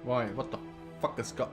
Why? What the fuck is got?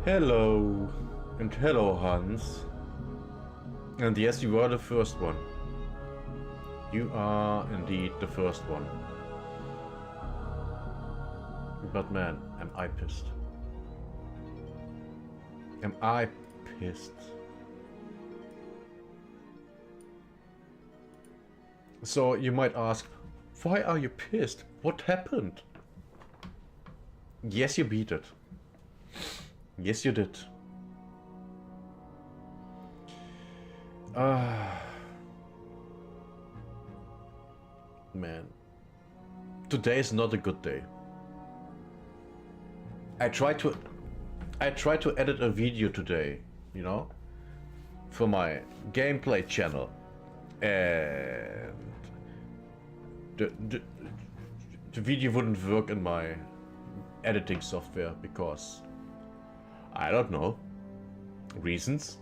Hello, and hello, Hans. And yes, you are the first one. You are indeed the first one. But man, am I pissed. Am I pissed. So you might ask, why are you pissed? What happened? Yes, you beat it. Yes, you did. Man. Today is not a good day. I tried to edit a video today, you know, for my gameplay channel, and the video wouldn't work in my editing software because I don't know, reasons.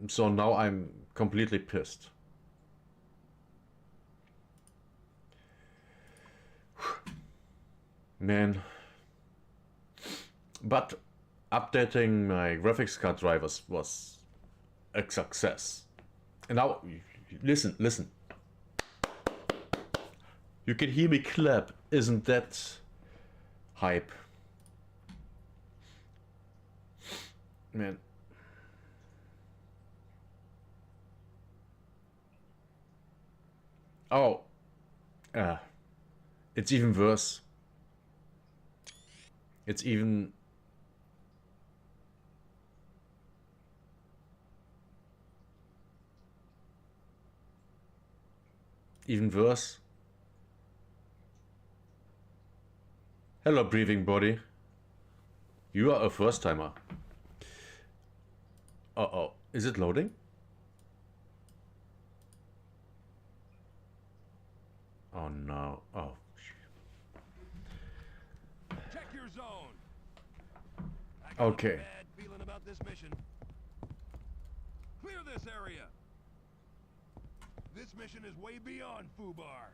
So now I'm completely pissed. Man. But updating my graphics card drivers was a success. And now, listen. You can hear me clap. Isn't that hype? Man. Oh. It's even worse. It's even worse. Hello, breathing body. You are a first timer. Uh-oh. Is it loading? Oh no. Oh. Check your zone. Okay. Bad feeling about this mission. Clear this area. This mission is way beyond Fubar.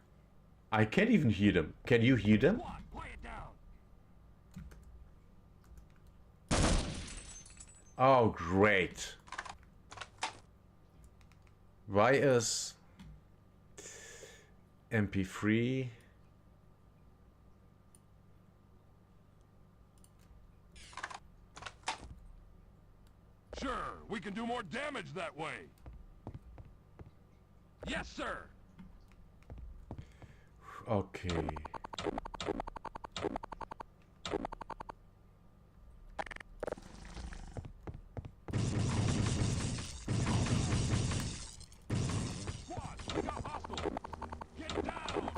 I can't even hear them. Can you hear them? Squad, quiet down. Oh, great. Why is MP3? Sure, we can do more damage that way. Yes, sir. Okay. Squad, we got hostile. Get down.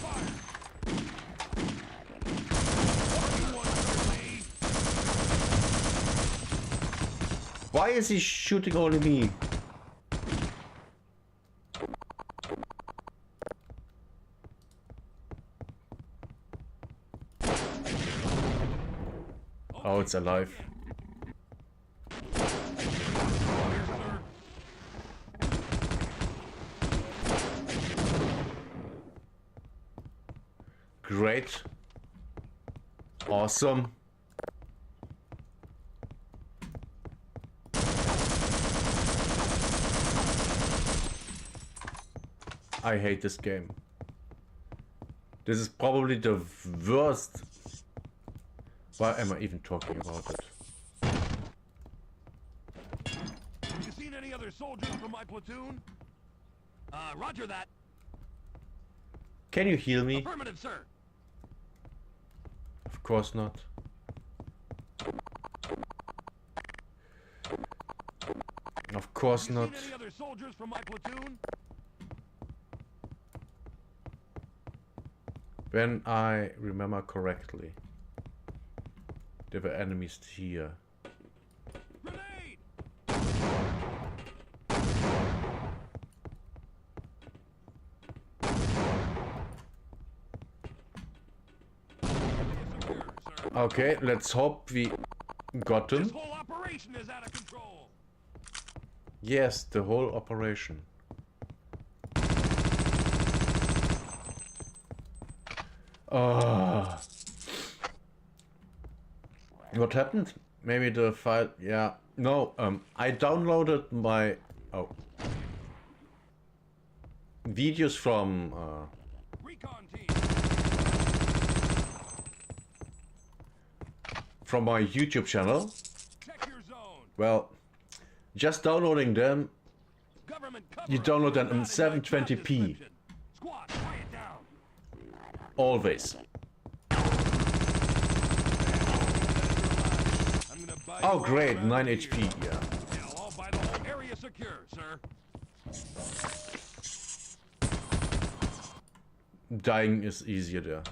Fire. Why is he shooting only me? Oh, it's alive. Great. Awesome. I hate this game. This is probably the worst. Why am I even talking about it? You seen any other soldiers from my platoon? Roger that. Can you heal me? Affirmative, sir. Of course not. Of course You not. seen any other soldiers from my platoon? When I remember correctly, there were enemies here. Grenade! Okay, let's hope we got This them. whole operation is out of control. Yes, the whole operation. Ah. What happened? Maybe the file. Yeah. No. I downloaded my videos from Recon team. my YouTube channel, Check your Well, just downloading them, Government you cover-up download them in is not my job 720p. description. Squad, quiet down. Always. I'm gonna buy Oh you great, all around 9 here. HP, yeah. Hell, I'll buy the whole area secure, sir. Dying is easier there.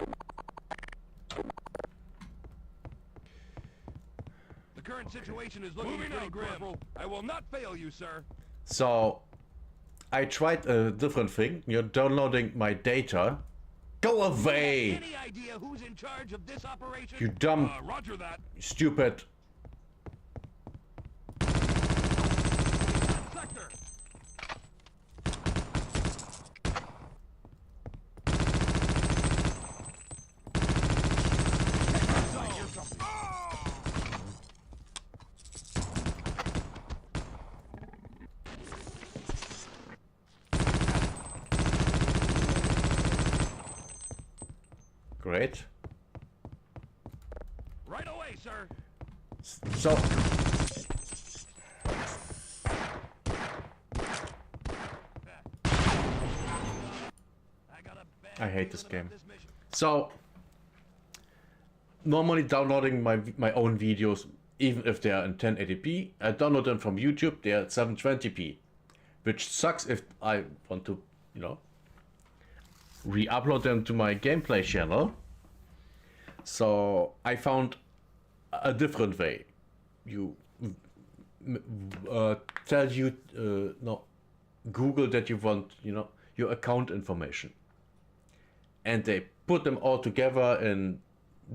The current situation is looking pretty grim. I will not fail you, sir. So, I tried a different thing. You're downloading my data. Go away! Any idea who's in charge of this operation? You dumb, Roger that. stupid. Sector. Great. Right away, sir. So, I got a bad I hate this feeling game. about this mission. So, normally downloading my own videos, even if they are in 1080p, I download them from YouTube, they are at 720p. Which sucks if I want to, you know, re-upload them to my gameplay channel. So, I found a different way. You tell you, no, Google that you want, you know, your account information. And they put them all together in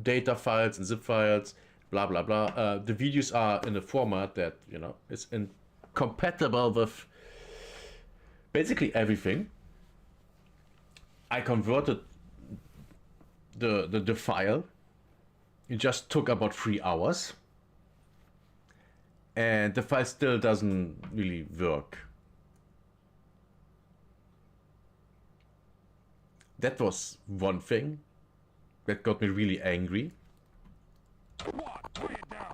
data files and zip files, blah blah blah. The videos are in a format that, you know, is compatible with basically everything. I converted the file. It just took about 3 hours. And the file still doesn't really work. That was one thing that got me really angry. Squad, quiet down.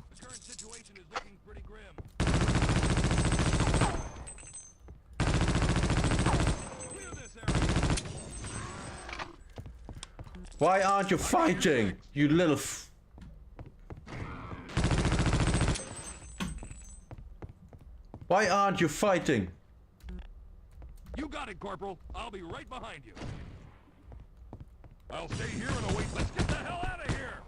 The current situation is looking pretty grim. Clear this area. Why aren't you fighting, you little Why aren't you fighting? You got it, Corporal. I'll be right behind you. I'll stay here and await. Let's get the hell out of here!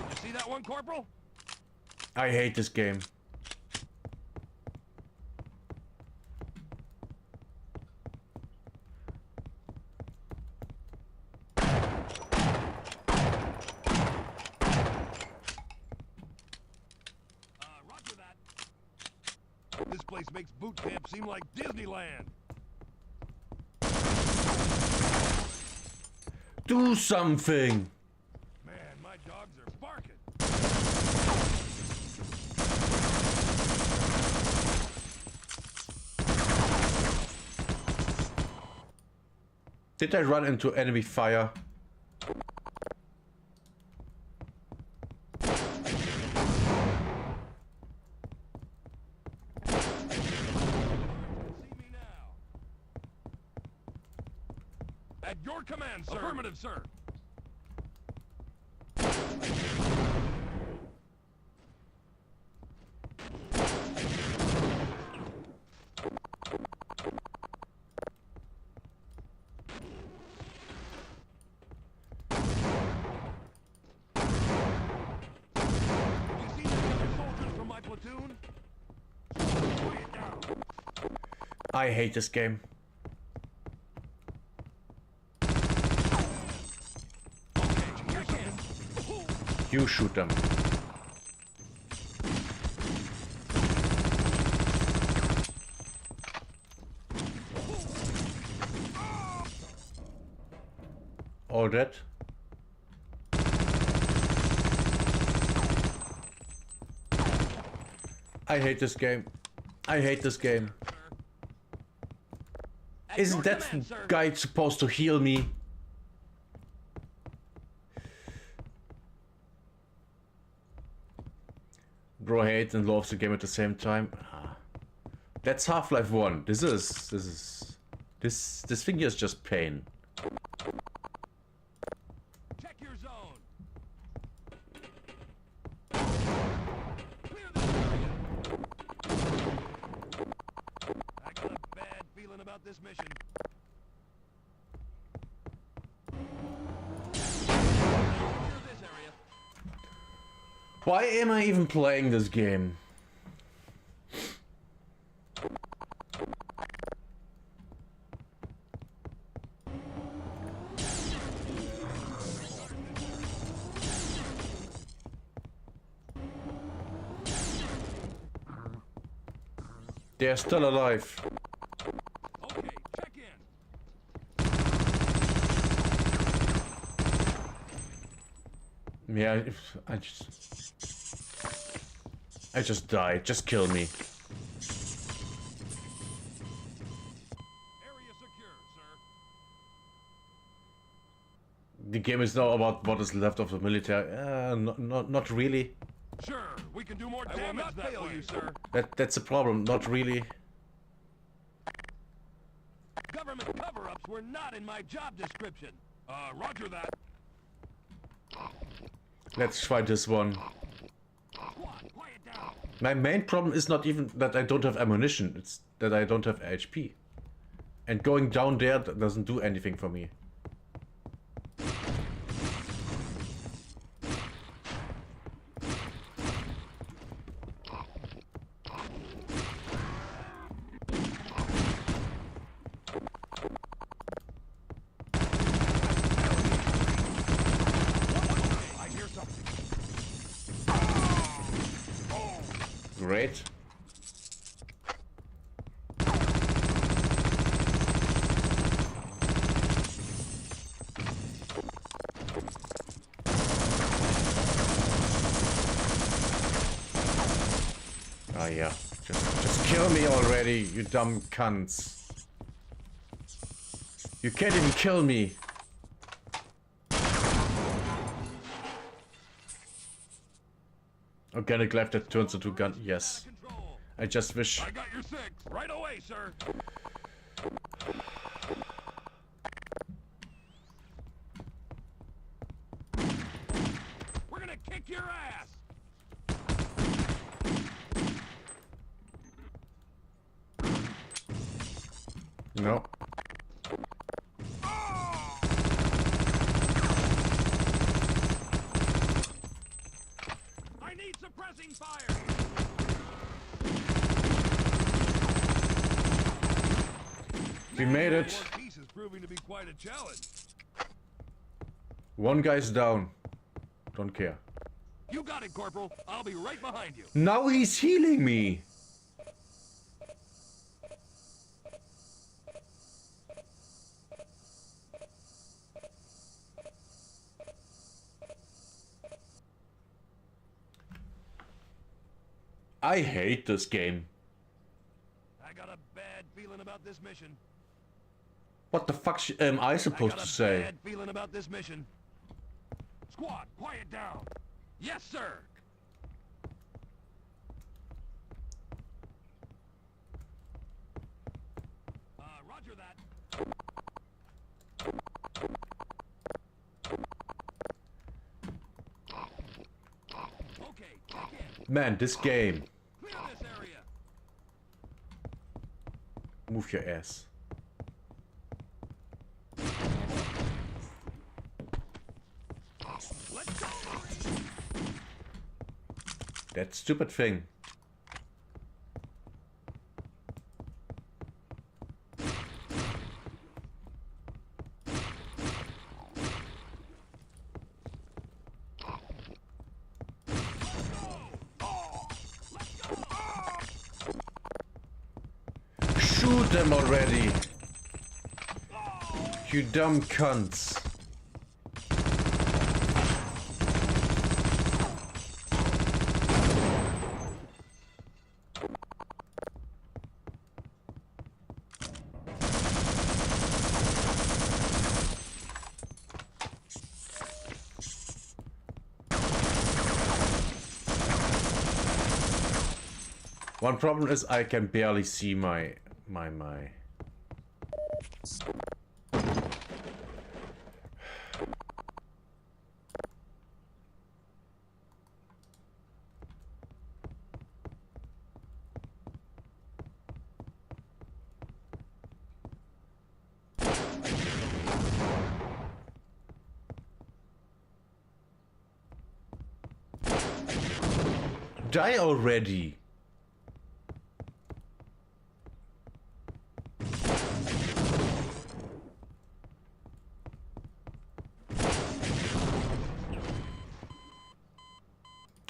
You see that one, Corporal? I hate this game. Roger that. This place makes boot camp seem like Disneyland. Do something! Man, my dogs are barking. Did I run into enemy fire? See me now. At your command, sir. Affirmative, sir. You see any other soldiers from my platoon? Quiet down. I hate this game. Okay, here can. You shoot them. All that. I hate this game. I hate this game. Isn't that guy supposed to heal me? Bro hates and loves the game at the same time. That's Half-Life 1. This thing here is just pain. Check your zone. Clear this area. I got a bad feeling about this mission. Clear this area. Why am I even playing this game? They're still alive. Okay, check in. Yeah, I just died. Just kill me. Area secure, sir. The game is now about what is left of the military. Not really. Sure, we can do more damage. I will not fail you, sir. That's a problem. Not really. Government cover-ups were not in my job description. Roger that. Let's try this one. Squad, quiet down. My main problem is not even that I don't have ammunition. It's that I don't have HP. And going down there doesn't do anything for me. I hear something. Great. Ah, yeah. Just kill me already, you dumb cunts. You can't even kill me. Organic life that turns into gun. Yes. Control. I just wish. I got your six. Right away, sir. We're gonna kick your ass. No. I need suppressing fire. We made it. One piece is proving to be quite a challenge. One guy's down. Don't care. You got it, Corporal. I'll be right behind you. Now he's healing me. I hate this game. I got a bad feeling about this mission. What the fuck am I supposed I got to a say? bad feeling about this mission. Squad, quiet down. Yes, sir. Roger that. Okay, check in. Man, this game. Clear this area. Move your ass. Let's go. That stupid thing. Shoot them already! You dumb cunts. One problem is I can barely see my... Die already!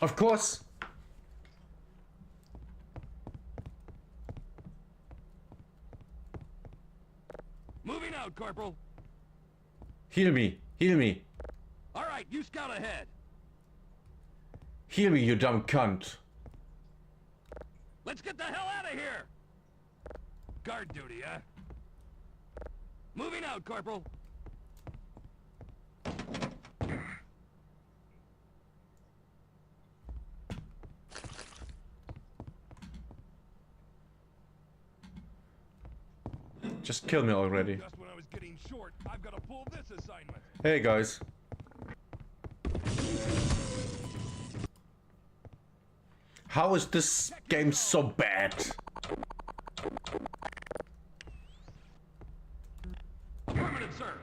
Of course! Moving out, Corporal. Heal me! Heal me! All right, you scout ahead. Heal me, you dumb cunt! Let's get the hell out of here. Guard duty, huh? Moving out, Corporal. Just kill me already. Just when I was getting short, I've got to pull this assignment. Hey guys. How is this game so bad? Affirmative, sir.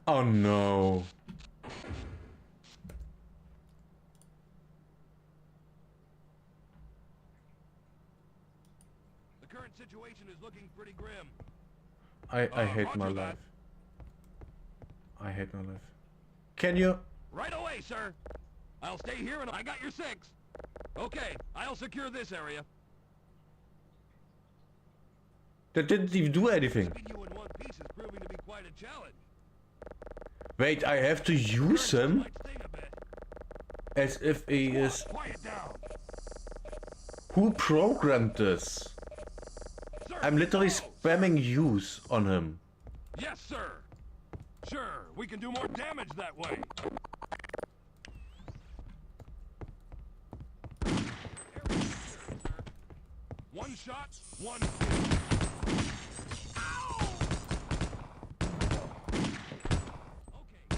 Oh no. The current situation is looking pretty grim. I hate my roger that. life. I hate my life. Can you? Right away, sir. I'll stay here and I got your 6. Okay, I'll secure this area. That didn't even do anything. Keeping you in one piece is proving to be quite a challenge. Wait, I have to use him Might sting a bit. as if he is... Quiet down. Who programmed this? Sir, I'm literally follow. spamming use on him. Yes, sir. Sure, we can do more damage that way. One shot, one kill. Ow! Okay.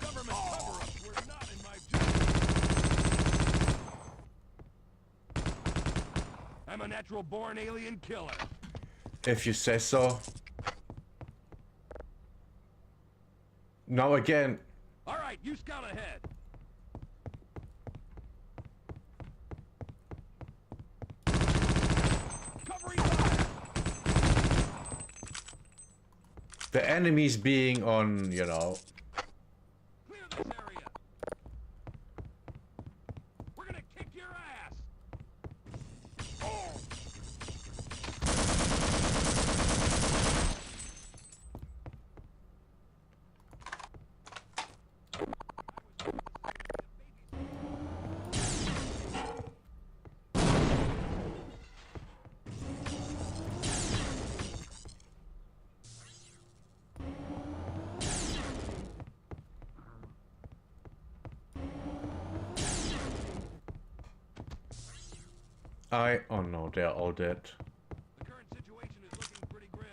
Government cover-ups were not in my job. I'm a natural-born alien killer. If you say so. Now again. All right, you scout ahead. Covering fire. The enemies being on, you know. Clear this area. We're gonna kick your ass. Oh. Oh no, they're all dead. The current situation is looking pretty grim.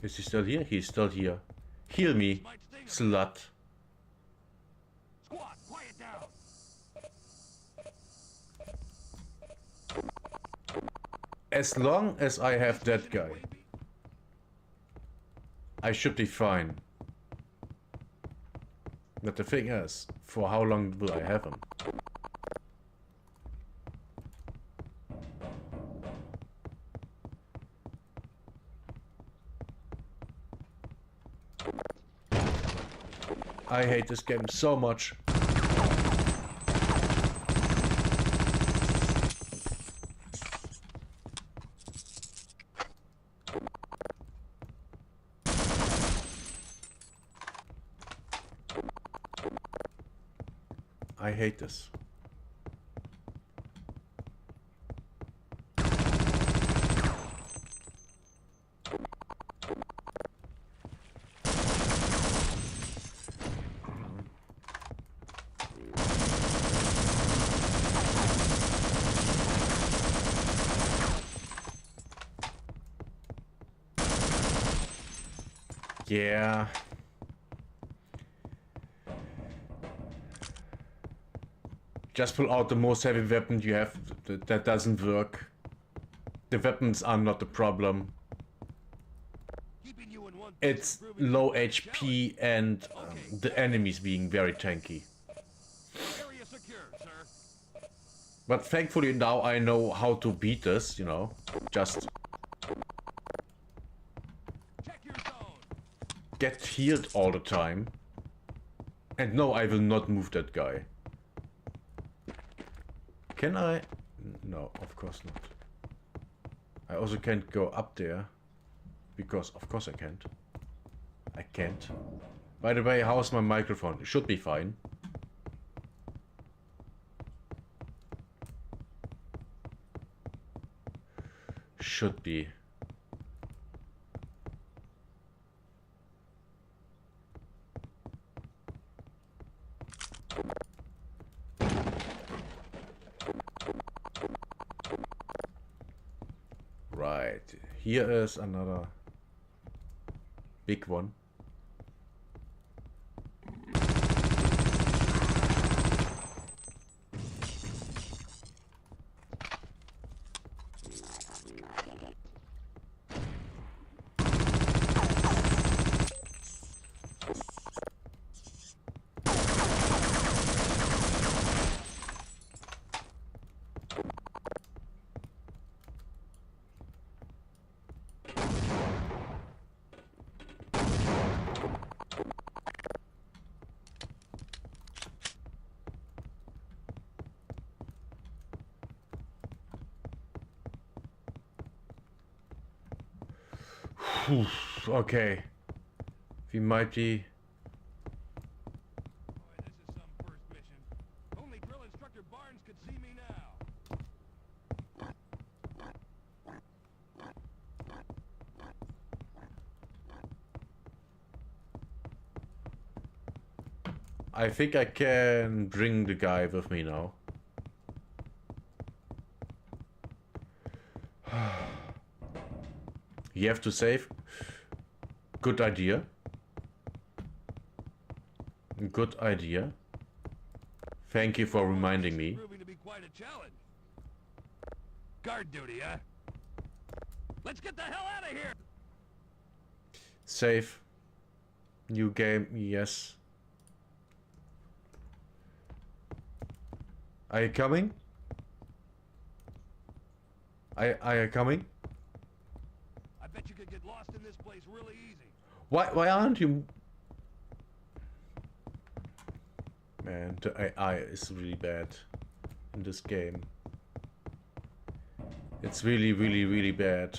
Is he still here? He's still here. Heal me, Might sting a slut. Squad, quiet down. As long as I have that guy, I should be fine. But the thing is, for how long will I have him? I hate this game so much. I hate this. Yeah. Just pull out the most heavy weapon you have. That doesn't work. The weapons are not the problem. It's low HP and the enemies being very tanky. Area secure, sir. But thankfully now I know how to beat this, you know. Just Check your zone. get healed all the time. And no, I will not move that guy. Can I? No, of course not. I also can't go up there. Because of course I can't. I can't. By the way, how's my microphone? It should be fine. Should be. Right. Here is another big one. Okay. We might be... Boy, this is some first mission. Only drill instructor Barnes could see me now. I think I can bring the guy with me now. You have to save. Good idea. Good idea. Thank you for reminding me. Proving to be quite a challenge. Guard duty, huh? Let's get the hell out of here. Save. New game, yes. Are you coming? Are you coming? I bet you could get lost in this place really easy. Why aren't you? Man, the AI is really bad in this game. It's really, really, really bad.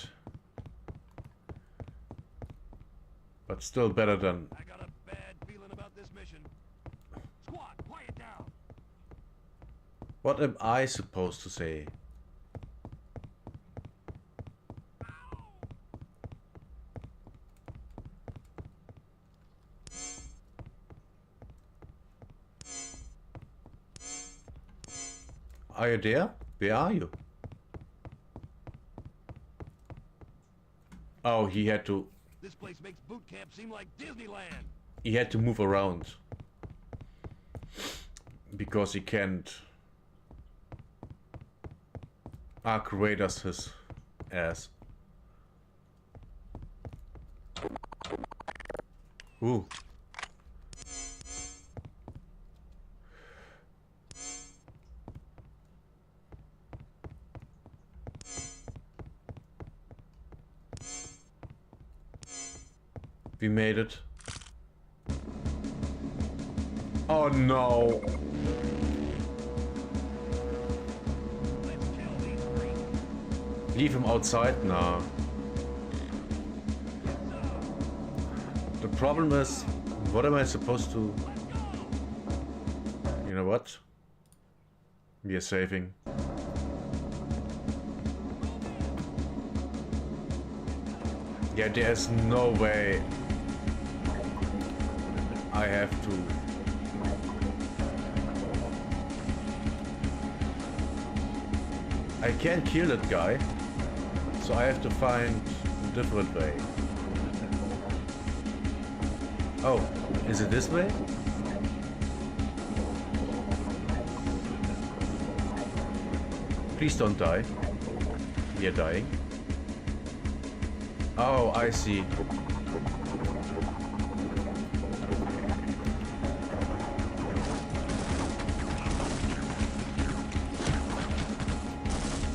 But still better than... I got a bad feeling about this mission. Squad, quiet down. What am I supposed to say? Are you there? Where are you? Oh, he had to... This place makes boot camp seem like Disneyland. He had to move around. Because he can't... Arc Raiders his ass. Ooh. We made it. Oh no. Let's kill these freaks. Leave him outside? Nah. The problem is, what am I supposed to... You know what? We are saving. Yeah, there's no way I have to... I can't kill that guy, so I have to find a different way. Oh, is it this way? Please don't die. We are dying. Oh, I see.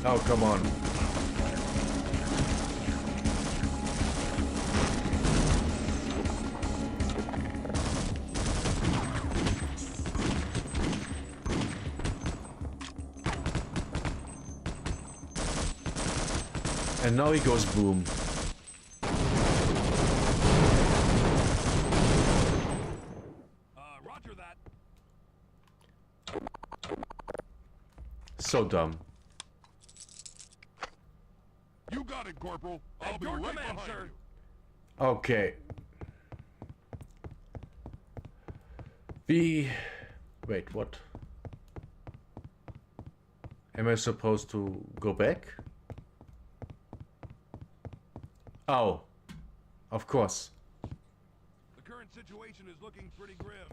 Oh, come on. And now he goes boom. Roger that. So dumb. You got it, Corporal. I'll be right behind you. Okay. Wait, what? Am I supposed to go back? Oh. Of course. The current situation is looking pretty grim.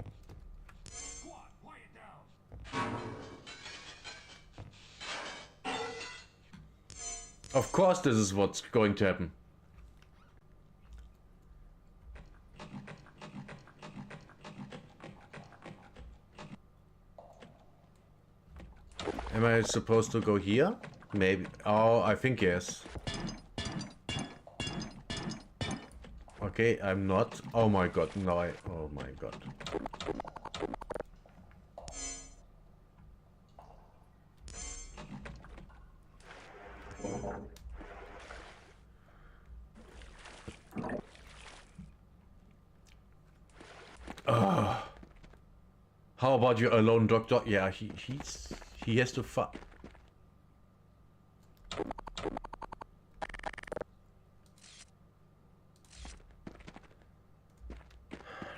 Squad, quiet down. Of course this is what's going to happen. Am I supposed to go here? Maybe. Oh, I think yes. Okay, I'm not. Oh my god, no, oh my god. How about you, alone doctor? Yeah, he has to fight.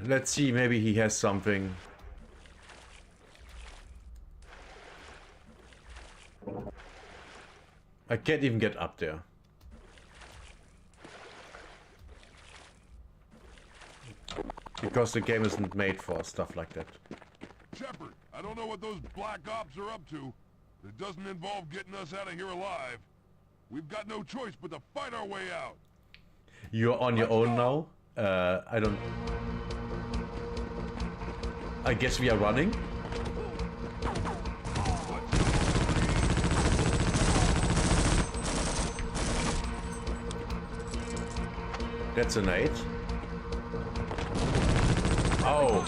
Let's see, maybe he has something. I can't even get up there. Because the game isn't made for stuff like that. Shepard, I don't know what those black ops are up to, but it doesn't involve getting us out of here alive. We've got no choice but to fight our way out. You're on your own now? I don't... I guess we are running? That's an 8. Oh!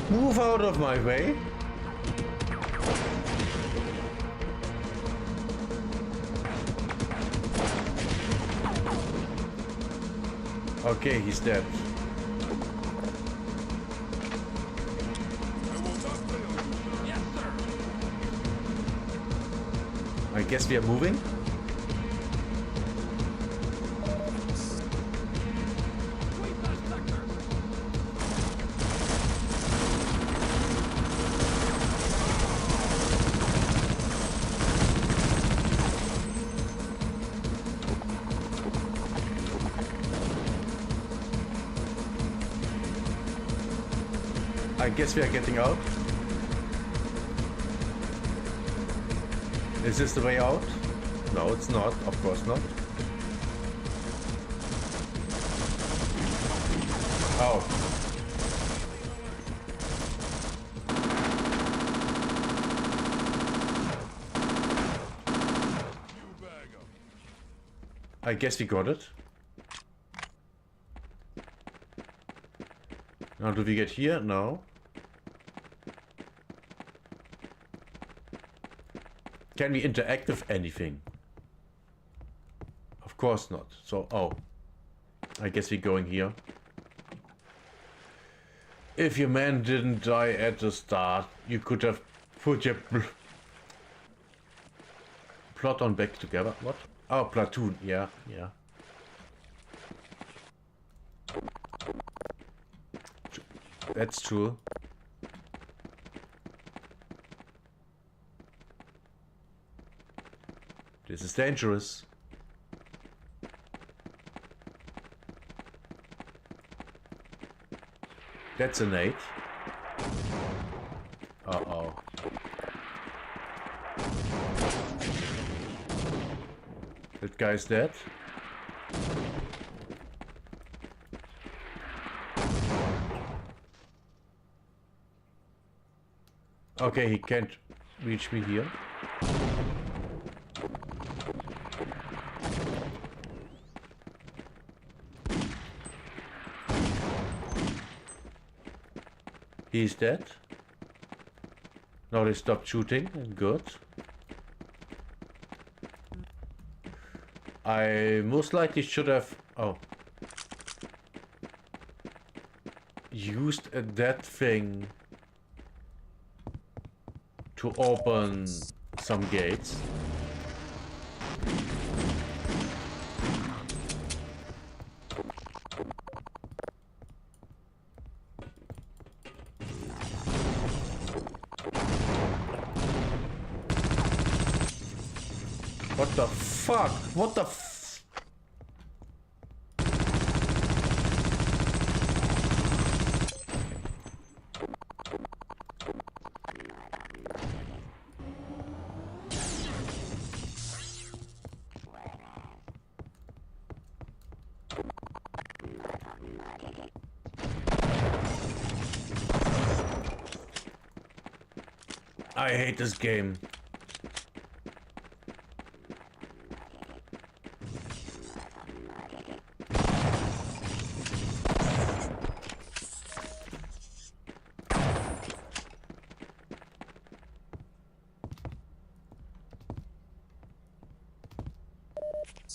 Move out of my way! Okay, he's dead. Yes, sir. I guess we are moving? I guess we are getting out. Is this the way out? No, it's not. Of course not. Oh. I guess we got it. Now do we get here? No. Can we interact with anything? Of course not. So, oh. I guess we're going here. If your man didn't die at the start, you could have put your plot on back together. What? Oh, platoon. Yeah, yeah. That's true. This is dangerous. That's an 8. Uh-oh. That guy's dead. Okay, he can't reach me here. He's dead. Now they stopped shooting. Good. I most likely should have... Oh. Used that thing to open some gates. What the fuck? What the f... I hate this game.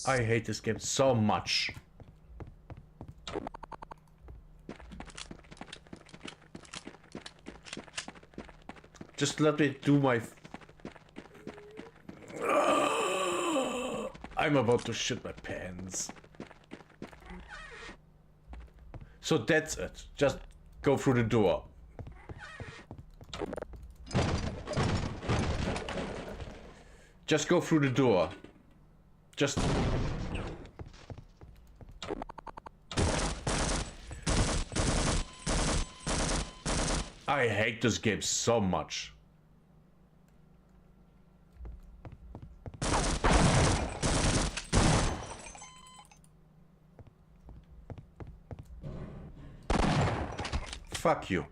I hate this game so much. Just let me do my... I'm about to shit my pants. So that's it. Just go through the door. Just go through the door. Just... I hate this game so much. Fuck you.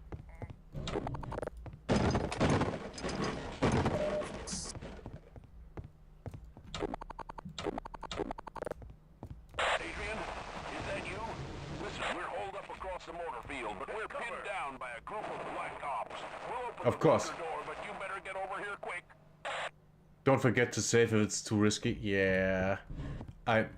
Of course. Don't forget to save if it's too risky. Yeah. I'm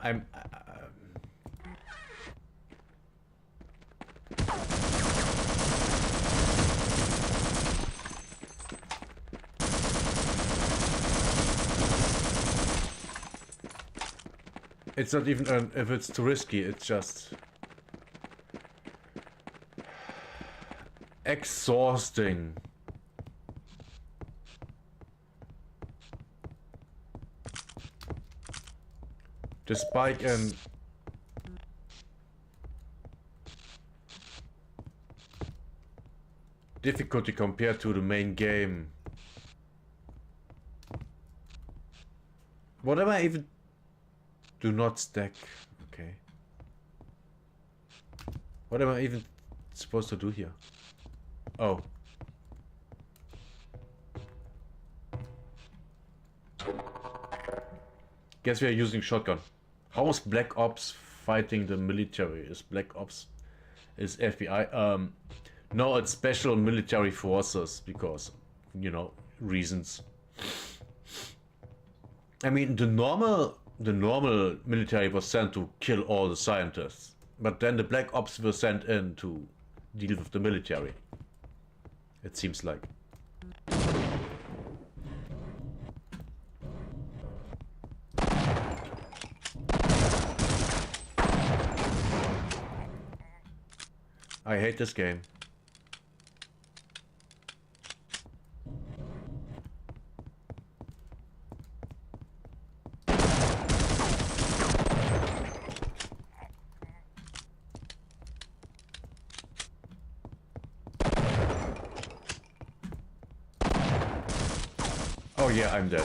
It's not even if it's too risky, it's just exhausting. The spike and difficulty compared to the main game. What am I even... Do not stack. Okay. What am I even supposed to do here? Oh. Guess we are using shotgun. How is Black Ops fighting the military? Is Black Ops... Is FBI... No, it's special military forces because, you know, reasons. I mean, the normal military was sent to kill all the scientists, but then the Black Ops were sent in to deal with the military. It seems like. I hate this game. Oh yeah, I'm dead.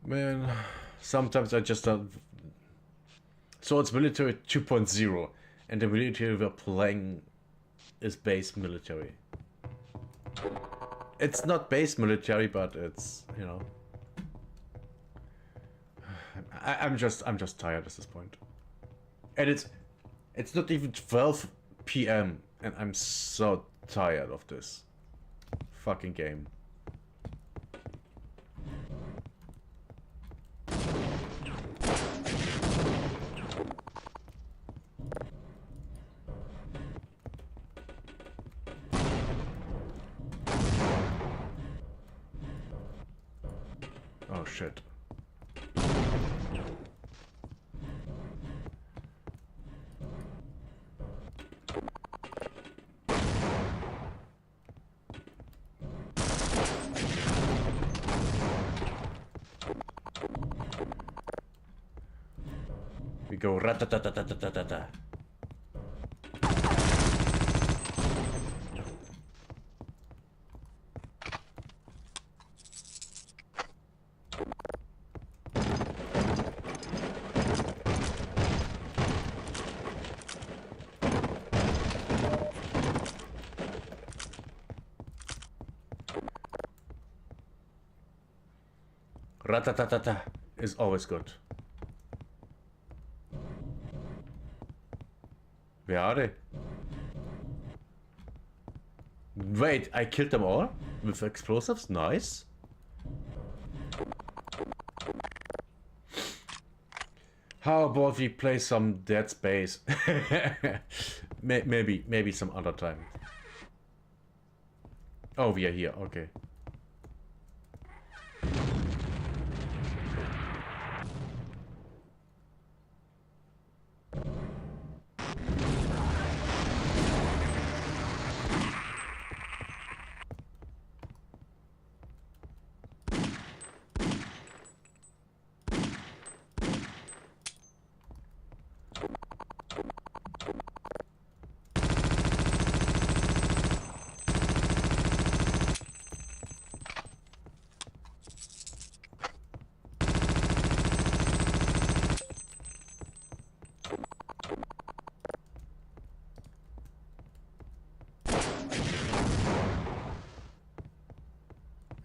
Man, sometimes I just don't. So it's military 2.0, and the military we're playing is base military. It's not base military, but it's, you know. I'm just tired at this point. And it's not even 12 p.m. and I'm so tired of this fucking game. Oh shit. We go ratatatatata. Ratatatata is always good. Where are they? Wait, I killed them all? With explosives? Nice. How about we play some Dead Space? Maybe some other time. Oh, we are here, okay.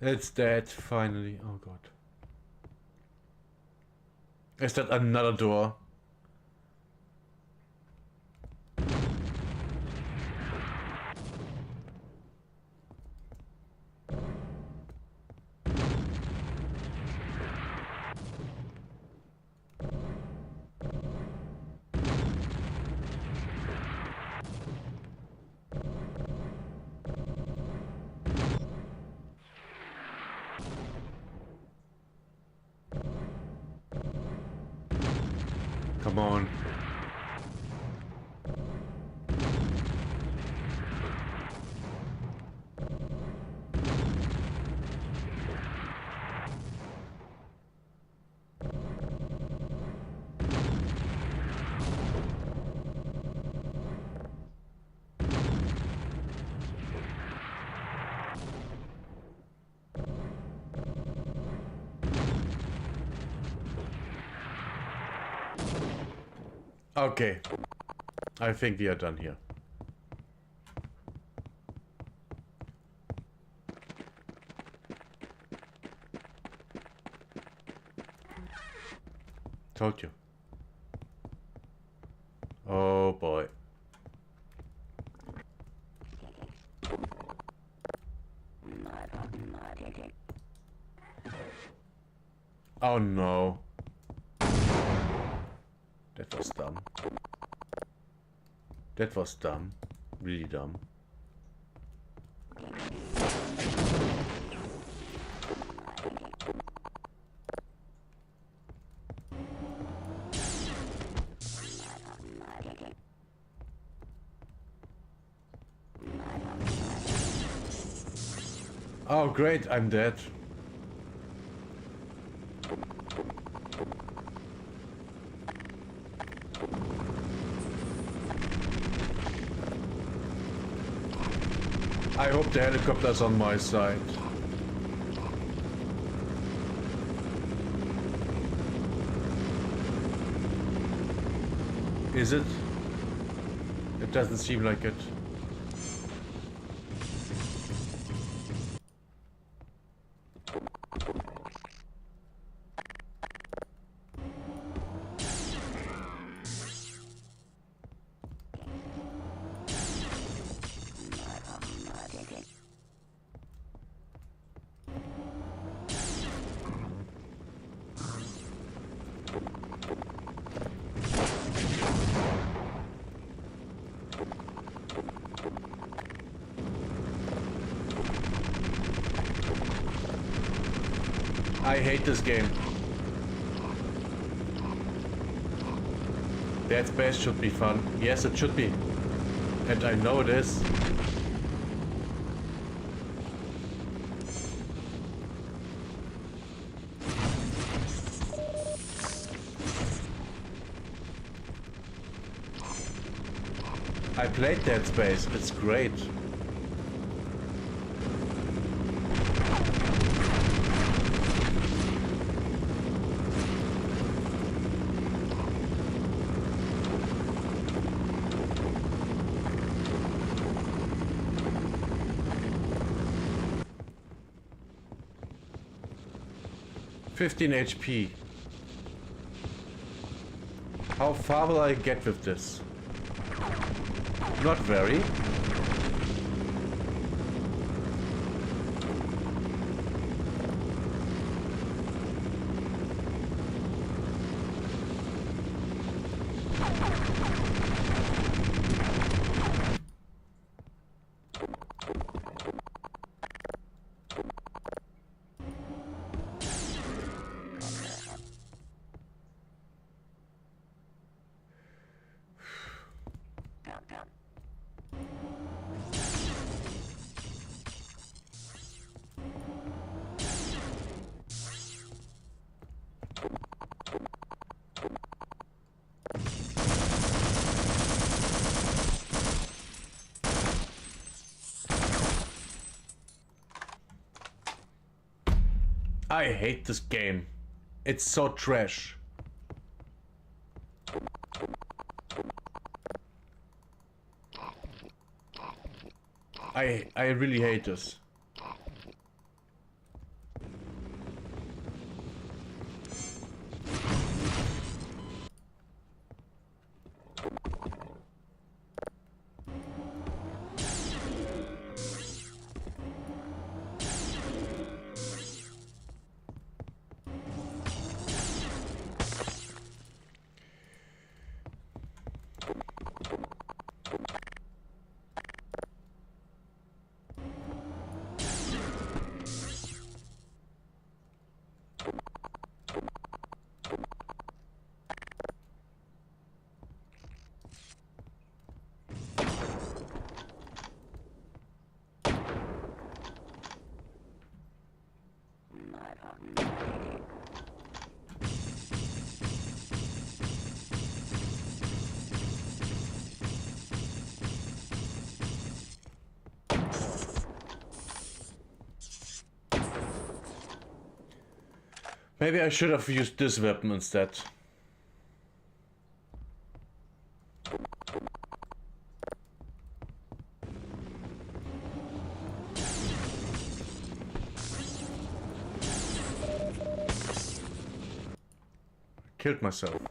It's dead, finally. Oh god. Is that another door? Come on. Okay. I think we are done here. Told you. Oh boy. Oh no. That was dumb. That was dumb. really dumb. Oh great, I'm dead. I hope the helicopter's on my side. Is it? It doesn't seem like it. I hate this game. Dead Space should be fun. Yes, it should be. And I know it is. I played Dead Space. It's great. $15 HP. How far will I get with this? Not very. I hate this game. It's so trash. I really hate this. Maybe I should have used this weapon instead. Killed myself.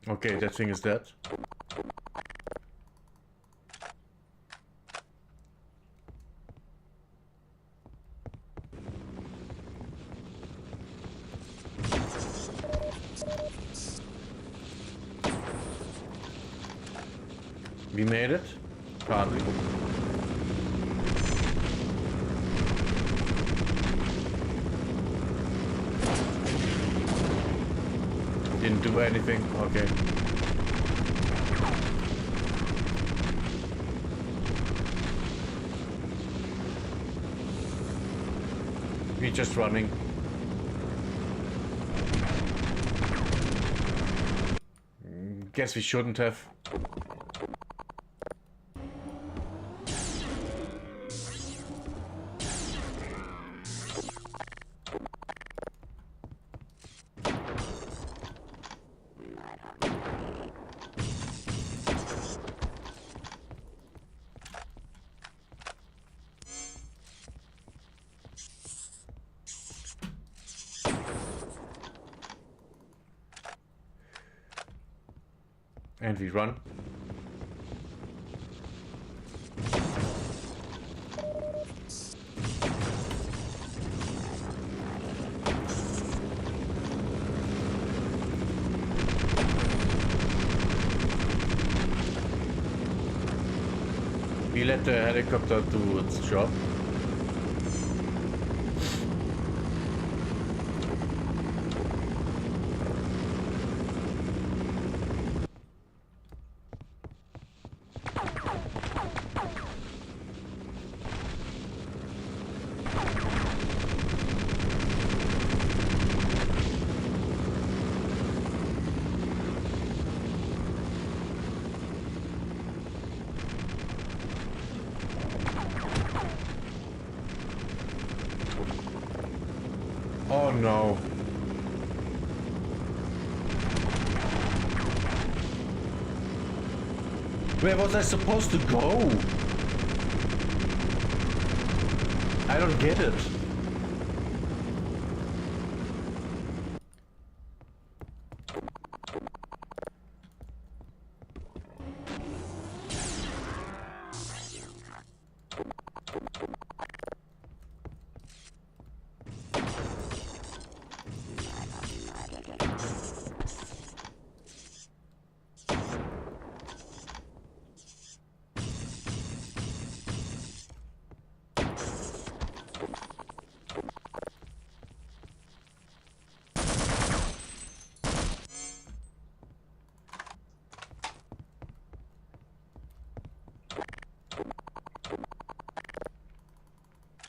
Okay, that thing is dead. We made it. Partly. Didn't do anything. Okay. We're just running. Guess we shouldn't have. And we run. We let the helicopter do its job. Oh no. Where was I supposed to go? I don't get it.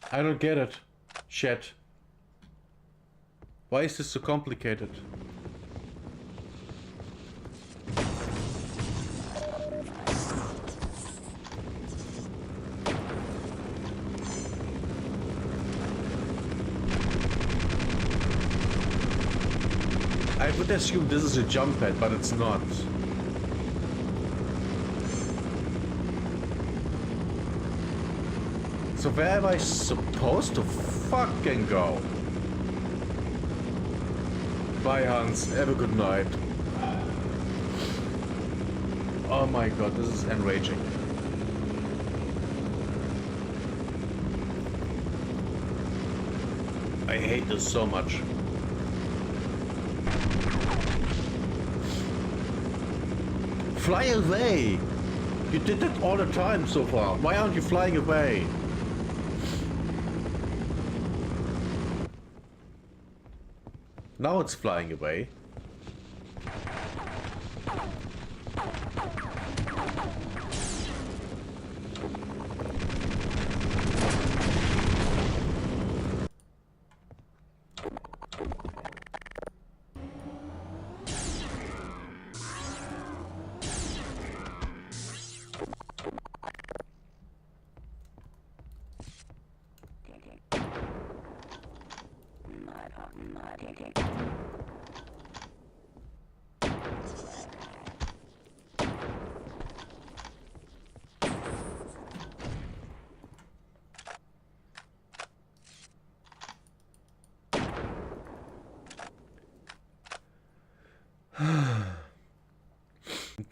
I don't get it. Shit. Why is this so complicated? I would assume this is a jump pad, but it's not. So where am I supposed to fucking go? Bye, Hans. Have a good night. Oh my god, this is enraging. I hate this so much. Fly away! You did that all the time so far. Why aren't you flying away? Now it's flying away.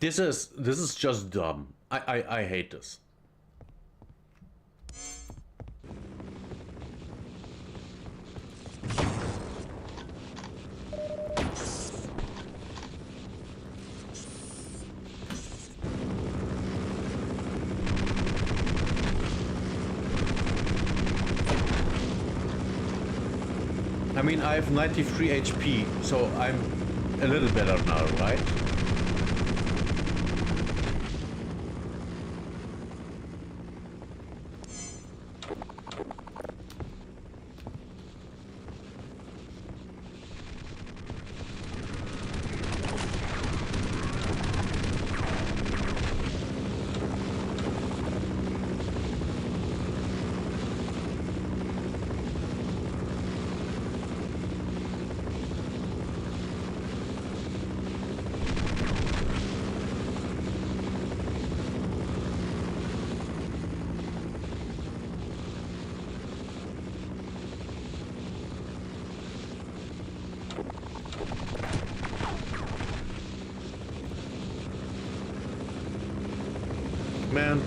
This is just dumb. I hate this. I mean, I have 93 HP, so I'm a little better now, right? Man,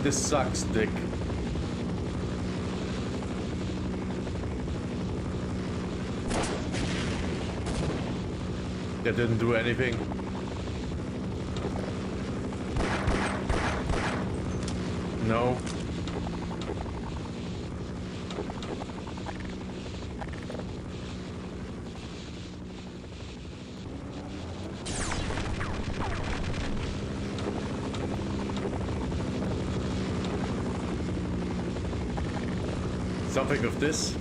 this sucks, dick. That didn't do anything. No. Something of this.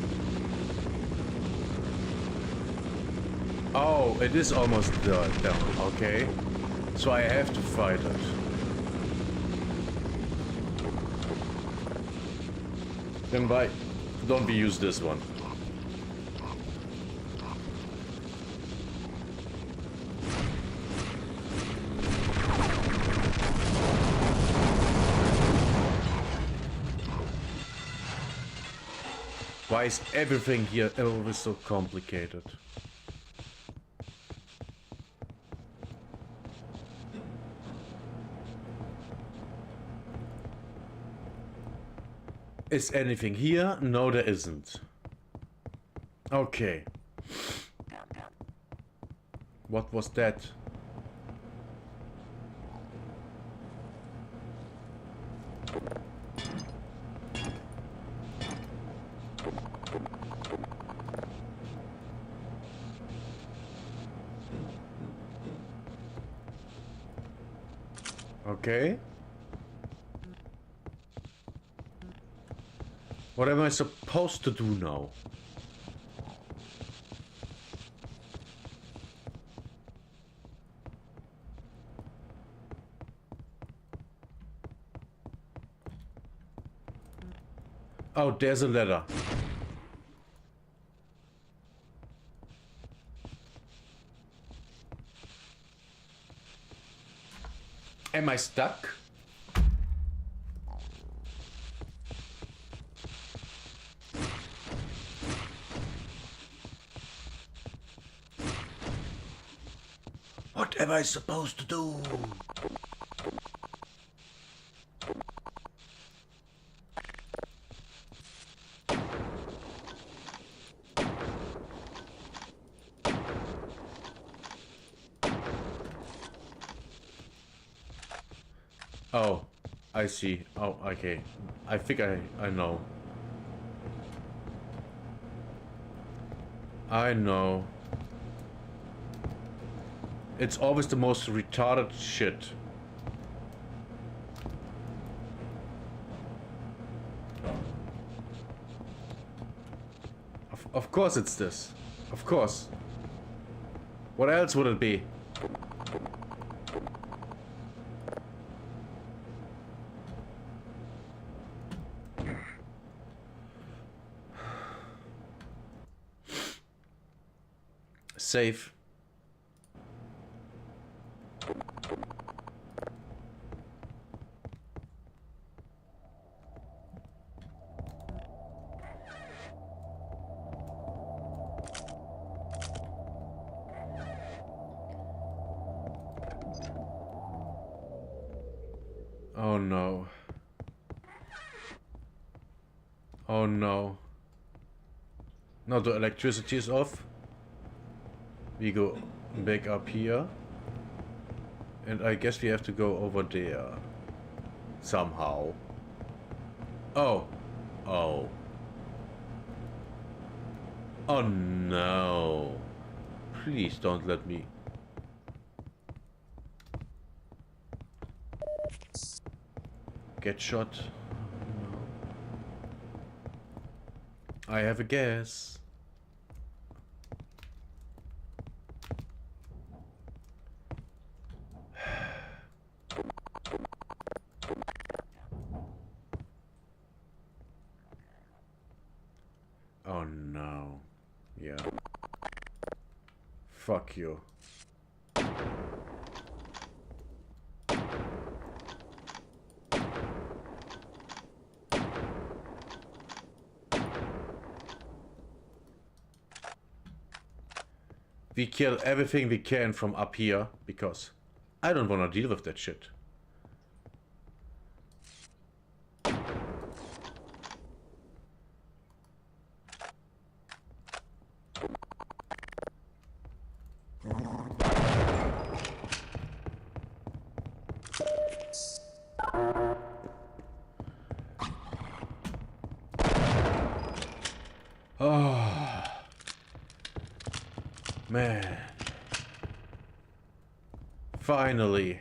Oh, it is almost down. Okay. So I have to fight it. Then why don't we use this one? Why is everything here always so complicated? Is anything here? No, there isn't. Okay. What was that? Okay. What am I supposed to do now? Oh, there's a ladder. Am I stuck? What am I supposed to do? Oh, I see. Oh, okay. I think I know. I know. It's always the most retarded shit. Of course it's this. Of course. What else would it be? Safe. Oh no. Oh no. Now the electricity is off. We go back up here. And I guess we have to go over there. Somehow. Oh. Oh. Oh no. Please don't let me. Get shot. No. I have a guess. Oh no. Yeah. Fuck you. We kill everything we can from up here, because I don't want to deal with that shit. Oh, man. Finally.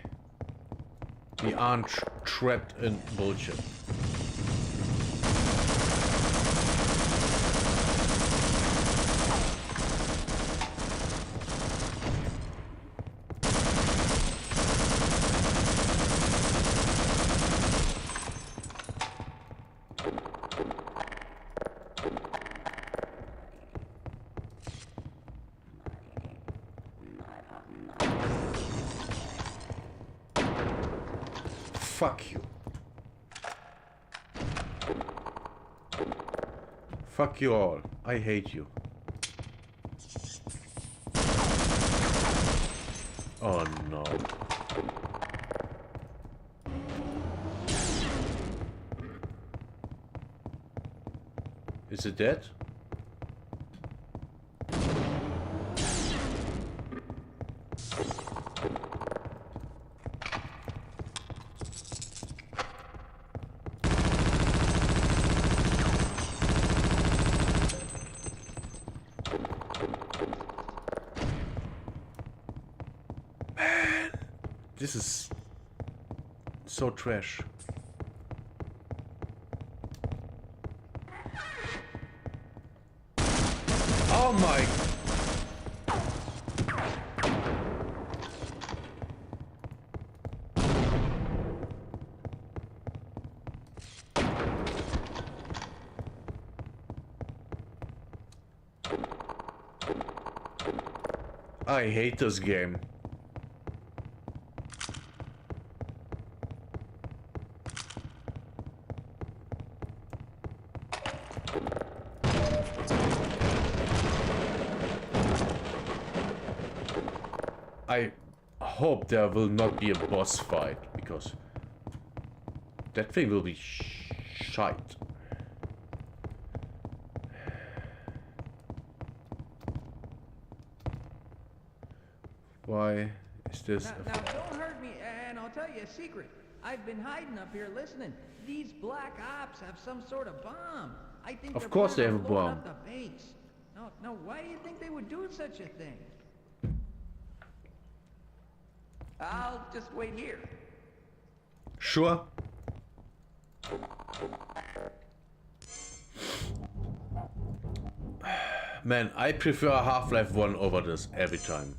We aren't trapped in bullshit. Fuck you. Fuck you all. I hate you. Oh no. Is it dead? This is so trash. Oh my. I hate this game. I hope there will not be a boss fight, because that thing will be shite. Why is this? Now, don't hurt me, and I'll tell you a secret. I've been hiding up here listening. These black ops have some sort of bomb. I think Of course they have a blowing bomb. up the base. Now, why do you think they would do such a thing? I'll just wait here. Sure. Man, I prefer Half-Life 1 over this every time.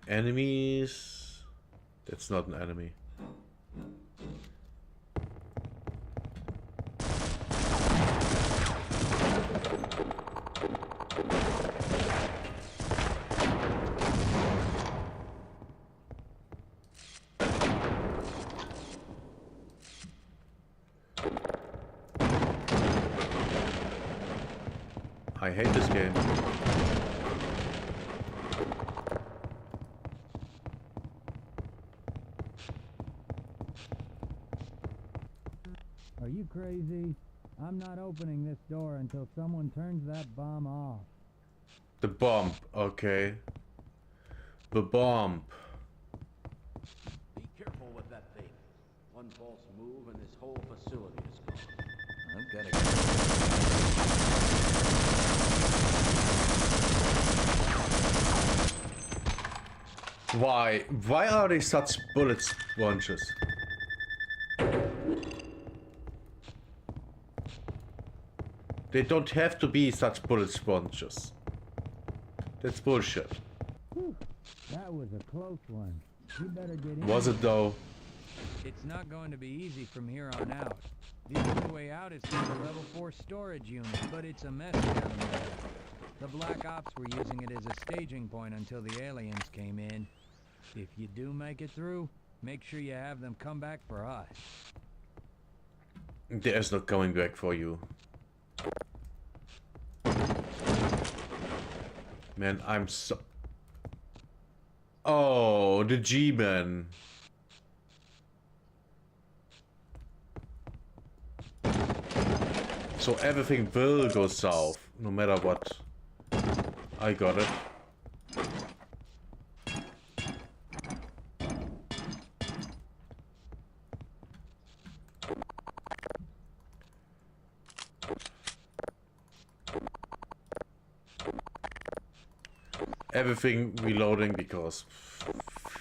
Enemies. That's not an enemy. I hate this game. Are you crazy? I'm not opening this door until someone turns that bomb off. The bomb, okay. The bomb. Be careful with that thing. One false move and this whole facility is gone. I've got to Why? Why are they such bullet sponges? They don't have to be such bullet sponges. That's bullshit. That was a close one. You better get in. Was it though? It's not going to be easy from here on out. The only way out is through the level 4 storage unit, but it's a mess down there. The Black Ops were using it as a staging point until the aliens came in. If you do make it through, make sure you have them come back for us. There's no coming back for you. Man, I'm so... Oh, the G-Man. So everything will go south, no matter what. I got it. Everything reloading because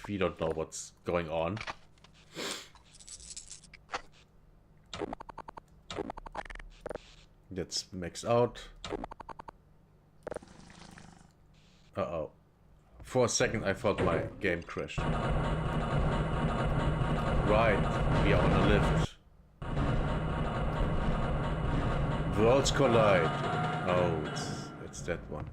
we don't know what's going on. Let's max out. Uh-oh. For a second I thought my game crashed. Right, we are on a lift. Worlds collide. Oh, it's that one.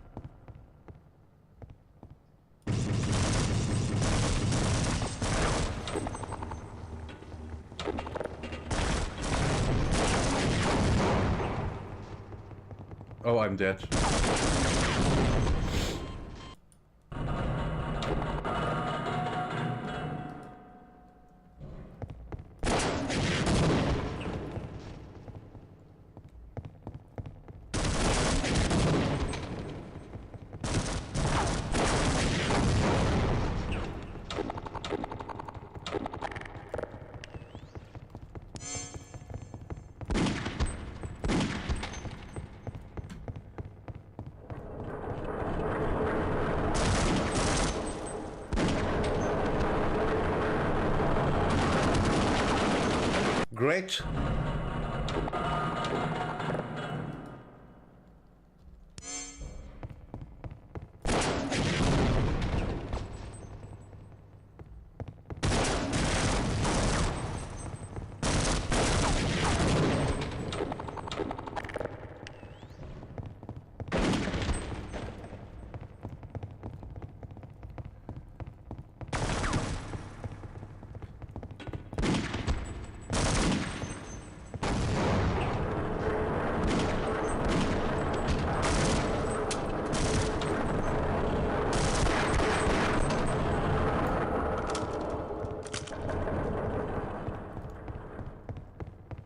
Oh, I'm dead. Great.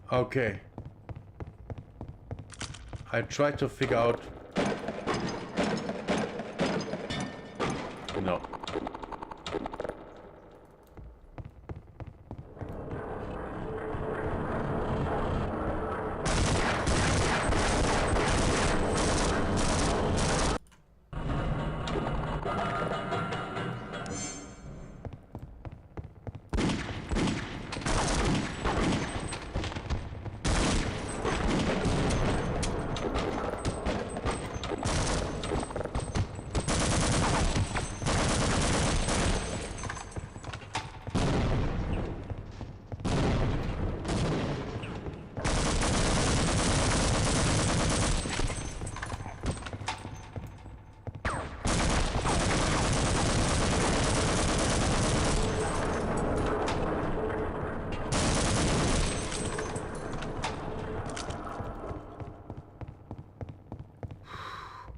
Okay. I tried to figure out... No.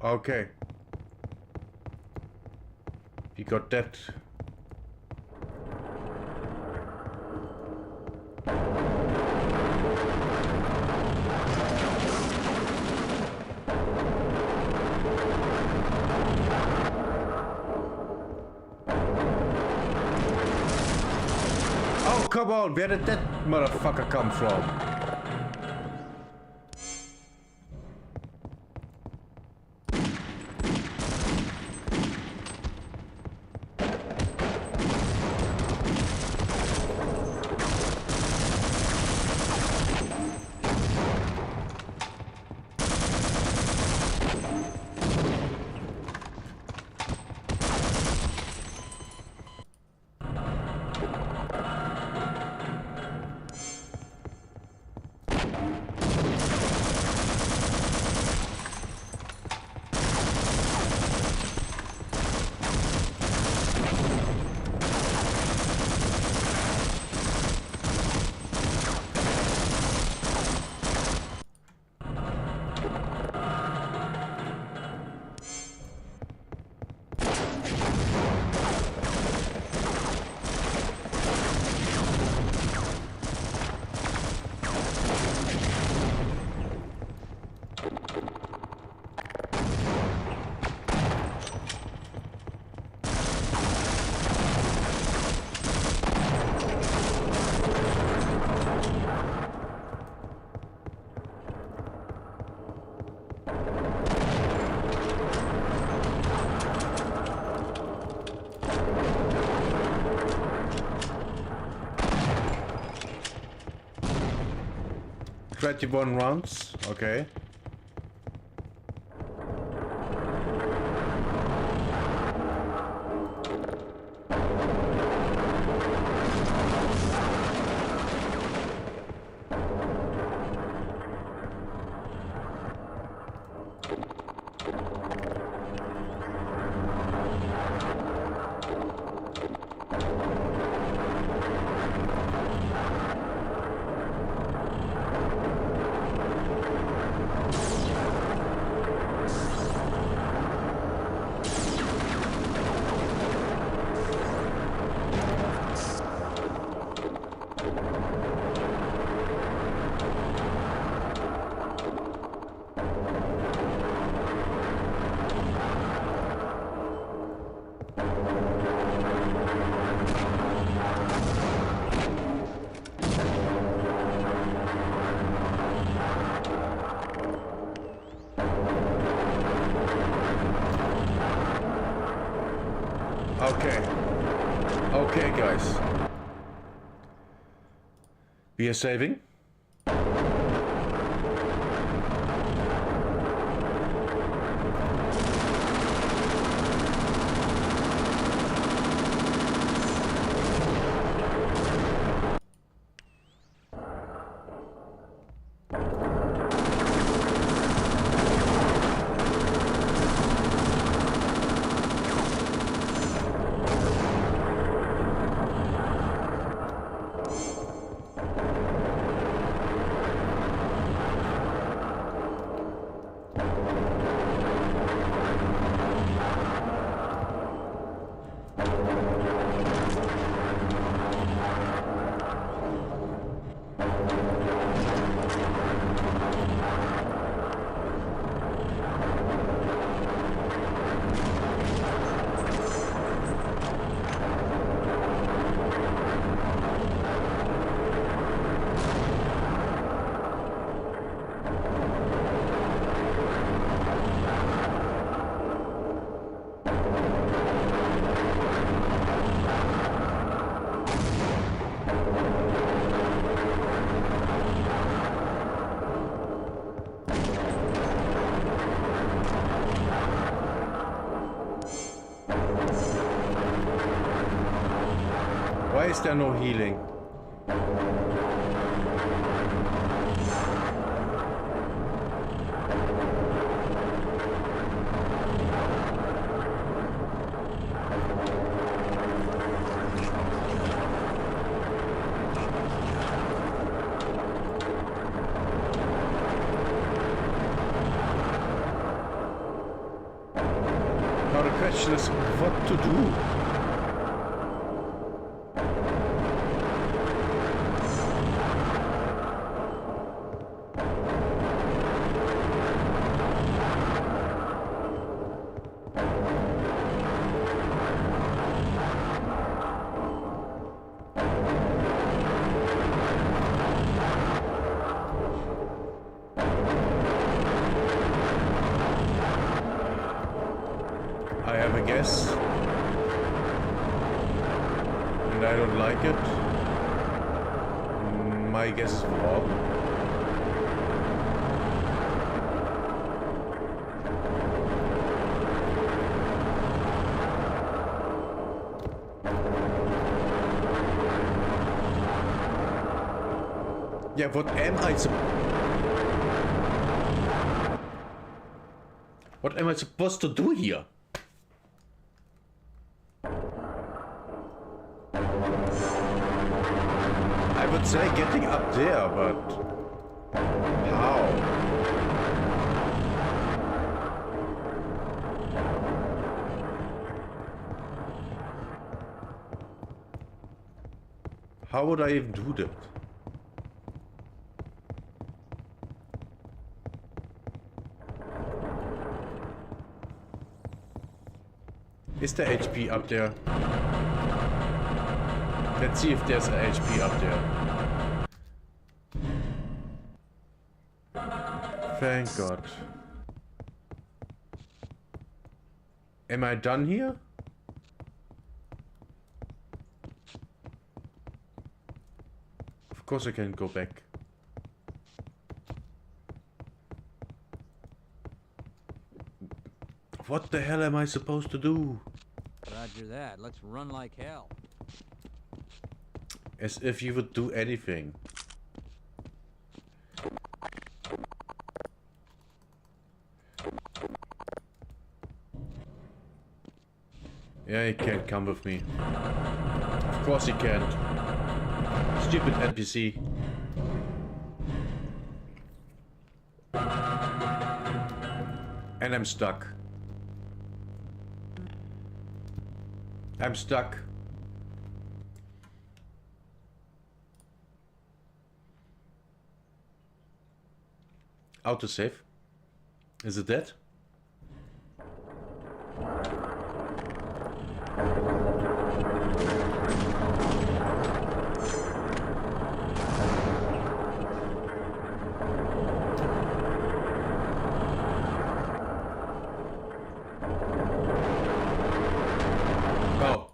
Okay. We got that. Oh, come on, where did that motherfucker come from? Twenty-one rounds, okay. Okay. Okay, guys. We are saving. Why is there no healing? question is what to do. I have a guess, and I don't like it. My guess is wrong. Yeah, what am I supposed to do here? I would say getting up there, but how? How would I even do that? Is there HP up there? Let's see if there's an HP up there. Thank God. Am I done here? Of course I can go back. What the hell am I supposed to do? Roger that. Let's run like hell. As if you would do anything. Yeah, he can't come with me. Of course he can't. Stupid NPC. And I'm stuck. I'm stuck. Autosave. Is it that? Oh.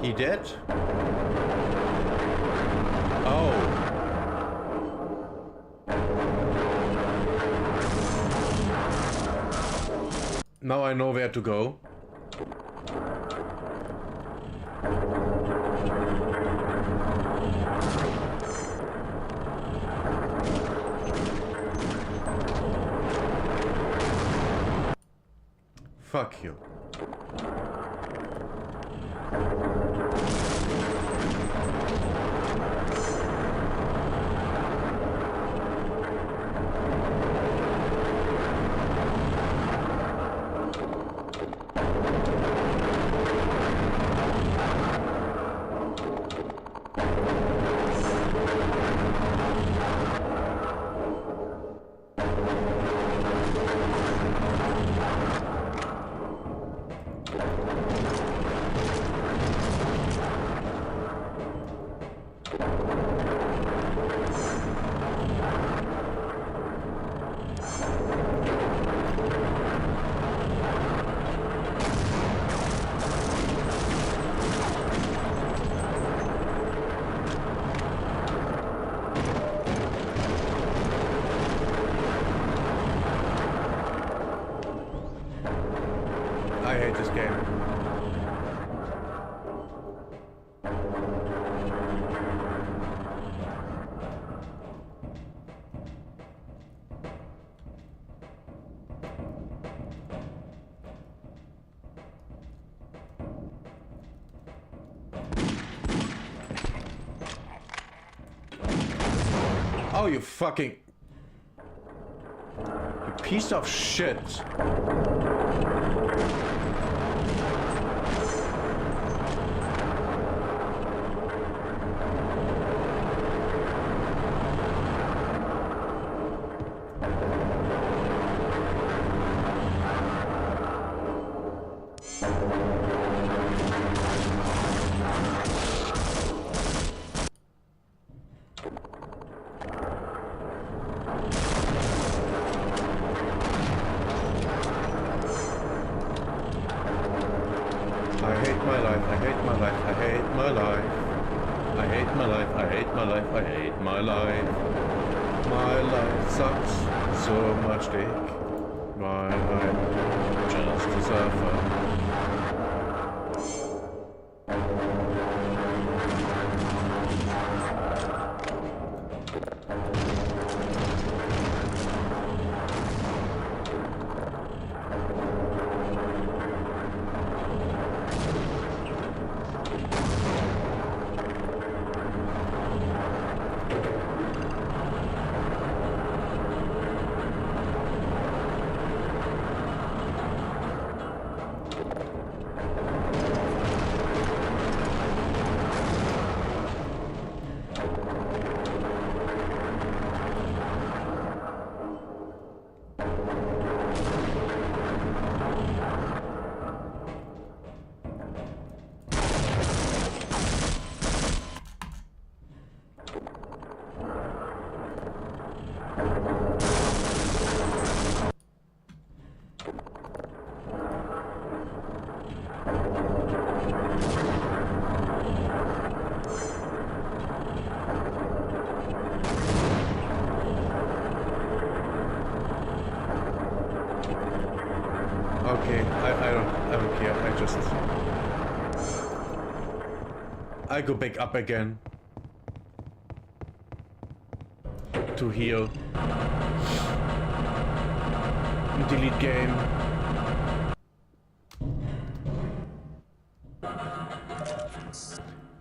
He dead? Oh. Now I know where to go. Fuck you. Oh, you fucking... You piece of shit. I hate my life, I hate my life, I hate my life. I hate my life, I hate my life, I hate my life. My life sucks so much dick. My life just to suffer. Okay, I don't care. I go back up again to heal. Delete game.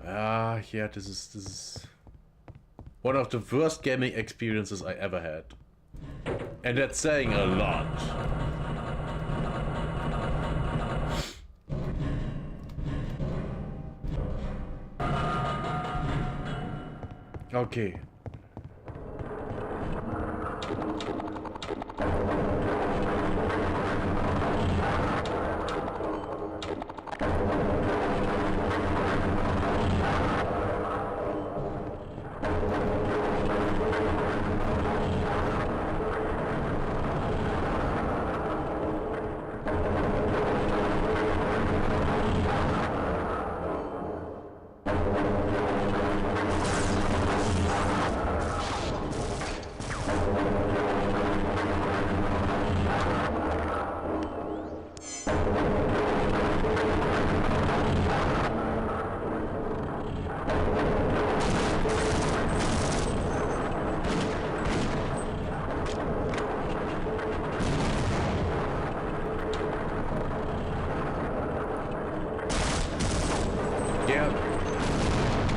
Ah, yeah, this is one of the worst gaming experiences I ever had, and that's saying a lot. Okay.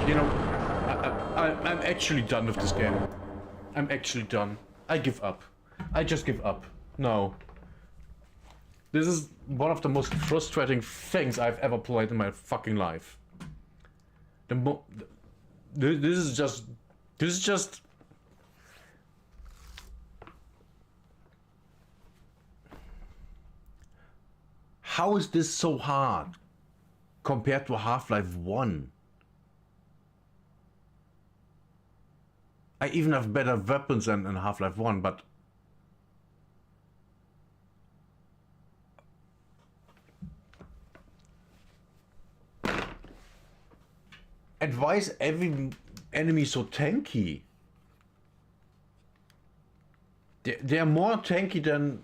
You know, I'm actually done with this game. I'm actually done. I give up. I just give up. No. This is one of the most frustrating things I've ever played in my fucking life. This is just... How is this so hard compared to Half-Life 1? I even have better weapons than in Half-Life 1, but... And why is every enemy so tanky? They're more tanky than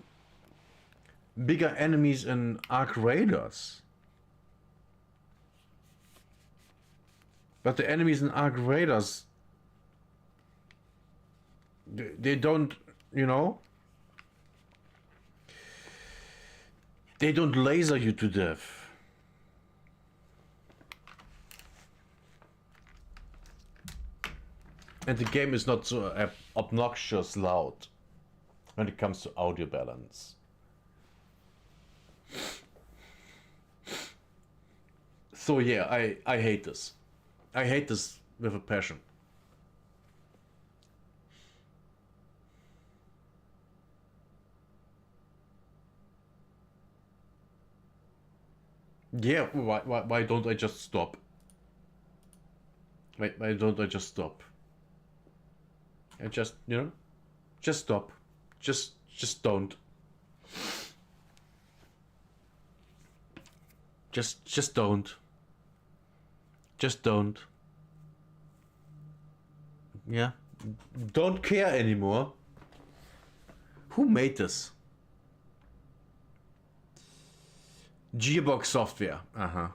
bigger enemies in Ark Raiders. But the enemies in Ark Raiders... They don't, you know, they don't laser you to death. And the game is not so obnoxious loud when it comes to audio balance. So yeah, I hate this. I hate this with a passion. Yeah, why don't I just stop? Why don't I just stop? And just, you know, just stop. Just don't. Just don't. Just don't. Yeah. Don't care anymore. Who made this? Gearbox Software. Uh-huh.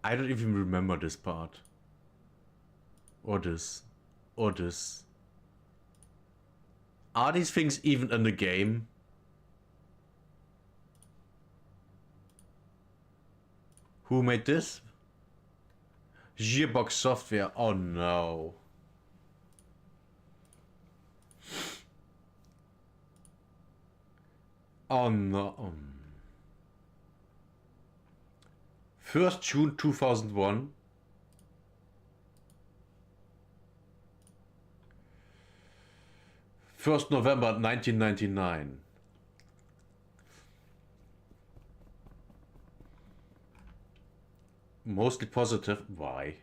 I don't even remember this part. Or this. Or this. Are these things even in the game? Who made this? Gearbox Software. Oh no. Oh no. 1st June 2001. First November 1999. Mostly positive. Why?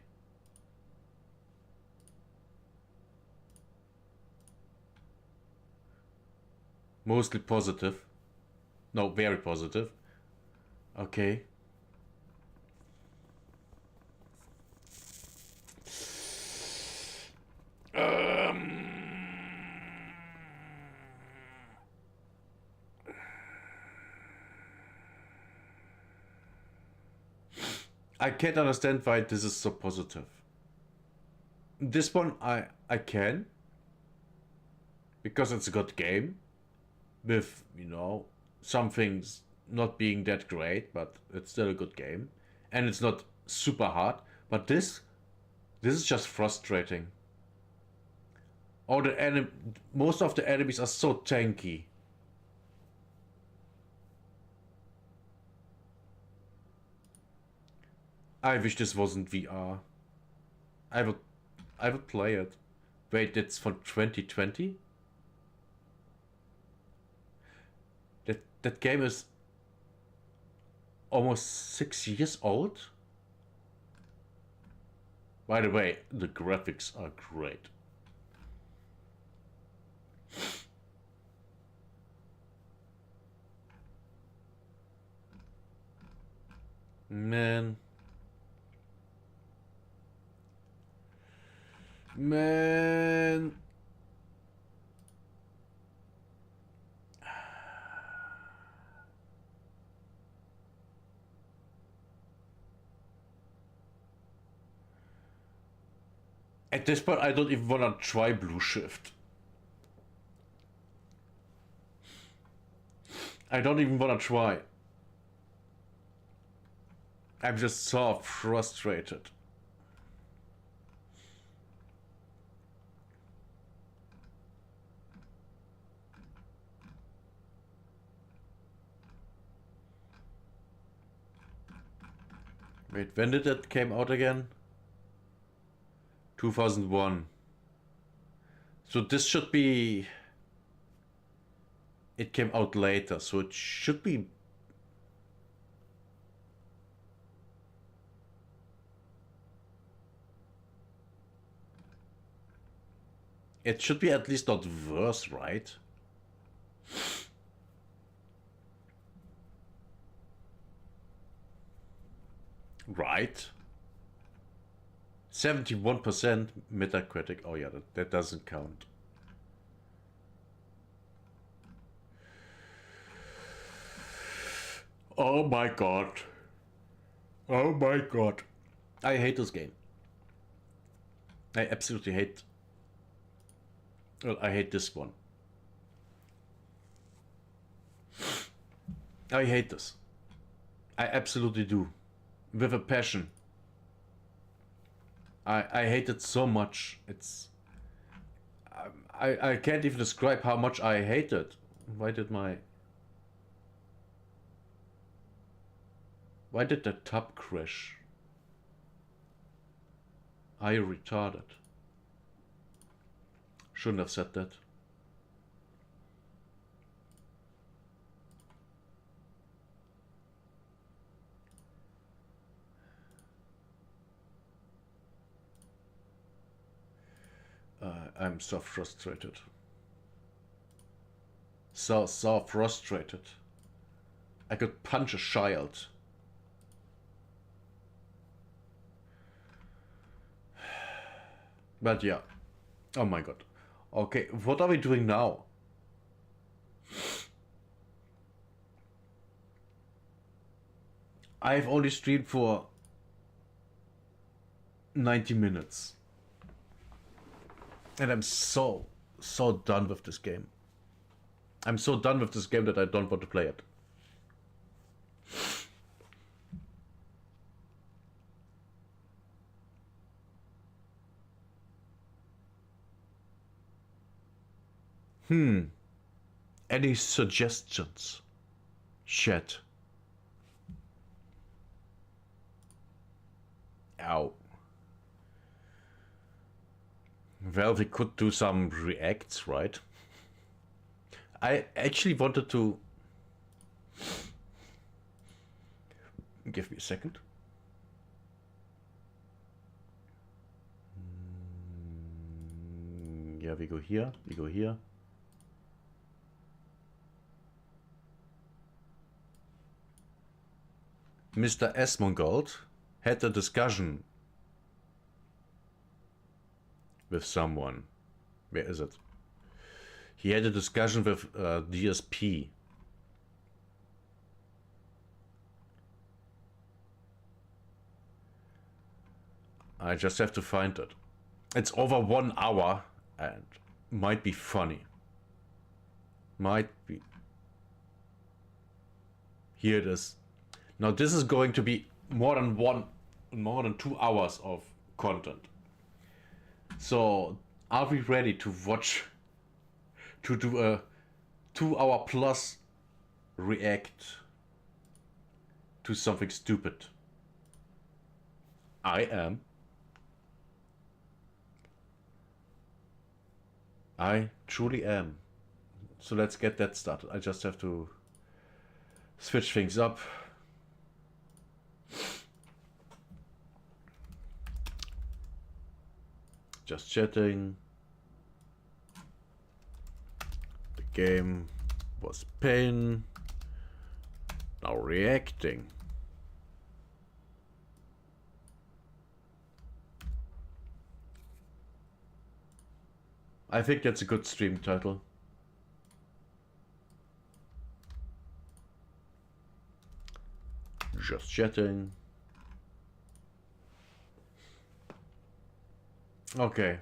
Mostly positive. No, very positive. Okay. I can't understand why this is so positive. This one I can. Because it's a good game. With, you know, some things not being that great, but it's still a good game. And it's not super hard. But this is just frustrating. Most of the enemies are so tanky. I wish this wasn't VR. I would play it. Wait, it's from 2020? That game is almost 6 years old? By the way, the graphics are great. Man. At this point, I don't even wanna try Blue Shift. I don't even wanna try. I'm just so frustrated. Wait, when did that came out again? 2001. So this should be... It came out later, so it should be... It should be at least not worse, right? Right? 71% Metacritic. Oh yeah, that doesn't count. Oh my god. Oh my god. I hate this game. I absolutely hate... Well, I hate this one. I hate this. I absolutely do. With a passion. I hate it so much. It's I can't even describe how much I hate it. Why did the tub crash? Are you retarded? Shouldn't have said that. I'm so frustrated. So frustrated. I could punch a child. But yeah. Oh my god. Okay, what are we doing now? I've only streamed for 90 minutes. And I'm so done with this game. I'm so done with this game that I don't want to play it. Any suggestions? Chat. Ow. Well, we could do some reacts, right? I actually wanted to... Give me a second. Yeah, we go here, we go here. Mr. Esmongold had a discussion with someone. Where is it? He had a discussion with DSP. I just have to find it. It's over 1 hour and might be funny. Might be. Here it is. Now this is going to be more than 2 hours of content. So are we ready to watch, to do a 2 hour plus react to something stupid? I am. I truly am. So let's get that started. I just have to switch things up. Just chatting. The game was pain. Now reacting. I think that's a good stream title. Just chatting. Okay.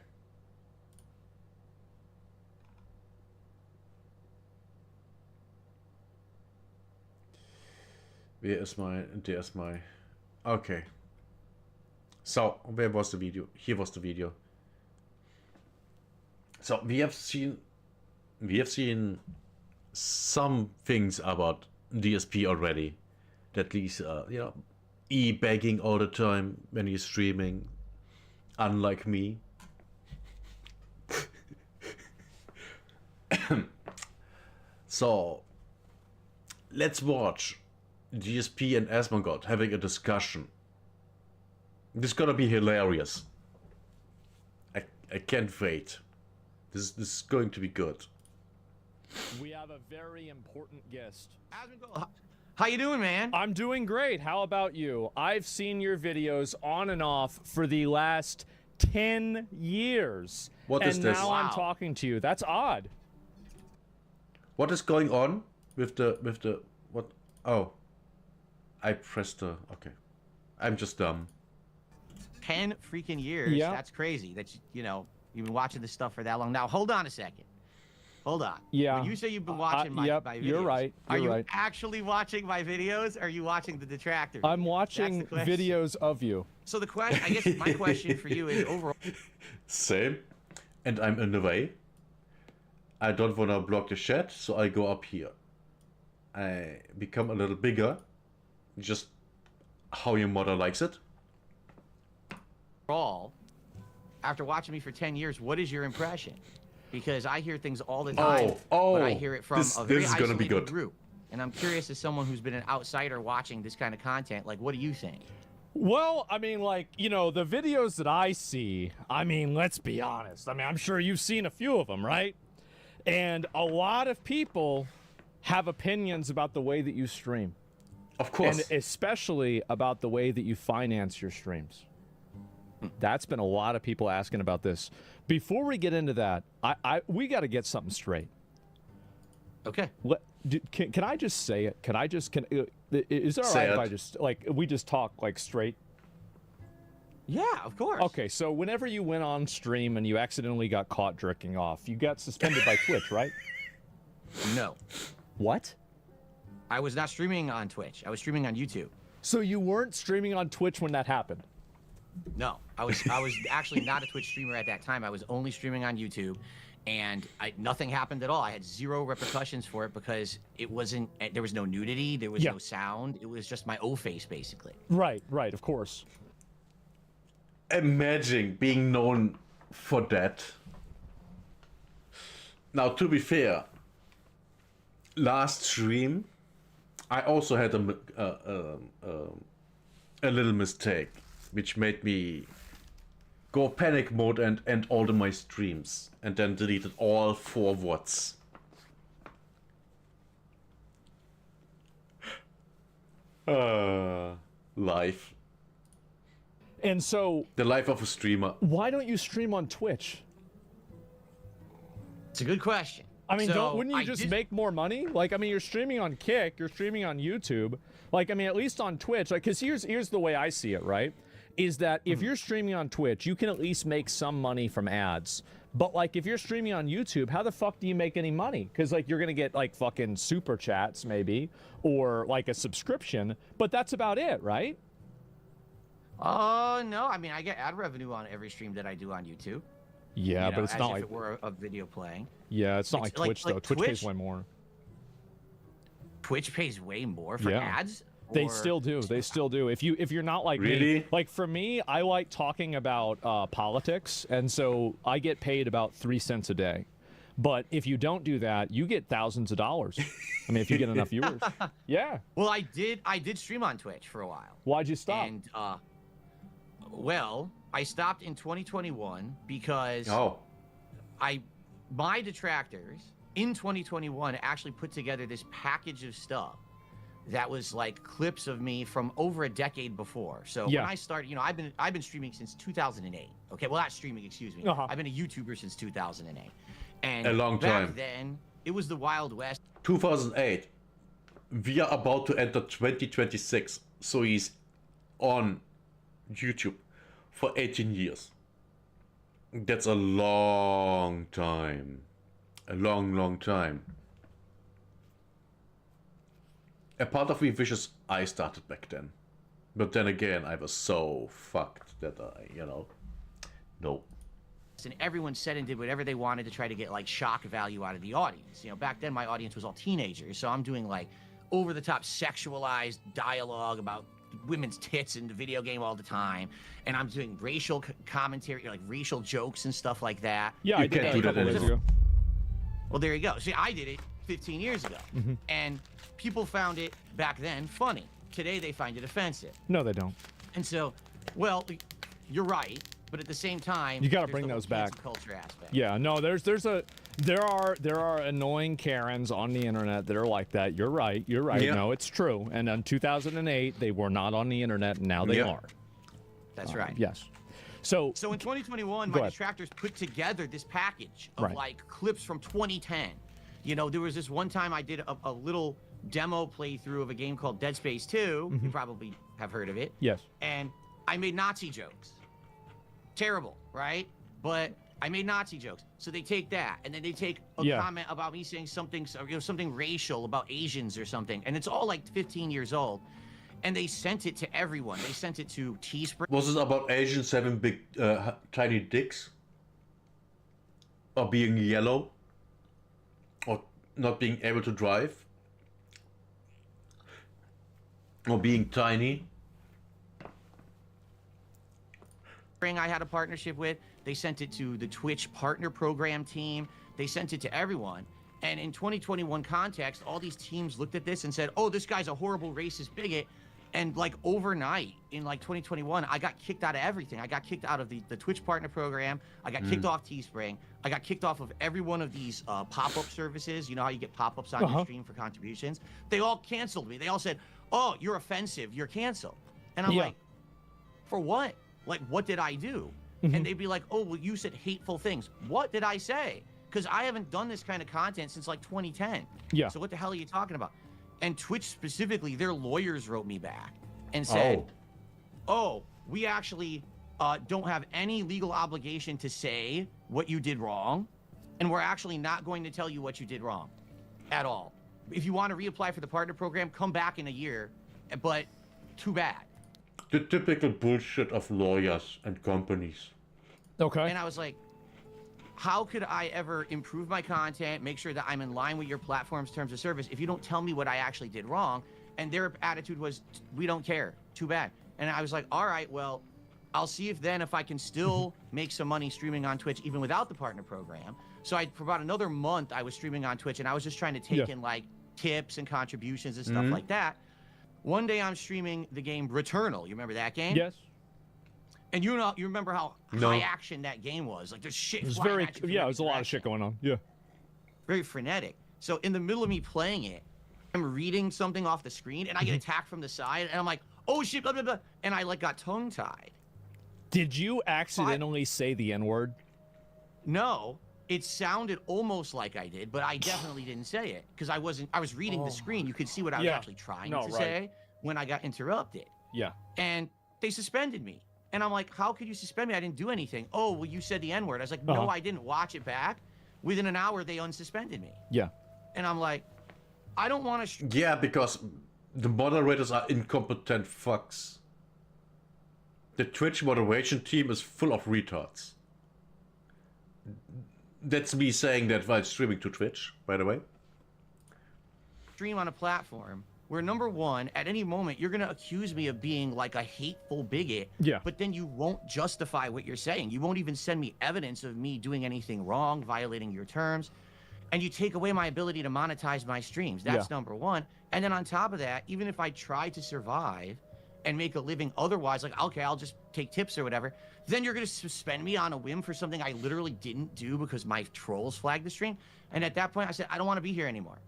There's my... Okay. So, where was the video? Here was the video. So, we have seen some things about DSP already. At least, you know, e-begging all the time when he's streaming. Unlike me. So, let's watch DSP and Asmongold having a discussion. This is gonna be hilarious. I can't wait. This is going to be good. We have a very important guest. How you doing, man? I'm doing great. How about you? I've seen your videos on and off for the last 10 years. What is this? And now I'm talking to you. That's odd. What is going on with the what? Oh, I pressed the... Okay. I'm just dumb. 10 freaking years. Yeah. That's crazy. That you know, you've been watching this stuff for that long. Now, hold on a second. Hold on. Yeah. When you say you've been watching my yep, videos, you're right. Are you right. actually watching my videos? Or are you watching the detractor? I'm videos? watching That's the question. videos of you. So the question, I guess, my question for you is overall. Same. And I'm in the way. I don't want to block the chat, so I go up here. I become a little bigger. Just how your mother likes it. Overall, after watching me for 10 years, what is your impression? Because I hear things all the time, but I hear it from a very this is gonna be isolated good. group. And I'm curious, as someone who's been an outsider watching this kind of content, like, what do you think? Well, I mean, like, you know, the videos that I see, I mean, let's be honest. I mean, I'm sure you've seen a few of them, right? And a lot of people have opinions about the way that you stream. Of course. And especially about the way that you finance your streams. That's been a lot of people asking about this. Before we get into that, we got to get something straight. Okay. Can I just say it? Is it all right if I just, like, we just talk, like, straight? Yeah, of course. Okay, so whenever you went on stream and you accidentally got caught jerking off, you got suspended by Twitch, right? No. What? I was not streaming on Twitch. I was streaming on YouTube. So you weren't streaming on Twitch when that happened? No, I was actually not a Twitch streamer at that time. I was only streaming on YouTube, and nothing happened at all. I had zero repercussions for it because it wasn't. There was no nudity. There was no sound. It was just my O face, basically. Right, of course. Imagine being known for that. Now, to be fair, last stream, I also had a little mistake, which made me go panic mode and end all of my streams, and then deleted all 4 VODs. Life. And so, The life of a streamer. why don't you stream on Twitch? It's a good question. I mean, So, wouldn't you just make more money? Like, I mean, you're streaming on Kick, you're streaming on YouTube. Like, I mean, at least on Twitch, like, because here's the way I see it, right? Is that if you're streaming on Twitch, you can at least make some money from ads. But, like, if you're streaming on YouTube, how the fuck do you make any money? Because, like, you're going to get, like, fucking super chats, maybe, or, like, a subscription. But that's about it, right? No. I mean, I get ad revenue on every stream that I do on YouTube. Yeah, but it's as not if like... it were a video playing. Yeah, it's not like It's like- Twitch, though. like Twitch pays Twitch- way more. Twitch pays way more for Yeah. ads. They or- still do. They still do. If you're not like me, Really? like for me, I like talking about politics, and so I get paid about 3 cents a day. But if you don't do that, you get thousands of dollars. I mean, if you get enough viewers. Yeah. Well, I did stream on Twitch for a while. Why'd you stop? And well, I stopped in 2021 because my detractors in 2021 actually put together this package of stuff that was like clips of me from over a decade before. So when I started, I've been streaming since 2008. Okay, well, not streaming, excuse me. I've been a YouTuber since 2008. And A long time. back then, it was the Wild West. 2008. We are about to enter 2026. So he's on YouTube for 18 years. That's a long time. A long time. A part of me wishes I started back then. But then again, I was so fucked that no. And everyone said and did whatever they wanted to try to get like shock value out of the audience. Back then my audience was all teenagers, so I'm doing like over-the-top sexualized dialogue about women's tits in the video game all the time, and I'm doing racial commentary, like racial jokes and stuff like that. Yeah, You I did can't that do a that couple days anymore. ago. Well, there you go. See, I did it 15 years ago, and people found it back then funny. Today they find it offensive. No, they don't. And so, well, you're right, but at the same time, You gotta there's bring the whole those back. cancel culture aspect. Yeah, no, there are annoying Karens on the internet that are like that. You're right. Yeah. No, it's true. And in 2008, they were not on the internet, and now they Yeah. are. That's right. Yes. So in 2021, Go my ahead. detractors put together this package of Right. like clips from 2010. There was this one time I did a little demo playthrough of a game called Dead Space 2. You probably have heard of it. yes. And I made Nazi jokes. Terrible, right? But I made Nazi jokes. So they take that, and then they take a comment about me saying something, something racial about Asians or something, and it's all like 15 years old. And they sent it to everyone. They sent it to Teespring. Was it about Asians having big, tiny dicks? Or being yellow? Or not being able to drive? Or being tiny? I had a partnership with. They sent it to the Twitch partner program team. They sent it to everyone. And in 2021 context, all these teams looked at this and said, oh, this guy's a horrible racist bigot. And like overnight in like 2021, I got kicked out of everything. I got kicked out of the Twitch partner program. I got kicked off Teespring. I got kicked off of every one of these pop-up services. You know how you get pop-ups on your stream for contributions? They all canceled me. They all said, oh, you're offensive. You're canceled. And I'm like, for what? Like, what did I do? And they'd be like, oh, well, you said hateful things. What did I say? Because I haven't done this kind of content since like 2010. Yeah. So what the hell are you talking about? And Twitch specifically, their lawyers wrote me back and said, oh, we actually don't have any legal obligation to say what you did wrong. And we're actually not going to tell you what you did wrong at all. If you want to reapply for the partner program, come back in a year, but too bad. The typical bullshit of lawyers and companies. Okay. And I was like, how could I ever improve my content, make sure that I'm in line with your platform's terms of service if you don't tell me what I actually did wrong? And their attitude was, we don't care. Too bad. And I was like, all right, well, I'll see if I can still make some money streaming on Twitch even without the partner program. So for about another month, I was streaming on Twitch, and I was just trying to take in like tips and contributions and stuff like that. One day I'm streaming the game Returnal. You remember that game? Yes. And you remember how high action that game was. Like there's shit. It was flying very, yeah, it was a lot of shit going on. Yeah. Very frenetic. So in the middle of me playing it, I'm reading something off the screen, and I get attacked from the side, and I'm like, oh shit, blah, blah, blah. And I like got tongue-tied. Did you accidentally say the N-word? No. It sounded almost like I did, but I definitely didn't say it because I was reading the screen. You could see what I was actually trying to say when I got interrupted. Yeah. And they suspended me. And I'm like, how could you suspend me? I didn't do anything. Oh, well, you said the N-word. I was like, no, I didn't. Watch it back. Within an hour, they unsuspended me. Yeah. And I'm like, I don't want to... Yeah, because the moderators are incompetent fucks. The Twitch moderation team is full of retards. That's me saying that while streaming to Twitch, by the way. Stream on a platform where, number one, at any moment, you're going to accuse me of being like a hateful bigot. Yeah. But then you won't justify what you're saying. You won't even send me evidence of me doing anything wrong, violating your terms. And you take away my ability to monetize my streams. That's number one. And then on top of that, even if I try to survive and make a living otherwise, like, okay, I'll just take tips or whatever, then you're going to suspend me on a whim for something I literally didn't do because my trolls flagged the stream. And at that point, I said, I don't want to be here anymore.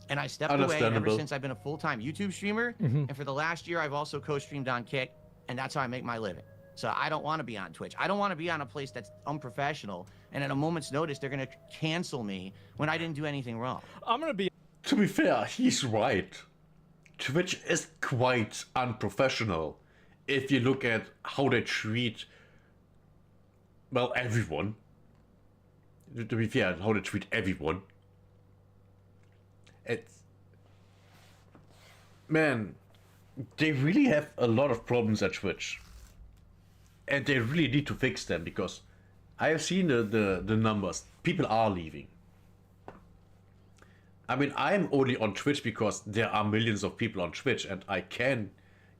And I stepped away ever since I've been a full-time YouTube streamer. And for the last year, I've also co-streamed on Kick, and that's how I make my living. So I don't want to be on Twitch. I don't want to be on a place that's unprofessional, and at a moment's notice, they're going to cancel me when I didn't do anything wrong. I'm going to be... To be fair, he's right. Twitch is quite unprofessional if you look at how they treat, well, everyone. To be fair, how they treat everyone. It's... Man, they really have a lot of problems at Twitch. And they really need to fix them, because I have seen the numbers. People are leaving. I mean, I'm only on Twitch because there are millions of people on Twitch and I can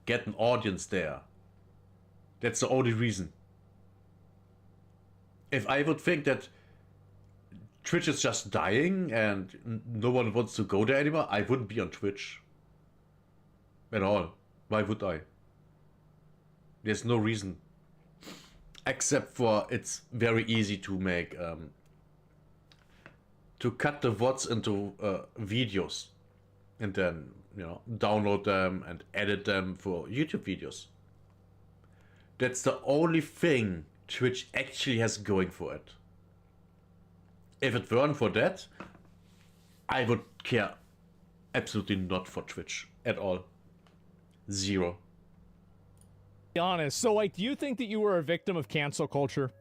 get an audience there. That's the only reason. If I would think that Twitch is just dying and no one wants to go there anymore, I wouldn't be on Twitch. At all. Why would I? There's no reason. Except for it's very easy to make... to cut the VODs into videos and then, you know, download them and edit them for YouTube videos. That's the only thing Twitch actually has going for it. If it weren't for that, I would care absolutely not for Twitch at all. Zero. Be honest. So, like, do you think that you were a victim of cancel culture?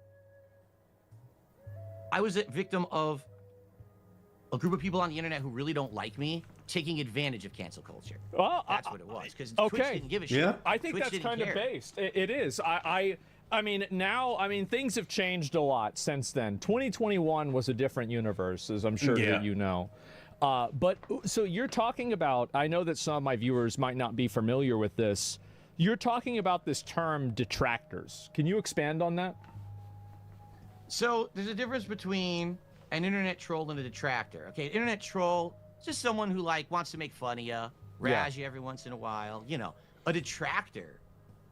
I was a victim of a group of people on the internet who really don't like me taking advantage of cancel culture. Well, That's what it was, because okay. Twitch didn't give a shit. Yeah. I think Twitch that's didn't kind of care. based. It is. I mean, now, I mean, things have changed a lot since then. 2021 was a different universe, as I'm sure Yeah. that you know. But so you're talking about, I know that some of my viewers might not be familiar with this. You're talking about this term detractors. Can you expand on that? So there's a difference between an internet troll and a detractor. Okay, an internet troll is just someone who like wants to make fun of you, razz you every once in a while. You know, a detractor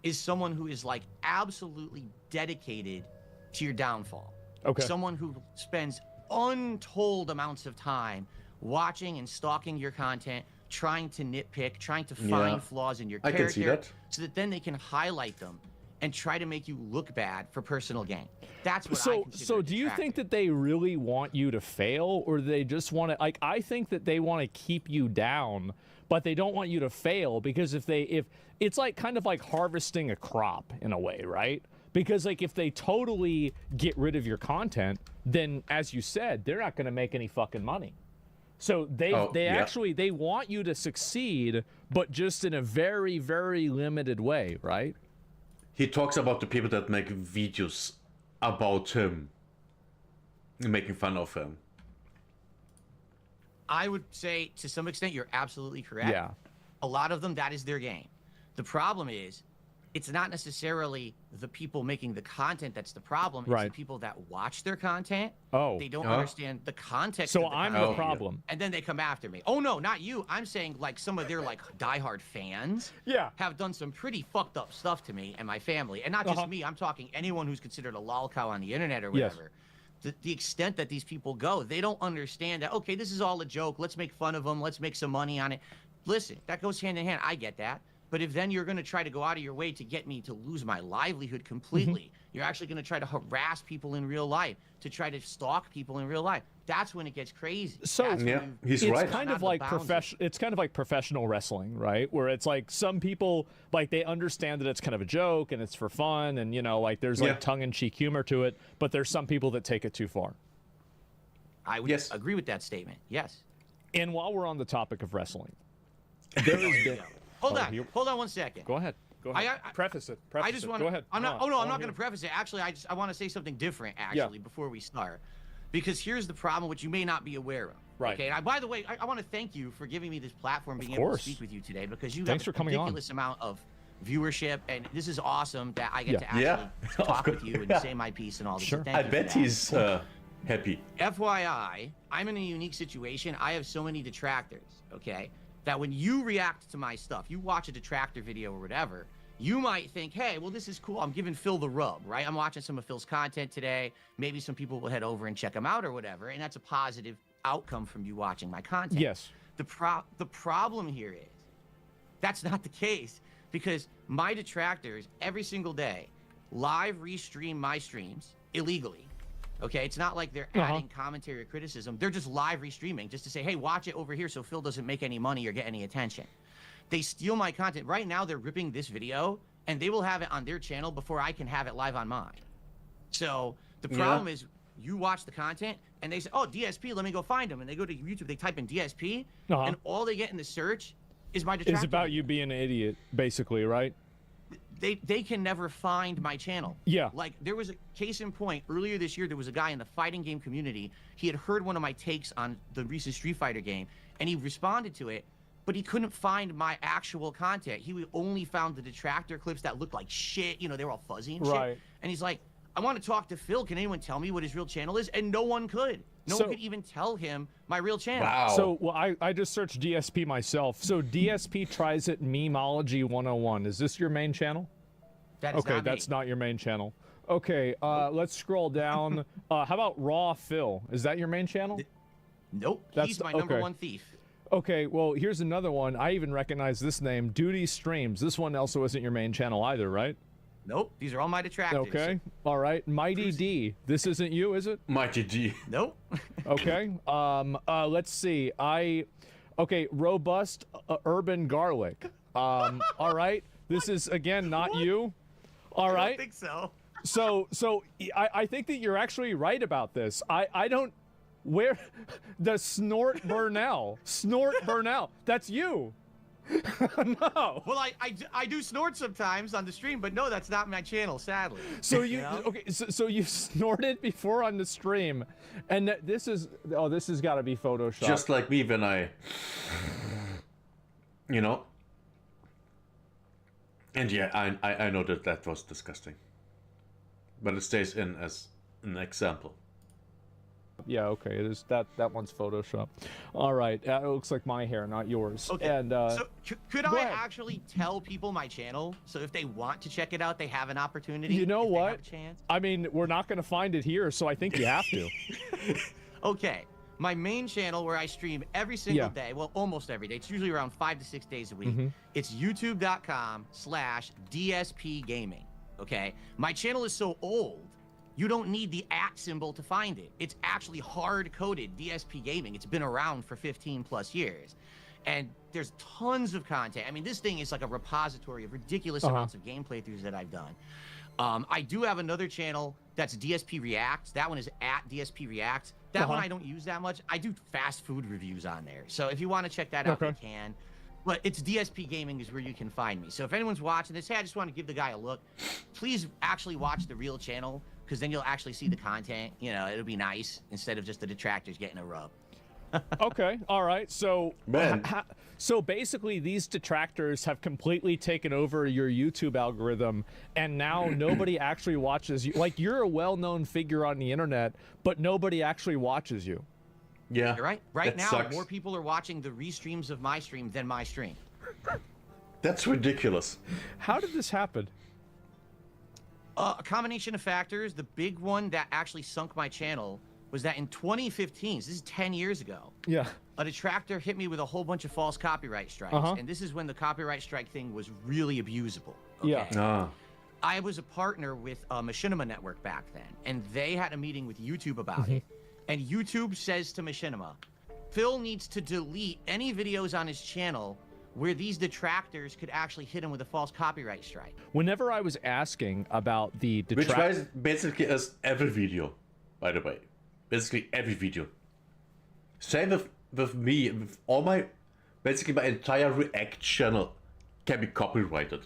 is someone who is like absolutely dedicated to your downfall. Okay. Someone who spends untold amounts of time watching and stalking your content, trying to nitpick, trying to find flaws in your I character, can see that. so that then they can highlight them and try to make you look bad for personal gain. That's what I So, consider so a do you think detractor. that they really want you to fail, or they just want to, like, I think that they want to keep you down, but they don't want you to fail, because if it's like kind of like harvesting a crop in a way, right? Because like if they totally get rid of your content, then as you said, they're not going to make any fucking money. So they actually, they want you to succeed, but just in a very, very limited way, right? He talks about the people that make videos about him, making fun of him. I would say to some extent you're absolutely correct. Yeah. A lot of them, that is their game. The problem is, it's not necessarily the people making the content that's the problem. It's Right. the people that watch their content. Oh. They don't understand the context So of the I'm content. the problem. And then they come after me. Oh, no, not you. I'm saying like some of their like diehard fans Yeah. have done some pretty fucked up stuff to me and my family. And not just me. I'm talking anyone who's considered a lol cow on the internet or Yes. whatever. The extent that these people go, they don't understand that, okay, this is all a joke. Let's make fun of them. Let's make some money on it. Listen, that goes hand in hand. I get that. But if then you're going to try to go out of your way to get me to lose my livelihood completely, you're actually going to try to harass people in real life, to try to stalk people in real life. That's when it gets crazy. So That's when Yeah, you- he's it's right. kind Not of the like bounds of- it's kind of like professional wrestling, right? Where it's like some people like they understand that it's kind of a joke and it's for fun, and you know, like there's like Yeah. tongue-in-cheek humor to it, but there's some people that take it too far. I would Yes. agree with that statement. Yes. And while we're on the topic of wrestling, there has been. Hold Oh, on. here- Hold on one second. Go ahead. Go ahead. Preface it. I just want Go to. ahead. I'm not. Come Oh no, on, I'm I not wanna going to hear preface it. Actually, I want to say something different. Actually, before we start, because here's the problem, which you may not be aware of. Right. Okay. And by the way, I want to thank you for giving me this platform, being Of able course. to speak with you today, because you Thanks have for coming a on. ridiculous amount of viewership, and this is awesome that I get to actually Yeah. talk with you and say my piece and all this. Sure. So thank I you for bet that. he's happy. FYI, I'm in a unique situation. I have so many detractors, okay, that when you react to my stuff, you watch a detractor video or whatever, you might think, hey, well, this is cool. I'm giving Phil the rub, right? I'm watching some of Phil's content today. Maybe some people will head over and check him out or whatever, and that's a positive outcome from you watching my content. Yes. The problem here is that's not the case, because my detractors every single day live restream my streams illegally. Okay, it's not like they're adding commentary or criticism. They're just live restreaming just to say, hey, watch it over here so Phil doesn't make any money or get any attention. They steal my content. Right now, they're ripping this video, and they will have it on their channel before I can have it live on mine. So the problem is, you watch the content, and they say, oh, DSP, let me go find them. And they go to YouTube, they type in DSP, and all they get in the search is my detractor. It's about you being an idiot, basically, right? They can never find my channel. Yeah. Like, there was a case in point earlier this year. There was a guy in the fighting game community. He had heard one of my takes on the recent Street Fighter game, and he responded to it, but he couldn't find my actual content. He only found the detractor clips that looked like shit. You know, they were all fuzzy and Right. shit. And he's like, I want to talk to Phil. Can anyone tell me what his real channel is? And no one could. No So- one could even tell him my real channel. Wow. So, well, I just searched DSP myself. So DSP tries it Memology 101. Is this your main channel? That is Okay, not me. that's not your main channel. Okay, let's scroll down. How about Raw Phil? Is that your main channel? Nope. That's He's the- my number okay. one thief. Okay, well, here's another one. I even recognize this name, Duty Streams. This one also isn't your main channel either, right? Nope. These are all my detractors. Okay, all right. Mighty D. This isn't you, is it? Mighty D. Nope. Okay. Let's see. Okay, Robust Urban Garlic. All right. This is again not you. All I right. don't think so. I think that you're actually right about this. I don't. Where the Snort Burnell? Snort Burnell. That's you. No. Well, I do snort sometimes on the stream, but no, that's not my channel, sadly. So you know? okay? So you snorted before on the stream, and this has got to be Photoshop. Just like me when I, you know. And yeah, I know that was disgusting. But it stays in as an example. Yeah, okay, it is that one's Photoshop. All right, it looks like my hair, not yours. Okay. And so could I ahead. actually tell people my channel so if they want to check it out, they have an opportunity? You know if what? They have a chance? I mean, we're not going to find it here, so I think you have to. Okay. My main channel where I stream every single day, well, almost every day. It's usually around 5 to 6 days a week. It's youtube.com/DSP Gaming. Okay. My channel is so old, you don't need the @ symbol to find it. It's actually hard-coded DSP Gaming. It's been around for 15 plus years. And there's tons of content. I mean, this thing is like a repository of ridiculous amounts of game playthroughs that I've done. I do have another channel that's DSP Reacts. That one is @DSP Reacts. That one I don't use that much. I do fast food reviews on there. So if you want to check that out, you can. But it's DSP Gaming is where you can find me. So if anyone's watching this, hey, I just want to give the guy a look. Please actually watch the real channel, because then you'll actually see the content. You know, it'll be nice instead of just the detractors getting a rub. Okay, all right. So, Man. So basically, these detractors have completely taken over your YouTube algorithm, and now nobody actually watches you. Like, you're a well-known figure on the internet, but nobody actually watches you. Yeah. You're right. Right that now, sucks. more people are watching the restreams of my stream than my stream. That's ridiculous. How did this happen? A combination of factors. The big one that actually sunk my channel was that in 2015, so this is 10 years ago, Yeah. a detractor hit me with a whole bunch of false copyright strikes. And this is when the copyright strike thing was really abusable. Okay? Yeah. Ah. I was a partner with Machinima Network back then, and they had a meeting with YouTube about it. And YouTube says to Machinima, Phil needs to delete any videos on his channel where these detractors could actually hit him with a false copyright strike. Whenever I was asking about the Which detractors... basically is every video, by the way. Basically every video. Same with me, with all my, basically my entire React channel can be copyrighted.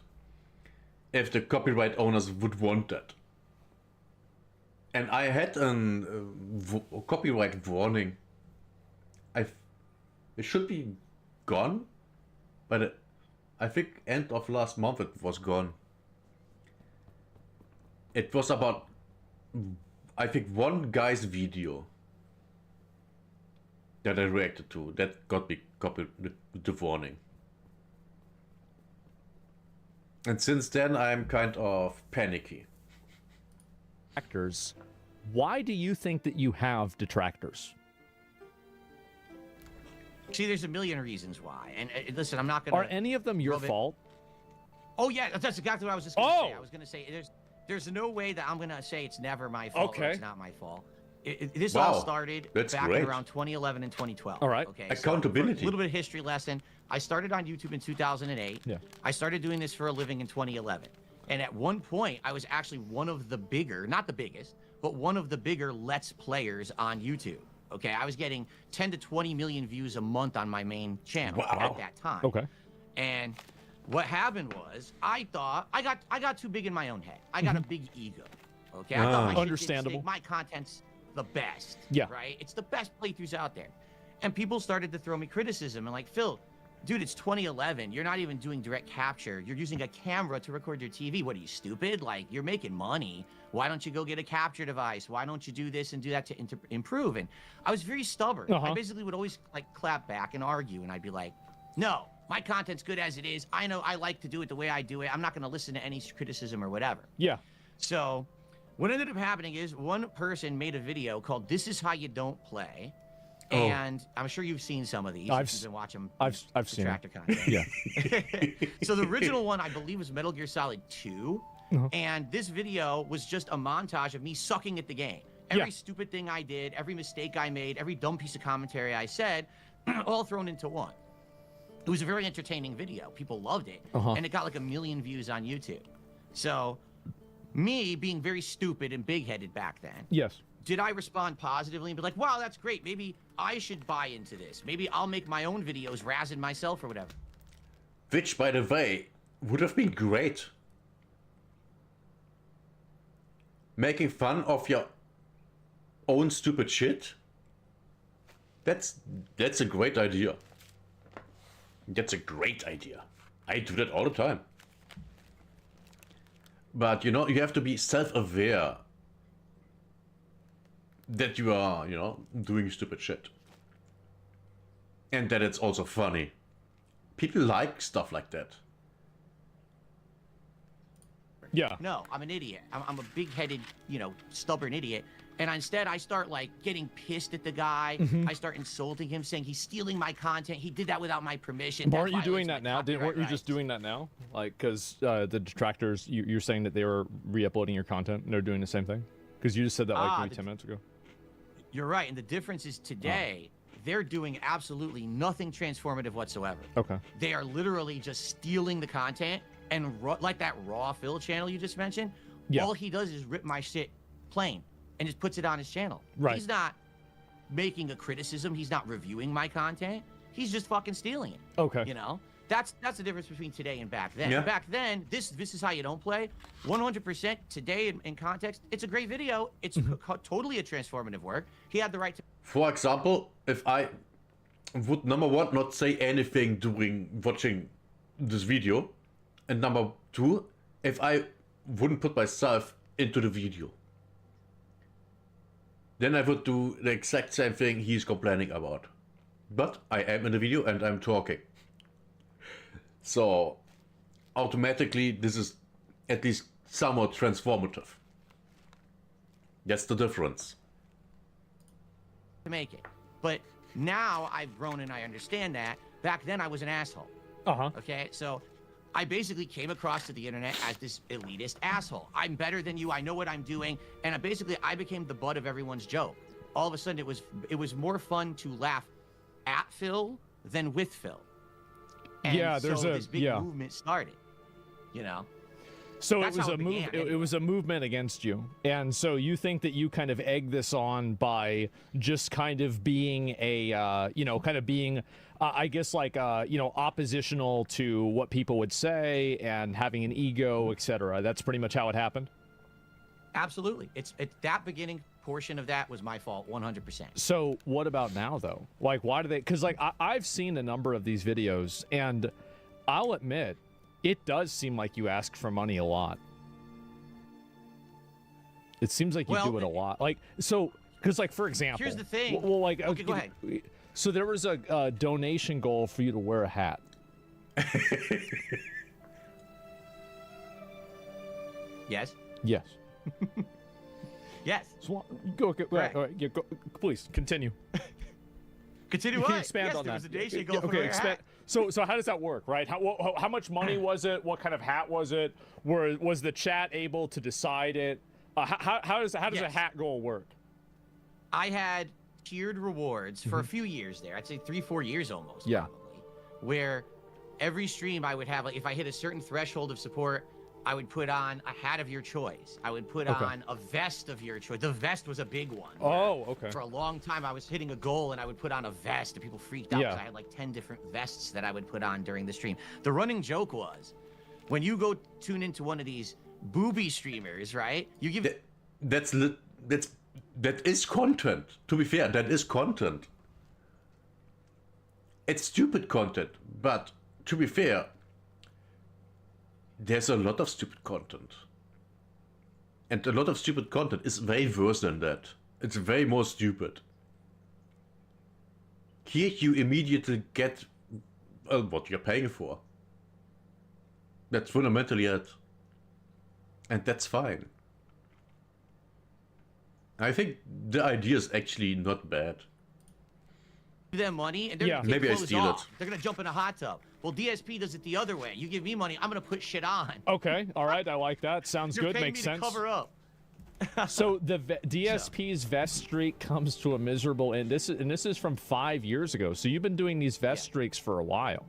If the copyright owners would want that. And I had a copyright warning. It should be gone, but I think end of last month it was gone. It was about, I think, one guy's video that I reacted to that got me the warning. And since then I'm kind of panicky. detractors, why do you think that you have detractors? See, there's a million reasons why. And listen, I'm not going to... Are any of them your fault? Oh, yeah, that's exactly what I was just going to say. I was going to say, there's no way that I'm going to say it's never my fault or it's not my fault. This all started back in around 2011 and 2012. All right. Okay, accountability. So a little bit of history lesson. I started on YouTube in 2008. Yeah. I started doing this for a living in 2011. And at one point, I was actually one of the bigger, not the biggest, but one of the bigger Let's Players on YouTube. Okay, I was getting 10 to 20 million views a month on my main channel at that time. Okay. And what happened was, I thought I got too big in my own head. I got a big ego. Okay, I thought my shit Understandable. didn't stink. My content's the best. Yeah. Right. It's the best playthroughs out there, and people started to throw me criticism and like, Phil, dude, it's 2011. You're not even doing direct capture. You're using a camera to record your TV. What are you, stupid? Like, you're making money. Why don't you go get a capture device? Why don't you do this and do that to improve? And I was very stubborn. I basically would always like clap back and argue, and I'd be like, no, my content's good as it is. I know I like to do it the way I do it. I'm not going to listen to any criticism or whatever. Yeah. So what ended up happening is one person made a video called "This Is How You Don't Play." And I'm sure you've seen some of these. You've been watching. I've seen Detractor content. Yeah. So the original one, I believe, was Metal Gear Solid 2. And this video was just a montage of me sucking at the game. Every stupid thing I did, every mistake I made, every dumb piece of commentary I said, all thrown into one. It was a very entertaining video. People loved it. And it got like 1 million views on YouTube. So me being very stupid and big-headed back then, Yes. did I respond positively and be like, wow, that's great. Maybe I should buy into this. Maybe I'll make my own videos razzing myself or whatever. Which, by the way, would have been great. Making fun of your own stupid shit. That's a great idea. That's a great idea. I do that all the time. But, you know, you have to be self-aware that you are, you know, doing stupid shit. And that it's also funny. People like stuff like that. Yeah. No, I'm an idiot. I'm a big-headed, you know, stubborn idiot. And instead, I start, like, getting pissed at the guy. I start insulting him, saying he's stealing my content. He did that without my permission. But aren't you doing that now? Weren't you just doing that now? Like, because the detractors, you're saying that they were re-uploading your content and they're doing the same thing? Because you just said that like maybe 10 minutes ago. You're right. And the difference is today, they're doing absolutely nothing transformative whatsoever. Okay. They are literally just stealing the content and like that Raw Phil channel you just mentioned. Yeah. All he does is rip my shit plain and just puts it on his channel. Right. He's not making a criticism. He's not reviewing my content. He's just fucking stealing it. Okay. You know, that's the difference between today and back then. Yeah. Back then, this is how you don't play. 100% today in context, it's a great video. It's totally a transformative work. He had the right to. For example, if I would, number one, not say anything during watching this video, and number two, if I wouldn't put myself into the video, then I would do the exact same thing he's complaining about. But I am in the video and I'm talking. So automatically this is at least somewhat transformative. That's the difference. To make it. But now I've grown and I understand that. Back then I was an asshole. Okay, so I basically came across to the internet as this elitist asshole. I'm better than you, I know what I'm doing, and I became the butt of everyone's joke. All of a sudden it was more fun to laugh at Phil than with Phil. And yeah, there's this big movement started, you know. So That's it was how a it move. began, It anyway. was a movement against you, and so you think that you kind of egged this on by just kind of being a, you know, kind of being, I guess, like, you know, oppositional to what people would say and having an ego, etc. That's pretty much how it happened. Absolutely, it's that beginning portion of that was my fault, 100%. So what about now, though? Like, why do they? Because like I've seen a number of these videos, and I'll admit, it does seem like you ask for money a lot. It seems like you do it a lot. Like, so, because like, for example, Here's the thing. Well, like, Okay, go ahead. So there was a donation goal for you to wear a hat. Yes. Yes. Yes. So, go, Correct. all right, yeah, go, please continue. Continue You on. can expand Yes, on there that. was a donation Yeah, goal for okay, wear a hat. So how does that work, right? How much money was it? What kind of hat was it? Was the chat able to decide it? How does a Yes. hat goal work? I had tiered rewards for a few years there. I'd say 3-4 years almost. Yeah. Probably, where every stream I would have, like, if I hit a certain threshold of support, I would put on a hat of your choice. I would put on a vest of your choice. The vest was a big one. Oh, okay. For a long time, I was hitting a goal and I would put on a vest, and people freaked out because Yeah. I had like 10 different vests that I would put on during the stream. The running joke was, when you go tune into one of these booby streamers, right? You give That is content. To be fair, that is content. It's stupid content, but to be fair, there's a lot of stupid content. And a lot of stupid content is way worse than that. It's way more stupid. Here you immediately get what you're paying for. That's fundamentally it. And that's fine. I think the idea is actually not bad. them money and they're Yeah. gonna take Maybe I clothes steal off. it. They're gonna jump in a hot tub. Well, DSP does it the other way. You give me money, I'm gonna put shit on. Okay, all right, I like that. Sounds You're good, paying makes me sense. to cover up. So the DSP's vest streak comes to a miserable end. This is from 5 years ago. So you've been doing these vest streaks for a while.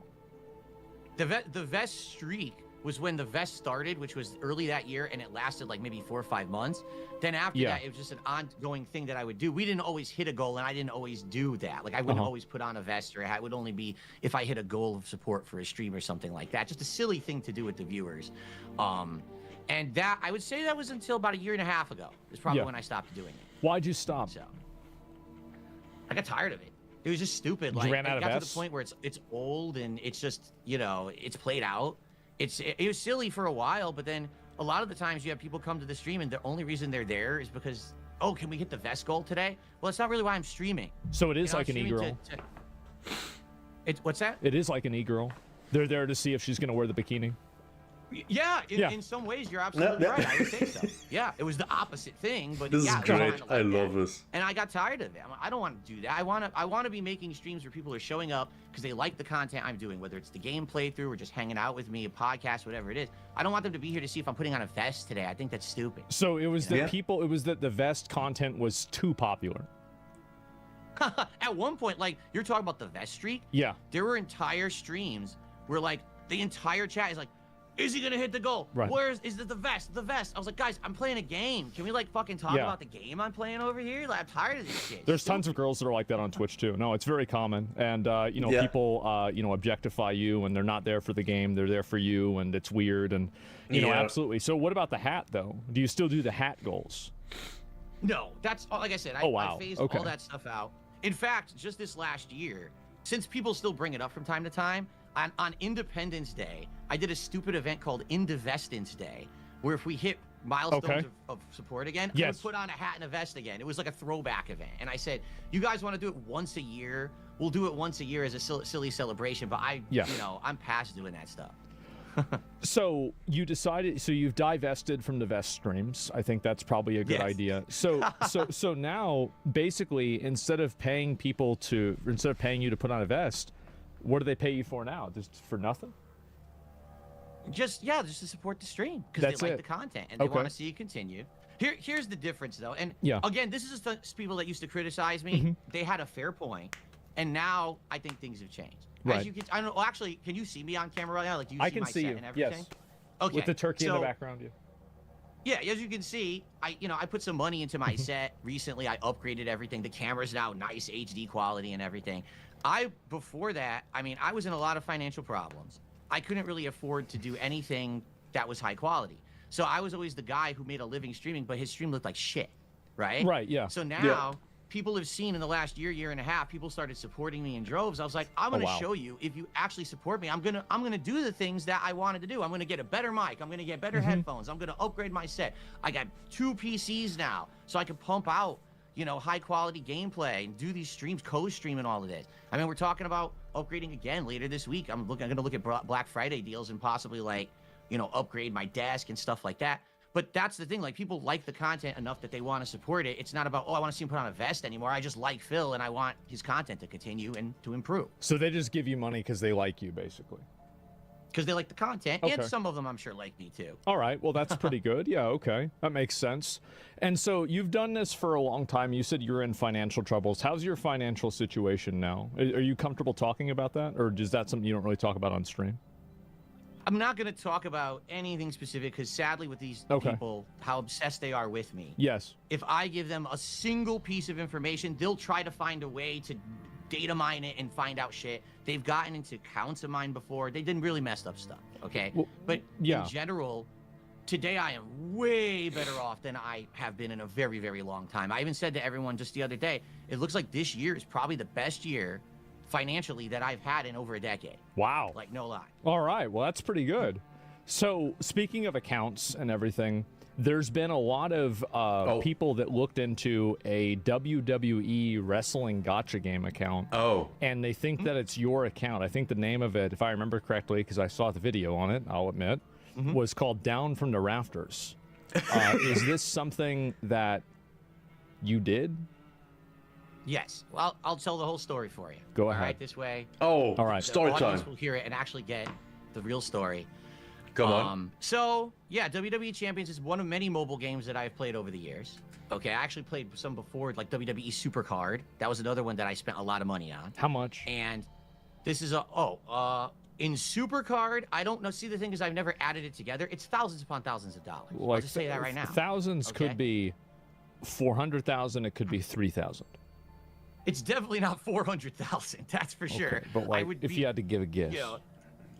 The vest streak was when the vest started, which was early that year, and it lasted like maybe 4 or 5 months. Then after that, it was just an ongoing thing that I would do. We didn't always hit a goal, and I didn't always do that. Like I wouldn't always put on a vest, or it would only be if I hit a goal of support for a stream or something like that. Just a silly thing to do with the viewers. And that, I would say that was until about 1.5 years ago. Is probably when I stopped doing it. Why'd you stop? So I got tired of it. It was just stupid. You like ran out it of got to the point where it's old and it's just, you know, it's played out. It was silly for a while, but then a lot of the times you have people come to the stream and the only reason they're there is because, oh, can we hit the vest goal today? Well, it's not really why I'm streaming. So it is like an e-girl. What's that? It is like an e-girl. They're there to see if she's going to wear the bikini. Yeah, in some ways you're absolutely right. I would say so. Yeah, it was the opposite thing, but This is great. I love this. And I got tired of it. I don't want to do that. I want to be making streams where people are showing up because they like the content I'm doing, whether it's the game playthrough or just hanging out with me, a podcast, whatever it is. I don't want them to be here to see if I'm putting on a vest today. I think that's stupid. So it was that it was that the vest content was too popular. At one point, like you're talking about the vest streak. Yeah. There were entire streams where like the entire chat is like, is he gonna hit the goal? Right. Is it the vest? The vest. I was like, guys, I'm playing a game. Can we like fucking talk about the game I'm playing over here? Like, I'm tired of this shit. There's tons of girls that are like that on Twitch too. No, it's very common, and you know, people you know, objectify you, and they're not there for the game. They're there for you, and it's weird, and you know, absolutely. So what about the hat though? Do you still do the hat goals? No, that's like I said. I phased all that stuff out. In fact, just this last year, since people still bring it up from time to time, on Independence Day, I did a stupid event called Indivestance Day, where if we hit milestones of support again, I would put on a hat and a vest again. It was like a throwback event. And I said, you guys want to do it once a year? We'll do it once a year as a silly celebration, but you know, I'm past doing that stuff. So you decided, so you've divested from the vest streams. I think that's probably a good idea. So now basically, instead of paying you to put on a vest, what do they pay you for now? Just for nothing? Just to support the stream because they like the content and they want to see it continue. Here's the difference though, and again, this is the people that used to criticize me. They had a fair point, and now I think things have changed. Right. As you can, I don't know. Well, actually, can you see me on camera right now? Like, do you see my set and everything? Yes. Okay. With the turkey in the background, Yeah, as you can see, I put some money into my set recently. I upgraded everything. The camera's now nice HD quality and everything. Before that, I mean, I was in a lot of financial problems. I couldn't really afford to do anything that was high quality. So I was always the guy who made a living streaming, but his stream looked like shit, right? Right, yeah. So now people have seen in the last year and a half, people started supporting me in droves. I was like, I'm gonna show you, if you actually support me, I'm gonna do the things that I wanted to do. I'm gonna get a better mic. I'm gonna get better headphones. I'm gonna upgrade my set. I got 2 PCs now, so I can pump out, you know, high quality gameplay and do these streams, co-stream and all of this. I mean, we're talking about upgrading again later this week. I'm gonna look at Black Friday deals and possibly like, you know, upgrade my desk and stuff like that. But that's the thing, like people like the content enough that they want to support it. It's not about, oh, I want to see him put on a vest anymore. I just like Phil and I want his content to continue and to improve. So they just give you money because they like you, basically. Because they like the content, and some of them I'm sure like me too. All right, well that's pretty good. Yeah, okay, that makes sense. And so you've done this for a long time. You said you're in financial troubles. How's your financial situation now? Are you comfortable talking about that, or is that something you don't really talk about on stream? I'm not going to talk about anything specific because sadly with these people, how obsessed they are with me. Yes. If I give them a single piece of information, they'll try to find a way to data mine it and find out shit. They've gotten into accounts of mine before. They didn't really mess up stuff, okay? Well, but in general, today I am way better off than I have been in a very, very long time. I even said to everyone just the other day, it looks like this year is probably the best year financially that I've had in over a decade. Wow. Like, no lie. All right. Well, that's pretty good. So speaking of accounts and everything, there's been a lot of people that looked into a WWE wrestling gotcha game account. And they think that it's your account. I think the name of it, if I remember correctly, because I saw the video on it, I'll admit, was called Down from the Rafters. Is this something that you did? Yes. Well, I'll tell the whole story for you. Go ahead. All right, this way. All right. Story the audience time. will hear it and actually get the real story. Come on. So, yeah, WWE Champions is one of many mobile games that I've played over the years. Okay, I actually played some before, like WWE Supercard. That was another one that I spent a lot of money on. How much? And this is In Supercard, I don't know. See, the thing is, I've never added it together. It's thousands upon thousands of dollars. I'll just say that right now. Thousands could be 400,000. It could be 3,000. It's definitely not 400,000. That's for sure. But like, if you had to give a guess, you know,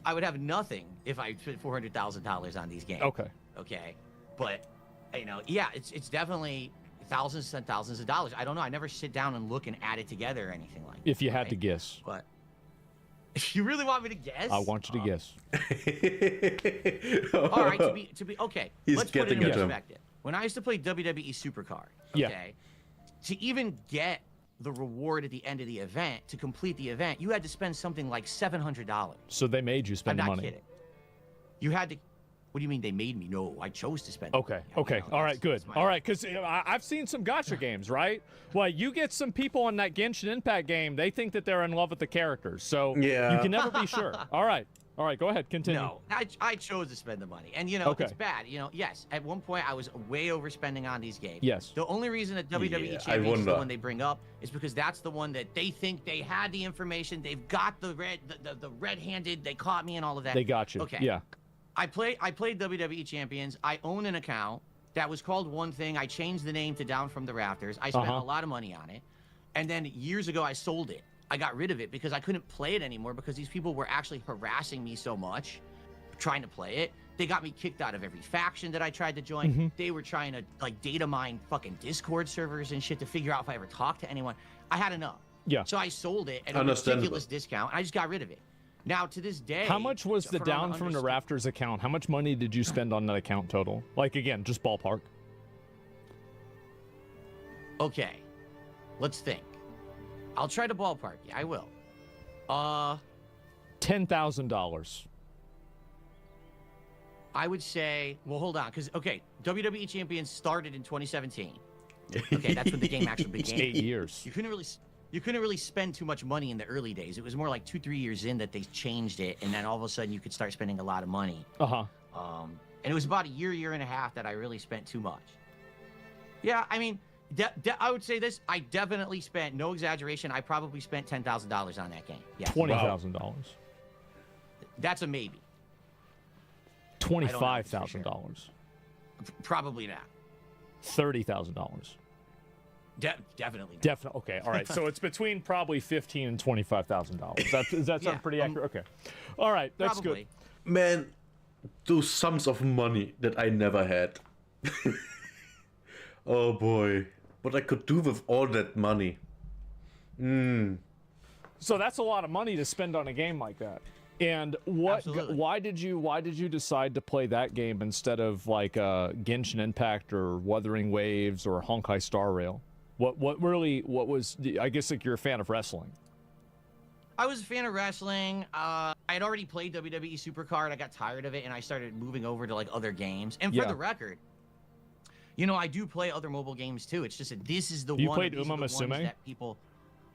I would have nothing if I spent $400,000 on these games. Okay. Okay. But you know, yeah, it's definitely thousands and thousands of dollars. I don't know. I never sit down and look and add it together or anything like that. If you had to guess. But if you really want me to guess, I want you to guess. All right, to be okay. He's Let's put it in getting at him. perspective. When I used to play WWE Supercard, Yeah. okay, to even get the reward at the end of the event, to complete the event, you had to spend something like $700. So they made you spend I'm not money. kidding. You had to. What do you mean they made me? No, I chose to spend. Okay. Money. Okay. You know, All right. that's- Good. that's my- All right. Because I've seen some gacha games, right? Well, you get some people on that Genshin Impact game. They think that they're in love with the characters. So Yeah. you can never be sure. All right. All right. Go ahead. Continue. No, I chose to spend the money, and you know Okay. it's bad. You know, yes, at one point I was way overspending on these games. Yes. The only reason that WWE Yeah, I Champions is the wonder. one they bring up is because that's the one that they think they had the information. They've got the red-handed. They caught me and all of that. They got you. Okay. Yeah. I played WWE Champions. I own an account that was called one thing. I changed the name to Down from the Rafters. I spent a lot of money on it, and then years ago I sold it. I got rid of it because I couldn't play it anymore because these people were actually harassing me so much trying to play it. They got me kicked out of every faction that I tried to join. They were trying to like data mine fucking Discord servers and shit to figure out if I ever talked to anyone. I had enough. Yeah. So I sold it at a Understandable. ridiculous discount, and I just got rid of it. Now to this day, How much was the from Down from the understand- Rafters account? How much money did you spend on that account total? Like, again, just ballpark. Okay, let's think. I'll try to ballpark you. I will. $10,000. I would say, well, hold on, because okay, WWE Champions started in 2017. Okay, that's when the game actually It's began. 8 years. You couldn't really spend too much money in the early days. It was more like 2-3 years in that they changed it, and then all of a sudden you could start spending a lot of money. Uh-huh. And it was about a year and a half that I really spent too much. Yeah, I mean, I would say this. I definitely spent, no exaggeration, I probably spent $10,000 on that game. Yeah, $20,000. that's a maybe. $25,000. Probably not. $30,000. Definitely not. Definitely. Okay. All right. So it's between probably $15,000 and $25,000. Does that sound Yeah, pretty accurate? Okay. All right. That's Probably. good. Man, those sums of money that I never had. Oh boy. What I could do with all that money. So that's a lot of money to spend on a game like that. And Absolutely. why did you decide to play that game instead of like Genshin Impact or Wuthering Waves or Honkai Star Rail? What was, I guess, like, you're a fan of wrestling. I was a fan of wrestling. I had already played WWE Supercard. I got tired of it, and I started moving over to like other games. And for Yeah. the record, you know, I do play other mobile games too. It's just that this is the You one. played these are Uma the ones Musume? that people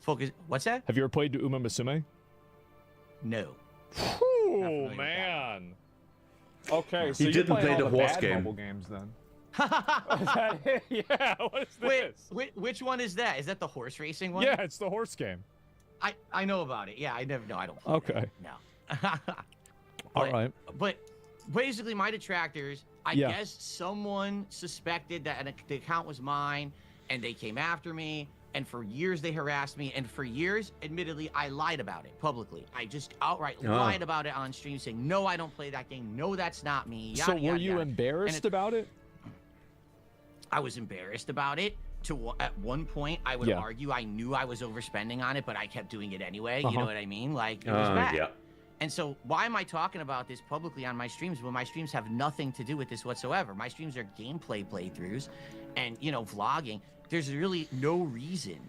focus. What's that? Have you ever played Uma Musume? No. Oh familiar with that. man. Okay, so He you didn't play all the the horse bad game. mobile games then. Yeah. What is Wait, this? which one is that? Is that the horse racing one? Yeah, it's the horse game. I know about it. Yeah, I never. No, I don't. Play Okay. that. No. All right. But basically, my detractors, I Yeah. guess someone suspected that the account was mine, and they came after me. And for years, they harassed me. And for years, admittedly, I lied about it publicly. I just outright lied about it on stream, saying, no, I don't play that game. No, that's not me. Yada, So were yada, you yada. embarrassed about it? I was embarrassed about it. At one point, I would Yeah. argue I knew I was overspending on it, but I kept doing it anyway. You Uh-huh. know what I mean? Like, it was bad. Yeah. And so why am I talking about this publicly on my streams when my streams have nothing to do with this whatsoever? My streams are gameplay playthroughs and, you know, vlogging. There's really no reason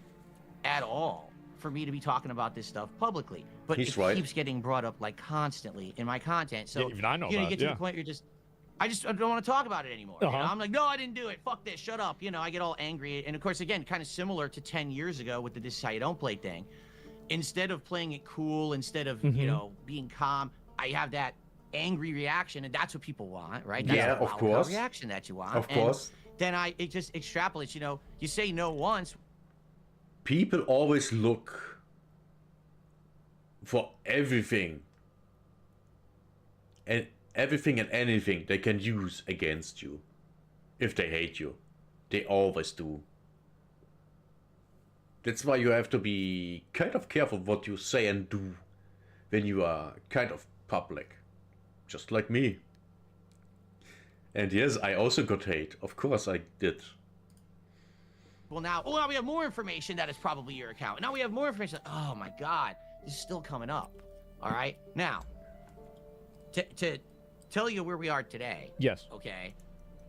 at all for me to be talking about this stuff publicly. But He's it right. keeps getting brought up like constantly in my content. So Yeah, even I know you about get it, to yeah. the point where I don't want to talk about it anymore. You know? Uh-huh. I'm like, no, I didn't do it. Fuck this. Shut up. You know, I get all angry. And of course, again, kind of similar to 10 years ago with the This Is How You Don't Play thing. Instead of playing it cool, instead of, Mm-hmm. you know, being calm, I have that angry reaction, and that's what people want, right? That's Yeah, the of loud course. reaction that you want. Of And course. then it just extrapolates, you know, you say no once. People always look for everything and everything and anything they can use against you if they hate you. They always do. That's why you have to be kind of careful what you say and do when you are kind of public. Just like me. And yes, I also got hate. Of course I did. Well, now we have more information that is probably your account. Now we have more information. Oh my God, this is still coming up. All right, now to tell you where we are today. Yes. Okay,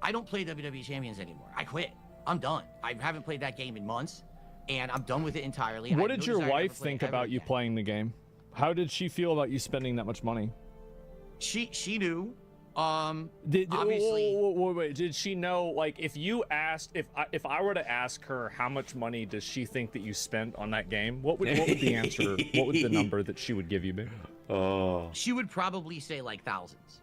I don't play WWE Champions anymore. I quit. I'm done. I haven't played that game in months, and I'm done with it entirely. What did your wife think about you playing the game? How did she feel about you spending that much money? She knew. Obviously. Wait, did she know? Like, if you asked, if I were to ask her how much money does she think that you spent on that game, what would the answer? What would the number that she would give you be? Oh. She would probably say like thousands,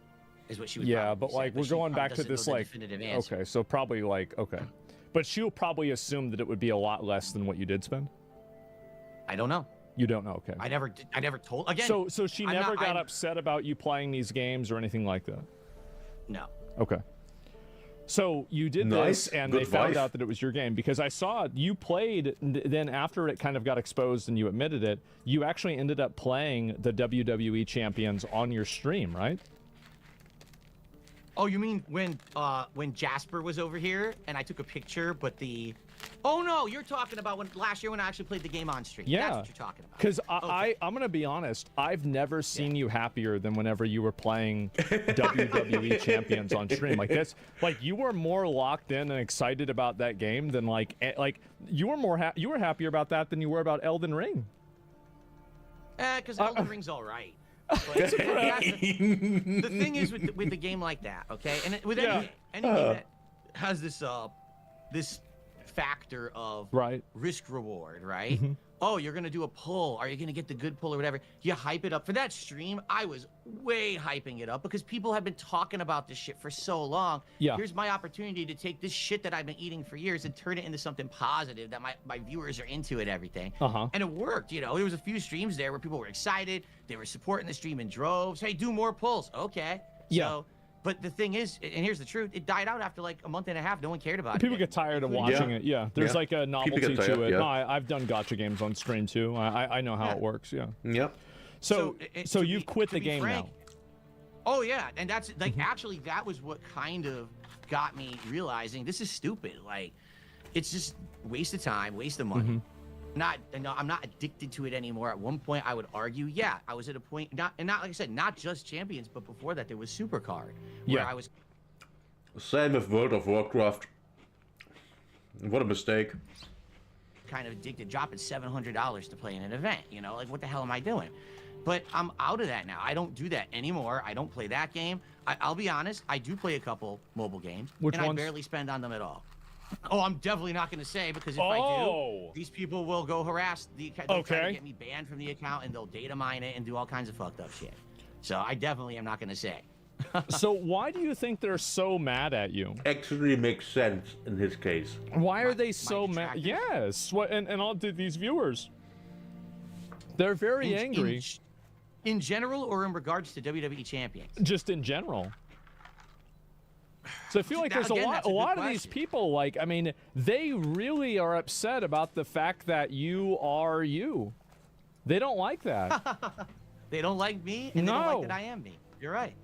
is what she would. Yeah, but like we're going back to this like. Okay, so probably like okay, but she'll probably assume that it would be a lot less than what you did spend. I don't know. You don't know, okay. I never told again. So she never got upset about you playing these games or anything like that. No. Okay. So you did this, and they found out that it was your game because I saw you played. Then after it kind of got exposed and you admitted it, you actually ended up playing the WWE Champions on your stream, right? Oh, you mean when Jasper was over here and I took a picture, but the... Oh no, you're talking about last year when I actually played the game on stream. Yeah. That's what you're talking about. Because I'm gonna be honest, I've never seen you happier than whenever you were playing WWE Champions on stream. Like that's like you were more locked in and excited about that game than like you were you were happier about that than you were about Elden Ring. Because Elden Ring's all right. But the thing is with the game like that, okay, and with any game that has this this factor of risk reward, right? Mm-hmm. Oh, you're gonna do a pull. Are you gonna get the good pull or whatever? You hype it up. For that stream, I was way hyping it up because people have been talking about this shit for so long. Yeah. Here's my opportunity to take this shit that I've been eating for years and turn it into something positive that my viewers are into and everything. And it worked, you know. There was a few streams there where people were excited. They were supporting the stream in droves. Hey, do more pulls. Okay. Yeah. So, but the thing is, and here's the truth, it died out after like a month and a half. No one cared about it. People get tired of watching it. Yeah, there's like a novelty to it. No, I've done gacha games on stream too. I know how it works. Yeah. Yep. So you've quit the game now. Oh yeah, and that's like actually that was what kind of got me realizing this is stupid. Like, it's just waste of time, waste of money. I'm not addicted to it anymore. At one point, I would argue, yeah, I was at a point, not like I said, not just Champions, but before that, there was Supercard, where I was. Same with World of Warcraft. What a mistake. Kind of addicted, dropping $700 to play in an event. You know, like what the hell am I doing? But I'm out of that now. I don't do that anymore. I don't play that game. I'll be honest, I do play a couple mobile games, and I barely spend on them at all. Oh, I'm definitely not going to say because if I do, these people will go harass the account. They'll try to get me banned from the account and they'll data mine it and do all kinds of fucked up shit. So I definitely am not going to say. So why do you think they're so mad at you? Actually makes sense in his case. Why are they so mad? Yes. What and all these viewers? They're very angry. In general or in regards to WWE Champions? Just in general. So I feel like there's a lot of these people, like, I mean, they really are upset about the fact that you are you. They don't like that. They don't like me, and they don't like that I am me. You're right.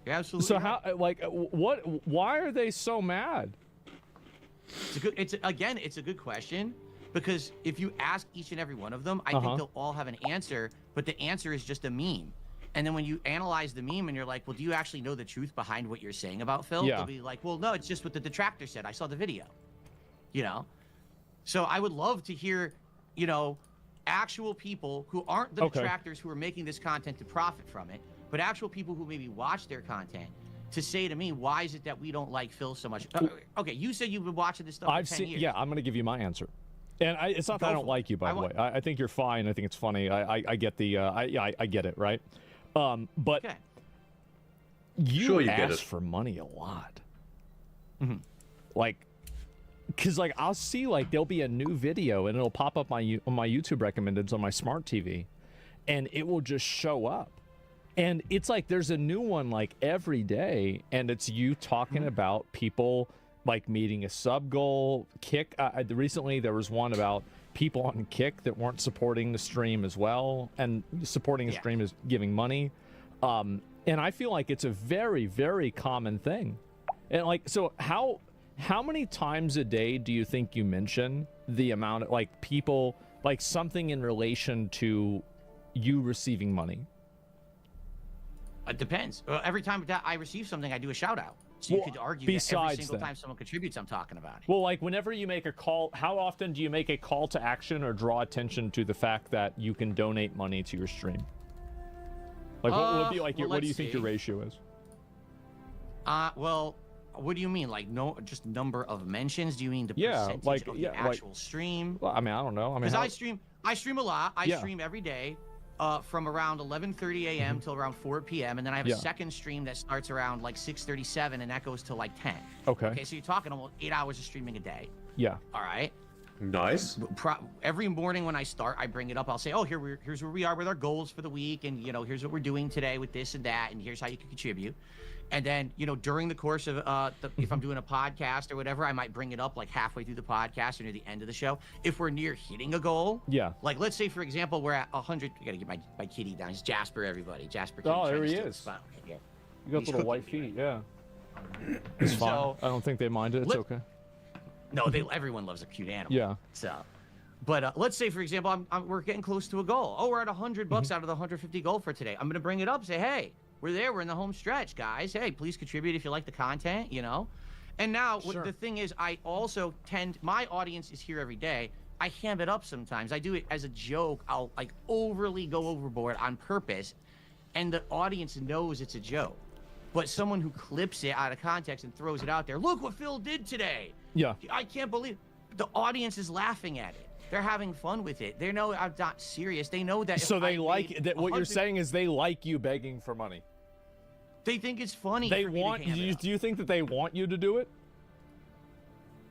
You're absolutely right. So how, like, why are they so mad? It's a good question, because if you ask each and every one of them, I think they'll all have an answer, but the answer is just a meme. And then when you analyze the meme and you're like, well, do you actually know the truth behind what you're saying about Phil? They'll be like, well, no, it's just what the detractor said. I saw the video. You know? So I would love to hear, you know, actual people who aren't the detractors who are making this content to profit from it, but actual people who maybe watch their content to say to me, why is it that we don't like Phil so much? Okay, you said you've been watching this stuff for 10 years. Yeah, I'm going to give you my answer. And it's not that I don't like you, by the way. I think you're fine. I think it's funny. I get the, I get it, right? But you ask for money a lot. Like, because like I'll see like there'll be a new video and it'll pop up on my YouTube recommendeds on my smart TV, and it will just show up, And it's like there's a new one like every day, and it's you talking about people like meeting a sub goal. Kick. Recently, there was one about people on Kick that weren't supporting the stream as well, and supporting a stream is giving money. And I feel like it's a very, very common thing. And like, so how many times a day do you think you mention the amount of like people, like something in relation to you receiving money? It depends. Every time that I receive something, I do a shout out. So you could argue that every single time someone contributes, I'm talking about it. Well, like whenever you make a call, how often do you make a call to action or draw attention to the fact that you can donate money to your stream? Like what would be like what do you think your ratio is? Well, what do you mean? Like just number of mentions? Do you mean the percentage of the actual stream? Well, I mean, I don't know. I mean, because I stream a lot. I stream every day. From around 11:30 a.m. till around 4 p.m. and then I have a second stream that starts around like 6:37 and that goes till like 10. Okay, so you're talking almost 8 hours of streaming a day. Yeah. All right. Nice. Every morning when I start, I bring it up. I'll say, oh, here's where we are with our goals for the week, and here's what we're doing today with this and that, and here's how you can contribute. And then, during the course of if I'm doing a podcast or whatever, I might bring it up like halfway through the podcast or near the end of the show. If we're near hitting a goal, like let's say for example we're at 100. I gotta get my kitty down. He's Jasper, everybody. Jasper. Oh, there he is. You got little white feet. Yeah. It's fine. So, I don't think they mind it. It's okay. No, everyone loves a cute animal. Yeah. So, but let's say for example we're getting close to a goal. Oh, we're at $100 out of the 150 goal for today. I'm gonna bring it up. Say, hey. We're there. We're in the home stretch, guys. Hey, please contribute if you like the content, And now, the thing is, I also my audience is here every day. I ham it up sometimes. I do it as a joke. I'll, like, overly go overboard on purpose, and the audience knows it's a joke. But someone who clips it out of context and throws it out there, look what Phil did today. Yeah. I can't believe the audience is laughing at it. They're having fun with it. They know I'm not serious. They know that. So they like that. What you're saying is they like you begging for money. They think it's funny. They want. Do you think that they want you to do it?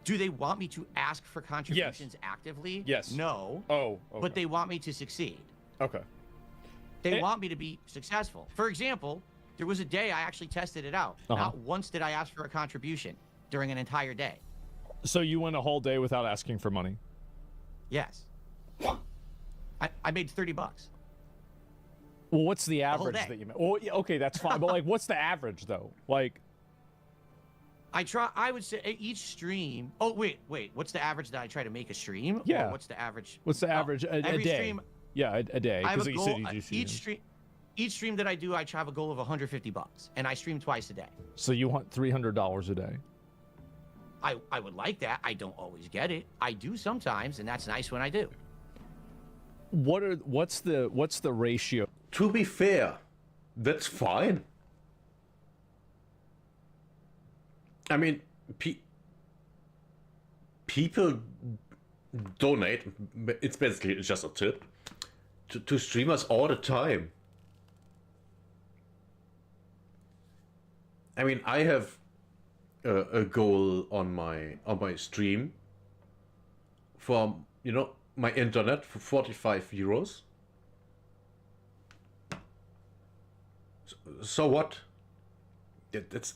Do they want me to ask for contributions actively? Yes. No. Oh. Okay. But they want me to succeed. Okay. They want me to be successful. For example, there was a day I actually tested it out. Not once did I ask for a contribution during an entire day. So you went a whole day without asking for money? Yes. I made $30. Well, what's the average that you made? Well, okay, that's fine. But like, what's the average though? Like, I would say each stream. Oh wait. What's the average that I try to make a stream? Yeah. Or what's the average? What's the average a day? Stream, yeah, a day. I have a goal. Each stream that I do, I have a goal of $150, and I stream twice a day. So you want $300 a day? I would like that. I don't always get it. I do sometimes, and that's nice when I do. What's the ratio? To be fair, that's fine. I mean, people donate. It's basically just a tip to streamers all the time. I mean, I have a goal on my stream for my internet for 45 euros. So what? That's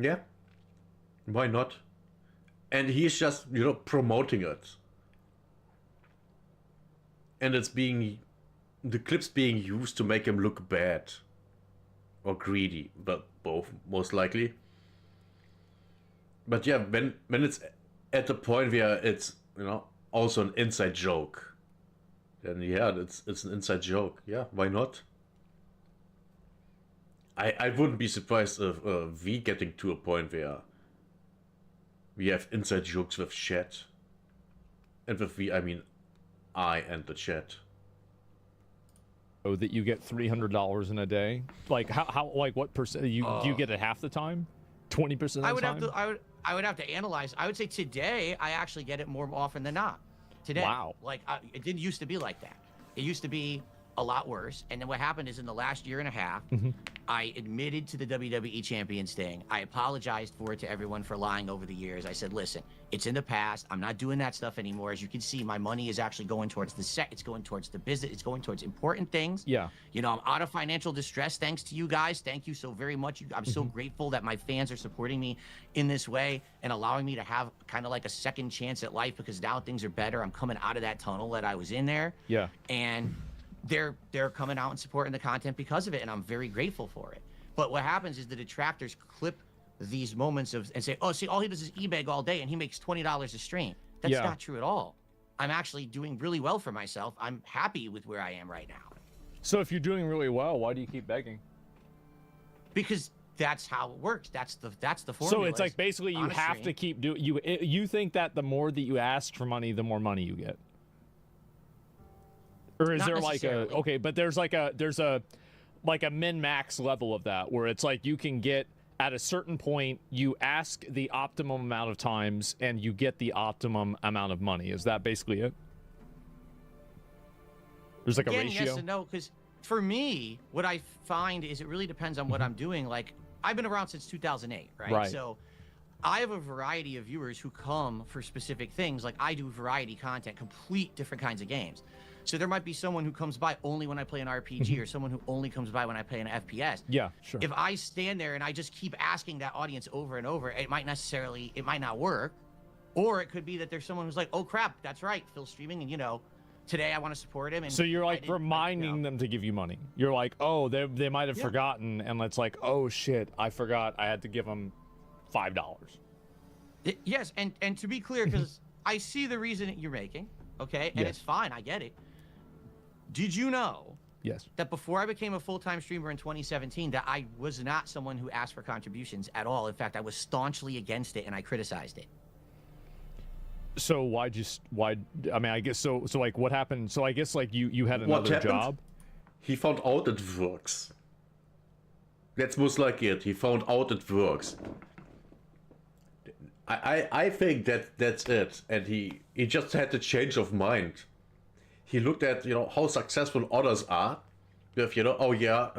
yeah. Why not? And he's just promoting it, and the clips being used to make him look bad or greedy, but both most likely. But yeah, when it's at the point where it's also an inside joke, then yeah, it's an inside joke. Yeah, why not? I wouldn't be surprised if we getting to a point where we have inside jokes with chat, and with we I mean I and the chat. Oh, that you get $300 in a day? Like how like what percent? Do you get it half the time? 20% of the time? I would have to analyze. I would say today I actually get it more often than not. Today. Wow. Like it didn't used to be like that. It used to be a lot worse. And then what happened is in the last year and a half, I admitted to the WWE Champions thing. I apologized for it to everyone for lying over the years. I said, listen, it's in the past. I'm not doing that stuff anymore. As you can see, my money is actually going towards the set. It's going towards the business. It's going towards important things. Yeah. You know, I'm out of financial distress thanks to you guys. Thank you so very much. I'm so grateful that my fans are supporting me in this way and allowing me to have kind of like a second chance at life, because now things are better. I'm coming out of that tunnel that I was in there. Yeah. And they're coming out and supporting the content because of it, and I'm very grateful for it. But what happens is the detractors clip these moments of and say, oh, see, all he does is e-beg all day and he makes $20 a stream. That's not true at all. I'm actually doing really well for myself. I'm happy with where I am right now. So if you're doing really well, why do you keep begging? Because that's how it works. That's the formula. So it's like basically you have to keep doing. You think that the more that you ask for money, the more money you get. Or is there like a okay? But there's a min-max level of that where it's like you can get at a certain point, you ask the optimum amount of times and you get the optimum amount of money. Is that basically it? There's like a ratio. Yes and no, because for me, what I find is it really depends on what I'm doing. Like I've been around since 2008, right? So I have a variety of viewers who come for specific things. Like I do variety content, complete different kinds of games. So there might be someone who comes by only when I play an RPG or someone who only comes by when I play an FPS. Yeah, sure. If I stand there and I just keep asking that audience over and over, it might not work. Or it could be that there's someone who's like, oh crap, that's right, Phil's streaming and, you know, today I want to support him. And so you're like reminding them to give you money. You're like, oh, they might have forgotten. And it's like, oh shit, I forgot I had to give them $5. Yes, and to be clear, because I see the reason that you're making, okay? And it's fine, I get it. Did you know that before I became a full-time streamer in 2017, that I was not someone who asked for contributions at all? In fact, I was staunchly against it and I criticized it. So why, I mean, I guess, so like what happened? So I guess like you had another job? He found out it works. That's most like it. He found out it works. I think that's it. And he just had a change of mind. He looked at, you know, how successful others are. With, you know, oh yeah,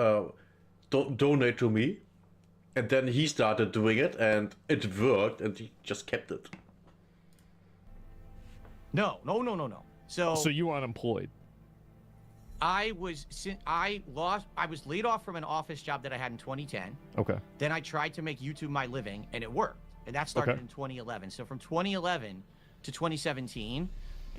don't donate to me. And then he started doing it and it worked and he just kept it. No. So you were unemployed. I was laid off from an office job that I had in 2010. Okay. Then I tried to make YouTube my living and it worked. And that started in 2011. So from 2011 to 2017,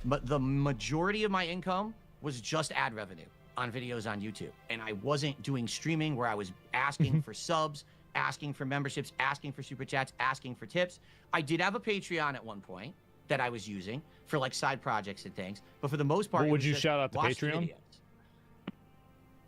but the majority of my income was just ad revenue on videos on YouTube. And I wasn't doing streaming where I was asking for subs, asking for memberships, asking for super chats, asking for tips. I did have a Patreon at one point that I was using for like side projects and things. But for the most part, would you shout out the Patreon?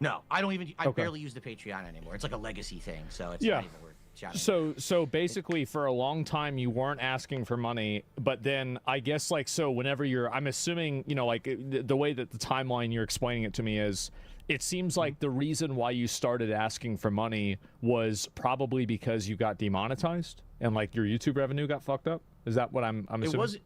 No, I don't even, I barely use the Patreon anymore. It's like a legacy thing. So it's not even worth So basically for a long time you weren't asking for money, but then I guess like, so whenever I'm assuming, you know, like the way that the timeline you're explaining it to me is, it seems like the reason why you started asking for money was probably because you got demonetized and like your YouTube revenue got fucked up. Is that what I'm assuming?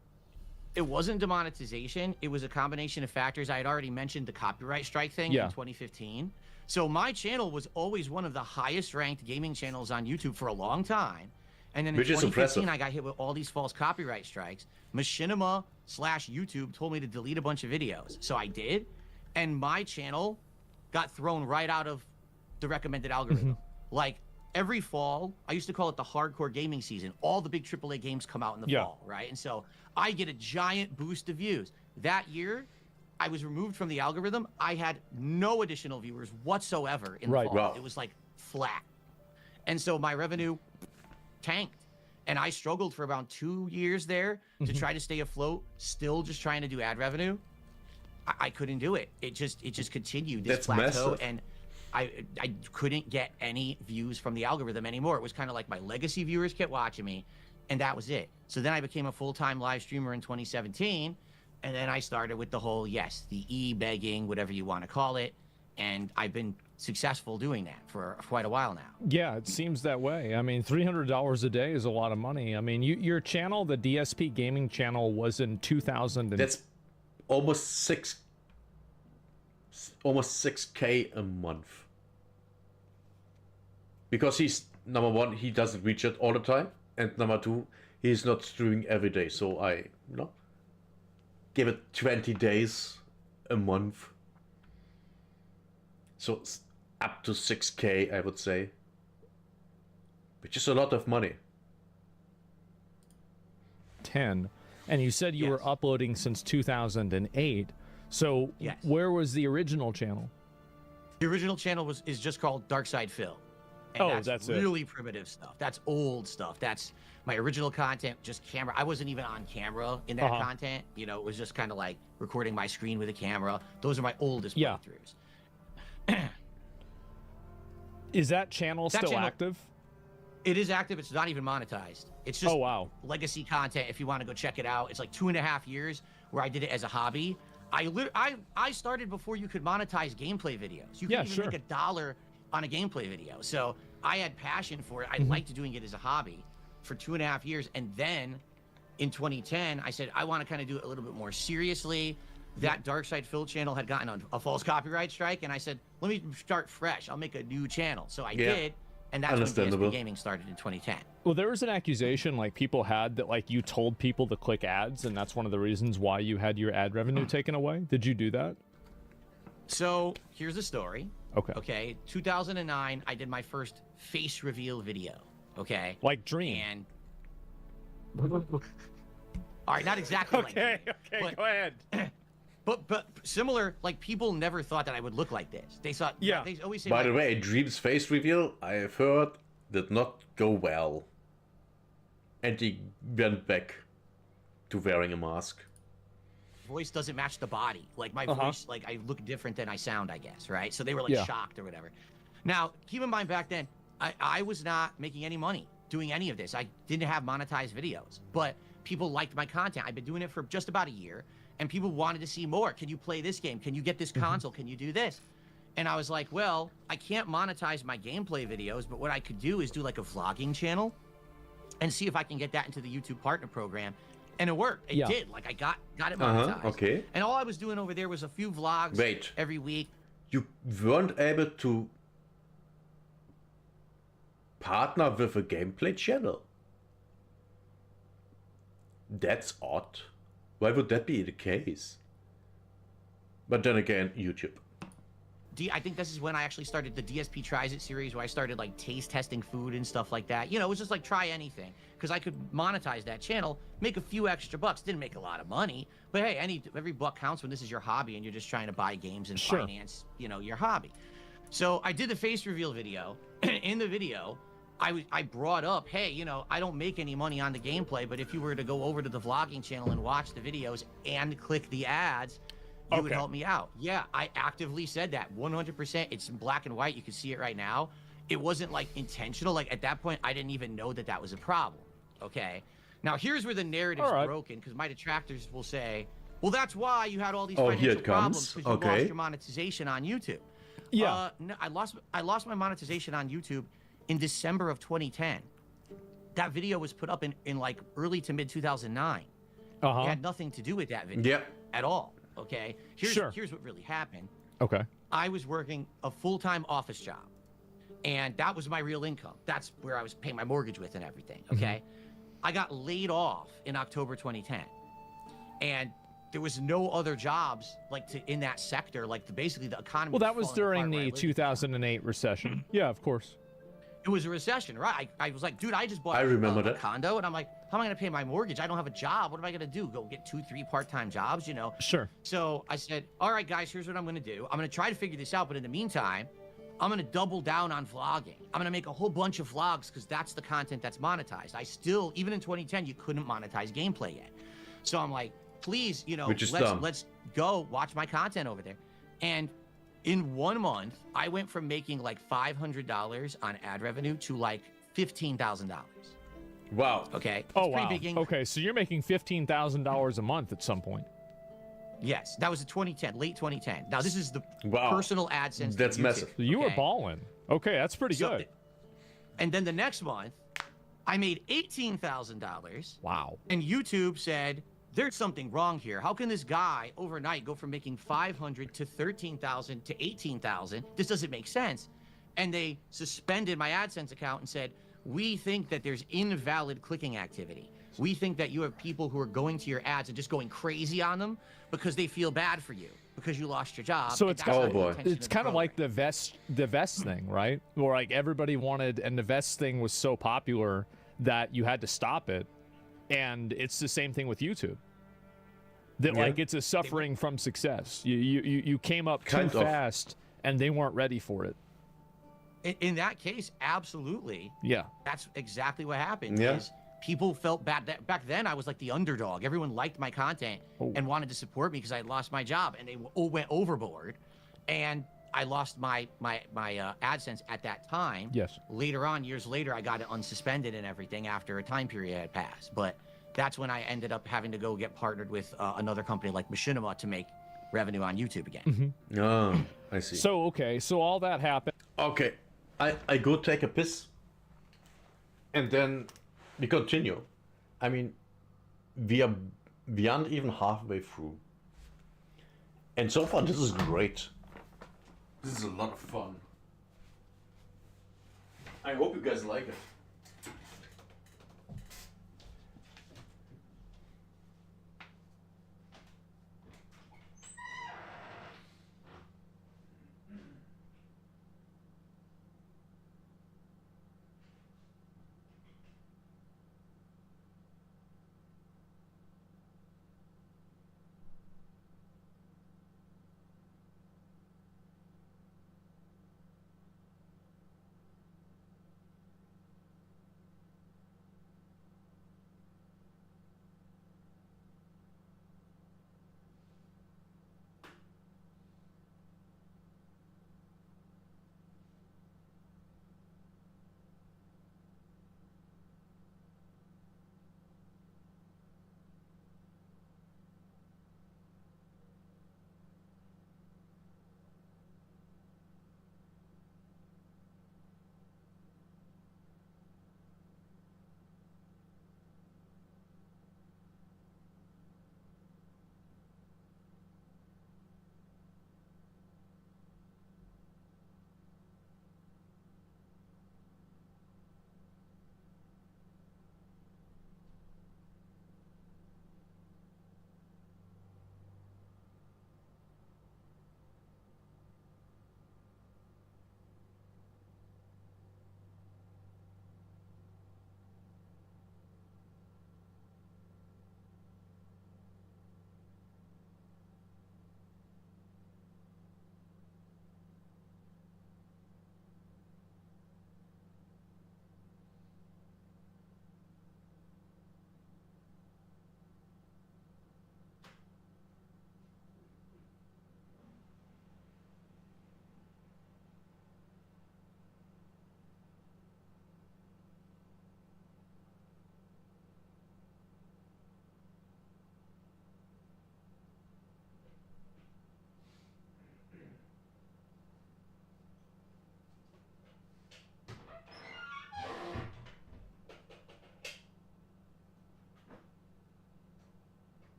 It wasn't demonetization. It was a combination of factors. I had already mentioned the copyright strike thing in 2015. So my channel was always one of the highest ranked gaming channels on YouTube for a long time. And then in 2015, I got hit with all these false copyright strikes. Machinima/YouTube told me to delete a bunch of videos. So I did. And my channel got thrown right out of the recommended algorithm. Like every fall, I used to call it the hardcore gaming season. All the big AAA games come out in the fall, right? And so I get a giant boost of views. That year, I was removed from the algorithm. I had no additional viewers whatsoever in the fall. Wow. It was like flat. And so my revenue tanked. And I struggled for about 2 years there to try to stay afloat, still just trying to do ad revenue. I couldn't do it. It just continued this plateau. Massive. And I couldn't get any views from the algorithm anymore. It was kind of like my legacy viewers kept watching me, and that was it. So then I became a full-time live streamer in 2017. And then I started with the whole, the e-begging, whatever you want to call it. And I've been successful doing that for quite a while now. Yeah, it seems that way. I mean, $300 a day is a lot of money. I mean, your channel, the DSP Gaming channel, was in 2000. That's almost almost 6K a month. Because he's, number one, he doesn't reach it all the time, and number two, he's not streaming every day. So I, give it 20 days a month. So it's up to 6K, I would say. Which is a lot of money. 10. And you said you were uploading since 2008. So where was the original channel? The original channel is just called Darkside Phil. And that's really primitive stuff. That's old stuff. That's my original content, just camera. I wasn't even on camera in that content. You know, it was just kind of like recording my screen with a camera. Those are my oldest playthroughs. Is that channel still active? It is active. It's not even monetized. It's just legacy content. If you want to go check it out, it's like 2.5 years where I did it as a hobby. I started before you could monetize gameplay videos. You could even make $1 on a gameplay video. So I had passion for it. I liked doing it as a hobby for 2.5 years. And then in 2010, I said, I want to kind of do it a little bit more seriously. That Darkside Phil channel had gotten a false copyright strike. And I said, let me start fresh. I'll make a new channel. So I did. And that's when DSP Gaming started in 2010. Well, there was an accusation like people had that like you told people to click ads. And that's one of the reasons why you had your ad revenue taken away. Did you do that? So here's the story. Okay. 2009, I did my first face reveal video. Okay. Like Dream. And all right, not exactly. Okay. Go ahead. But similar, like people never thought that I would look like this. They thought. Yeah. They always say. By the way, Dream's face reveal, I have heard, did not go well, and he went back to wearing a mask. Voice doesn't match the body. Like my voice, like I look different than I sound, I guess, right? So they were like shocked or whatever. Now, keep in mind back then, I was not making any money doing any of this. I didn't have monetized videos, but people liked my content. I've been doing it for just about a year, and people wanted to see more. Can you play this game? Can you get this console? Can you do this? And I was like, well, I can't monetize my gameplay videos, but what I could do is do like a vlogging channel and see if I can get that into the YouTube partner program. And it worked. It did. Like I got it monetized. Okay. And all I was doing over there was a few vlogs every week. You weren't able to partner with a gameplay channel? That's odd. Why would that be the case? But then again, YouTube. I think this is when I actually started the DSP Tries It series, where I started like taste testing food and stuff like that. You know, it was just like try anything, because I could monetize that channel, make a few extra bucks. Didn't make a lot of money, but hey, every buck counts when this is your hobby and you're just trying to buy games and finance, you know, your hobby. So I did the face reveal video. In the video, I brought up, hey, you know, I don't make any money on the gameplay, but if you were to go over to the vlogging channel and watch the videos and click the ads, you would help me out. Yeah, I actively said that 100%. It's in black and white. You can see it right now. It wasn't like intentional. Like at that point, I didn't even know that that was a problem. Okay. Now here's where the narrative's broken, because my detractors will say, well, that's why you had all these financial problems, because you lost your monetization on YouTube. Yeah. No, I lost my monetization on YouTube in December of 2010. That video was put up in like early to mid 2009. It had nothing to do with that video at all. Okay, here's what really happened. Okay. I was working a full-time office job, and that was my real income. That's where I was paying my mortgage with and everything. Okay. I got laid off in October 2010, and there was no other jobs like in that sector. Like basically the economy. Well, that was during the 2008 recession. Yeah, of course. It was a recession, right? I was like, dude, I just bought a condo, and I'm like, how am I going to pay my mortgage? I don't have a job. What am I going to do? Go get 2-3 part-time jobs, you know? Sure. So I said, all right, guys, here's what I'm going to do. I'm going to try to figure this out, but in the meantime, I'm going to double down on vlogging. I'm going to make a whole bunch of vlogs, because that's the content that's monetized. I still, even in 2010, you couldn't monetize gameplay yet. So I'm like, please, you know, let's go watch my content over there. And in 1 month, I went from making like $500 on ad revenue to like $15,000. Wow. Okay. Oh, wow. Okay, so you're making $15,000 a month at some point. Yes, that was in 2010, late 2010. Now this is the personal AdSense. That's massive. So you were balling. Okay, that's pretty good. And then the next month, I made $18,000. Wow. And YouTube said, there's something wrong here. How can this guy overnight go from making 500 to 13,000 to 18,000? This doesn't make sense. And they suspended my AdSense account and said, we think that there's invalid clicking activity. We think that you have people who are going to your ads and just going crazy on them because they feel bad for you because you lost your job. So it's Oh boy. It's kind of like the vest thing, right? Where like everybody wanted, and the vest thing was so popular that you had to stop it. And it's the same thing with YouTube. That like it's a suffering from success. You came up too fast, and they weren't ready for it. In that case, absolutely. Yeah. That's exactly what happened. Yeah. Is people felt bad. Back then, I was like the underdog. Everyone liked my content and wanted to support me because I had lost my job, and they all went overboard. And I lost my AdSense at that time. Yes. Later on, years later, I got it unsuspended and everything after a time period had passed. But that's when I ended up having to go get partnered with another company like Machinima to make revenue on YouTube again. Oh, I see. So okay, so all that happened. Okay, I go take a piss, and then we continue. I mean, we aren't even halfway through, and so far this is great. This is a lot of fun. I hope you guys like it.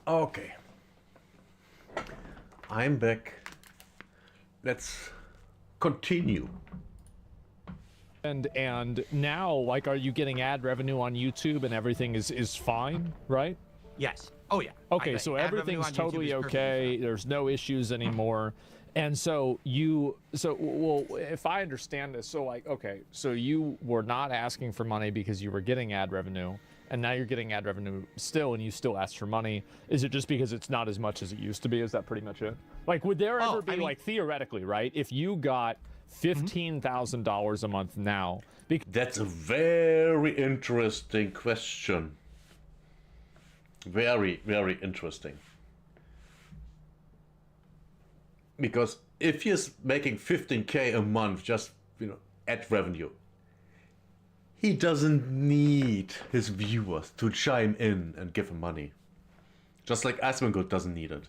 Okay. I'm back. Let's continue. And now, like, are you getting ad revenue on YouTube and everything is fine, right? Yes. Oh, yeah. Okay, so ad revenue everything's on YouTube totally is perfectly okay. fine. There's no issues anymore. And so well, if I understand this, so like, okay, so you were not asking for money because you were getting ad revenue, and now you're getting ad revenue still, and you still ask for money. Is it just because it's not as much as it used to be? Is that pretty much it? Like, would there ever be, like, theoretically, right, if you got $15,000 a month now? That's a very interesting question. Very, very interesting. Because if he's making 15K a month, just, ad revenue, He doesn't need his viewers to chime in and give him money. Just like Asmongood doesn't need it.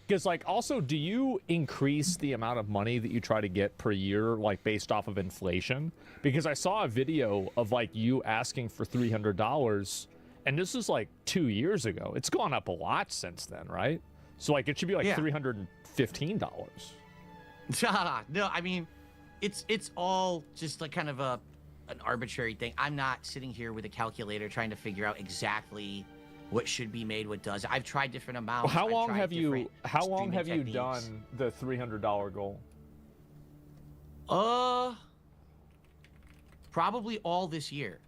Because, like, also, do you increase the amount of money that you try to get per year, like, based off of inflation? Because I saw a video of, like, you asking for $300, and this is, like, 2 years ago. It's gone up a lot since then, right? So, like, it should be, like, $315. No, I mean, it's all just, like, kind of an arbitrary thing. I'm not sitting here with a calculator trying to figure out exactly what should be made, what does. I've tried different amounts. How long have you techniques. done the $300 goal? Probably all this year.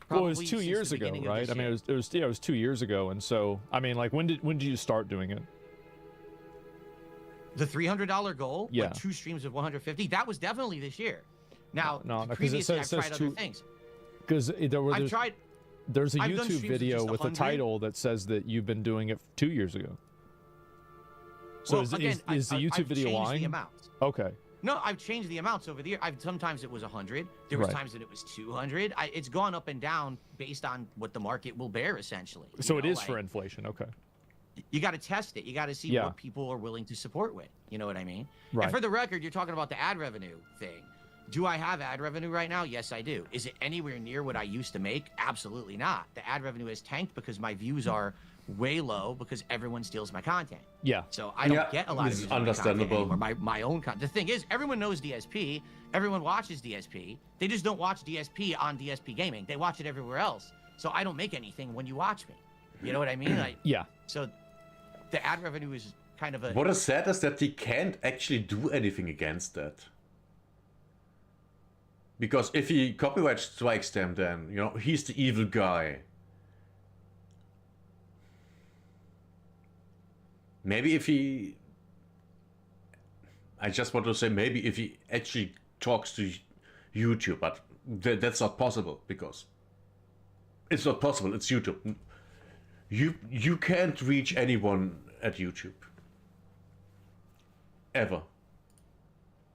Well, it was 2 years ago, right? I mean, it was 2 years ago, and so I mean, like, when did you start doing it? The $300 goal, yeah, like 2 streams of 150. That was definitely this year. Now, no, previously I've tried other things. Because I've tried. There's a I've done YouTube streams of video just with a 100. title that says that you've been doing it 2 years ago. So Well, is the YouTube I've video changed lying? the amounts. Okay. No, I've changed the amounts over the year. Sometimes it was 100. There was Right. times that it was 200. It's gone up and down based on what the market will bear, essentially. So You it know, is like, for inflation. Okay. You got to test it. You got to see Yeah. what people are willing to support with. You know what I mean? Right. And for the record, you're talking about the ad revenue thing. Do I have ad revenue right now? Yes, I do. Is it anywhere near what I used to make? Absolutely not. The ad revenue has tanked because my views are way low because everyone steals my content. Yeah. So I don't get a lot of it's views on my content understandable. anymore. My own content. The thing is, everyone knows DSP. Everyone watches DSP. They just don't watch DSP on DSP Gaming. They watch it everywhere else. So I don't make anything when you watch me. You know what I mean? Like, Yeah. so the ad revenue is kind of a... What is sad is that he can't actually do anything against that. Because if he copyright strikes them, then, you know, he's the evil guy. Maybe if he... I just want to say maybe if he actually talks to YouTube, but that's not possible because it's not possible. It's YouTube. You can't reach anyone at YouTube. Ever.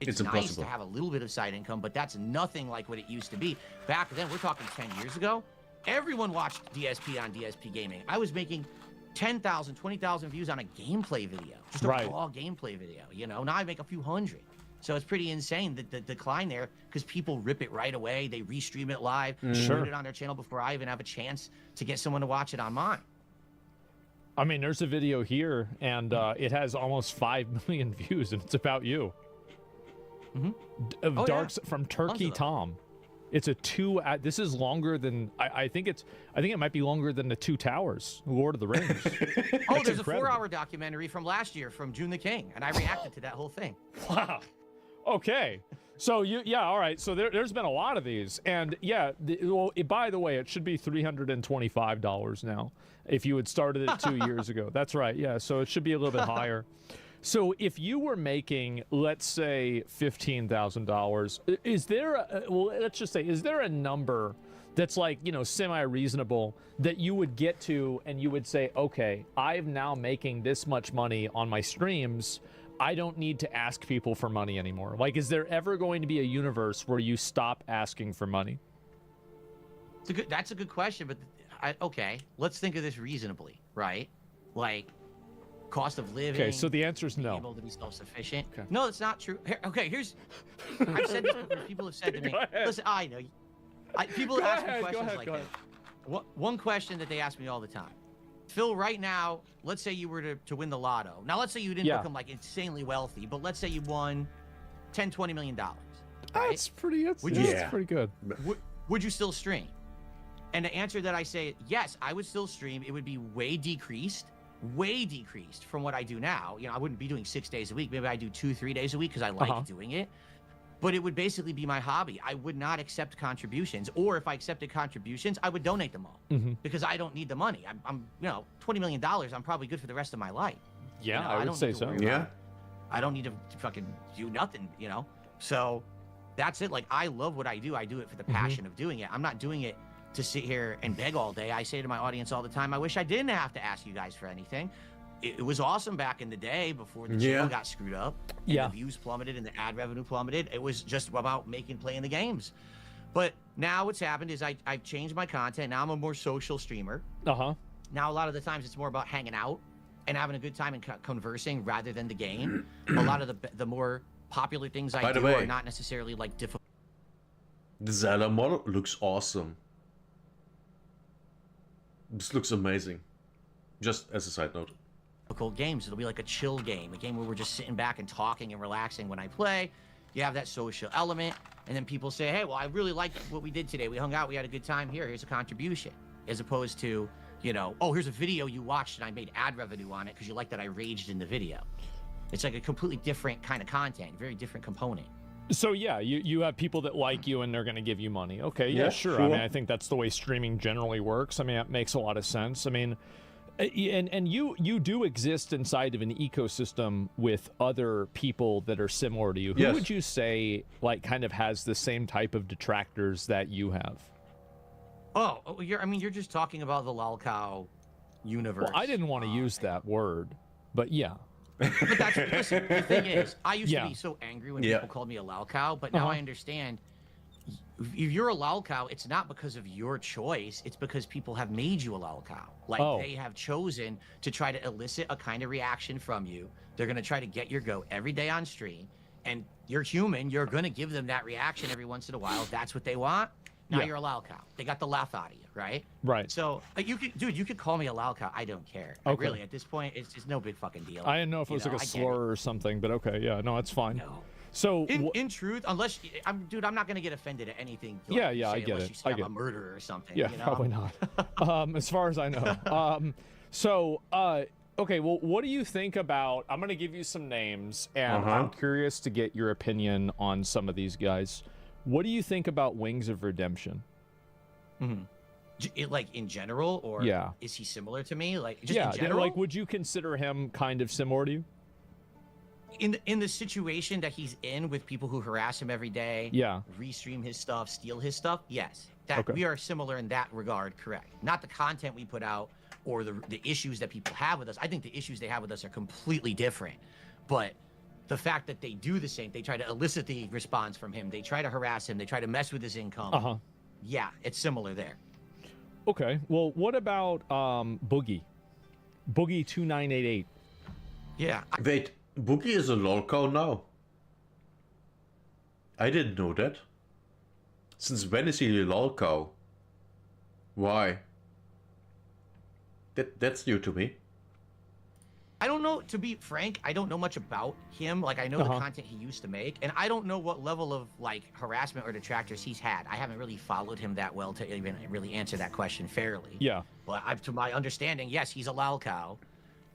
It's nice impossible. to have a little bit of side income, but that's nothing like what it used to be. Back then, we're talking 10 years ago, everyone watched DSP on DSP Gaming. I was making 10,000, 20,000 views on a gameplay video. Just a Right. raw gameplay video, you know? Now I make a few hundred. So it's pretty insane, the decline there, because people rip it right away. They restream it live, Sure. put it on their channel before I even have a chance to get someone to watch it on mine. I mean, there's a video here, and it has almost 5 million views, and it's about you. Of Oh, yeah. Darks from Turkey Tons of them. Tom. It's a this is longer than I think it might be longer than the Two Towers, Lord of the Rings. Oh, there's incredible. a 4-hour documentary from last year from June the King, and I reacted to that whole thing. Wow. Okay. So all right. So there's been a lot of these, and yeah. By the way, it should be $325 now if you had started it 2 years ago. That's right. Yeah. So it should be a little bit higher. So if you were making, let's say, $15,000, is there let's just say, is there a number that's like, you know, semi-reasonable that you would get to and you would say, okay, I'm now making this much money on my streams. I don't need to ask people for money anymore. Like, is there ever going to be a universe where you stop asking for money? That's a good question, but okay, let's think of this reasonably, right? Like, cost of living. Okay, so the answer is being no. able to be self-sufficient. Okay. No, it's not true. Here's. I've said this before. People have said to me, Go ahead. listen, I know. People Go ask ahead, me go questions ahead, like go this. One question that they ask me all the time. Phil, right now, let's say you were to win the lotto. Now, let's say you didn't Yeah. become like insanely wealthy, but let's say you won $10-20 million. Right? That's pretty. Would you- That's pretty good. Would you still stream? And the answer that I say, yes, I would still stream. It would be way decreased from what I do now. You know, I wouldn't be doing 6 days a week. Maybe I do 2-3 days a week because I like doing it. But it would basically be my hobby. I would not accept contributions, or if I accepted contributions, I would donate them all because I don't need the money. I'm you know, $20 million. I'm probably good for the rest of my life. Yeah, You know, I would don't say need to so. worry about- I don't need to fucking do nothing, you know? So that's it. Like, I love what I do. I do it for the passion of doing it. I'm not doing it to sit here and beg all day. I say to my audience all the time, I wish I didn't have to ask you guys for anything. It was awesome back in the day before the channel got screwed up and the views plummeted and the ad revenue plummeted. It was just about playing the games. But now what's happened is I've changed my content. Now I'm a more social streamer. Uh-huh. Now a lot of the times it's more about hanging out and having a good time and conversing rather than the game. A lot of the more popular things I do are not necessarily like difficult. The Zelda model looks awesome. This looks amazing. Just as a side note. Games. It'll be like a chill game, a game where we're just sitting back and talking and relaxing when I play. You have that social element, and then people say, hey, well, I really liked what we did today. We hung out, we had a good time. Here's a contribution. As opposed to, you know, oh, here's a video you watched and I made ad revenue on it because you like that I raged in the video. It's like a completely different kind of content, very different component. So yeah, you have people that like you and they're going to give you money. Okay, yeah, sure. I mean, I think that's the way streaming generally works. I mean, it makes a lot of sense. I mean, and you do exist inside of an ecosystem with other people that are similar to you. Who would you say like kind of has the same type of detractors that you have? Oh, you're just talking about the lolcow universe. Well, I didn't want to use that word, but yeah. But that's listen, the thing is, I used to be so angry when people called me a lolcow, but now I understand. If you're a lolcow, it's not because of your choice. It's because people have made you a lolcow. Like they have chosen to try to elicit a kind of reaction from you. They're going to try to get your goat every day on stream. And you're human. You're going to give them that reaction every once in a while. That's what they want. Now you're a lolcow. They got the laugh out of you, right? Right. So you could call me a lolcow. I don't care. Okay. Really, at this point, it's just no big fucking deal. I didn't know if it was like a slur or something, but okay, yeah, no, it's fine. No. So in truth, unless I'm not gonna get offended at anything. Yeah, I get it. I get a murderer or something. Yeah, you know? probably not. As far as I know. Okay, well, what do you think about? I'm gonna give you some names, and I'm curious to get your opinion on some of these guys. What do you think about Wings of Redemption? Like in general, or is he similar to me? Like just in general? Like would you consider him kind of similar to you? In the situation that he's in with people who harass him every day, restream his stuff, steal his stuff, yes. We are similar in that regard, correct. Not the content we put out or the issues that people have with us. I think the issues they have with us are completely different. But the fact that they do the same, they try to elicit the response from him, they try to harass him, they try to mess with his income. Yeah, it's similar there. Okay, well, what about Boogie? Boogie 2988. Yeah. Wait, Boogie is a lolcow now? I didn't know that. Since when is he a lolcow? Why? That's new to me. I don't know, to be frank, I don't know much about him. Like, I know the content he used to make, and I don't know what level of, like, harassment or detractors he's had. I haven't really followed him that well to even really answer that question fairly. Yeah. But to my understanding, yes, he's a lolcow.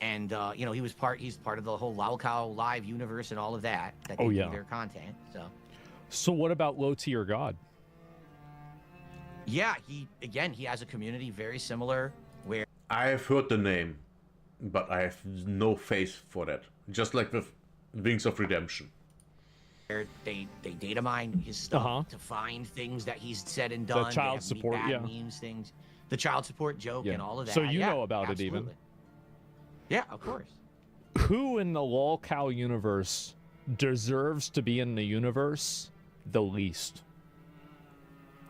And, you know, he's part of the whole lolcow live universe and all of that they do their content, So what about Low Tier God? Yeah, he has a community very similar where... I've heard the name, but I have no face for that. Just like with Wings of Redemption. They data mine his stuff to find things that he's said and done. The child support, bad memes, things. The child support joke and all of that. So you know about it even. Yeah, of course. Who in the lolcow universe deserves to be in the universe the least?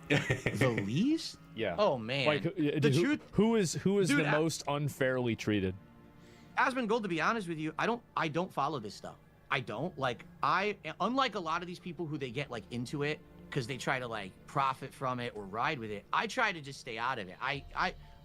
The least? Yeah. Oh man. Like who is the most unfairly treated? Asmongold, to be honest with you, I don't follow this stuff. I don't. Like, unlike a lot of these people who they get like into it because they try to like profit from it or ride with it, I try to just stay out of it.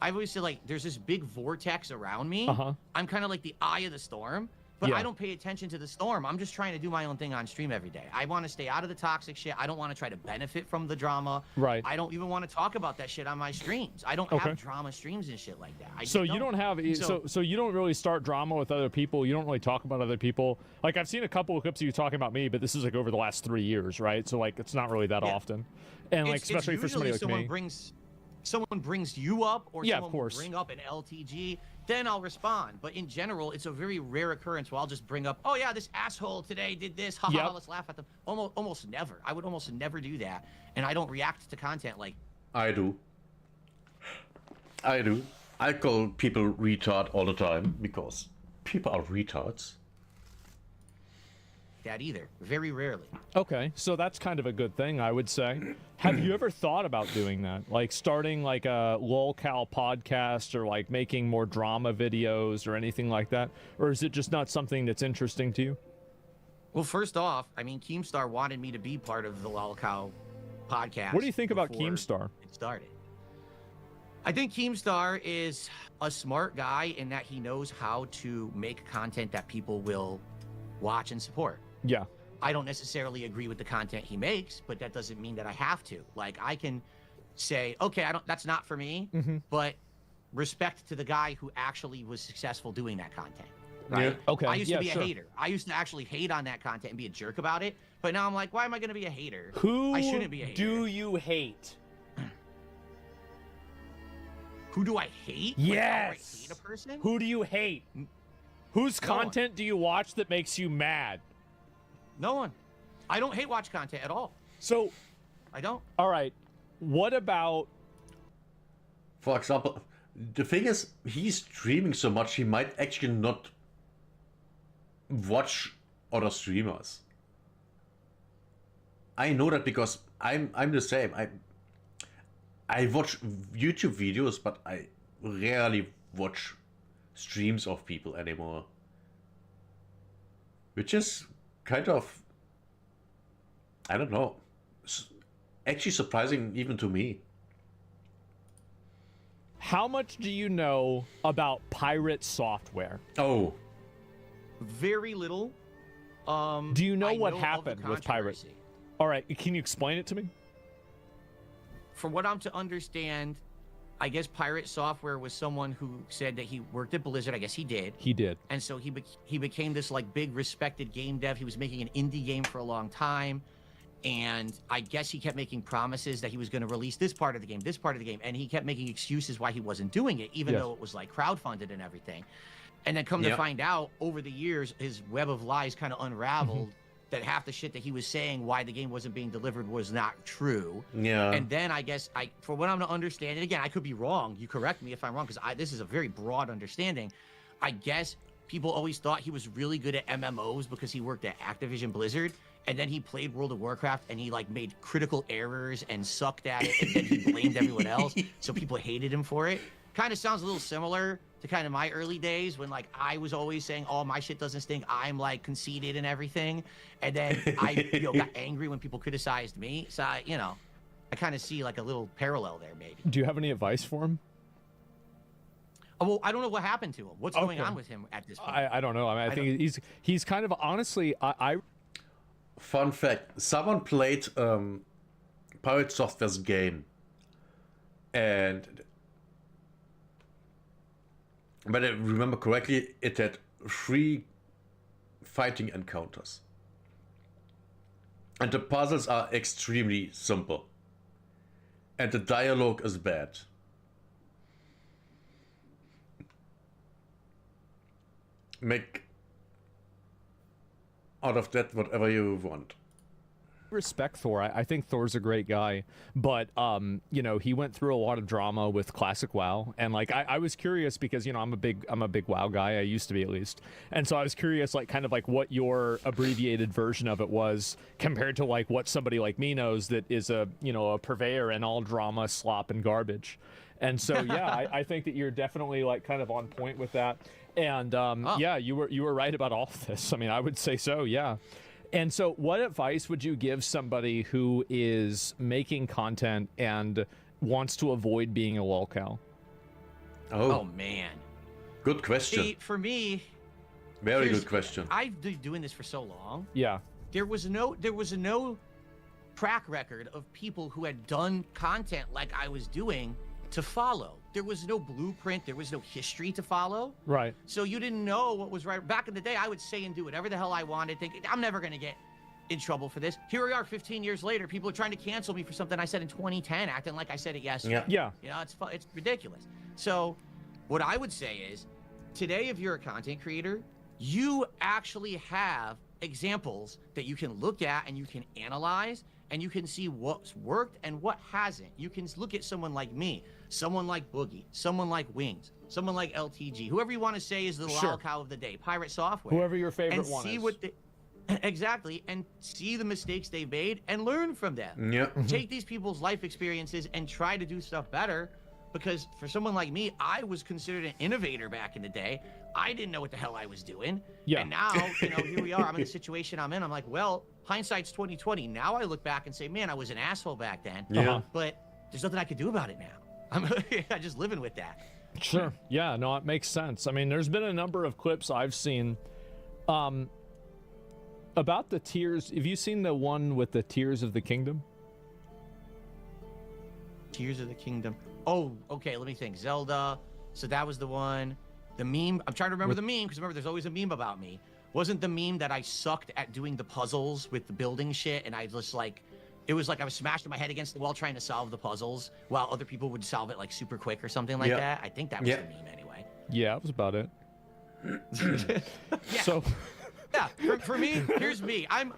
I've always said, like, there's this big vortex around me. I'm kind of like the eye of the storm, but I don't pay attention to the storm. I'm just trying to do my own thing on stream every day. I want to stay out of the toxic shit. I don't want to try to benefit from the drama. Right. I don't even want to talk about that shit on my streams. I don't have drama streams and shit like that. So you don't have so you don't really start drama with other people. You don't really talk about other people. Like, I've seen a couple of clips of you talking about me, but this is like over the last 3 years, right? So like it's not really that often. And like especially for somebody like me. Someone brings you up or someone will bring up an LTG, then I'll respond. But in general, it's a very rare occurrence where I'll just bring up, oh yeah, this asshole today did this, haha, let's laugh at them. Almost never. I would almost never do that. And I don't react to content like... I do. I call people retard all the time because people are retards. that either. Very rarely. Okay, so that's kind of a good thing, I would say. Have you ever thought about doing that? Like starting like a lolcow podcast or like making more drama videos or anything like that? Or is it just not something that's interesting to you? Well, first off, I mean, Keemstar wanted me to be part of the lolcow podcast. What do you think about before Keemstar? it started. I think Keemstar is a smart guy in that he knows how to make content that people will watch and support. Yeah. I don't necessarily agree with the content he makes, but that doesn't mean that I have to. Like, I can say, okay, that's not for me, but respect to the guy who actually was successful doing that content. Right? Yeah. Okay. I used to be sure. a hater. I used to actually hate on that content and be a jerk about it. But now I'm like, why am I going to be a hater? Who I shouldn't be a hater. do you hate? Who do I hate? Yes. Like, outright hate a person? Who do you hate? Whose No one. content do you watch that makes you mad? No one. I don't hate watch content at all. So, I don't. all right, what about... For example, the thing is, he's streaming so much, he might actually not watch other streamers. I know that because I'm the same. I watch YouTube videos, but I rarely watch streams of people anymore. Which is kind of, I don't know, actually surprising even to me. How much do you know about pirate software? Oh, Very little. Do you know I what of the happened with pirate? controversy. All right, can you explain it to me? From what I'm to understand, I guess Pirate Software was someone who said that he worked at Blizzard. I guess he did. He did. And so he became this like big respected game dev. He was making an indie game for a long time. And I guess he kept making promises that he was going to release this part of the game, this part of the game. And he kept making excuses why he wasn't doing it, even Yes. though it was like crowdfunded and everything. And then come to Yep. find out over the years, his web of lies kind of unraveled that half the shit that he was saying why the game wasn't being delivered was not true. yeah. And then I guess for what I'm to understand, and again, I could be wrong. You correct me if I'm wrong, because this is a very broad understanding. I guess people always thought he was really good at MMOs because he worked at Activision Blizzard, and then he played World of Warcraft and he like made critical errors and sucked at it, and then he blamed everyone else, so people hated him for it. Kind of sounds a little similar to kind of my early days when like I was always saying, "Oh, my shit doesn't stink. I'm like conceited and everything," and then I got angry when people criticized me. So I kind of see like a little parallel there, maybe. Do you have any advice for him? Oh, well, I don't know what happened to him. What's going Okay. on with him at this point? I don't know. I mean, I think he's kind of honestly. I Fun fact: someone played Pirate Software's game, and but I remember correctly, it had 3 fighting encounters, and the puzzles are extremely simple, and the dialogue is bad. Make out of that whatever you want. respect Thor. I think Thor's a great guy, but he went through a lot of drama with classic WoW, and like I was curious because I'm a big WoW guy. I used to be, at least, and so I was curious like kind of like what your abbreviated version of it was compared to like what somebody like me knows that is a a purveyor in all drama, slop, and garbage. And so yeah, I think that you're definitely like kind of on point with that. And yeah, you were right about all of this. I mean, I would say so, yeah. And so what advice would you give somebody who is making content and wants to avoid being a lolcow? Oh man, good question. See, for me, Very good question. I've been doing this for so long. Yeah. There was no track record of people who had done content like I was doing to follow. There was no blueprint. There was no history to follow. Right. So you didn't know what was right. Back in the day, I would say and do whatever the hell I wanted, thinking I'm never going to get in trouble for this. Here we are 15 years later. People are trying to cancel me for something I said in 2010, acting like I said it yesterday. Yeah. Yeah. It's ridiculous. So what I would say is, today, if you're a content creator, you actually have examples that you can look at and you can analyze and you can see what's worked and what hasn't. You can look at someone like me, someone like Boogie, someone like Wings, someone like LTG, whoever you want to say is the Sure. lolcow of the day, Pirate Software. Whoever your favorite and one see is. what they, Exactly, and see the mistakes they've made and learn from them. Yeah. Take these people's life experiences and try to do stuff better. Because for someone like me, I was considered an innovator back in the day. I didn't know what the hell I was doing. Yeah. And now, here we are. I'm in the situation I'm in. I'm like, well, hindsight's 2020. Now I look back and say, man, I was an asshole back then. Yeah. But there's nothing I could do about it now. I'm just living with that. Sure. Yeah, no, it makes sense. I mean, there's been a number of clips I've seen about the tears. Have you seen the one with the Tears of the Kingdom? Tears of the Kingdom. Oh, okay, let me think. Zelda. So that was the one. The meme. I'm trying to remember the meme, because remember, there's always a meme about me. Wasn't the meme that I sucked at doing the puzzles with the building shit, and I just like, it was like I was smashing my head against the wall trying to solve the puzzles, while other people would solve it like super quick or something like that? I think that was the meme anyway. Yeah, that was about it. Yeah. So... Yeah, for me, here's me. I'm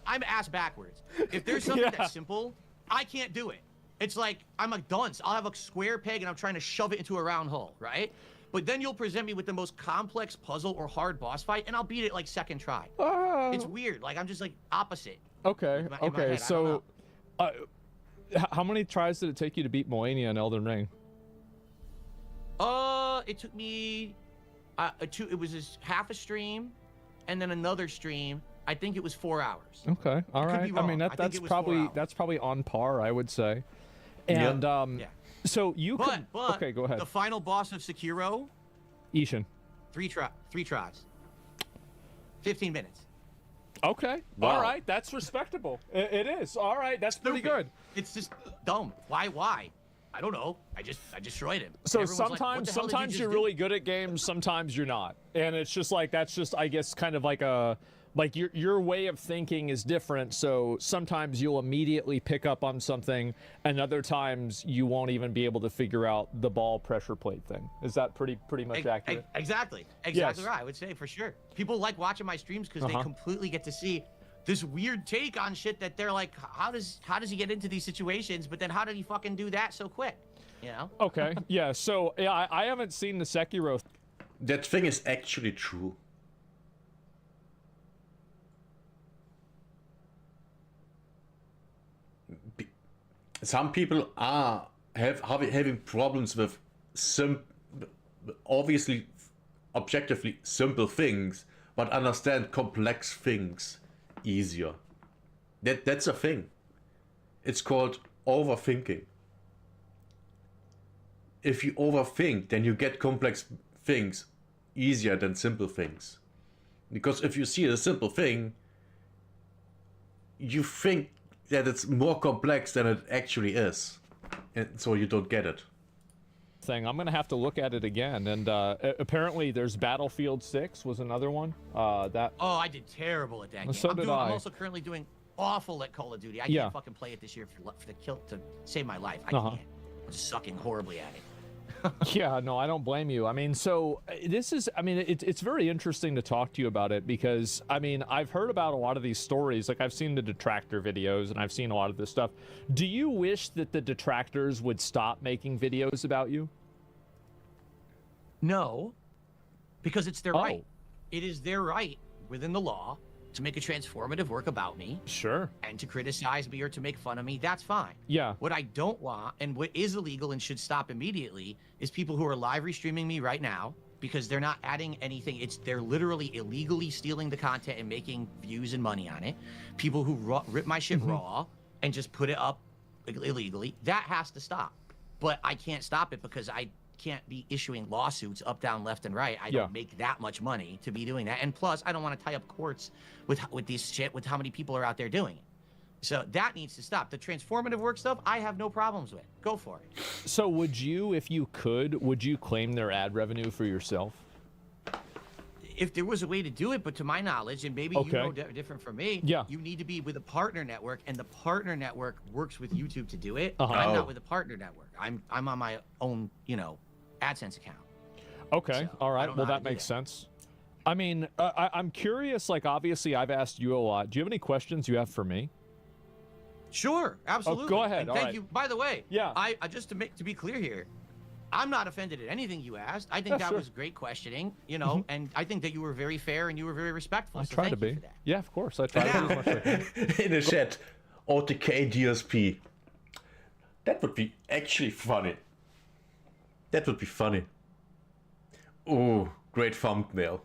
ass backwards. If there's something that's simple, I can't do it. It's like I'm a dunce. I'll have a square peg and I'm trying to shove it into a round hole, right? But then you'll present me with the most complex puzzle or hard boss fight, and I'll beat it like second try. It's weird. Like I'm just like opposite. Okay. In my Okay. head. So, how many tries did it take you to beat Moenia in Elden Ring? It took me it was just half a stream, and then another stream. I think it was 4 hours. Okay, all right. I mean, that's probably on par, I would say. And so you but okay, go ahead. The final boss of Sekiro, Ishin. 3 tries. 15 minutes. Okay. Wow. All right, that's respectable. It is. All right, that's pretty good. It's just dumb. Why? I don't know. I destroyed him. So sometimes you're really good at games, sometimes you're not. And it's just like, that's just, I guess, kind of like a, like your way of thinking is different. So sometimes you'll immediately pick up on something, and other times you won't even be able to figure out the ball pressure plate thing. Is that pretty much accurate? Exactly Yes. right. I would say for sure. People like watching my streams because they completely get to see this weird take on shit that they're like, how does he get into these situations? But then how did he fucking do that so quick? You know? Okay. Yeah. So yeah, I haven't seen the Sekiro. That thing is actually true. Some people are having problems with obviously objectively simple things, but understand complex things easier. That's a thing. It's called overthinking. If you overthink, then you get complex things easier than simple things. Because if you see a simple thing, you think that it's more complex than it actually is, and so you don't get it. I'm gonna have to look at it again. And apparently there's Battlefield 6 was another one. Oh, I did terrible at that game. So I'm did I. I'm also currently doing awful at Call of Duty. I can't fucking play it this year to save my life. I can't. I'm sucking horribly at it. Yeah, no, I don't blame you. I mean, so this is, I mean, it's very interesting to talk to you about it, because, I mean, I've heard about a lot of these stories. Like, I've seen the detractor videos, and I've seen a lot of this stuff. Do you wish that the detractors would stop making videos about you? No, because it's their right. It is their right within the law to make a transformative work about me. Sure. And to criticize me or to make fun of me. That's fine. Yeah. What I don't want, and what is illegal and should stop immediately, is people who are live restreaming me right now, because they're not adding anything. They're literally illegally stealing the content and making views and money on it. People who rip my shit raw and just put it up illegally. That has to stop. But I can't stop it because I can't be issuing lawsuits up, down, left, and right. I don't make that much money to be doing that. And plus, I don't want to tie up courts with this shit, with how many people are out there doing it. So that needs to stop. The transformative work stuff, I have no problems with. Go for it. So would you, if you could, would you claim their ad revenue for yourself? If there was a way to do it, but to my knowledge, and maybe you know different from me, you need to be with a partner network, and the partner network works with YouTube to do it. I'm not with a partner network. I'm on my own, AdSense account. Okay, So, all right. Well, that makes sense. I mean, I'm curious, like, obviously I've asked you a lot. Do you have any questions you have for me? Sure, absolutely. Go ahead. And thank you. By the way, Yeah. I just to be clear here, I'm not offended at anything you asked. I think that was great questioning, you know, and I think that you were very fair and you were very respectful. I so try thank to be. you for that. Yeah, of course. I try to be as much as I can. In the chat, OTK DSP. That would be actually funny. That would be funny. Ooh, great thumbnail.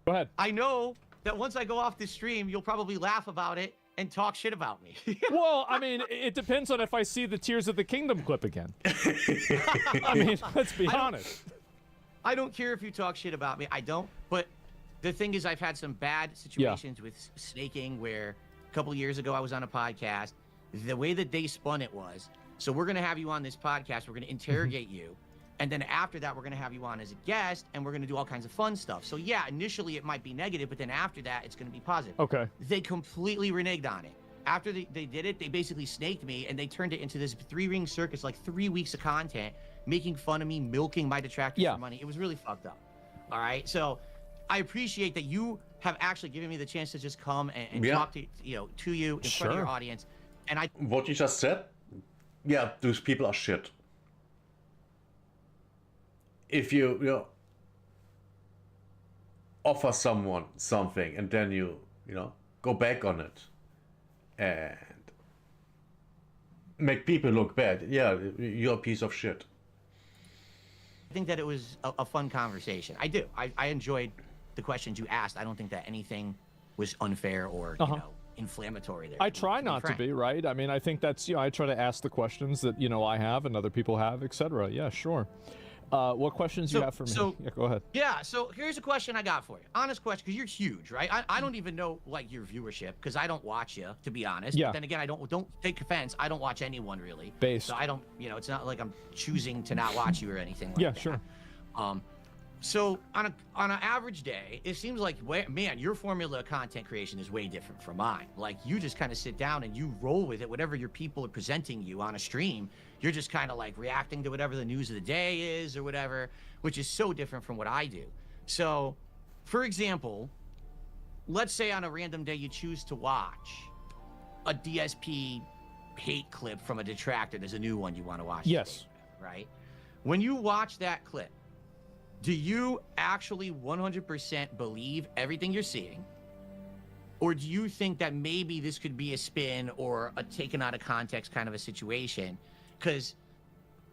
Go ahead. I know that once I go off this stream, you'll probably laugh about it and talk shit about me. Well, I mean, it depends on if I see the Tears of the Kingdom clip again. I mean, let's be honest. I don't care if you talk shit about me. I don't. But the thing is, I've had some bad situations with snaking where a couple years ago I was on a podcast. The way that they spun it was, so we're going to have you on this podcast. We're going to interrogate you. And then after that, we're going to have you on as a guest, and we're going to do all kinds of fun stuff. So yeah, initially it might be negative, but then after that, it's going to be positive. Okay. They completely reneged on it. After they did it, they basically snaked me, and they turned it into this 3-ring circus, like 3 weeks of content, making fun of me, milking my detractors for money. It was really fucked up. All right? So I appreciate that you have actually given me the chance to just come and talk to you in front of your audience. And What you just said? Yeah, those people are shit. If you offer someone something and then you go back on it and make people look bad, yeah, you're a piece of shit. I think that it was a fun conversation. I do. I enjoyed the questions you asked. I don't think that anything was unfair or inflammatory there. I try not to be, right? I mean, I think that's, I try to ask the questions that, I have and other people have, etc. Yeah, sure. What questions you have for me? Yeah, go ahead. Yeah, so here's a question I got for you. Honest question, because you're huge, right? I don't even know, like, your viewership, because I don't watch you, to be honest. Yeah. But then again, I don't take offense. I don't watch anyone, really. Based. So I don't, it's not like I'm choosing to not watch you or anything like that. Sure. So on an average day, it seems like, man, your formula of content creation is way different from mine. Like, you just kind of sit down and you roll with it. Whatever your people are presenting you on a stream, you're just kind of like reacting to whatever the news of the day is or whatever, which is so different from what I do. So, for example, let's say on a random day you choose to watch a DSP hate clip from a detractor. There's a new one you want to watch. Yes. Today, right? When you watch that clip, do you actually 100% believe everything you're seeing? Or do you think that maybe this could be a spin or a taken out of context kind of a situation? Because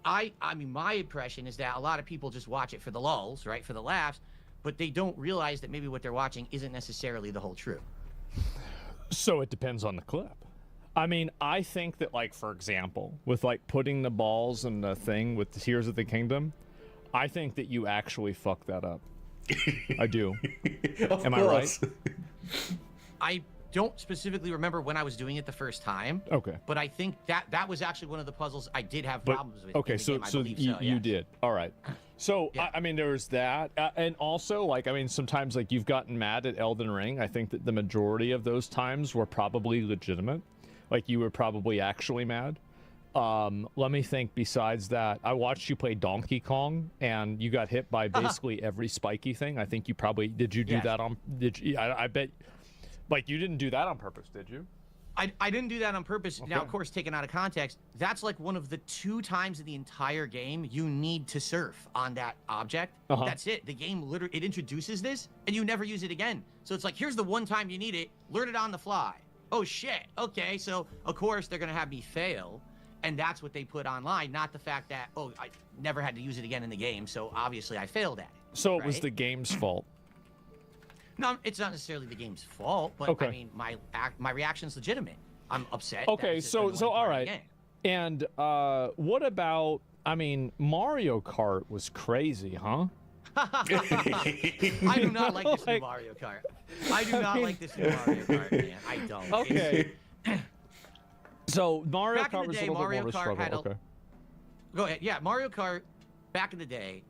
I mean, my impression is that a lot of people just watch it for the lulls, right? For the laughs, but they don't realize that maybe what they're watching isn't necessarily the whole truth. So it depends on the clip. I mean, I think that, like, for example, with like putting the balls in the thing with the Tears of the Kingdom, I think that you actually fucked that up. I do. Of Am course. I right? I don't specifically remember when I was doing it the first time. Okay. But I think that was actually one of the puzzles I did have problems with. Okay, so you did. All right. So, Yeah. I mean, there's that. And also, like, I mean, sometimes, like, you've gotten mad at Elden Ring. I think that the majority of those times were probably legitimate. Like, you were probably actually mad. Let me think. Besides that, I watched you play Donkey Kong, and you got hit by basically every spiky thing. I think you probably did. You do that on? Did you? I bet. Like, you didn't do that on purpose, did you? I didn't do that on purpose. Okay. Now, of course, taken out of context, that's like one of the 2 times in the entire game you need to surf on that object. That's it. The game literally, it introduces this, and you never use it again. So it's like, here's the one time you need it. Learn it on the fly. Oh, shit. Okay, so, of course, they're going to have me fail. And that's what they put online, not the fact that, I never had to use it again in the game, so obviously I failed at it. So it was the game's fault. No, it's not necessarily the game's fault, but I mean, my reaction's legitimate. I'm upset. Okay, so all right. And what about? I mean, Mario Kart was crazy, huh? I do not like this new Mario Kart. I do not like this new Mario Kart, man. I don't. Okay. So Mario Kart was a little bit more of a struggle. Okay. Go ahead. Yeah, Mario Kart. Back in the day,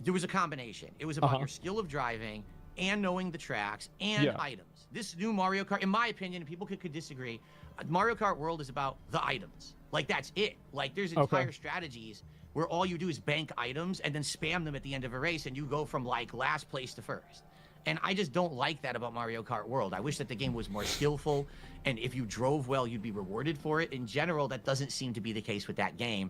there was a combination. It was about your skill of driving and knowing the tracks and items. This new Mario Kart, in my opinion, and people could disagree, Mario Kart World is about the items. Like, that's it. Like, there's entire strategies where all you do is bank items and then spam them at the end of a race, and you go from, like, last place to first. And I just don't like that about Mario Kart World. I wish that the game was more skillful, and if you drove well, you'd be rewarded for it. In general, that doesn't seem to be the case with that game.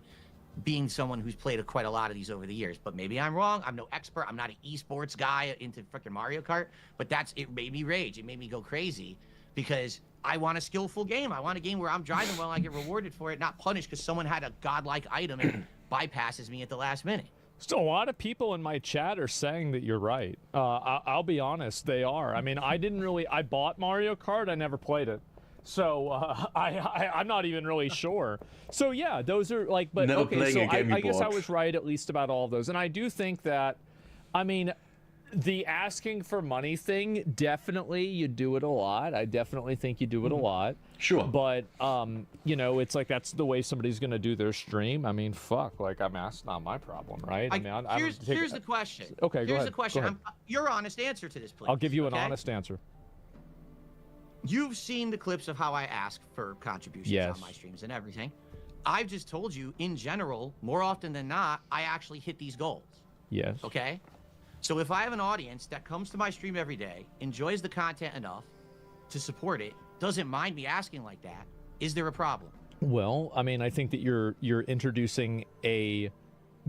being someone who's played quite a lot of these over the years. But maybe I'm wrong. I'm no expert. I'm not an esports guy into freaking Mario Kart. But it made me rage. It made me go crazy because I want a skillful game. I want a game where I'm driving well and I get rewarded for it, not punished because someone had a godlike item and bypasses me at the last minute. So a lot of people in my chat are saying that you're right. I'll be honest, they are. I mean, I bought Mario Kart. I never played it. So I'm not even really sure. So yeah, those are like, but Never okay, playing so a game you I guess I bought. was right at least about all of those. And I do think that, I mean, the asking for money thing, definitely you do it a lot. I definitely think you do it a lot. Sure. But, you know, it's like that's the way somebody's going to do their stream. I mean, fuck, like, I mean, that's not my problem, right? I mean, I don't take here's the question. Okay, go Here's ahead. the question. Go ahead. Your honest answer to this, please. I'll give you an okay? honest answer. You've seen the clips of how I ask for contributions Yes. on my streams and everything. I've just told you, in general, more often than not, I actually hit these goals. Yes. Okay? So if I have an audience that comes to my stream every day, enjoys the content enough to support it, doesn't mind me asking like that, is there a problem? Well, I mean, I think that you're introducing a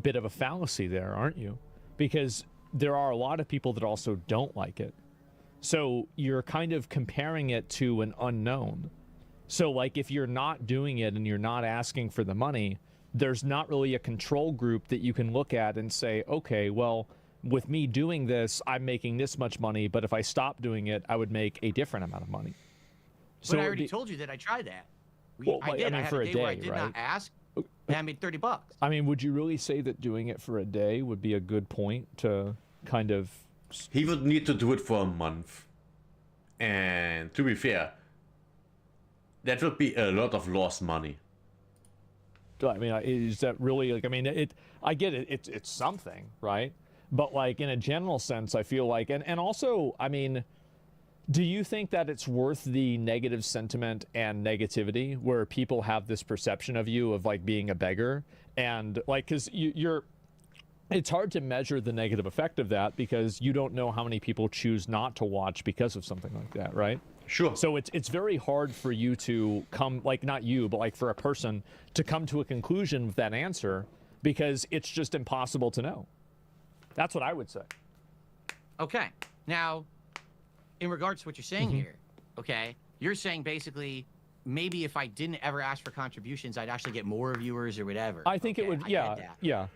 bit of a fallacy there, aren't you? Because there are a lot of people that also don't like it. So you're kind of comparing it to an unknown. So like if you're not doing it and you're not asking for the money, there's not really a control group that you can look at and say, okay, well, with me doing this, I'm making this much money, but if I stop doing it, I would make a different amount of money. But I already told you that I tried that. Well, I like, did. I mean, I had for a a day where I day, did right? not ask, and I made $30. I mean, would you really say that doing it for a day would be a good point to kind of... He would need to do it for a month. And to be fair, that would be a lot of lost money. I mean, is that really like? I mean, I get it. It's something, right? But like in a general sense, I feel like, and also, I mean, do you think that it's worth the negative sentiment and negativity where people have this perception of you of like being a beggar and like, because you're. It's hard to measure the negative effect of that because you don't know how many people choose not to watch because of something like that, right? Sure. So it's very hard for you to come, like not you, but like for a person to come to a conclusion with that answer because it's just impossible to know. That's what I would say. Okay. Now, in regards to what you're saying here, okay, you're saying basically maybe if I didn't ever ask for contributions, I'd actually get more viewers or whatever. I think it Okay, would, I yeah, get that. yeah.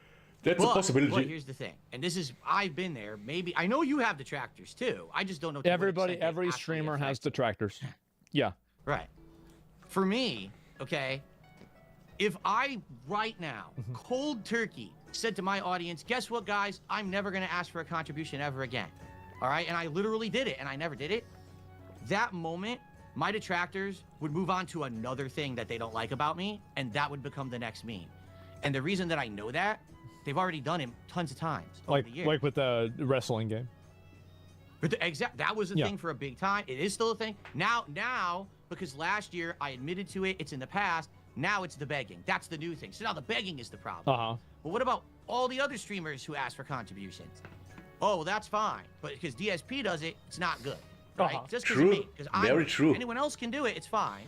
That's a But possibility. here's the thing, and this is, I've been there. Maybe I know you have detractors too. I just don't know. to what Everybody, extent it every actually streamer has affects it. detractors. Yeah. Right. For me, okay, if I right now, cold turkey, said to my audience, guess what, guys? I'm never going to ask for a contribution ever again. All right? And I literally did it, and I never did it. That moment, my detractors would move on to another thing that they don't like about me, and that would become the next meme. And the reason that I know that, they've already done it tons of times over the years. Like with the wrestling game. But that was a Yeah. thing for a big time. It is still a thing. Now, because last year I admitted to it, it's in the past. Now it's the begging. That's the new thing. So now the begging is the problem. Uh-huh. But what about all the other streamers who ask for contributions? Oh, well, that's fine. But because DSP does it, it's not good. Right? Uh-huh. Just because True. of me. Because Very true. Anyone else can do it, it's fine.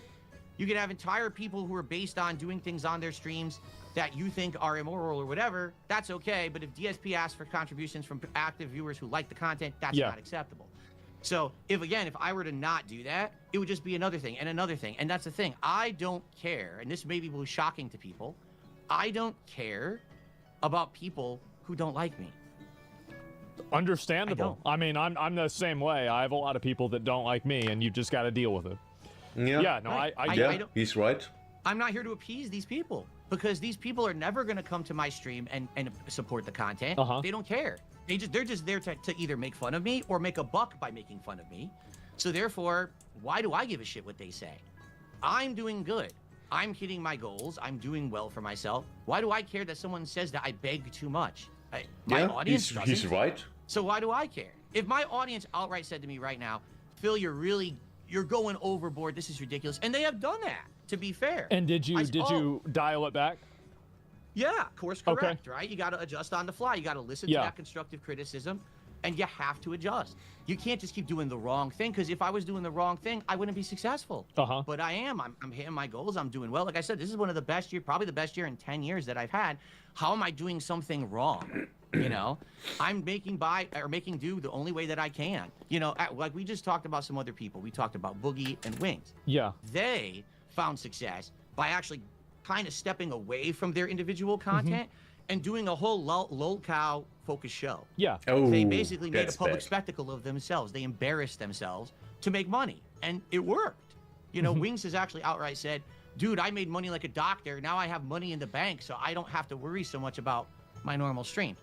You can have entire people who are based on doing things on their streams that you think are immoral or whatever, that's okay. But if DSP asks for contributions from active viewers who like the content, that's Yeah. not acceptable. So if I were to not do that, it would just be another thing and another thing. And that's the thing. I don't care, and this maybe will be shocking to people, I don't care about people who don't like me. Understandable. I I mean, I'm the same way. I have a lot of people that don't like me, and you've just got to deal with it. Yeah. Yeah, no, Right. I I get it. don't- He's right. I'm not here to appease these people because these people are never going to come to my stream and support the content. Uh-huh. They don't care. They're just there to either make fun of me or make a buck by making fun of me. So therefore, why do I give a shit what they say? I'm doing good. I'm hitting my goals. I'm doing well for myself. Why do I care that someone says that I beg too much? My Yeah, audience he's doesn't. right. So why do I care? If my audience outright said to me right now, Phil, you're going overboard. This is ridiculous. And they have done that, to be fair. And did I- you dial it back? Yeah, course Okay. correct, right? You got to adjust on the fly. You got to listen Yeah. to that constructive criticism. and you have to adjust. You can't just keep doing the wrong thing, because if I was doing the wrong thing, I wouldn't be successful. But I am. I'm hitting my goals. I'm doing well. Like I said, this is one of the best year, probably the best year in 10 years that I've had. How am I doing something wrong? You know, I'm making do the only way that I can. You know, like we just talked about some other people. We talked about Boogie and Wings. Yeah. They found success by actually kind of stepping away from their individual content and doing a whole lolcow focused show. Yeah. Oh, They basically made a that's public bad. spectacle of themselves. They embarrassed themselves to make money, and it worked. You know, Wings has actually outright said, dude, I made money like a doctor. Now I have money in the bank, so I don't have to worry so much about my normal stream.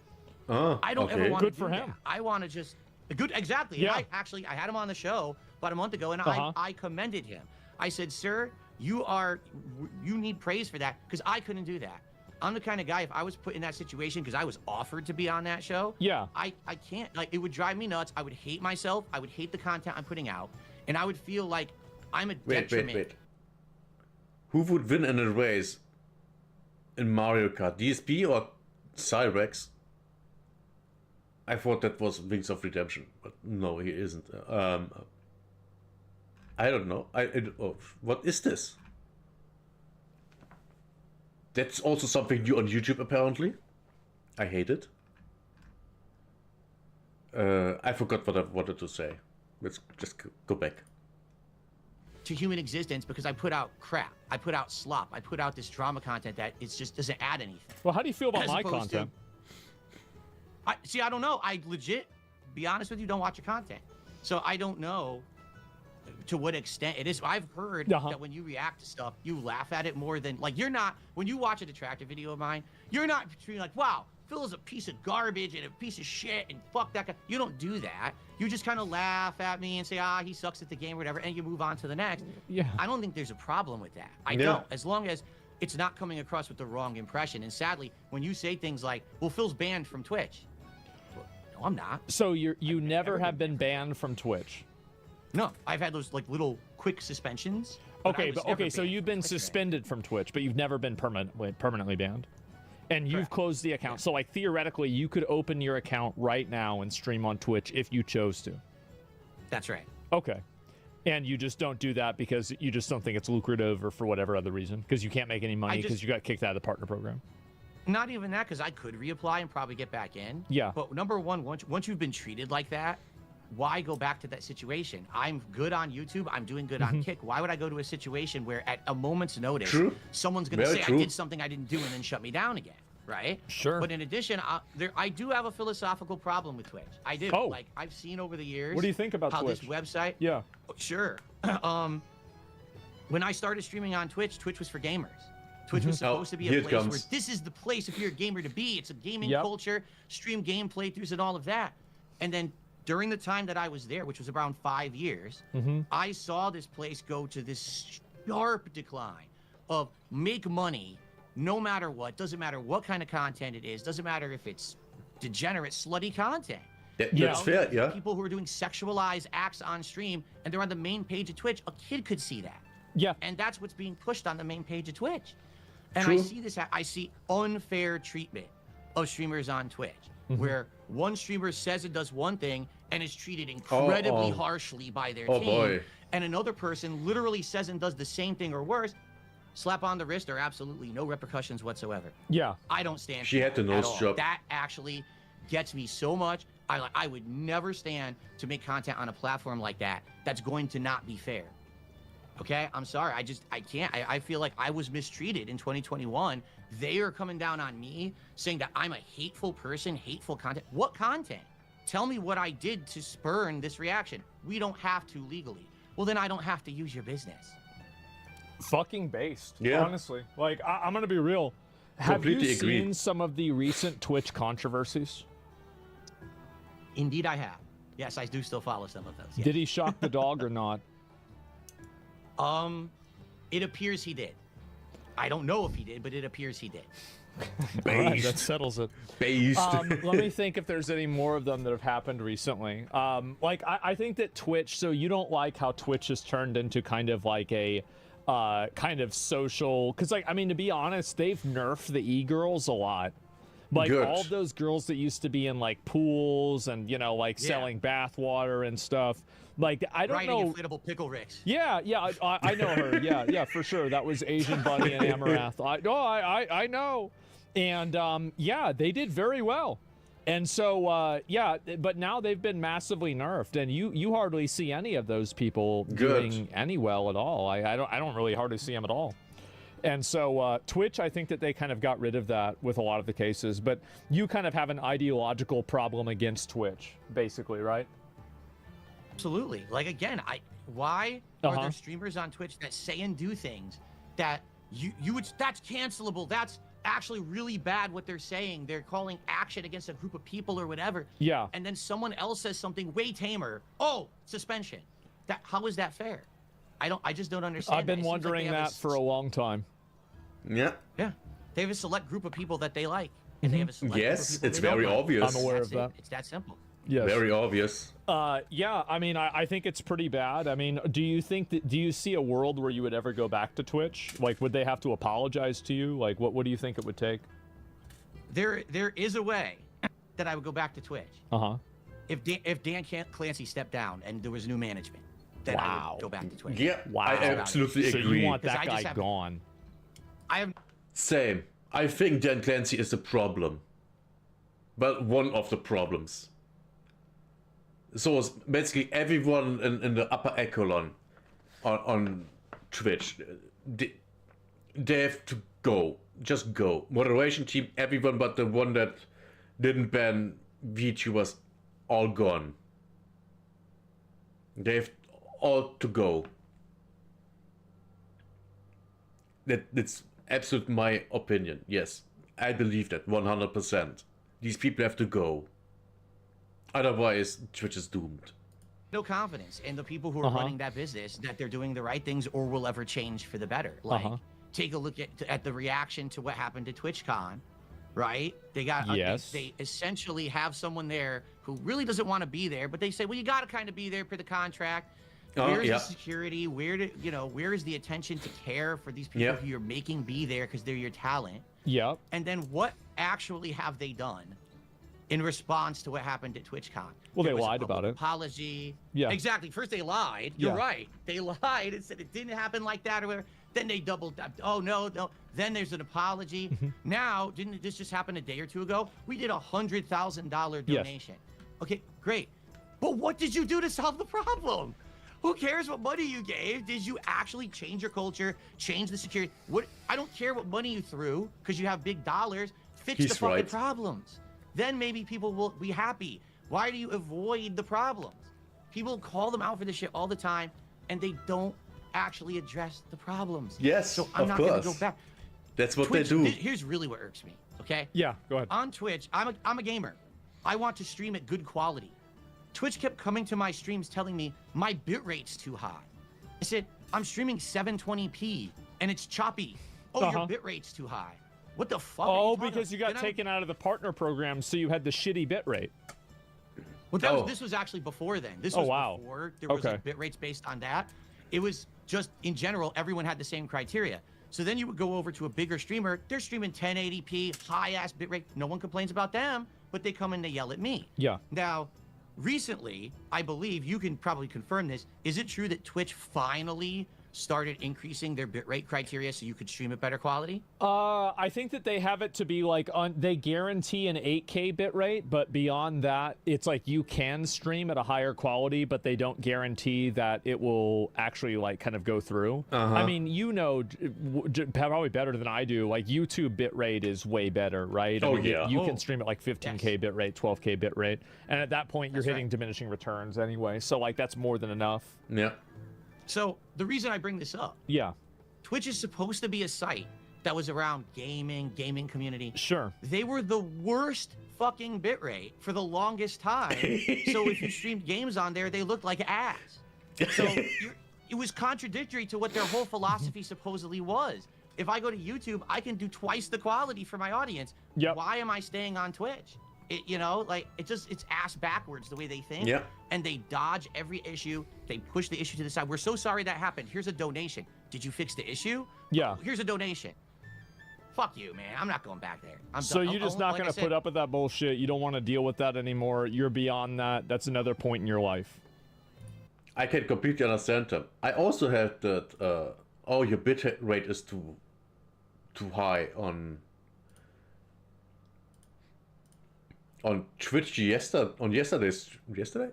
I don't ever want to Good for him. that. I want to just exactly. Yeah. And I had him on the show about a month ago, and I commended him. I said, sir, you need praise for that, because I couldn't do that. I'm the kind of guy, if I was put in that situation because I was offered to be on that show, I can't. Like, it would drive me nuts. I would hate myself. I would hate the content I'm putting out, and I would feel like I'm a detriment. Wait. Who would win in a race in Mario Kart? DSP or Cyrex? I thought that was Wings of Redemption, but no, he isn't. I don't know. What is this? That's also something new on YouTube, apparently. I hate it. I forgot what I wanted to say. Let's just go back. To human existence, because I put out crap. I put out slop. I put out this drama content that it just doesn't add anything. Well, how do you feel about As my opposed content? I don't know. I legit, be honest with you, don't watch your content. So I don't know to what extent it is. I've heard that when you react to stuff, you laugh at it more than, like, you're not, when you watch a detractor video of mine, you're not treating like, wow, Phil is a piece of garbage and a piece of shit and fuck that guy. You don't do that. You just kind of laugh at me and say, he sucks at the game or whatever, and you move on to the next. Yeah. I don't think there's a problem with that. I don't. As long as it's not coming across with the wrong impression. And sadly, when you say things like, well, Phil's banned from Twitch. Well, no, I'm not. So you never have been banned from Twitch? No, I've had those like little quick suspensions. Okay, so you've been suspended from Twitch, but you've never been permanently banned. And you've closed the account. So, like, theoretically, you could open your account right now and stream on Twitch if you chose to. That's right. Okay. And you just don't do that because you just don't think it's lucrative, or for whatever other reason? Because you can't make any money because you got kicked out of the partner program? Not even that, because I could reapply and probably get back in. Yeah. But number one, once you've been treated like that, why go back to that situation? I'm good on YouTube. I'm doing good on Kick. Why would I go to a situation where at a moment's notice, someone's going to say I did something I didn't do and then shut me down again, right? Sure. But in addition, I do have a philosophical problem with Twitch. I do. Oh. Like, I've seen over the years. What do you think about how Twitch? this website? Yeah. Sure. When I started streaming on Twitch, Twitch was for gamers. Twitch was supposed to be a place where this is the place if you're a gamer to be. It's a gaming culture, stream game playthroughs and all of that. And then during the time that I was there, which was around 5 years, I saw this place go to this sharp decline of make money no matter what. Doesn't matter what kind of content it is. Doesn't matter if it's degenerate, slutty content. That's fair, yeah. People who are doing sexualized acts on stream, and they're on the main page of Twitch. A kid could see that. Yeah. And that's what's being pushed on the main page of Twitch. And True. I see this. I see unfair treatment of streamers on Twitch, where one streamer says it does one thing and is treated incredibly harshly by their team, and another person literally says and does the same thing or worse, slap on the wrist, or absolutely no repercussions whatsoever. Yeah. I don't stand. She had the nose job. That actually gets me so much. I would never stand to make content on a platform like that. That's going to not be fair. Okay, I'm sorry. I can't. I feel like I was mistreated in 2021. They are coming down on me, saying that I'm a hateful person, hateful content. What content? Tell me what I did to spurn this reaction. We don't have to legally. Well, then I don't have to use your business. Fucking based. Yeah. Honestly. Like, I'm going to be real. Have you Completely agree. seen some of the recent Twitch controversies? Indeed, I have. Yes, I do still follow some of those. Yes. Did he shock the dog or not? It appears he did. I don't know if he did, but it appears he did. All right, that settles it. Based. Let me think if there's any more of them that have happened recently. Like, I think that Twitch, so you don't like how Twitch has turned into kind of like a kind of social, because, like, I mean, to be honest, they've nerfed the e-girls a lot. Like Good. all those girls that used to be in like pools and like selling bath water and stuff. Like I don't Riding know. inflatable pickle ricks. Yeah, I know her. Yeah, for sure. That was Asian Bunny and Amaranth. I know. And yeah, they did very well. And so yeah, but now they've been massively nerfed, and you hardly see any of those people doing any well at all. I don't really hardly see them at all. And so Twitch, I think that they kind of got rid of that with a lot of the cases, but you kind of have an ideological problem against Twitch, basically, right? Absolutely. Like again, why are there streamers on Twitch that say and do things that you would that's cancelable? That's actually really bad what they're saying. They're calling action against a group of people or whatever. Yeah. And then someone else says something way tamer. Oh, suspension. How is that fair? I just don't understand. I've been wondering that for a long time. Yeah. Yeah. They have a select group of people that they like. And they have a select group of Yes, people it's they don't very like. obvious. I'm aware That's of that. It's that simple. Yes. Very obvious. Yeah, I mean, I think it's pretty bad. I mean, do you see a world where you would ever go back to Twitch? Like, would they have to apologize to you? Like, what do you think it would take? There is a way that I would go back to Twitch. If Dan Clancy stepped down and there was new management, then I would go back to Twitch. Yeah, Wow. I absolutely So agree. you want 'Cause that I just guy have- gone? I have Same. I think Dan Clancy is the problem. But one of the problems. So it's basically everyone in the upper echelon on Twitch, they have to go. Just go. Moderation team, everyone but the one that didn't ban VTubers, all gone. They have all to go. That's absolute my opinion. Yes, I believe that 100%. These people have to go. Otherwise, Twitch is doomed. no confidence in the people who are running that business that they're doing the right things or will ever change for the better. Like, take a look at the reaction to what happened to TwitchCon, right? They got they essentially have someone there who really doesn't want to be there, but they say, well, you got to kind of be there for the contract. Where's the security? Where is the attention to care for these people who you're making be there because they're your talent? Yep. And then what actually have they done in response to what happened at TwitchCon? Well, There they was a lied about public it. Apology. Yeah. Exactly. First they lied. You're right. They lied and said it didn't happen like that or whatever. Then they doubled. Oh no. Then there's an apology. Now, didn't this just happen a day or two ago? We did $100,000 donation. Okay, great. But what did you do to solve the problem? Who cares what money you gave? Did you actually change your culture, change the security? I don't care what money you threw because you have big dollars. Fix the fucking problems. Then maybe people will be happy. Why do you avoid the problems? People call them out for this shit all the time, and they don't actually address the problems. Yes, so I'm not going to go back. That's what Twitch, they do. Here's really what irks me. Okay. Yeah. Go ahead. On Twitch, I'm a gamer. I want to stream at good quality. Twitch kept coming to my streams telling me my bitrate's too high. I said, I'm streaming 720p and it's choppy. Oh, your bitrate's too high. What the fuck? Oh, because you got taken out of the partner program, so you had the shitty bitrate. Well, this was actually before then. This was before there was bitrates based on that. It was just, in general, everyone had the same criteria. So then you would go over to a bigger streamer. They're streaming 1080p, high-ass bitrate. No one complains about them, but they come and they yell at me. Yeah. Now, recently, I believe, you can probably confirm this, is it true that Twitch finally started increasing their bitrate criteria so you could stream at better quality? I think that they have it to be like they guarantee an 8K bitrate, but beyond that, it's like you can stream at a higher quality, but they don't guarantee that it will actually like kind of go through. I mean, you know, probably better than I do. Like YouTube bitrate is way better, right? I mean, you can stream at like 15K bitrate, 12K bitrate, and at that point, you're hitting diminishing returns anyway. So like that's more than enough. Yeah. So the reason I bring this up, Twitch is supposed to be a site that was around gaming community. Sure. They were the worst fucking bitrate for the longest time. So if you streamed games on there, they looked like ass. So it was contradictory to what their whole philosophy supposedly was. If I go to YouTube, I can do twice the quality for my audience. Why am I staying on Twitch? It's ass backwards the way they think. And they dodge every issue. They push the issue to the side. We're so sorry that happened. Here's a donation. Did you fix the issue? Yeah. Here's a donation. fuck you, man. I'm not going back there. I'm So done. you're just not Like I going to said, put up with that bullshit. You don't want to deal with that anymore. You're beyond that. That's another point in your life. I can completely understand them. I also had that. Oh, your bit rate is too high on Twitch yesterday. Yesterday?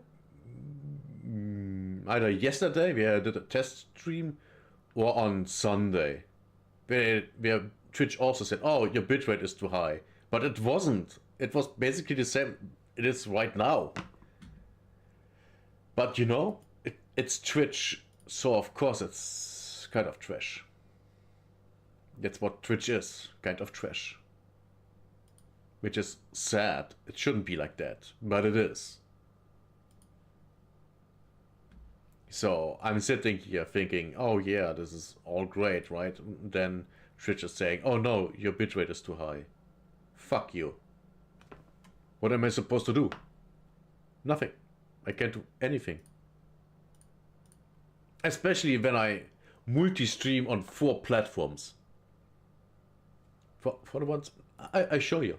Either yesterday, where I did a test stream, or on Sunday, where Twitch also said, "Oh, your bitrate is too high," but it wasn't. It was basically the same. It is right now. But you know, it's Twitch, so of course it's kind of trash. That's what Twitch is, kind of trash. Which is sad. It shouldn't be like that, but it is. So I'm sitting here thinking, oh yeah, this is all great, right? Then Twitch is saying, oh no, your bitrate is too high. Fuck you. What am I supposed to do? Nothing. I can't do anything. Especially when I multi-stream on 4 platforms. For the ones I show you.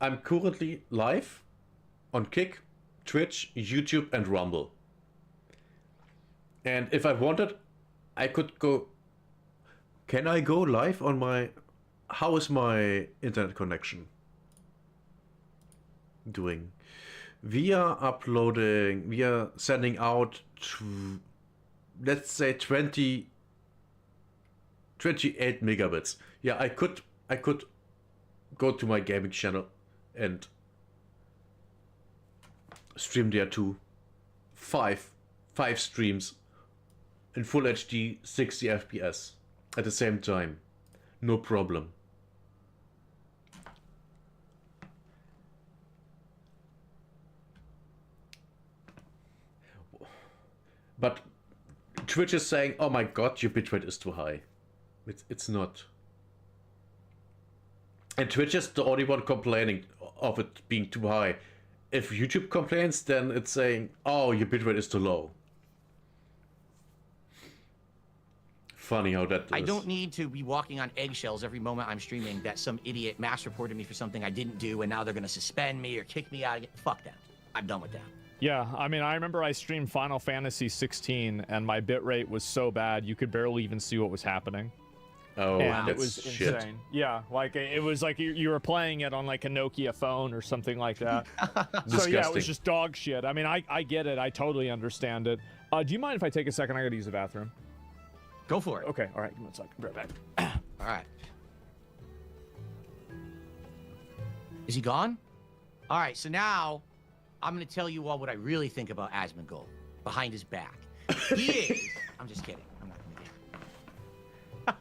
I'm currently live on Kick, Twitch, YouTube, and Rumble. And if I wanted, I could go... Can I go live on my... How is my internet connection doing? We are uploading... We are sending out... let's say 28 megabits. Yeah, I could go to my gaming channel and stream there too. 5 streams in full HD 60 FPS at the same time. No problem. But Twitch is saying, oh my god, your bitrate is too high. It's not. And Twitch is the only one complaining of it being too high. If YouTube complains, then it's saying, oh, your bitrate is too low. Funny how that is. I don't need to be walking on eggshells every moment I'm streaming that some idiot mass reported me for something I didn't do and now they're going to suspend me or kick me out. Fuck that. I'm done with that. Yeah, I mean, I remember I streamed Final Fantasy 16 and my bitrate was so bad you could barely even see what was happening. Oh, and that's it was shit. insane. Yeah, like it was like you were playing it on like a Nokia phone or something like that. So yeah, it was just dog shit. I mean, I get it. I totally understand it. Do you mind if I take a second? I gotta use the bathroom. Go for it. Okay, all right, give me 1 second. Be right back. All right. Is he gone? All right, so now I'm going to tell you all what I really think about Asmongold behind his back. He is... I'm just kidding. I'm not going to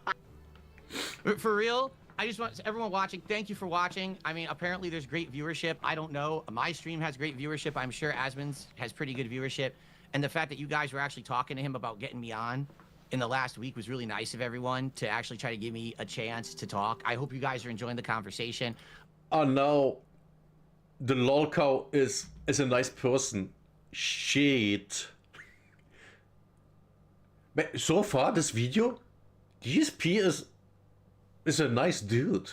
do it. For real, I just want everyone watching, thank you for watching. I mean, apparently there's great viewership. I don't know. My stream has great viewership. I'm sure Asmon's has pretty good viewership. And the fact that you guys were actually talking to him about getting me on in the last week was really nice of everyone to actually try to give me a chance to talk. I hope you guys are enjoying the conversation. Oh no, the lol cow is a nice person. Shit. But so far, this video, DSP is a nice dude.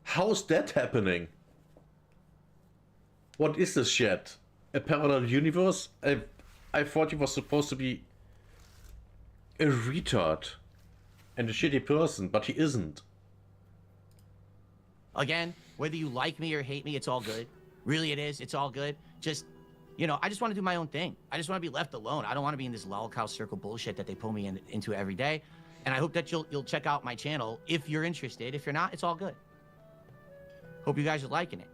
How's that happening? What is this shit? A parallel universe? I thought he was supposed to be a retard and a shitty person, but he isn't. Again, whether you like me or hate me, it's all good. Really, it is. It's all good. Just, you know, I just want to do my own thing. I just want to be left alone. I don't want to be in this lolcow circle bullshit that they pull me into every day. And I hope that you'll check out my channel if you're interested. If you're not, it's all good. Hope you guys are liking it.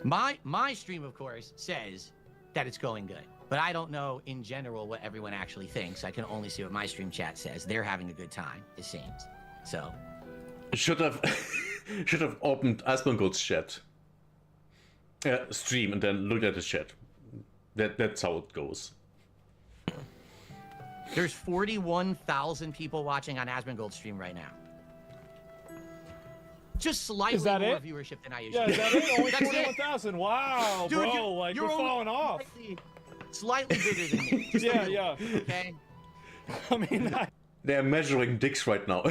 My stream, of course, says that it's going good. But I don't know in general what everyone actually thinks. I can only see what my stream chat says. They're having a good time, it seems. So should have opened Asmongold's chat stream and then looked at his chat. That's how it goes. There's 41,000 people watching on Asmongold's stream right now. Just slightly more viewership than I usually. Yeah, is that it? Only 41,000. Wow, dude, bro, like we're falling off. Slightly bigger than me. Just yeah. okay. I mean, They're measuring dicks right now.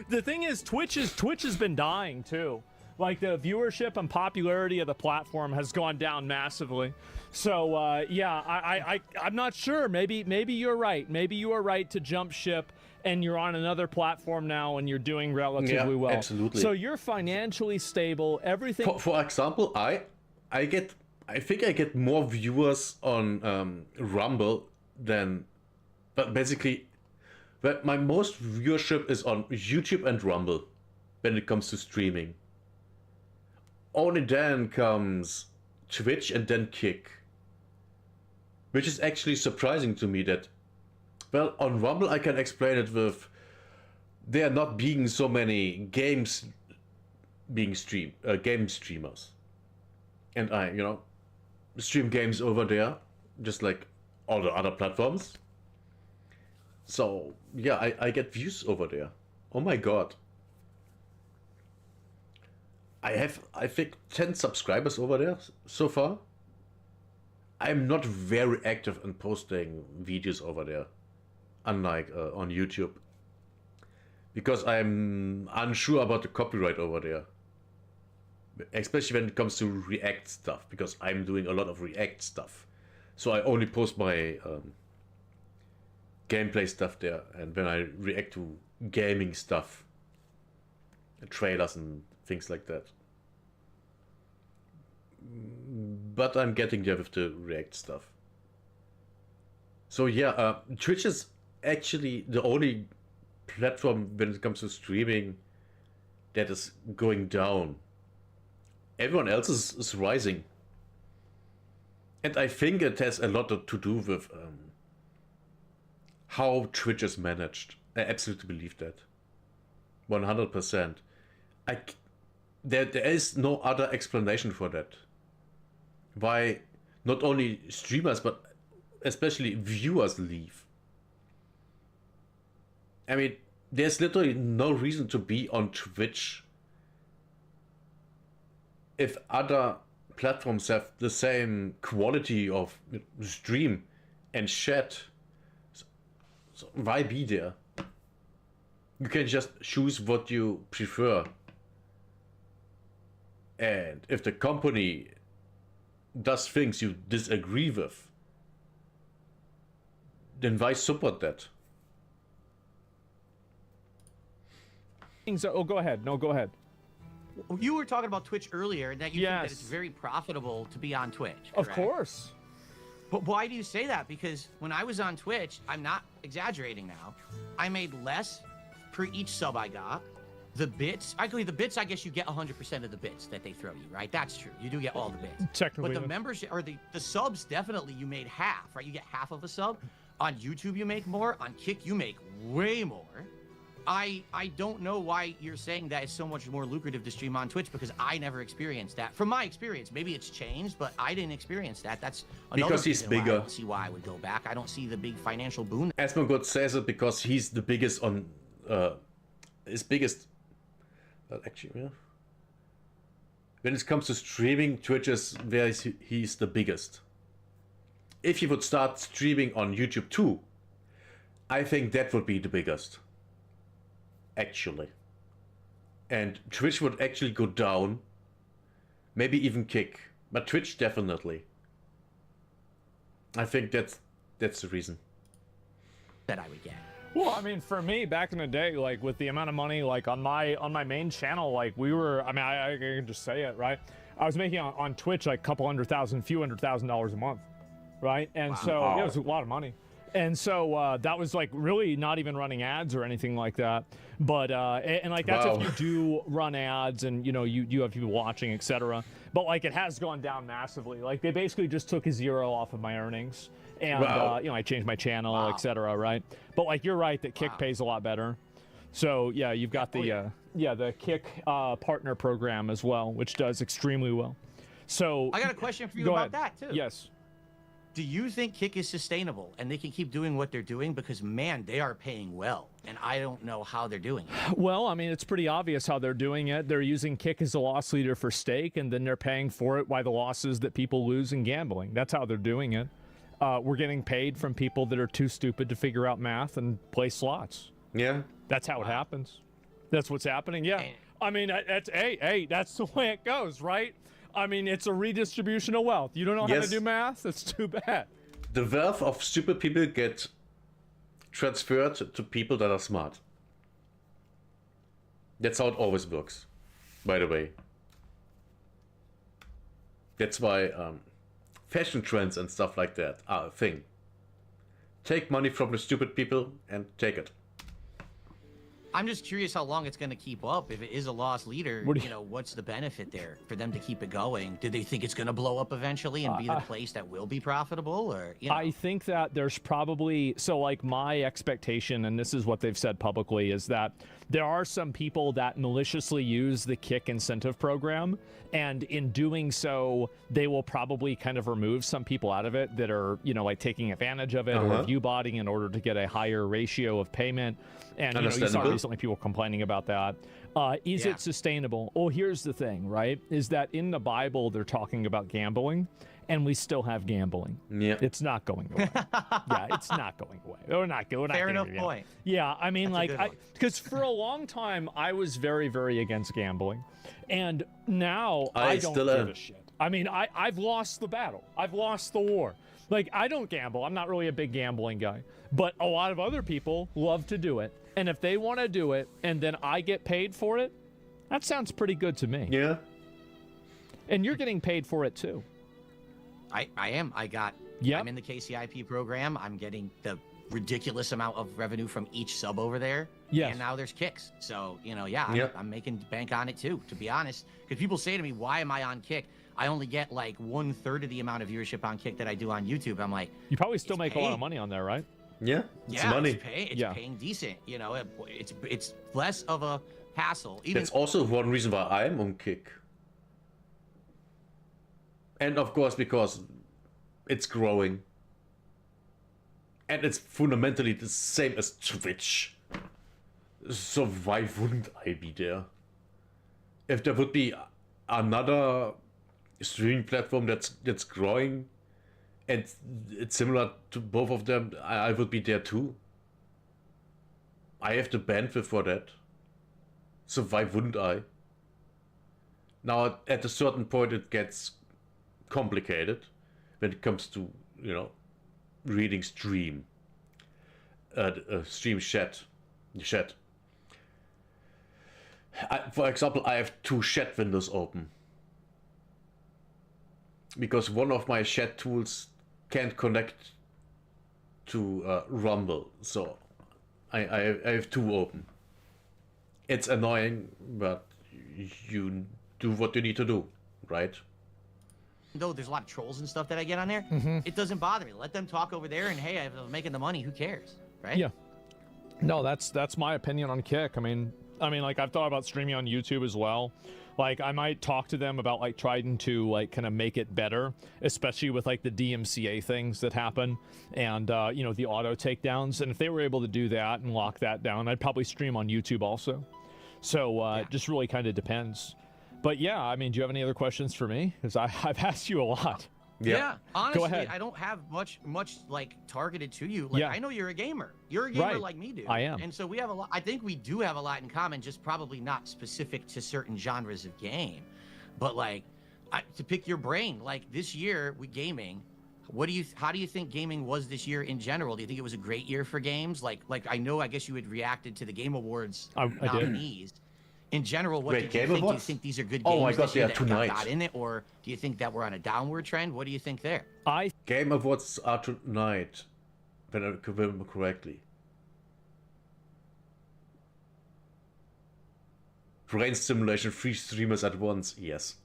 the thing is, Twitch has been dying too. Like, the viewership and popularity of the platform has gone down massively. So yeah, I'm not sure. Maybe you're right. Maybe you are right to jump ship, and you're on another platform now, and you're doing relatively well. Absolutely. So you're financially stable. Everything. For example, I think I get more viewers on Rumble than, but basically, but my most viewership is on YouTube and Rumble when it comes to streaming. Only then comes Twitch and then Kick. Which is actually surprising to me that, well, on Rumble I can explain it with there not being so many games being streamed, game streamers. And I, stream games over there, just like all the other platforms. So, yeah, I get views over there. Oh my god. I have, I think, 10 subscribers over there so far. I'm not very active in posting videos over there, unlike on YouTube. Because I'm unsure about the copyright over there. Especially when it comes to React stuff, because I'm doing a lot of React stuff. So I only post my gameplay stuff there, and when I react to gaming stuff, trailers and things like that. But I'm getting there with the React stuff. So yeah, Twitch is actually the only platform when it comes to streaming that is going down. Everyone else is rising. And I think it has a lot to do with how Twitch is managed. I absolutely believe that. 100%. There is no other explanation for that. Why not only streamers, but especially viewers leave. I mean, there's literally no reason to be on Twitch if other platforms have the same quality of stream and chat. So why be there? You can just choose what you prefer. And if the company does things you disagree with, then why support that? Oh, go ahead. No, go ahead. You were talking about Twitch earlier, and that you think that it's Yes. very profitable to be on Twitch. Of correct? course. But why do you say that? Because when I was on Twitch, I'm not exaggerating now, I made less per each sub I got. The bits, I guess you get 100% of the bits that they throw you, right? That's true. You do get all the bits. Technically. But the membership, or the subs, definitely you made half, right? You get half of a sub. On YouTube, you make more. On Kick, you make way more. I don't know why you're saying that it's so much more lucrative to stream on Twitch, because I never experienced that. From my experience, maybe it's changed, but I didn't experience that. That's another Because he's reason why I bigger. don't see why I would go back. I don't see the big financial boon. Asmongood says it because he's the biggest on his biggest. Well, actually, yeah. When it comes to streaming, Twitch is where he's the biggest. If he would start streaming on YouTube too, I think that would be the biggest. Actually. And Twitch would actually go down. Maybe even Kick. But Twitch definitely. I think that's the reason. That I would get. Well, I mean, for me, back in the day, like with the amount of money, like on my main channel, like we were, I mean, I can just say it, right? I was making on Twitch like few $100,000 a month, right? And so yeah, it was a lot of money. And so that was like really not even running ads or anything like that. But and like that's if you do run ads and you have people watching, etc. But like it has gone down massively. Like they basically just took a zero off of my earnings. And I changed my channel, etc. Right? But like you're right that Kick pays a lot better. So yeah, you've got the the Kick partner program as well, which does extremely well. So I got a question for you go about ahead. that too. Yes. Do you think Kick is sustainable and they can keep doing what they're doing? Because man, they are paying well, and I don't know how they're doing it. Well, I mean, it's pretty obvious how they're doing it. They're using Kick as a loss leader for stake, and then they're paying for it by the losses that people lose in gambling. That's how they're doing it. we're getting paid from people that are too stupid to figure out math and play slots. Yeah. That's how it happens. That's what's happening. Yeah. I mean, that's that's the way it goes, right? I mean, it's a redistribution of wealth. You don't know how to do math? That's too bad. The wealth of stupid people get transferred to people that are smart. That's how it always works, by the way. That's why fashion trends and stuff like that are a thing. Take money from the stupid people and take it. I'm just curious how long it's going to keep up. If it is a lost leader, what's the benefit there for them to keep it going? Do they think it's going to blow up eventually and be the place that will be profitable? Or I think that there's probably, so like my expectation, and this is what they've said publicly, is that there are some people that maliciously use the Kick incentive program, and in doing so, they will probably kind of remove some people out of it that are, like taking advantage of it or view botting in order to get a higher ratio of payment. And you saw recently people complaining about that. Is it sustainable? Well, here's the thing, right? Is that in the Bible they're talking about gambling, and we still have gambling. Yeah, it's not going away. It's not going away. We're not going. Fair enough point. Yeah, I mean, because for a long time I was very, very against gambling, and now I don't give a shit. I mean, I've lost the battle. I've lost the war. Like, I don't gamble. I'm not really a big gambling guy, but a lot of other people love to do it. And if they want to do it and then I get paid for it, that sounds pretty good to me. Yeah. And you're getting paid for it too. I am. I'm in the KCIP program. I'm getting the ridiculous amount of revenue from each sub over there. Yes. And now there's kicks. So, I'm making bank on it too, to be honest. Because people say to me, why am I on Kick? I only get like 1/3 of the amount of viewership on Kick that I do on YouTube. I'm like, you probably still make a lot of money on there, right? Yeah, it's money. It's paying decent. It's less of a hassle. That's also one reason why I'm on Kick. And of course, because it's growing. And it's fundamentally the same as Twitch. So why wouldn't I be there? If there would be another streaming platform that's growing and it's similar to both of them, I would be there too. I have the bandwidth for that. So why wouldn't I? Now at a certain point it gets complicated when it comes to, reading stream chat. For example, I have 2 chat windows open because one of my chat tools can't connect to Rumble, so I have 2 open. It's annoying, but you do what you need to do, right? Though there's a lot of trolls and stuff that I get on there, it doesn't bother me. Let them talk over there, and hey, I'm making the money. Who cares, right? Yeah. No, that's my opinion on Kick. I mean, like I've thought about streaming on YouTube as well. Like I might talk to them about like trying to like kind of make it better, especially with like the DMCA things that happen and the auto takedowns. And if they were able to do that and lock that down, I'd probably stream on YouTube also. So it just really kind of depends. But yeah, I mean, do you have any other questions for me? Because I've asked you a lot. Yeah, honestly, Go ahead. I don't have much like targeted to you. Like, I know you're a gamer. You're a gamer like me, dude. I am. And so we have a lot. I think we do have a lot in common, just probably not specific to certain genres of game. But like, to pick your brain, like this year with gaming, how do you think gaming was this year in general? Do you think it was a great year for games? Like I guess you had reacted to the Game Awards nominees. In general, what did you think? Do you think these are good games? Oh my God, yeah, that tonight. got in it, or do you think that we're on a downward trend? What do you think there? Game Awards are tonight, if I remember correctly. Brain stimulation, 3 streamers at once, yes.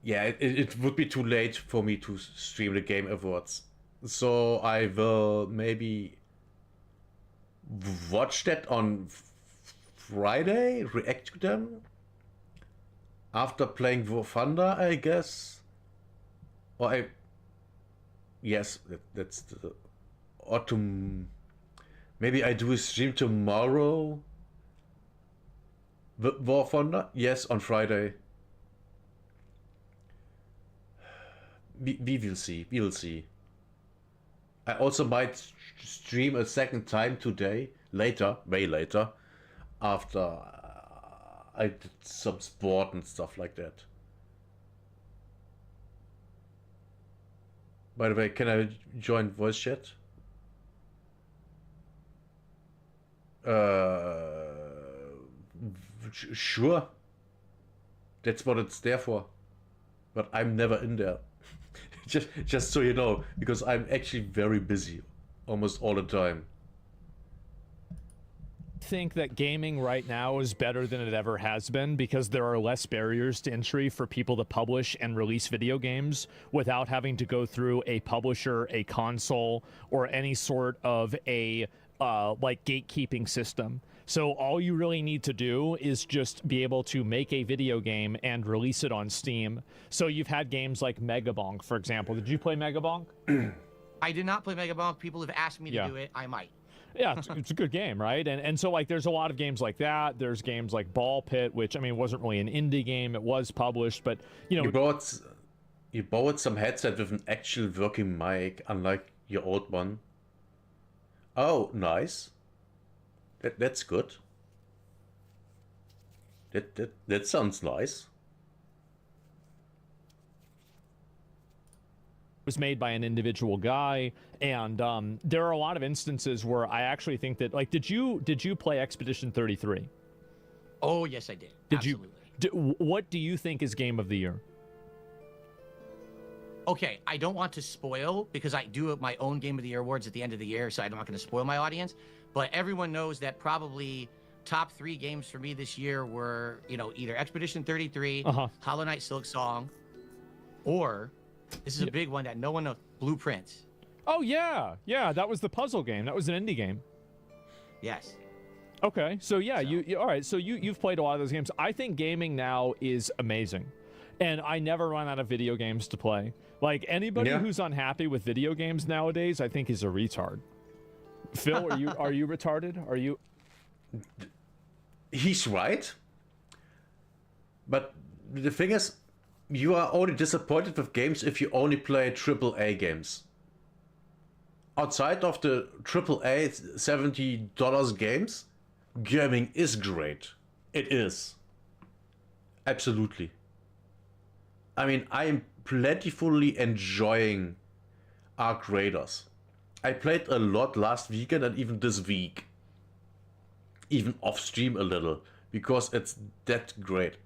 It would be too late for me to stream the Game Awards. So I will maybe watch that on Friday, react to them after playing War Thunder, I guess. Yes, that's the autumn. Maybe I do a stream tomorrow. War Thunder, yes, on Friday. we will see. We will see. I also might stream a second time today, later, way later, after I did some sport and stuff like that. By the way, can I join voice chat? Sure. That's what it's there for. But I'm never in there. just so you know, because I'm actually very busy almost all the time. Think that gaming right now is better than it ever has been because there are less barriers to entry for people to publish and release video games without having to go through a publisher, a console, or any sort of a like gatekeeping system. So all you really need to do is just be able to make a video game and release it on Steam. So you've had games like Megabonk, for example. Did you play Megabonk? I did not play Megabonk. People have asked me to do it. I might. Yeah, it's a good game, right? And so, like, there's a lot of games like that. There's games like Ball Pit, which, I mean, wasn't really an indie game. It was published, but, you know... You bought some headset with an actual working mic, unlike your old one. Oh, nice. That's good. That sounds nice. Was made by an individual guy, and there are a lot of instances where I actually think that, like, did you play Expedition 33? Oh yes, I did. Absolutely. What do you think is Game of the Year? Okay, I don't want to spoil because I do my own Game of the Year awards at the end of the year, so I'm not going to spoil my audience. But everyone knows that probably top 3 games for me this year were, you know, either Expedition 33, Hollow Knight Silk Song, or this is a big one that no one knows, Blueprints. Oh yeah, that was the puzzle game. That was an indie game. Yes. Okay, so yeah, you all right? So you've played a lot of those games. I think gaming now is amazing, and I never run out of video games to play. Like anybody who's unhappy with video games nowadays, I think is a retard. Phil, are you retarded? Are you? He's right. But the thing is, you are only disappointed with games if you only play AAA games. Outside of the AAA $70 games, gaming is great. It is. Absolutely. I mean, I am plentifully enjoying Arc Raiders. I played a lot last weekend and even this week. Even off stream a little, because it's that great.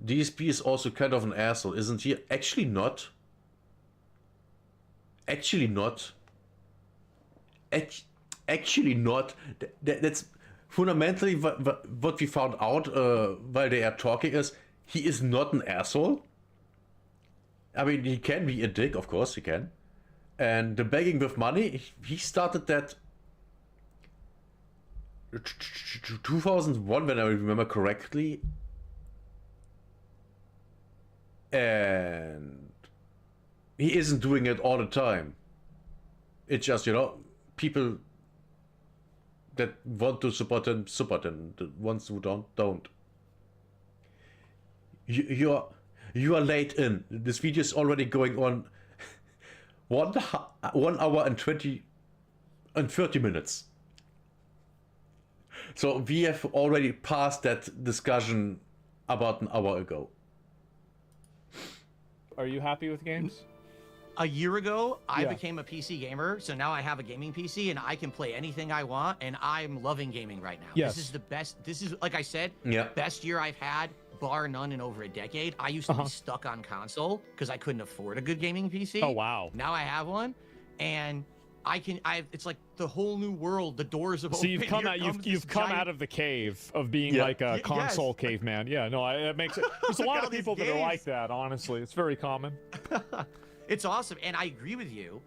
DSP is also kind of an asshole, isn't he? Actually not. Actually not. Actually not. That's fundamentally what we found out while they are talking is he is not an asshole. I mean, he can be a dick, of course he can. And the begging with money, he started that 2001, when I remember correctly. And he isn't doing it all the time. It's just, you know, people that want to support him, the ones who don't. You are late in. This video is already going on 1 hour and 30 minutes. So we have already passed that discussion about an hour ago. Are you happy with games? A year ago, I became a PC gamer, so now I have a gaming PC and I can play anything I want, and I'm loving gaming right now. Yes. This is the best. This is, like I said, best year I've had, bar none, in over a decade. I used to be stuck on console because I couldn't afford a good gaming PC. Oh, wow. Now I have one, and it's like the whole new world. The doors have opened. So you've come out of the cave of being like a console caveman. Yeah, no, that makes it. There's a lot of people that are like that. Honestly, it's very common. It's awesome, and I agree with you.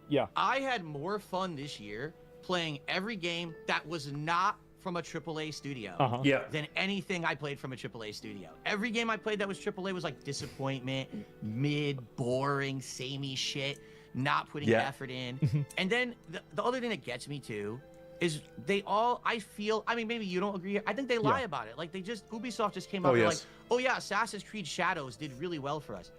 Yeah. I had more fun this year playing every game that was not from a AAA studio than anything I played from a AAA studio. Every game I played that was AAA was like disappointment, mid, boring, samey shit, not putting effort in. And then the other thing that gets me too is they all, I mean, maybe you don't agree. I think they lie about it. Like Ubisoft just came out like, oh yeah, Assassin's Creed Shadows did really well for us.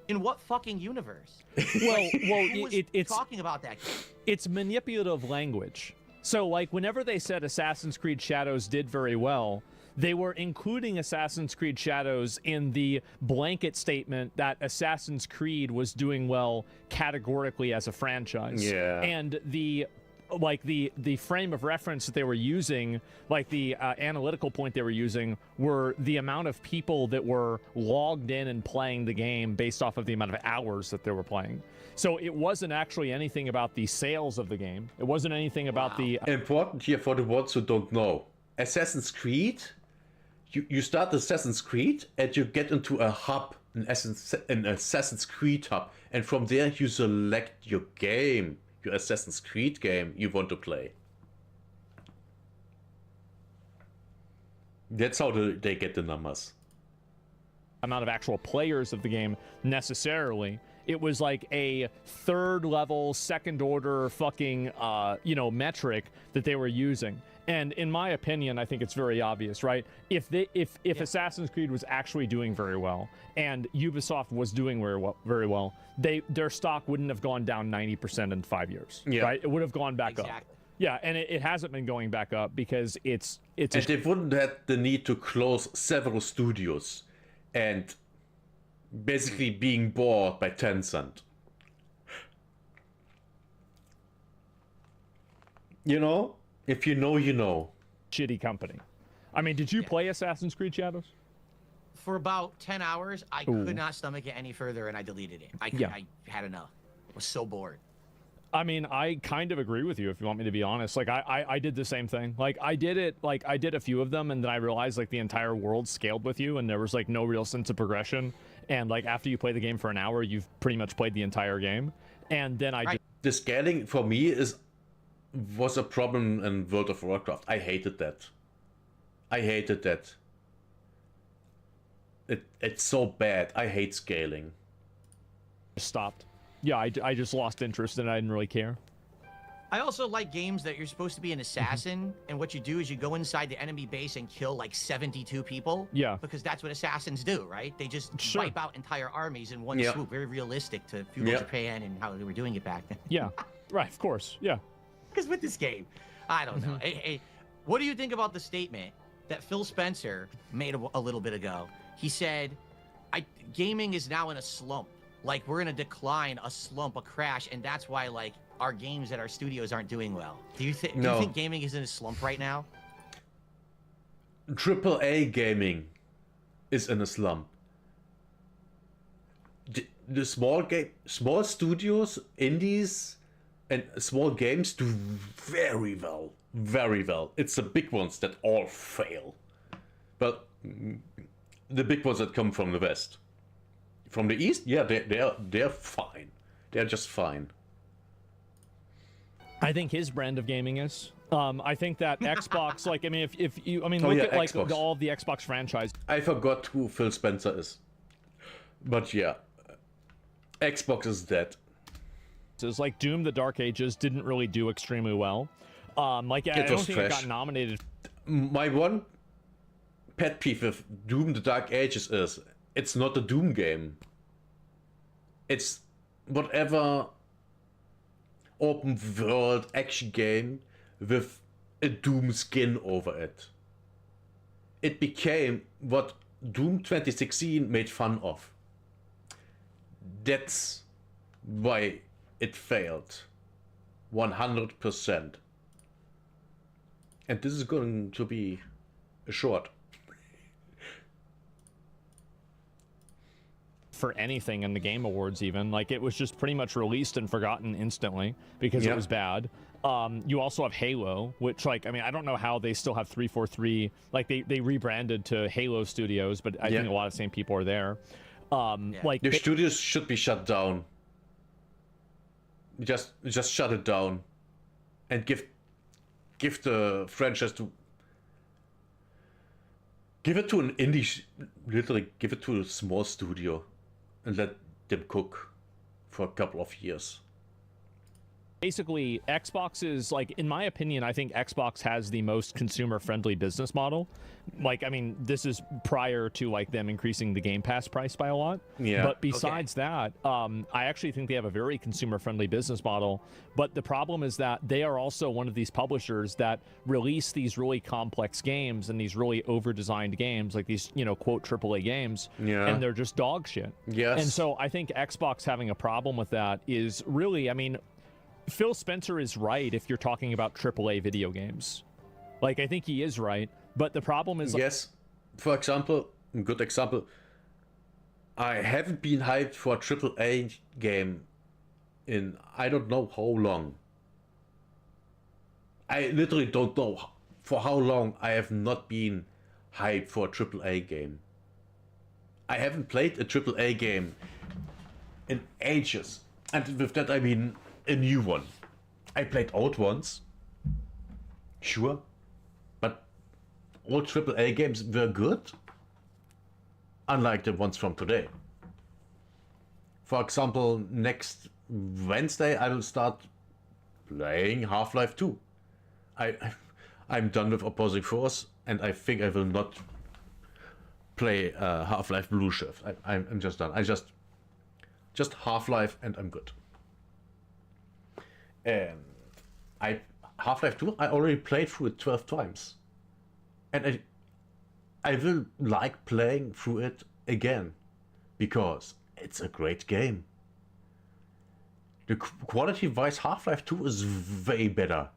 In what fucking universe? Well, Who was it's talking about that game? it's manipulative language. So, like, whenever they said Assassin's Creed Shadows did very well, they were including Assassin's Creed Shadows in the blanket statement that Assassin's Creed was doing well categorically as a franchise. Yeah. And the frame of reference that they were using, like the analytical point they were using, were the amount of people that were logged in and playing the game based off of the amount of hours that they were playing. So it wasn't actually anything about the sales of the game. It wasn't anything about the... Important here for the ones who don't know. Assassin's Creed, you start Assassin's Creed and you get into a hub, an Assassin's Creed hub. And from there you select your game, your Assassin's Creed game you want to play. That's how they get the numbers. amount of actual players of the game necessarily. It was like a third level, second order fucking, metric that they were using. And in my opinion, I think it's very obvious, right? If Assassin's Creed was actually doing very well and Ubisoft was doing very well, their stock wouldn't have gone down 90% in 5 years, right? It would have gone back up. Yeah, and it hasn't been going back up because it's. And they wouldn't have the need to close several studios, and basically being bought by Tencent. You know, if you know, you know. Shitty company. I mean, did you play Assassin's Creed Shadows? For about 10 hours, I could not stomach it any further, and I deleted it. I had enough. I was so bored. I mean, I kind of agree with you, if you want me to be honest. Like, I did the same thing. Like, I did a few of them, and then I realized, like, the entire world scaled with you, and there was, like, no real sense of progression. And, like, after you play the game for an hour, you've pretty much played the entire game. And then The scaling, for me, was a problem in World of Warcraft. I hated that. It's so bad. I hate scaling. Stopped. Yeah, I just lost interest and I didn't really care. I also like games that you're supposed to be an assassin, and what you do is you go inside the enemy base and kill like 72 people. Yeah. Because that's what assassins do, right? They just wipe out entire armies in one swoop. Very realistic to feudal Japan and how they were doing it back then. Yeah, right, of course, yeah. Because with this game, I don't know. Hey, what do you think about the statement that Phil Spencer made a little bit ago? He said, gaming is now in a slump. Like, we're in a decline, a slump, a crash, and that's why, like, our games at our studios aren't doing well. Do you think gaming is in a slump right now? AAA gaming is in a slump. The small studios, indies, and small games do very well. Very well. It's the big ones that all fail. But the big ones that come from the West. From the East, yeah, they're fine. They're just fine. I think his brand of gaming is. I think that Xbox, like, I mean, if you, I mean, look at like all of the Xbox franchise. I forgot who Phil Spencer is, but yeah, Xbox is dead. It's like Doom: The Dark Ages didn't really do extremely well. Like, I don't think it got nominated. My one pet peeve with Doom: The Dark Ages is it's not a Doom game. It's whatever open world action game with a Doom skin over it. It became what Doom 2016 made fun of. That's why it failed. 100%. And this is going to be a short. For anything in the Game Awards, even like it was just pretty much released and forgotten instantly because it was bad. You also have Halo, which, like, I mean, I don't know how they still have 343. Like, they rebranded to Halo Studios, but I think a lot of the same people are there. Like, the studios should be shut down. Just shut it down, and give the franchise to. Give it to an indie, literally give it to a small studio and let them cook for a couple of years. basically Xbox is like, in my opinion, I think Xbox has the most consumer-friendly business model. Like, I mean, this is prior to like them increasing the Game Pass price by a lot. Yeah. But besides that, I actually think they have a very consumer-friendly business model. But the problem is that they are also one of these publishers that release these really complex games and these really over-designed games, like these, you know, quote AAA games, Yeah. and they're just dog shit. Yes. And so I think Xbox having a problem with that is really, I mean, Phil Spencer is right if you're talking about AAA video games. Like, I think he is right, but the problem is... Yes. For example, a good example, I haven't been hyped for a AAA game in I don't know how long. I literally don't know for how long I have not been hyped for a AAA game. I haven't played a AAA game in ages. And with that I mean a new one. I played old ones, sure, but old AAA games were good, unlike the ones from today. For example, next Wednesday I will start playing Half-Life 2. I'm done with Opposing Force, and I think I will not play Half-Life Blue Shift. I'm just done. Just Half-Life, and I'm good. And Half-Life 2, I already played through it 12 times. And I will like playing through it again. Because it's a great game. The quality-wise, Half-Life 2 is way better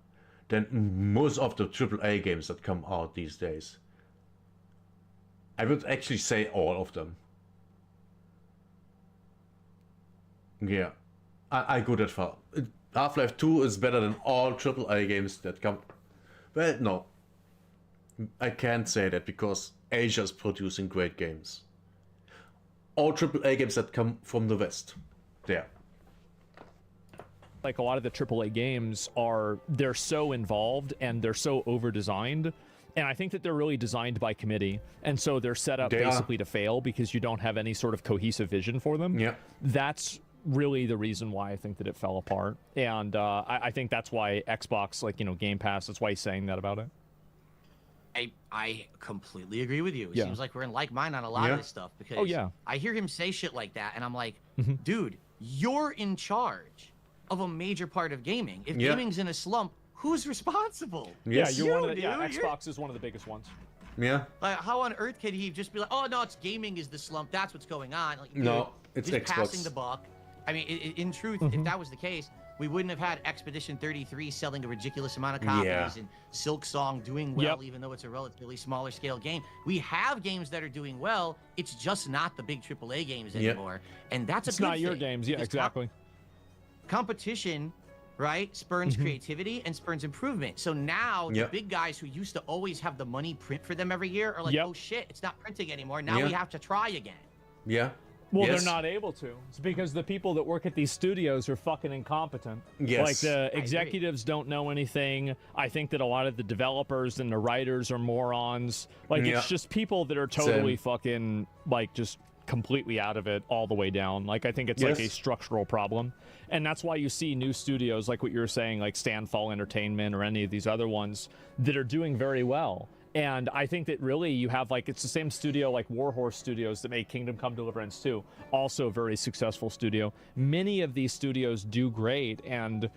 than most of the AAA games that come out these days. I would actually say all of them. Yeah, I go that far. Half-Life 2 is better than all AAA games that come... Well, no. I can't say that because Asia's producing great games. All AAA games that come from the West. There. Like, a lot of the AAA games they're so involved and they're so over-designed. And I think that they're really designed by committee. And so they're set up basically to fail because you don't have any sort of cohesive vision for them. Yeah. That's really the reason why I think that it fell apart. And I think that's why Xbox, like, you know, Game Pass, that's why he's saying that about it. I completely agree with you. It Yeah. seems like we're in like mind on a lot of this stuff because I hear him say shit like that and I'm like, dude, you're in charge of a major part of gaming. If gaming's in a slump, who's responsible? Yes. Yeah, you're one of the, Xbox is one of the biggest ones. Yeah. Like, how on earth could he just be like, oh no, it's gaming is the slump. That's what's going on. Like, No, it's he's Xbox. passing the buck. I mean, in truth, if that was the case, we wouldn't have had Expedition 33 selling a ridiculous amount of copies and Silk Song doing well, even though it's a relatively smaller scale game. We have games that are doing well. It's just not the big AAA games anymore. And that's a good thing. It's not your games. Yeah, exactly. Competition, right, spurns creativity and spurns improvement. So now the big guys who used to always have the money print for them every year are like, oh shit, it's not printing anymore. Now we have to try again. Yeah. Well, they're not able to. It's because the people that work at these studios are fucking incompetent. Yes. Like, the executives don't know anything. I think that a lot of the developers and the writers are morons. Like, it's just people that are totally fucking, like, just completely out of it all the way down. Like, I think it's like a structural problem. And that's why you see new studios, like what you were saying, like Standfall Entertainment or any of these other ones that are doing very well. And I think that really you have, like, it's the same studio like Warhorse Studios that made Kingdom Come Deliverance 2. Also a very successful studio. Many of these studios do great, and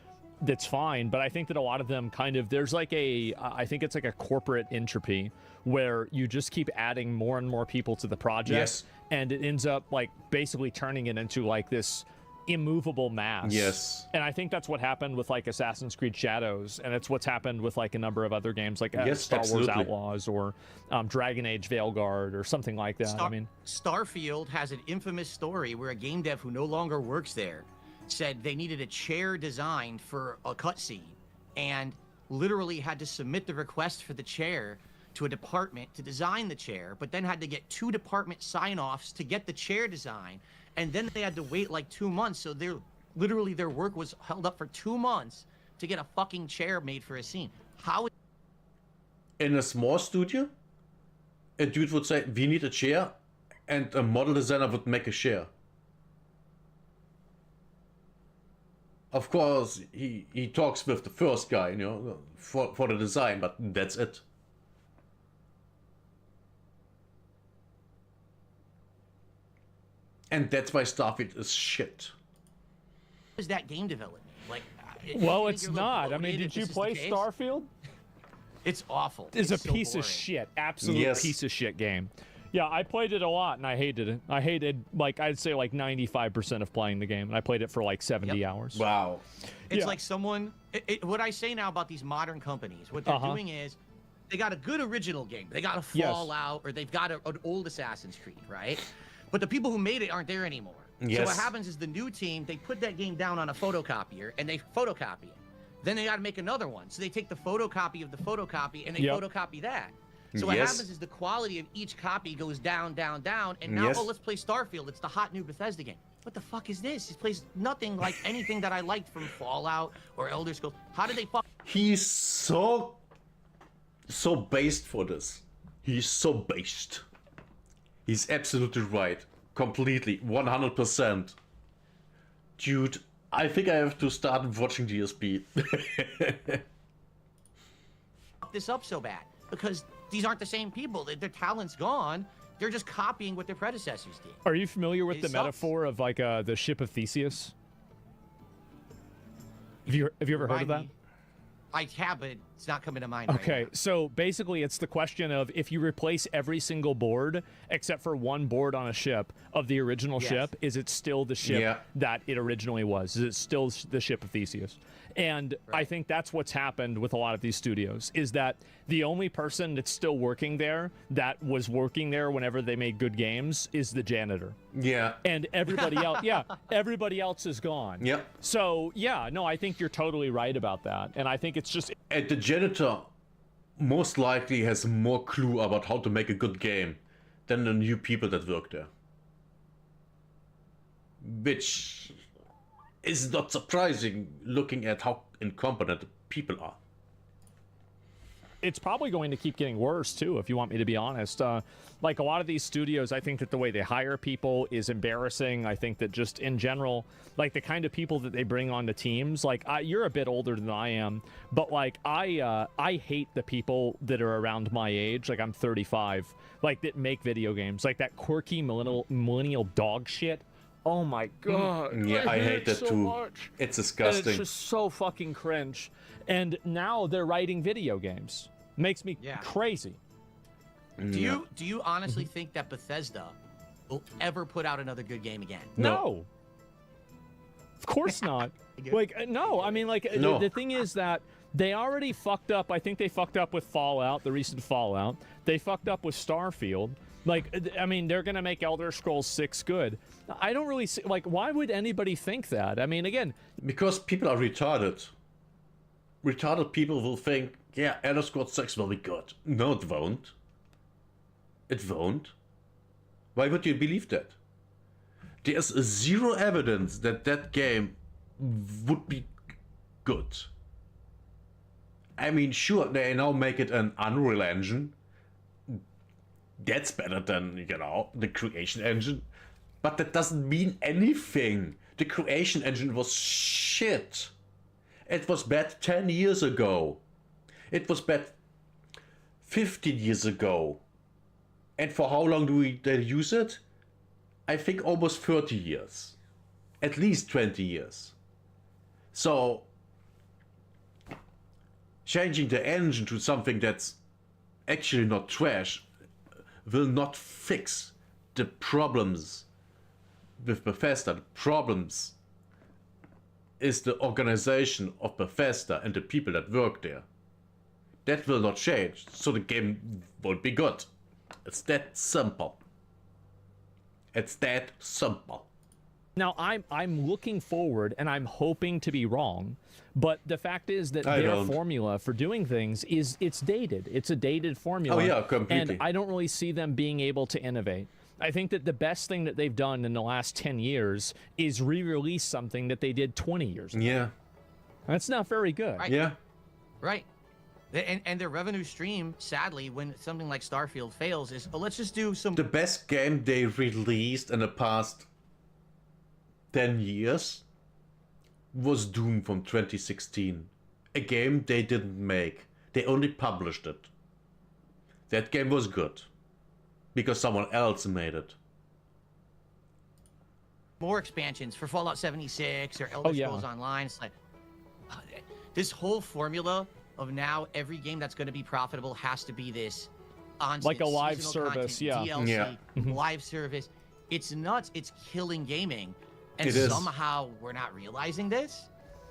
that's fine. But I think that a lot of them kind of, there's like I think it's like a corporate entropy where you just keep adding more and more people to the project. Yes. And it ends up, like, basically turning it into, like, this immovable mass. Yes. And I think that's what happened with, like, Assassin's Creed Shadows, and it's what's happened with, like, a number of other games, like Star Wars Outlaws or Dragon Age Veilguard or something like that. I mean, Starfield has an infamous story where a game dev who no longer works there said they needed a chair designed for a cutscene and literally had to submit the request for the chair to a department to design the chair, but then had to get 2 department sign-offs to get the chair design. And then they had to wait like 2 months, so literally their work was held up for 2 months to get a fucking chair made for a scene. How? In a small studio, a dude would say, we need a chair, and a model designer would make a chair. Of course, he talks with the first guy, for the design, but that's it. And that's why Starfield is shit. Is that game development? Like, Well, you think it's you're a little not. I mean, bloated did if you this is play the case? Starfield? It's awful. It's a so piece of boring. shit. Absolute Yes. piece of shit game. Yeah, I played it a lot and I hated it. I hated, like, I'd say like 95% of playing the game, and I played it for like 70 hours. Wow. It's Yeah. like someone. What I say now about these modern companies, what they're doing is, they got a good original game. They got a Yes. Fallout, or they've got an old Assassin's Creed, right? But the people who made it aren't there anymore. So Yes. what happens is the new team, they put that game down on a photocopier and they photocopy it. Then they got to make another one. So they take the photocopy of the photocopy and they Yep. photocopy that. So what Yes. happens is the quality of each copy goes down, down, down, and now, Yes. oh, let's play Starfield. It's the hot new Bethesda game. What the fuck is this? It plays nothing like anything that I liked from Fallout or Elder Scrolls. How did they fuck? He's so based for this. He's so based. He's absolutely right. Completely. 100%. Dude, I think I have to start watching DSP. this up so bad? Because these aren't the same people. Their talent's gone. They're just copying what their predecessors did. Are you familiar with It the sucks. metaphor of like the ship of Theseus? Have you ever heard of that? Remind me. I have, but it's not coming to mind. right Okay, now. so basically it's the question of if you replace every single board except for one board on a ship of the original Yes. ship, is it still the ship Yeah. that it originally was? Is it still the ship of Theseus? And I think that's what's happened with a lot of these studios, is that the only person that's still working there, that was working there whenever they made good games, is the janitor. Yeah. And everybody else, everybody else is gone. Yep. So, yeah, no, I think you're totally right about that. And I think it's just And the janitor most likely has more clue about how to make a good game than the new people that work there. Which is not surprising looking at how incompetent people are. it's probably going to keep getting worse too, if you want me to be honest. Like a lot of these studios, I think that the way they hire people is embarrassing. I think that just in general, like the kind of people that they bring onto teams, like you're a bit older than I am, but like I hate the people that are around my age. Like I'm 35, like that make video games, like that quirky millennial dog shit. Oh my god. Yeah, I hate it that so too. much. It's And disgusting. it's just so fucking cringe. And now they're writing video games. Makes me Yeah. crazy. Do you honestly think that Bethesda will ever put out another good game again? No. Of course not. Like, no, I mean, like, No. the thing is that they already fucked up. I think they fucked up with Fallout, the recent Fallout. They fucked up with Starfield. Like, I mean, they're going to make Elder Scrolls 6 good. I don't really see, like, why would anybody think that? I mean, again, Because people are retarded. Retarded people will think, yeah, Elder Scrolls 6 will be good. No, it won't. It won't. Why would you believe that? There's zero evidence that that game would be good. I mean, sure, they now make it an Unreal Engine. That's better than, the Creation Engine. But that doesn't mean anything. The Creation Engine was shit. It was bad 10 years ago. It was bad 15 years ago. And for how long do they use it? I think almost 30 years. At least 20 years. So, changing the engine to something that's actually not trash will not fix the problems with Bethesda. The problems is the organization of Bethesda and the people that work there. That will not change, so the game won't be good. It's that simple. It's that simple. now I'm looking forward and I'm hoping to be wrong, but the fact is that I their don't. formula for doing things it's dated. It's a dated formula. Oh, yeah, completely. And I don't really see them being able to innovate. I think that the best thing that they've done in the last 10 years is re-release something that they did 20 years ago. Yeah. That's not very good. Right. Yeah. Right. And their revenue stream, sadly, when something like Starfield fails, is, oh, let's just do some. The best game they released in the past 10 years was Doom from 2016. A game they didn't make. They only published it. That game was good. Because someone else made it. More expansions for Fallout 76 or Elder Scrolls Online. It's like this whole formula of now every game that's going to be profitable has to be this constant like a live seasonal service, content, DLC, Yeah. live service. It's nuts. It's killing gaming, and It is. somehow we're not realizing this.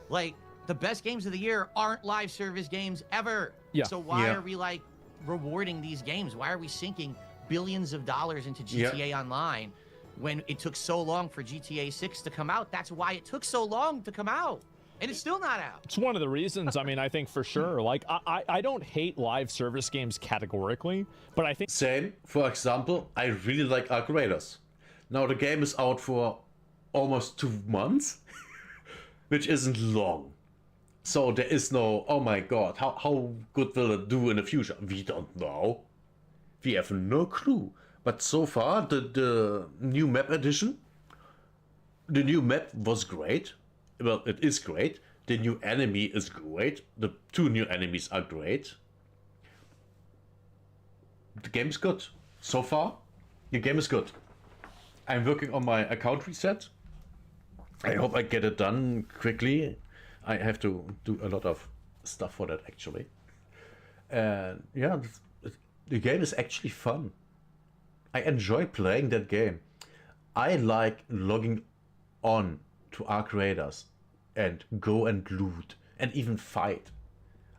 Like the best games of the year aren't live service games ever. Yeah. So why Yeah. are we like rewarding these games? Why are we sinking billions of dollars into GTA Online when it took so long for GTA 6 to come out? That's why it took so long to come out. And it's still not out. It's one of the reasons, I mean, I think for sure. Like, I don't hate live service games categorically, but I think... Same. For example, I really like Arc Raiders. Now the game is out for almost 2 months, which isn't long. So there is no, oh my god, how good will it do in the future? We don't know. We have no clue. But so far, the new map edition, the new map was great. Well, it is great. The new enemy is great. The 2 new enemies are great. The game is good. So far, the game is good. I'm working on my account reset. I hope I get it done quickly. I have to do a lot of stuff for that, actually. And yeah, the game is actually fun. I enjoy playing that game. I like logging on to Arc Raiders and go and loot and even fight.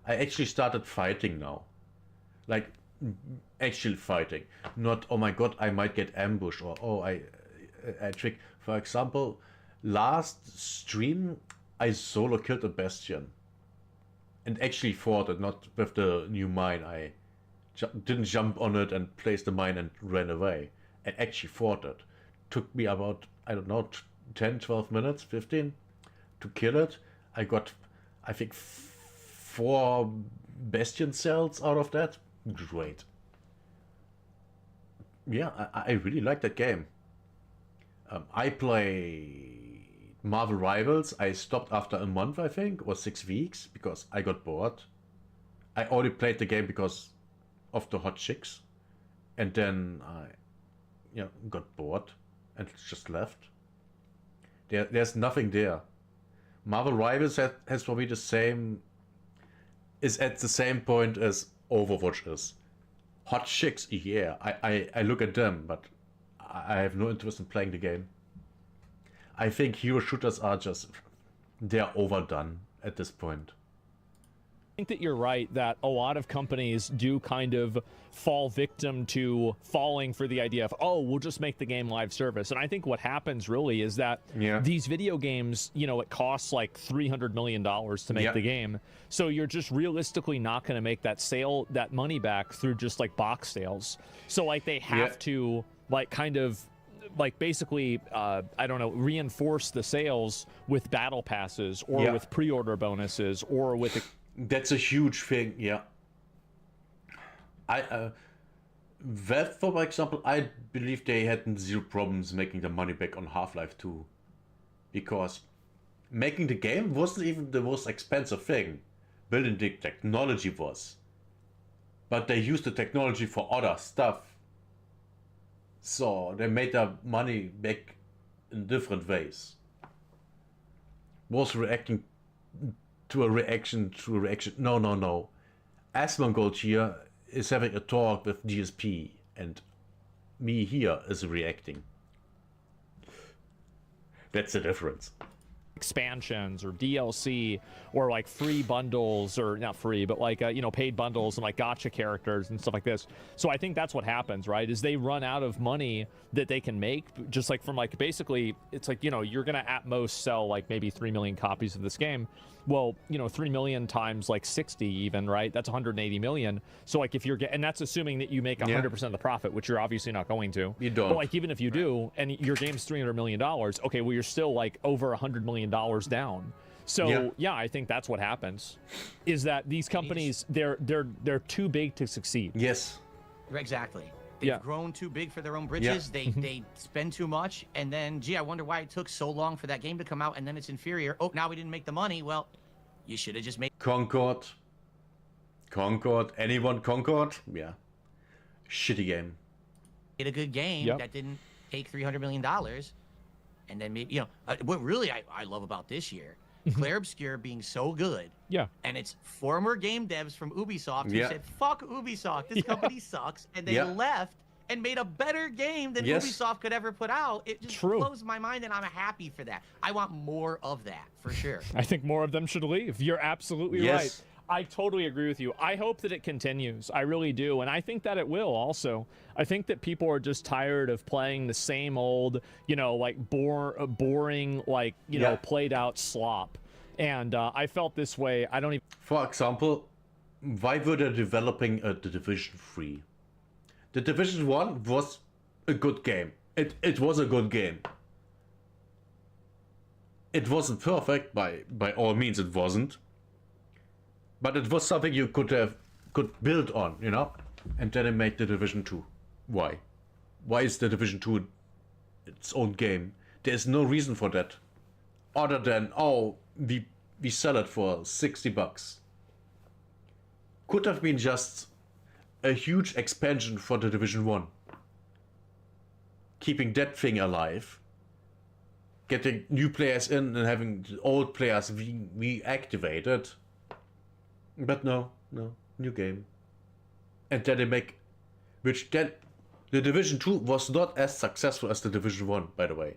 I actually started fighting now. Like, actually fighting. Not, oh my god, I might get ambushed, or oh, I trick. For example, last stream, I solo killed a Bastion. And actually fought it, not with the new mine. I didn't jump on it and place the mine and ran away. I actually fought it. Took me about, I don't know, 10, 12 minutes, 15 to kill it. I got, I think, 4 Bastion cells out of that. Great. Yeah, I really like that game. I play Marvel Rivals. I stopped after a month, I think, or 6 weeks, because I got bored. I only played the game because of the hot chicks. And then I got bored and just left. There's nothing there. Marvel Rivals has for me the same, is at the same point as Overwatch is. Hot chicks, yeah, I look at them, but I have no interest in playing the game. I think hero shooters are just, they're overdone at this point. I think that you're right that a lot of companies do kind of fall victim to falling for the idea of, oh, we'll just make the game live service. And I think what happens really is that these video games, you know, it costs like $300 million to make the game. So you're just realistically not going to make that money back through just like box sales. So like they have to like kind of like basically, I don't know, reinforce the sales with battle passes or with pre-order bonuses or with... That's a huge thing, yeah. Valve, for example, I believe they had 0 problems making the money back on Half-Life 2. Because making the game wasn't even the most expensive thing. Building the technology was. But they used the technology for other stuff. So they made their money back in different ways. Was reacting to a reaction. No. Asmongold here is having a talk with DSP, and me here is reacting. That's the difference. Expansions or DLC or like free bundles, or not free, but like you know, paid bundles and like gotcha characters and stuff like this. So I think that's what happens, right? Is they run out of money that they can make, just like from like basically it's like, you know, you're gonna at most sell like maybe 3 million copies of this game. Well, you know, 3 million times like 60 even, right? That's 180 million. So like if you're and that's assuming that you make 100% of the profit, which you're obviously not going to. You don't. But like even if you do, and your game's $300 million, okay, well you're still like over $100 million down. So yeah, I think that's what happens. Is that these companies they're too big to succeed. Yes. Exactly. They've grown too big for their own britches. They spend too much, and then, gee, I wonder why it took so long for that game to come out, and then it's inferior. Oh, now we didn't make the money. Well, you should have just made Concord. Anyone Concord? Yeah. Shitty game. a good game that didn't take $300 million. And then maybe, what really I love about this year, Claire Obscure being so good. Yeah. And it's former game devs from Ubisoft who said, fuck Ubisoft, this company sucks. And they left and made a better game than Ubisoft could ever put out. It just blows my mind, and I'm happy for that. I want more of that, for sure. I think more of them should leave. You're absolutely right. I totally agree with you. I hope that it continues. I really do. And I think that it will also. I think that people are just tired of playing the same old, like boring, like, played out slop. And I felt this way. I don't even... For example, why were they developing The Division 3? The Division 1 was a good game. It was a good game. It wasn't perfect, by all means it wasn't. But it was something you could build on, And then they made The Division 2. Why? Why is The Division 2 its own game? There's no reason for that. Other than, we sell it for $60. Could have been just a huge expansion for The Division 1. Keeping that thing alive. Getting new players in and having the old players reactivated. But no, new game. And then they make... Which then... The Division 2 was not as successful as The Division 1, by the way.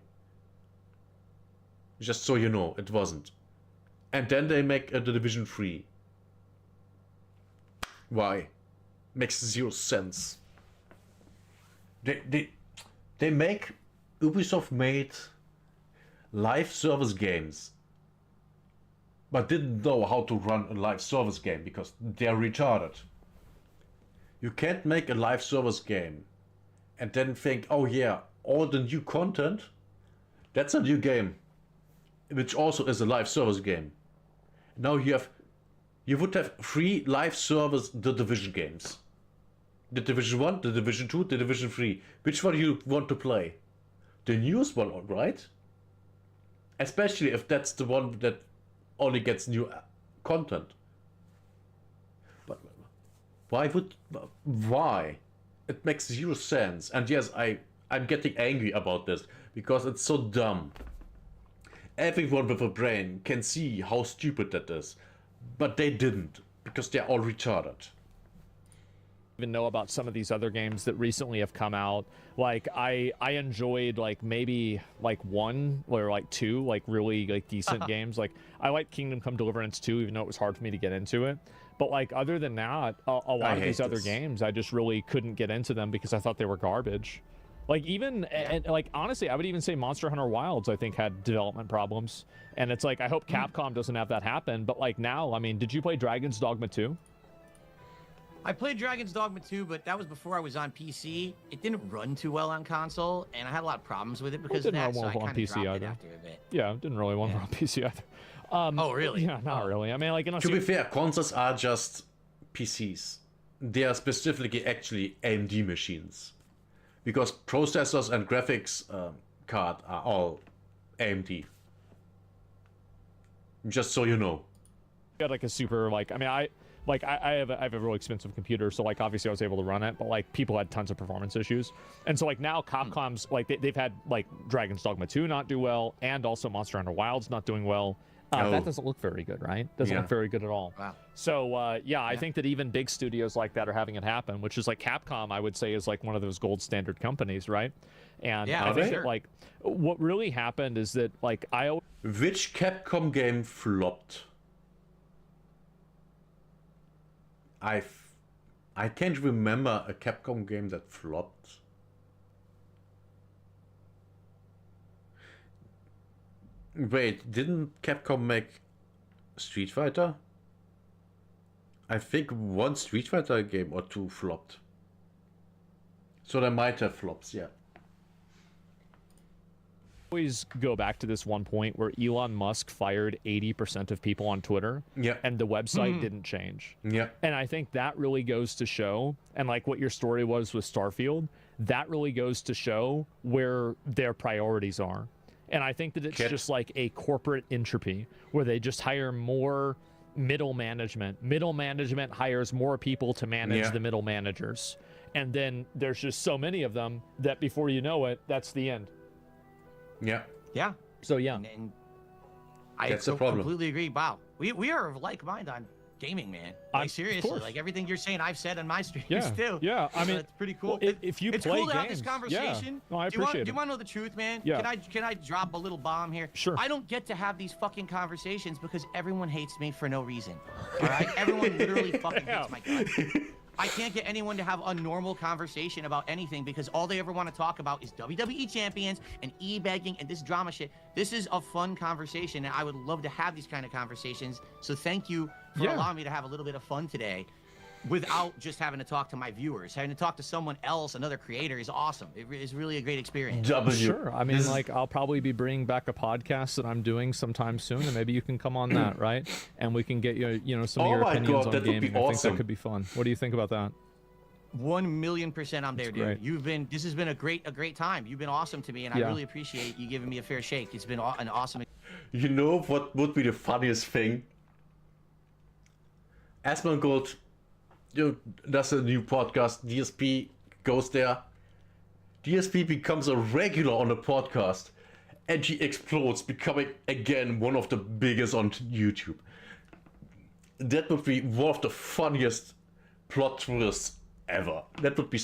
Just so you know, it wasn't. And then they make The Division 3. Why? Makes zero sense. They make... Ubisoft made live service games, but didn't know how to run a live service game because they're retarded. You can't make a live service game and then think, oh yeah, all the new content, that's a new game, which also is a live service game. Now you would have 3 live service The Division games. The Division 1, The Division 2, The Division 3. Which one you want to play? The newest one, right? Especially if that's the one that only gets new content. But why? It makes zero sense. And yes, I'm getting angry about this because it's so dumb. Everyone with a brain can see how stupid that is, but they didn't because they're all retarded. Even know about some of these other games that recently have come out. Like I enjoyed maybe 1 or 2 really decent games. Like I like Kingdom Come Deliverance 2, even though it was hard for me to get into it. But other than that, a lot of these other games I just really couldn't get into them because I thought they were garbage. Honestly, I would even say Monster Hunter Wilds I think had development problems, and it's I hope Capcom doesn't have that happen. But now, I mean, did you play Dragon's Dogma 2? I played Dragon's Dogma 2, but that was before I was on PC. It didn't run too well on console, and I had a lot of problems with it because of that, so I kind of dropped it after a bit. Yeah, it didn't really run on PC either. Oh, really? Yeah, not really. I mean, to be fair, consoles are just PCs. They are specifically actually AMD machines. Because processors and graphics card are all AMD. Just so you know. Got a super, I have a really expensive computer, so obviously I was able to run it, but people had tons of performance issues. And so now Capcom's they've had Dragon's Dogma 2 not do well, and also Monster Hunter Wilds not doing well. That doesn't look very good, right? Doesn't look very good at all. Wow. So I think that even big studios like that are having it happen, which is Capcom, I would say, is one of those gold standard companies, right? And I think that what really happened is that Which Capcom game flopped? I can't remember a Capcom game that flopped. Wait, didn't Capcom make Street Fighter? I think 1 Street Fighter game or 2 flopped. So they might have flops, yeah. always go back to this one point where Elon Musk fired 80% of people on Twitter, and the website didn't change. And I think that really goes to show, and like what your story was with Starfield, that really goes to show where their priorities are. And I think that it's just like a corporate entropy where they just hire more middle management. Middle management hires more people to manage the middle managers. And then there's just so many of them that before you know it, that's the end. Yeah. So yeah. And I That's the problem. completely agree. Wow. We are of like mind on gaming, man. Like seriously, like everything you're saying I've said on my streams too. Yeah, I mean, it's pretty cool. If you it's play cool to have games, this conversation. No, I appreciate it. Do you want to know the truth, man? Yeah. Can I drop a little bomb here? Sure. I don't get to have these fucking conversations because everyone hates me for no reason. All right? Everyone literally fucking hates my guts. I can't get anyone to have a normal conversation about anything because all they ever want to talk about is WWE champions and e-begging and this drama shit. This is a fun conversation, and I would love to have these kind of conversations. So thank you for allowing me to have a little bit of fun today without just having to talk to my viewers. Having to talk to someone else, another creator, is awesome. It is really a great experience. Sure. I mean, like, I'll probably be bringing back a podcast that I'm doing sometime soon, and maybe you can come on that, right? And we can get some of your opinions on gaming. I think that could be fun. What do you think about that? 1,000,000% I'm there, dude. Great. This has been a great time. You've been awesome to me, and I really appreciate you giving me a fair shake. It's been an awesome. You know what would be the funniest thing? Asmongold does a new podcast. DSP goes there. DSP becomes a regular on the podcast, and she explodes, becoming again one of the biggest on YouTube. That would be one of the funniest plot twists ever. That would be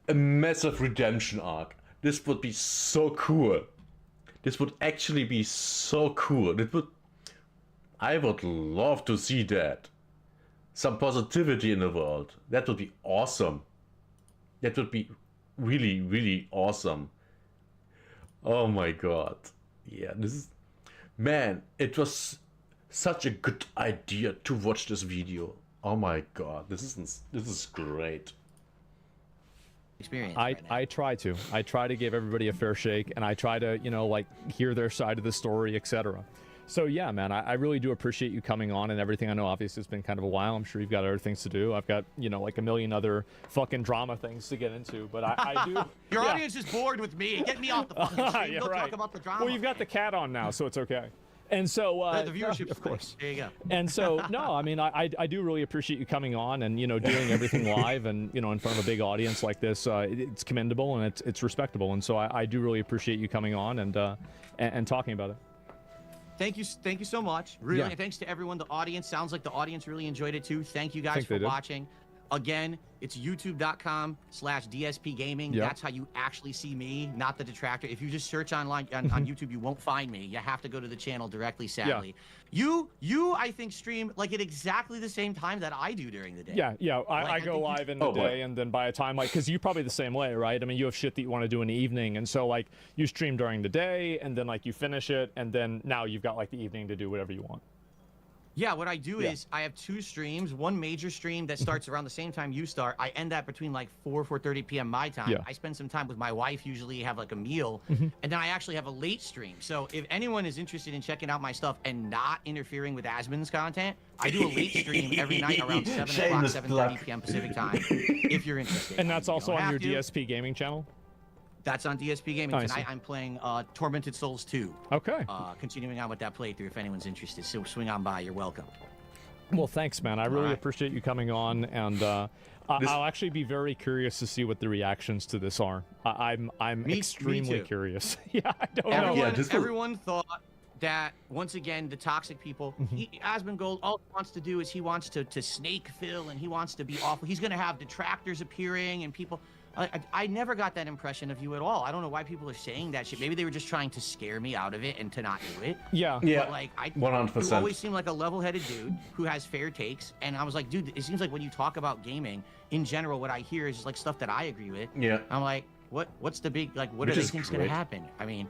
a massive redemption arc. This would be so cool. This would actually be so cool. I would love to see that. Some positivity in the world. That would be awesome. That would be really, really awesome. Oh my god. Yeah, man, it was such a good idea to watch this video. Oh my god, this is great. Experience. I try to give everybody a fair shake, and I try to like hear their side of the story, etc. So yeah, man, I really do appreciate you coming on and everything. I know obviously it's been kind of a while. I'm sure you've got other things to do. I've got like a million other fucking drama things to get into, but I do. Your audience is bored with me. Get me off the fucking stream. Go talk about the drama. Well, you've got the cat on now, so it's okay. And so the viewership, of course. There you go. And so no, I mean, I do really appreciate you coming on and doing everything live and in front of a big audience like this. It's commendable and it's respectable. And so I do really appreciate you coming on and talking about it. Thank you so much. Really, and thanks to everyone. The audience sounds like the audience really enjoyed it too. Thank you guys for watching. Again, it's youtube.com/DSP Gaming. That's how you actually see me, not the detractor. If you just search online on YouTube, you won't find me. You have to go to the channel directly, sadly. You I think stream like at exactly the same time that I do during the day. I go live in the day, and then by a time because you're probably the same way, right? I mean, you have shit that you want to do in the evening, and so like you stream during the day, and then like you finish it, and then now you've got like the evening to do whatever you want. Yeah, what I do is I have 2 streams, one major stream that starts around the same time you start. I end that between like 4:30 p.m. my time. I spend some time with my wife, usually have like a meal, and then I actually have a late stream. So if anyone is interested in checking out my stuff and not interfering with Asmon's content, I do a late stream every night around 7 o'clock, 7:30 p.m. Pacific time, if you're interested. And that's also on your DSP Gaming channel? That's on DSP Gaming. Tonight I'm playing Tormented Souls 2. Okay. Continuing on with that playthrough if anyone's interested. So swing on by. You're welcome. Well, thanks, man. I really appreciate you coming on, and I'll actually be very curious to see what the reactions to this are. I'm extremely curious. I don't know. Everyone thought that, once again, the toxic people, Asmongold, all he wants to do is he wants to snake fill, and he wants to be awful. He's going to have detractors appearing, and people... I never got that impression of you at all. I don't know why people are saying that shit. Maybe they were just trying to scare me out of it and to not do it. Yeah. But like, 100%. You always seem like a level-headed dude who has fair takes. And I was like, dude, it seems like when you talk about gaming, in general, what I hear is like stuff that I agree with. Yeah. I'm like, what's the big, like, what do they think's going to happen? I mean,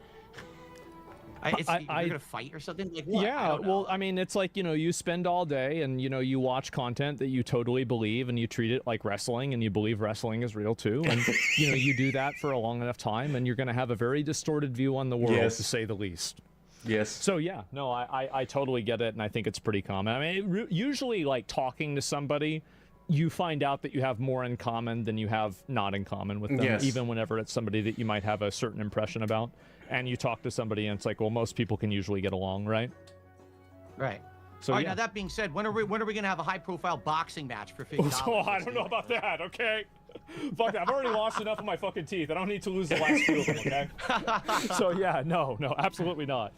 You're gonna fight or something? Like what? I Yeah, don't know. well, I mean, it's like, you spend all day and, you watch content that you totally believe and you treat it like wrestling and you believe wrestling is real too. And, you do that for a long enough time and you're going to have a very distorted view on the world, Yes. to say the least. Yes. So, yeah, no, I totally get it and I think it's pretty common. I mean, usually, like, talking to somebody, you find out that you have more in common than you have not in common with them, Yes. even whenever it's somebody that you might have a certain impression about. And you talk to somebody and it's like, well, most people can usually get along, right? Right. So, All right. yeah. Now that being said, when are we gonna have a high-profile boxing match for $50? So I don't know about that, okay? Fuck that. I've already lost enough of my fucking teeth. I don't need to lose the last few of them, okay? So yeah, no, absolutely not.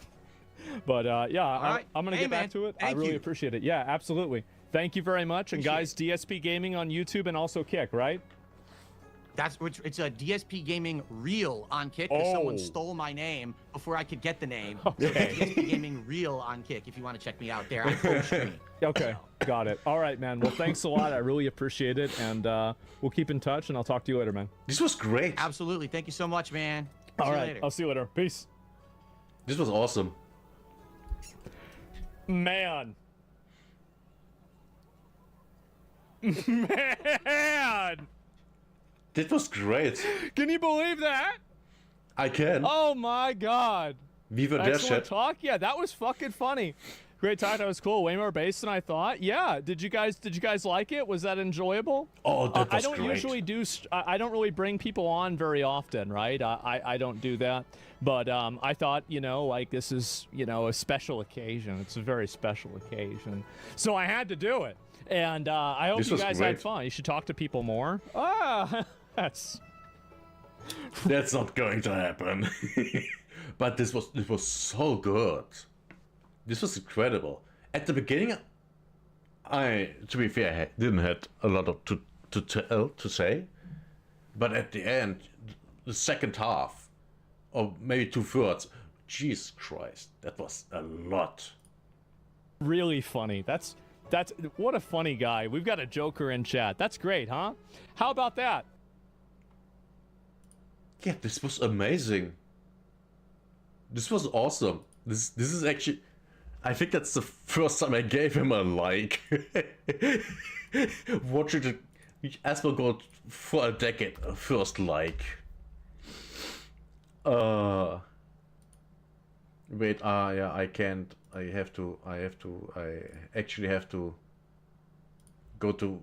But yeah, right. I'm gonna Hey, get man, back to it. I thank really you. appreciate it. Yeah, absolutely. Thank you very much. And guys, Appreciate DSP Gaming on YouTube and also Kick, right? It's a DSP Gaming Reel on Kick because someone Oh. stole my name before I could get the name. Okay. So DSP Gaming Reel on Kick if you want to check me out there. I co-stream. Okay, got it. All right, man. Well, thanks a lot. I really appreciate it, and we'll keep in touch. And I'll talk to you later, man. This was great. Absolutely. Thank you so much, man. All See you right, later. I'll see you later. Peace. This was awesome. Man. Man. That was great. Can you believe that? I can. Oh my god. Viva der Excellent shit. talk. Yeah, that was fucking funny. Great talk. That was cool. Way more bass than I thought. Yeah. Did you guys like it? Was that enjoyable? Oh, that I was don't great. usually do. I don't really bring people on very often, right? I don't do that. But I thought, like this is, a special occasion. It's a very special occasion. So I had to do it. And I hope This you was guys had great. fun. You should talk to people more. Ah, that's. That's not going to happen. But this was so good. This was incredible. At the beginning, to be fair, I didn't have a lot of to say. But at the end, the second half, or maybe 2/3, Jesus Christ, that was a lot. Really funny. That's what a funny guy. We've got a Joker in chat. That's great, huh? How about that? Yeah, this was amazing. This was awesome. This is actually, I think that's the first time I gave him a like. Watching the Asmongold for a decade, first like. Wait, yeah, I can't. I actually have to go to,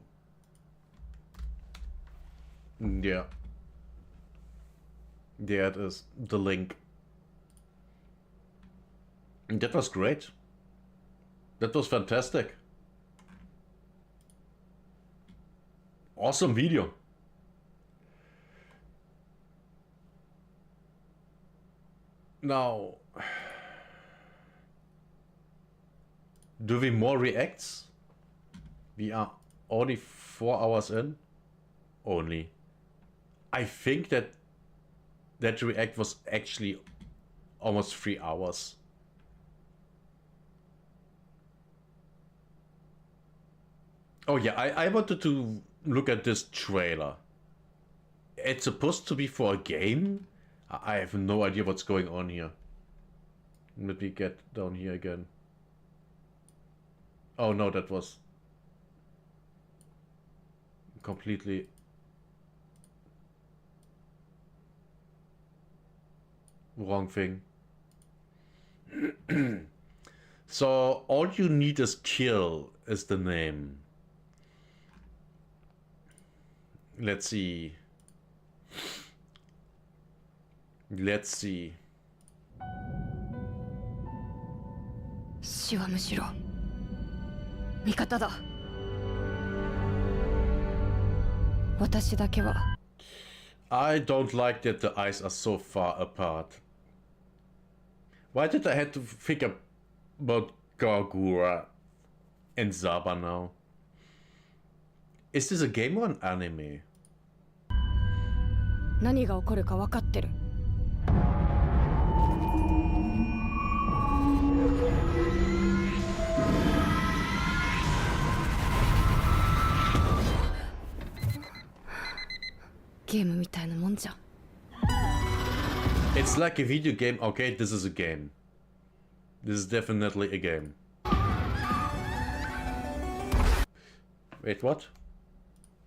yeah. There it is, the link. And that was great. That was fantastic. Awesome video. Now, do we more reacts? We are only 4 hours in. Only. I think that react was actually almost 3 hours. Oh yeah, I wanted to look at this trailer. It's supposed to be for a game? I have no idea what's going on here. Let me get down here again. Oh no, that was completely wrong thing. So all you need is kill is the name. Let's see. Let's see. 死はむしろ味方だ。私だけは I don't like that the eyes are so far apart. Why did I have to think about Gargura and Zaba now? Is this a game or an anime? 何が起こるか分かってる。ゲームみたいなもんじゃん。 It's like a video game. Okay, this is a game. This is definitely a game. Wait, what?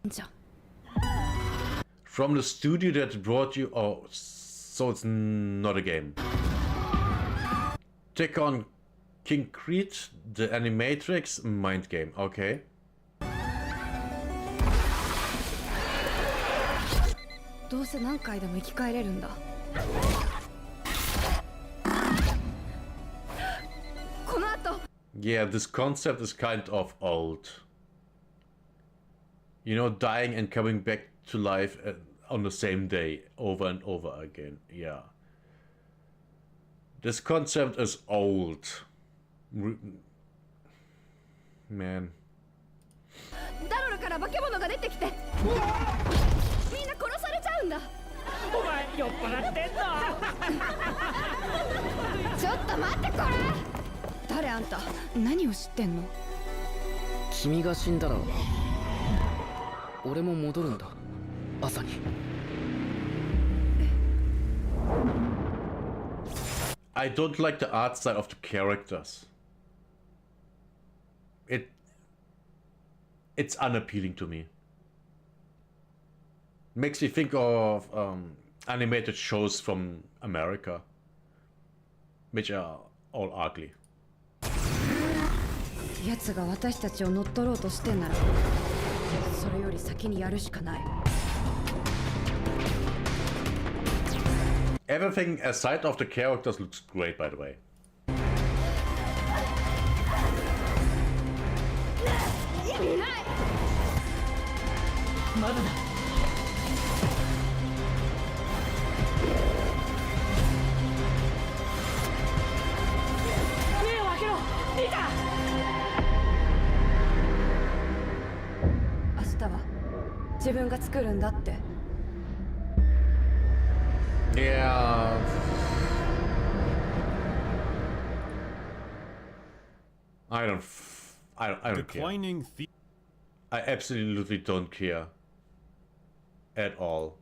じゃ From the studio that brought you... Oh, so it's not a game. Take on King Creed, the Animatrix mind game. Okay. どうせ何回でも生き返れるんだこの後 Yeah, this concept is kind of old. You know, dying and coming back to life on the same day, over and over again. Yeah. This concept is old. Man. ダロルから化け物が出てきてみんな殺されちゃうんだお前酔っ払ってんのちょっと待ってこれ誰あんた何を知ってんの君が死んだら俺も戻るんだ朝に I don't like the art style of the characters. It's unappealing to me. Makes me think of animated shows from America, which are all ugly. 奴が私たちを乗っ取ろうとしてんならそれより先にやるしかない Everything aside of the characters looks great, by the way. 意味ないまだだ目を開けろいた明日は自分が作るんだって Yeah. I don't care. Declining I absolutely don't care at all.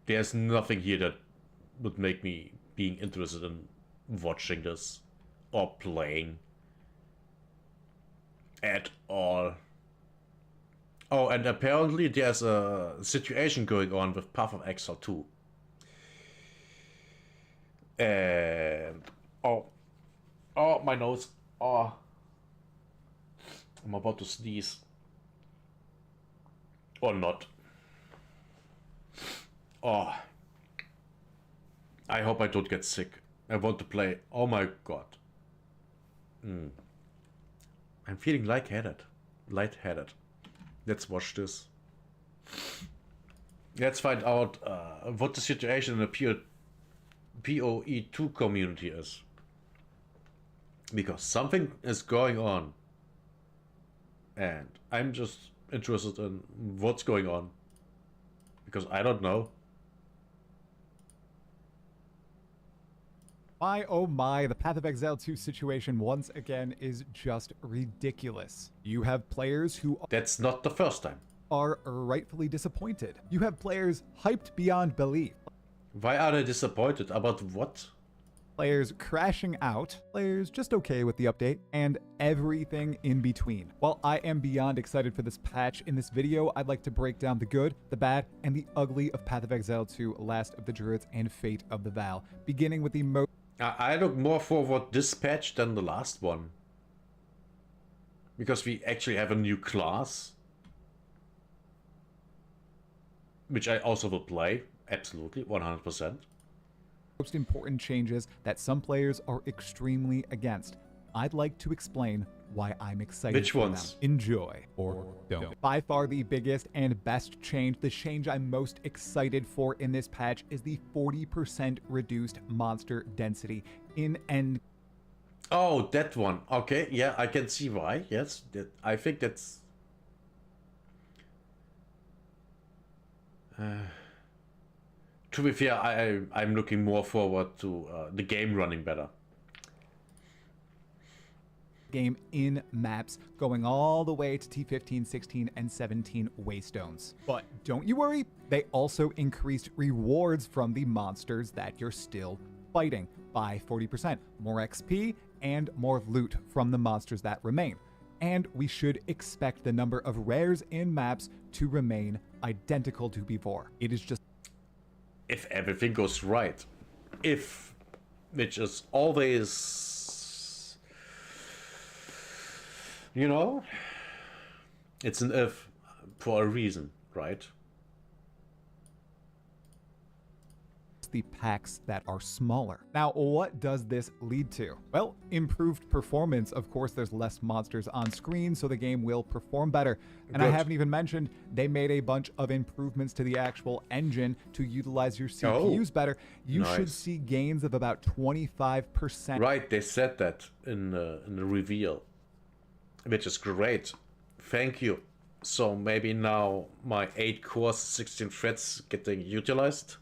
There's nothing here that would make me being interested in watching this or playing at all. Oh, and apparently there's a situation going on with Path of Exile 2. And oh, my nose. Oh, I'm about to sneeze. Or not. Oh, I hope I don't get sick. I want to play. Oh my god. I'm feeling lightheaded. Let's watch this. Let's find out what the situation in the PoE2 community is. Because something is going on. And I'm just interested in what's going on. Because I don't know. My oh my, the Path of Exile 2 situation once again is just ridiculous. You have players who That's not the first time. are rightfully disappointed. You have players hyped beyond belief. Why are they disappointed? About what? Players crashing out, players just okay with the update, and everything in between. While I am beyond excited for this patch, in this video I'd like to break down the good, the bad, and the ugly of Path of Exile 2, Last of the Druids, and Fate of the Val, beginning with the most I look more forward this patch than the last one. Because we actually have a new class. Which I also will play. Absolutely, 100%. most important changes that some players are extremely against. I'd like to explain why I'm excited Which for ones? them. Enjoy or don't. By far the biggest and best change, the change I'm most excited for in this patch is the 40% reduced monster density in end. Oh, that one. Okay, yeah, I can see why. Yes, I think that's... to be fair, I'm looking more forward to the game running better. Game in maps going all the way to T15, 16, and 17 waystones. But don't you worry, they also increased rewards from the monsters that you're still fighting. by 40%, more XP, and more loot from the monsters that remain. And we should expect the number of rares in maps to remain identical to before. It is just... If everything goes right. If, which is always, you know, it's an if for a reason, right? The packs that are smaller. Now, what does this lead to? Well, improved performance. Of course, there's less monsters on screen, so the game will perform better. And Good. I haven't even mentioned they made a bunch of improvements to the actual engine to utilize your CPUs better. You should see gains of about 25%. Right, they said that in the reveal, which is great. Thank you. So maybe now my 8 cores, 16 threads getting utilized.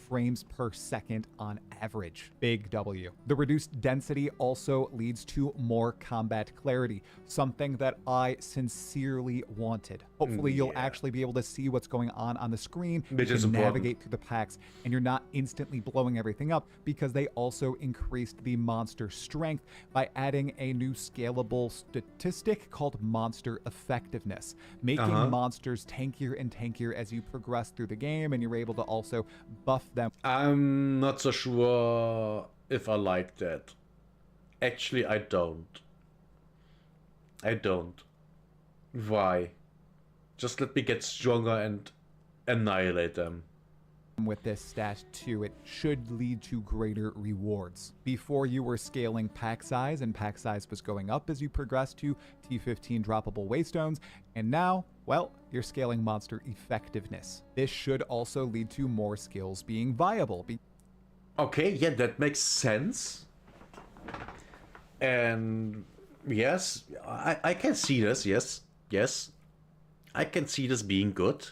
Frames per second on average. Big W. The reduced density also leads to more combat clarity, something that I sincerely wanted. Hopefully you'll actually be able to see what's going on the screen. Which you is can important. navigate through the packs, and you're not instantly blowing everything up, because they also increased the monster strength by adding a new scalable statistic called monster effectiveness, making monsters tankier and tankier as you progress through the game, and you're able to also buff them. I'm not so sure if I like that. Actually, I don't. I don't. Why? Just let me get stronger and annihilate them. With this stat too, it should lead to greater rewards. Before, you were scaling pack size, and pack size was going up as you progressed to T15 droppable waystones, and now, well, you're scaling monster effectiveness. This should also lead to more skills being viable. Okay, yeah, that makes sense. And yes, I can see this, yes. I can see this being good.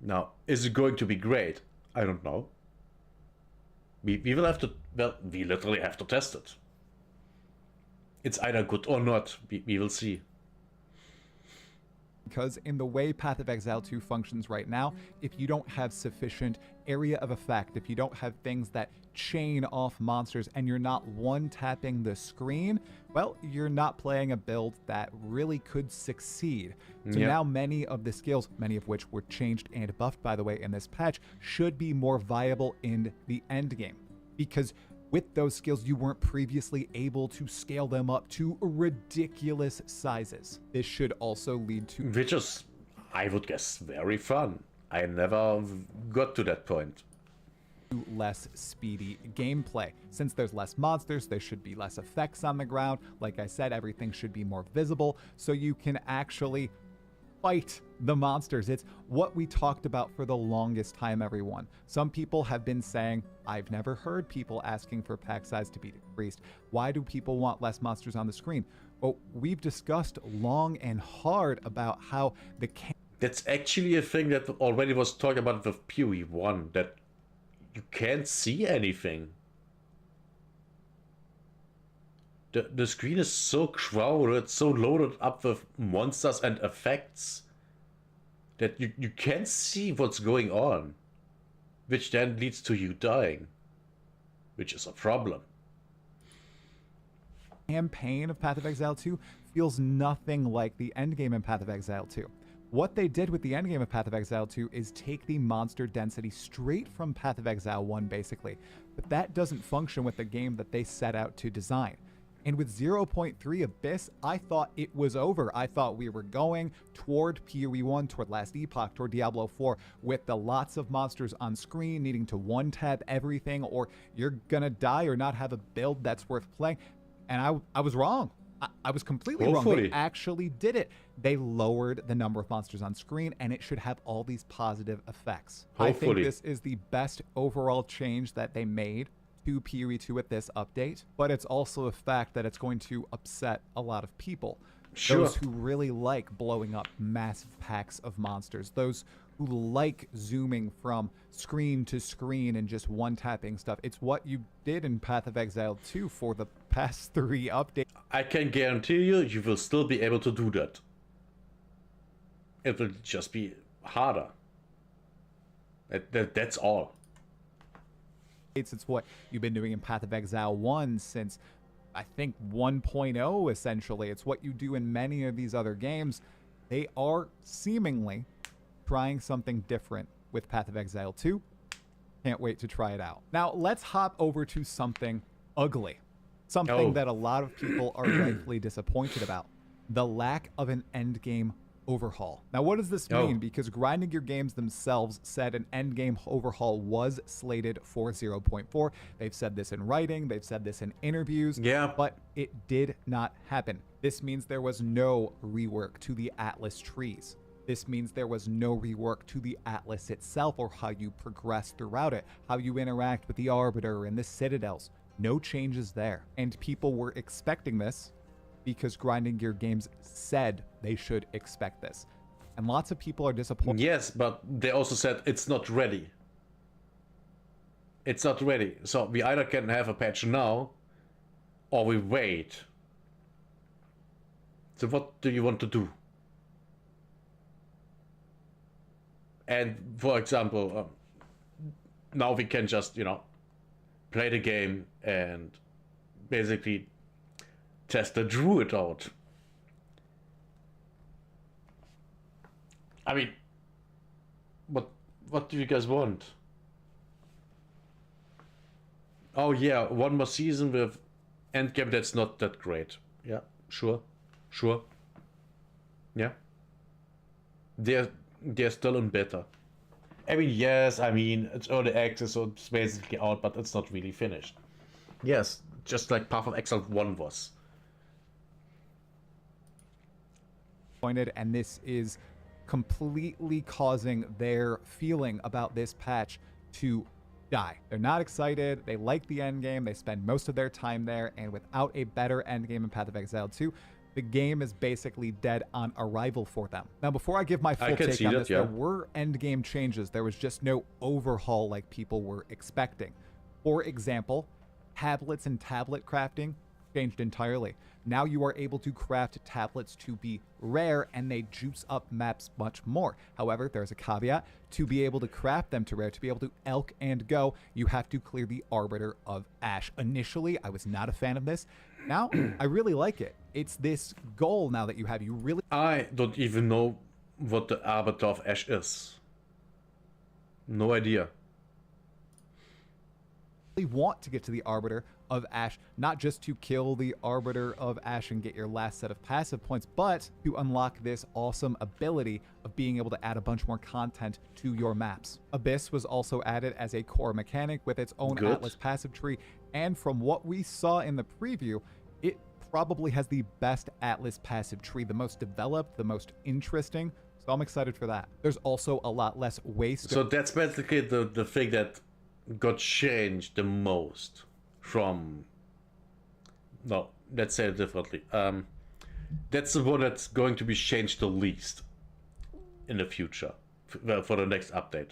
Now, is it going to be great? I don't know. We will have to, well, we literally have to test it. It's either good or not. We will see. Because in the way Path of Exile 2 functions right now, if you don't have sufficient area of effect, if you don't have things that chain off monsters, and you're not one-tapping the screen, well, you're not playing a build that really could succeed. So now many of the skills, many of which were changed and buffed, by the way, in this patch, should be more viable in the end game. Because with those skills, you weren't previously able to scale them up to ridiculous sizes. This should also lead to... Which is, I would guess, very fun. I never got to that point. Less speedy gameplay. Since there's less monsters, there should be less effects on the ground. Like I said, everything should be more visible, so you can actually fight the monsters. It's what we talked about for the longest time, everyone. Some people have been saying, I've never heard people asking for pack size to be decreased. Why do people want less monsters on the screen? Well, we've discussed long and hard about how the... That's actually a thing that already was talked about with PoE 1, that you can't see anything. The screen is so crowded, so loaded up with monsters and effects that you can't see what's going on, which then leads to you dying, which is a problem. Campaign of Path of Exile 2 feels nothing like the endgame in Path of Exile 2. What they did with the endgame of Path of Exile 2 is take the monster density straight from Path of Exile 1, basically. But that doesn't function with the game that they set out to design. And with 0.3 Abyss, I thought it was over. I thought we were going toward PoE 1, toward Last Epoch, toward Diablo 4, with the lots of monsters on screen, needing to one-tap everything, or you're gonna die or not have a build that's worth playing. And I was wrong. I was completely wrong. They actually did it. They lowered the number of monsters on screen, and it should have all these positive effects. I think this is the best overall change that they made to PoE 2 with this update, but it's also a fact that it's going to upset a lot of people. Those who really like blowing up massive packs of monsters, those who like zooming from screen to screen and just one-tapping stuff. It's what you did in Path of Exile 2 for the past 3 updates. I can guarantee you will still be able to do that. It will just be harder. That's all. It's what you've been doing in Path of Exile 1 since, I think, 1.0, essentially. It's what you do in many of these other games. They are seemingly trying something different with Path of Exile 2. Can't wait to try it out. Now, let's hop over to something ugly. Something that a lot of people are rightfully disappointed about. The lack of an endgame overhaul. Now, what does this mean? Because Grinding Gear Games themselves said an endgame overhaul was slated for 0.4. They've said this in writing. They've said this in interviews. Yeah. But it did not happen. This means there was no rework to the Atlas trees. This means there was no rework to the Atlas itself or how you progress throughout it, how you interact with the Arbiter and the Citadels. No changes there. And people were expecting this because Grinding Gear Games said they should expect this. And lots of people are disappointed. Yes, but they also said it's not ready. It's not ready. So we either can have a patch now or we wait. So what do you want to do? And for example, now we can just, play the game and basically test the druid out. I mean, what do you guys want? Oh yeah, one more season with endgame that's not that great. Yeah, sure. Yeah. They're still in beta. I mean, yes, it's early access, so it's basically out, but it's not really finished. Yes, just like Path of Exile 1 was. And this is completely causing their feeling about this patch to die. They're not excited. They like the endgame. They spend most of their time there, and without a better endgame in Path of Exile 2, the game is basically dead on arrival for them. Now, before I give my full take on this, there were endgame changes. There was just no overhaul like people were expecting. For example, tablets and tablet crafting changed entirely. Now you are able to craft tablets to be rare, and they juice up maps much more. However, there's a caveat. To be able to craft them to rare, to be able to elk and go, you have to clear the Arbiter of Ash. Initially, I was not a fan of this. Now, I really like it. It's this goal now that you have. You really... I don't even know what the Arbiter of Ash is. No idea. Want to get to the Arbiter of Ash, not just to kill the Arbiter of Ash and get your last set of passive points, but to unlock this awesome ability of being able to add a bunch more content to your maps. Abyss was also added as a core mechanic with its own Atlas passive tree, and from what we saw in the preview, it probably has the best Atlas passive tree, the most developed, the most interesting, so I'm excited for that. There's also a lot less waste. So that's basically the thing that got changed the most from... No, let's say it differently. That's the one that's going to be changed the least in the future for the next update.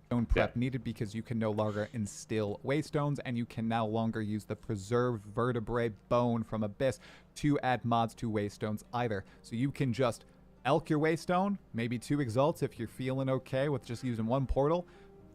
Stone prep needed because you can no longer instill waystones, and you can no longer use the preserved vertebrae bone from Abyss to add mods to waystones either. So you can just elk your waystone, maybe 2 exalts if you're feeling okay with just using 1 portal,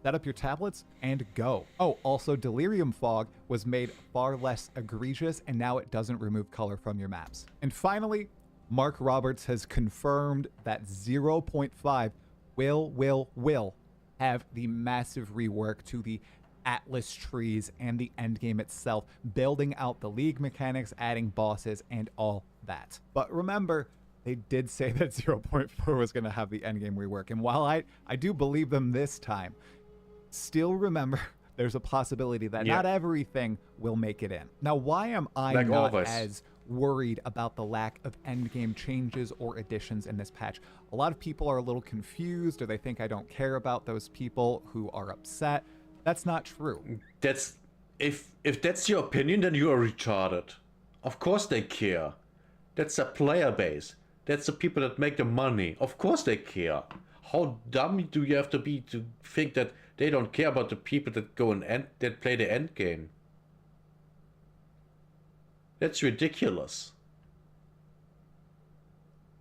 set up your tablets, and go. Oh, also Delirium Fog was made far less egregious, and now it doesn't remove color from your maps. And finally, Mark Roberts has confirmed that 0.5 will have the massive rework to the Atlas trees and the endgame itself, building out the league mechanics, adding bosses, and all that. But remember, they did say that 0.4 was going to have the endgame rework, and while I do believe them this time, still remember there's a possibility that not everything will make it in. Now, why am I not as worried about the lack of endgame changes or additions in this patch? A lot of people are a little confused, or they think I don't care about those people who are upset. That's not true. That's... If that's your opinion, then you are retarded. Of course they care. That's a player base. That's the people that make the money. Of course they care. How dumb do you have to be to think that they don't care about the people that go and that play the end game? That's ridiculous.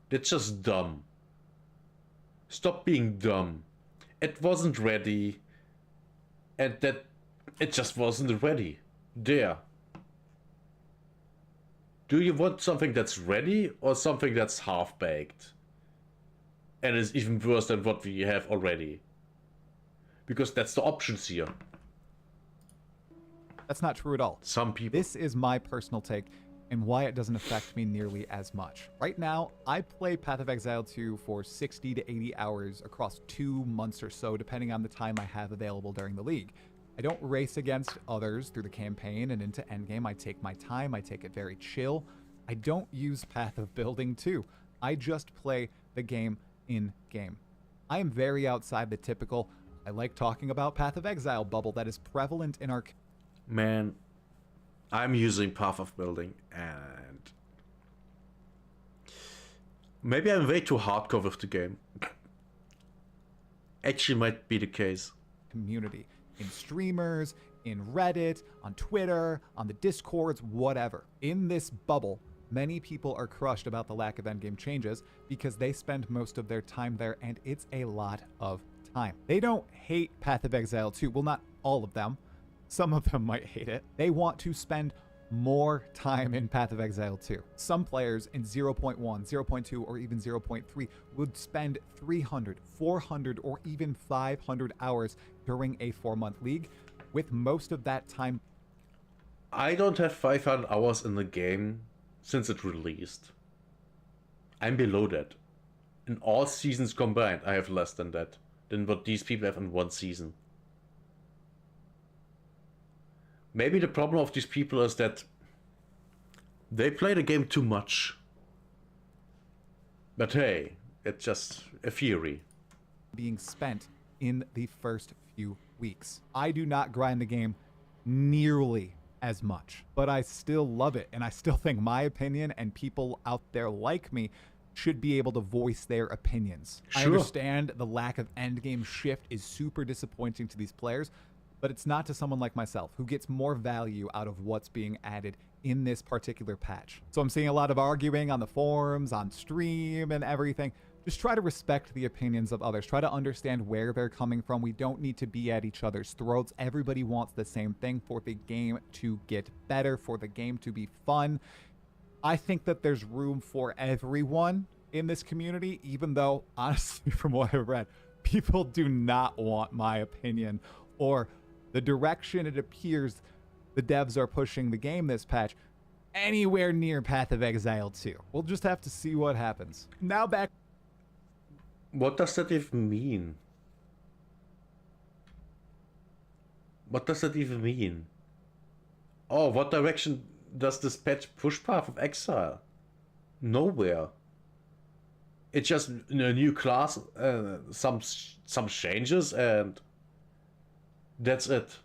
That's just dumb. Stop being dumb. it wasn't ready, and that it just wasn't ready. There. Do you want something that's ready or something that's half-baked? And is even worse than what we have already? Because that's the options here. That's not true at all. Some people. This is my personal take and why it doesn't affect me nearly as much. Right now, I play Path of Exile 2 for 60 to 80 hours across 2 months or so, depending on the time I have available during the league. I don't race against others through the campaign and into endgame. I take my time. I take it very chill. I don't use Path of Building 2. I just play the game in game. I am very outside the typical, I like talking about Path of Exile bubble that is prevalent in our... Man, I'm using Path of Building, and maybe I'm way too hardcore with the game. Actually might be the case. Community. In streamers, in Reddit, on Twitter, on the Discords, whatever. In this bubble, many people are crushed about the lack of endgame changes because they spend most of their time there, and it's a lot of time. They don't hate Path of Exile 2. Well, not all of them. Some of them might hate it. They want to spend more time in Path of Exile 2. Some players in 0.1, 0.2, or even 0.3 would spend 300, 400, or even 500 hours during a 4-month league, with most of that time... I don't have 500 hours in the game since it released. I'm below that. In all seasons combined, I have less than that, than what these people have in one season. Maybe the problem of these people is that they play the game too much. But hey, it's just a theory. Being spent in the first few weeks. I do not grind the game nearly as much, but I still love it, and I still think my opinion and people out there like me should be able to voice their opinions. Sure. I understand the lack of endgame shift is super disappointing to these players, but it's not to someone like myself who gets more value out of what's being added in this particular patch. So I'm seeing a lot of arguing on the forums, on stream, and everything. Just try to respect the opinions of others. Try to understand where they're coming from. We don't need to be at each other's throats. Everybody wants the same thing for the game to get better, for the game to be fun. I think that there's room for everyone in this community, even though, honestly, from what I've read, people do not want my opinion or the direction it appears the devs are pushing the game this patch anywhere near Path of Exile 2. We'll just have to see what happens. Now back... What does that even mean? What does that even mean? Oh, what direction does this patch push Path of Exile? Nowhere. It's just a new class, some changes, and that's it.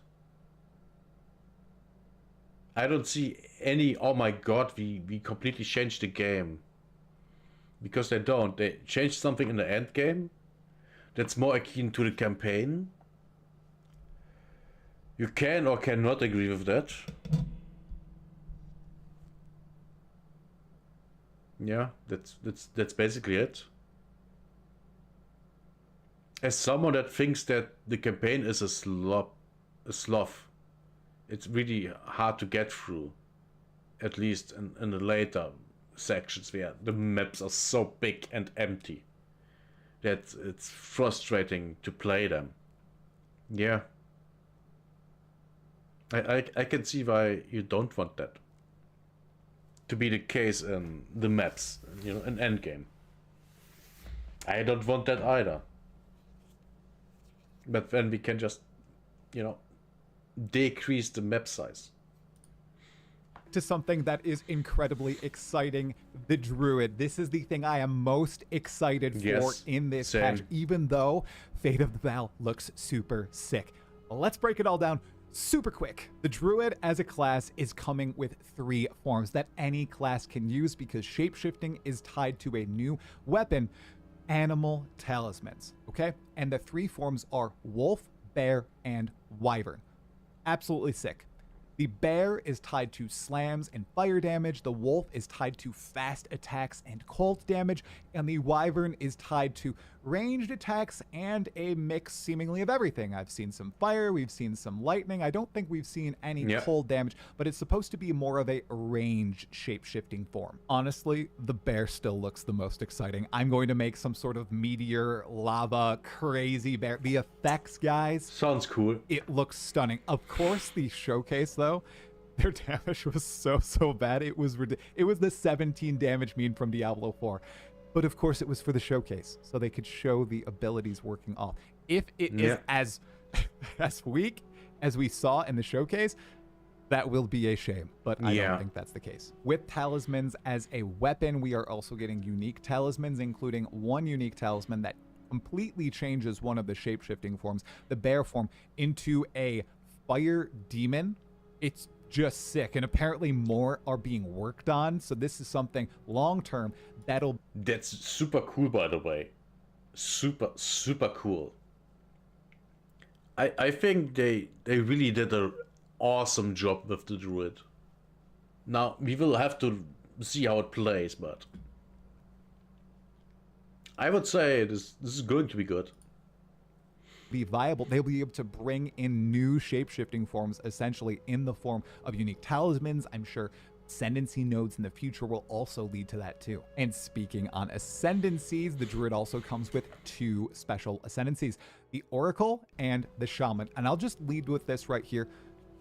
I don't see any, oh my god, we completely changed the game. Because they don't. They changed something in the end game that's more akin to the campaign. You can or cannot agree with that. Yeah, that's basically it. As someone that thinks that the campaign is a slough, it's really hard to get through. At least in the later sections where the maps are so big and empty that it's frustrating to play them. Yeah. I can see why you don't want that to be the case in the maps, you know, in endgame. I don't want that either. But then we can just, you know, decrease the map size. To something that is incredibly exciting, the Druid. This is the thing I am most excited for in this patch, even though Fate of the Val looks super sick. Let's break it all down super quick. The Druid as a class is coming with 3 forms that any class can use because shapeshifting is tied to a new weapon, animal talismans, okay? And the 3 forms are Wolf, Bear, and Wyvern. Absolutely sick. The Bear is tied to slams and fire damage, the Wolf is tied to fast attacks and cold damage, and the Wyvern is tied to ranged attacks and a mix seemingly of everything. I've seen some fire, we've seen some lightning. I don't think we've seen any cold damage, but it's supposed to be more of a ranged shape-shifting form. Honestly, the bear still looks the most exciting. I'm going to make some sort of meteor, lava, crazy bear. The effects, guys. Sounds cool. It looks stunning. Of course, the showcase, though, their damage was so bad. It was the 17 damage mean from Diablo 4. But of course, it was for the showcase, so they could show the abilities working off. If it is as weak as we saw in the showcase, that will be a shame, but I don't think that's the case. With talismans as a weapon, we are also getting unique talismans, including one unique talisman that completely changes one of the shape-shifting forms, the bear form, into a fire demon. It's just sick, and apparently more are being worked on, so this is something long-term That's super cool, by the way. Super cool. I think they really did an awesome job with the druid. Now we will have to see how it plays, but I would say this is going to be good. Be viable. They'll be able to bring in new shape-shifting forms, essentially in the form of unique talismans. I'm sure ascendancy nodes in the future will also lead to that too. And speaking on ascendancies, the druid also comes with two special ascendancies, the oracle and the shaman. And I'll just lead with this right here.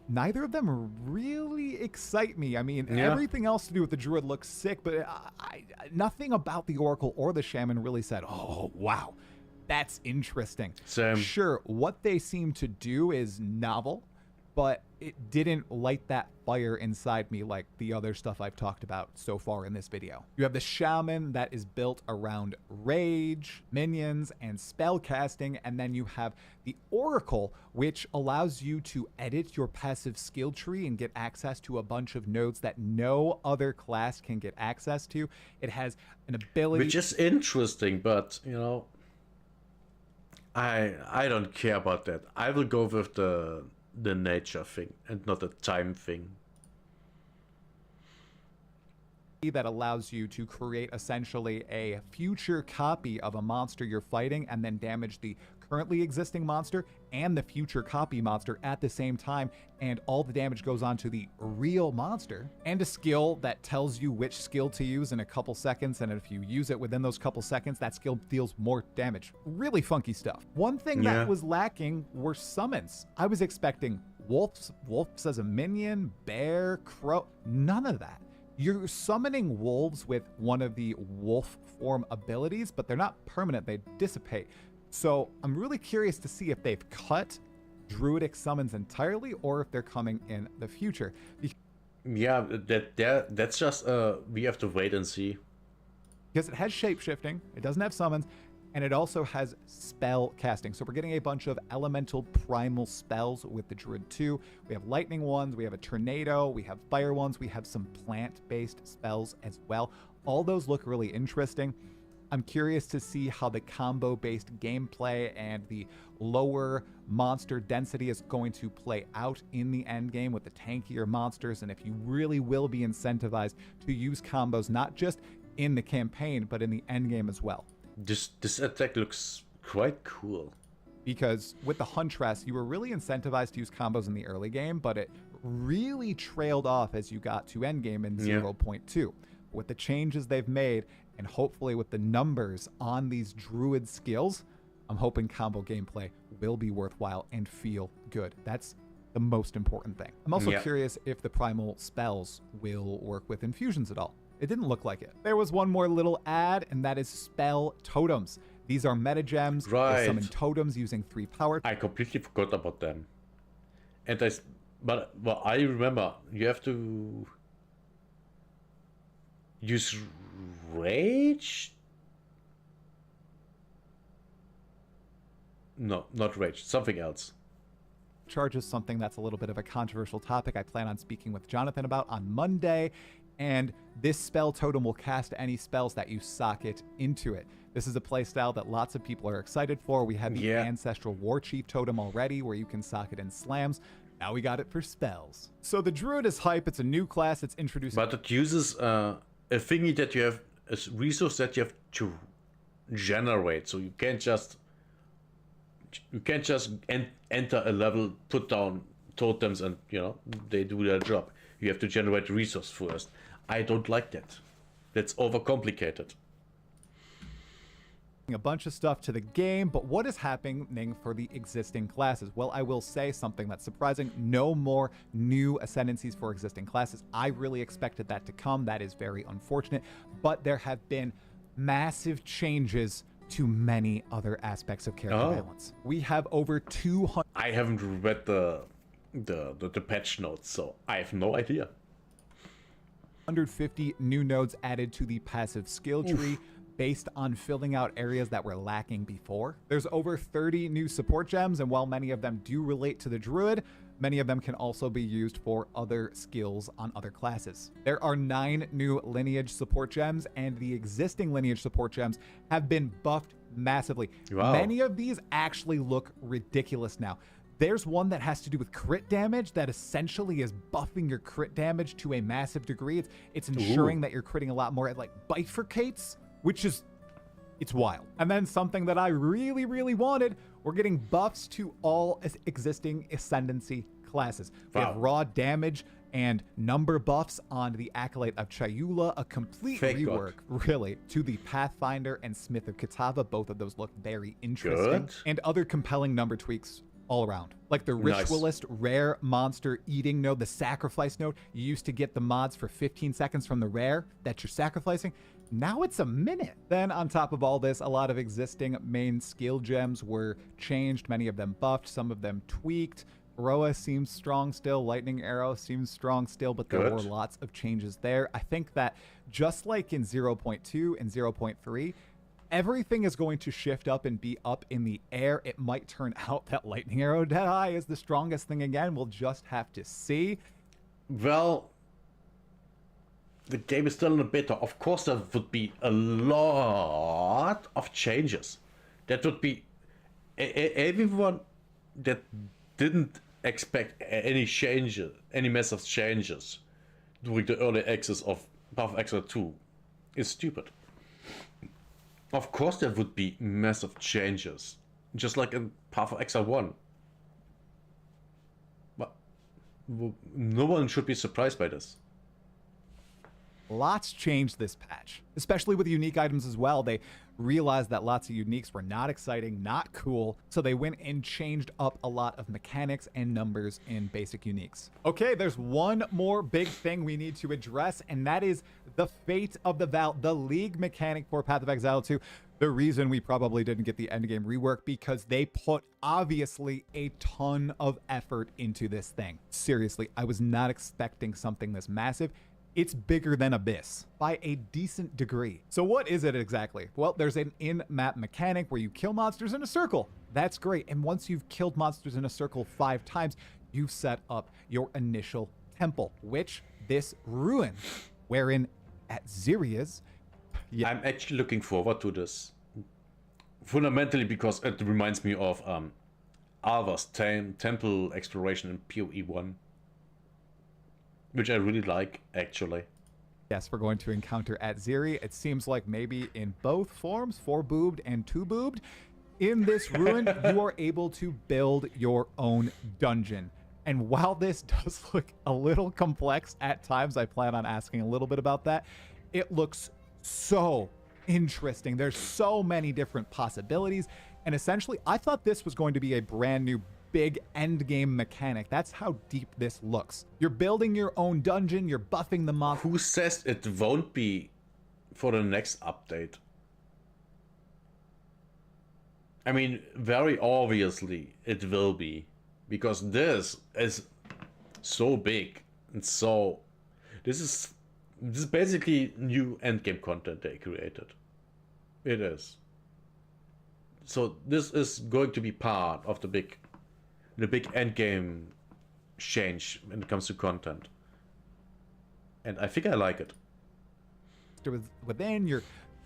Neither of them really excite me. I mean, everything else to do with the druid looks sick, but nothing about the oracle or the shaman really said, oh, wow, that's interesting. Same. Sure, what they seem to do is novel, but it didn't light that fire inside me like the other stuff I've talked about so far in this video. You have the shaman that is built around rage, minions, and spell casting, and then you have the oracle, which allows you to edit your passive skill tree and get access to a bunch of nodes that no other class can get access to. It has an ability, which is interesting, but you know, I don't care about that. I will go with the nature thing and not the time thing. That allows you to create essentially a future copy of a monster you're fighting and then damage the currently existing monster and the future copy monster at the same time, and all the damage goes on to the real monster. And a skill that tells you which skill to use in a couple seconds, and if you use it within those couple seconds, that skill deals more damage. Really funky stuff. One thing that was lacking were summons. I was expecting wolves as a minion, bear, crow, none of that. You're summoning wolves with one of the wolf form abilities, but they're not permanent, they dissipate. So I'm really curious to see if they've cut druidic summons entirely or if they're coming in the future. Yeah, that's just we have to wait and see. Because it has shape-shifting, it doesn't have summons, and it also has spell casting. So we're getting a bunch of elemental primal spells with the Druid 2. We have lightning ones, we have a tornado, we have fire ones, we have some plant-based spells as well. All those look really interesting. I'm curious to see how the combo-based gameplay and the lower monster density is going to play out in the end game with the tankier monsters, and if you really will be incentivized to use combos not just in the campaign but in the end game as well. This attack looks quite cool. Because with the Huntress, you were really incentivized to use combos in the early game, but it really trailed off as you got to endgame in 0.2. With the changes they've made, and hopefully with the numbers on these druid skills, I'm hoping combo gameplay will be worthwhile and feel good. That's the most important thing. I'm also curious if the primal spells will work with infusions at all. It didn't look like it. There was one more little ad, and that is spell totems. These are meta gems. Right. They summon totems using 3 power. I completely forgot about them. And but I remember you have to use rage. No, not rage. Something else. Charge is something that's a little bit of a controversial topic I plan on speaking with Jonathan about on Monday. And this spell totem will cast any spells that you socket into it. This is a playstyle that lots of people are excited for. We had the Ancestral War Chief totem already where you can socket in slams. Now we got it for spells. So the Druid is hype. It's a new class. It's introduced. But it uses a thingy that you have, a resource that you have to generate. So you can't just enter a level, put down totems, and they do their job. You have to generate resource first. I don't like that. That's overcomplicated. A bunch of stuff to the game, but what is happening for the existing classes? Well, I will say something that's surprising. No more new ascendancies for existing classes. I really expected that to come. That is very unfortunate, but there have been massive changes to many other aspects of character balance. We have over 200. I haven't read the patch notes, so I have no idea. 150 new nodes added to the passive skill tree based on filling out areas that were lacking before. There's over 30 new support gems, and while many of them do relate to the druid, many of them can also be used for other skills on other classes. There are 9 new lineage support gems, and the existing lineage support gems have been buffed massively. Wow. Many of these actually look ridiculous now. There's one that has to do with crit damage that essentially is buffing your crit damage to a massive degree. It's ensuring that you're critting a lot more. It like bifurcates, which is, it's wild. And then something that I really, really wanted, we're getting buffs to all existing Ascendancy classes. We have raw damage and number buffs on the Acolyte of Chayula, a complete rework, really, to the Pathfinder and Smith of Kitava. Both of those look very interesting. And other compelling number tweaks all around. Like the Ritualist rare monster eating node, the sacrifice node. You used to get the mods for 15 seconds from the rare that you're sacrificing. Now it's a minute. Then on top of all this, a lot of existing main skill gems were changed, many of them buffed, some of them tweaked. Roa seems strong still, Lightning Arrow seems strong still, but there were lots of changes there. I think that just like in 0.2 and 0.3, everything is going to shift up and be up in the air. It might turn out that Lightning Arrow Deadeye is the strongest thing again. We'll just have to see. Well, the game is still in a beta. Of course, there would be a lot of changes. That would be everyone that didn't expect any changes, any massive changes during the early access of Path of Exile 2 is stupid. Of course, there would be massive changes, just like in Path of Exile 1. But no one should be surprised by this. Lots changed this patch, especially with unique items as well. They realized that lots of uniques were not exciting, not cool, so they went and changed up a lot of mechanics and numbers in basic uniques. Okay, there's one more big thing we need to address, and that is the Fate of the Val, the League mechanic for Path of Exile 2. The reason we probably didn't get the endgame rework, because they put obviously a ton of effort into this thing. Seriously, I was not expecting something this massive. It's bigger than Abyss by a decent degree. So what is it exactly? Well, there's an in-map mechanic where you kill monsters in a circle. That's great. And once you've killed monsters in a circle 5 times, you set up your initial temple, which this ruin, wherein at Ziria's... Yeah. I'm actually looking forward to this. Fundamentally because it reminds me of Alva's temple exploration in PoE 1. Which I really like, actually. Yes, we're going to encounter at Ziri. It seems like maybe in both forms, 4-boobed and 2-boobed. In this ruin, you are able to build your own dungeon. And while this does look a little complex at times, I plan on asking a little bit about that. It looks so interesting. There's so many different possibilities. And essentially, I thought this was going to be a brand new big end game mechanic. That's how deep this looks. You're building your own dungeon, you're buffing the mob. Who says it won't be for the next update? I mean, very obviously it will be, because this is so big and so... This is basically new endgame content they created. It is. So this is going to be part of the big endgame change when it comes to content. And I think I like it. Within, you're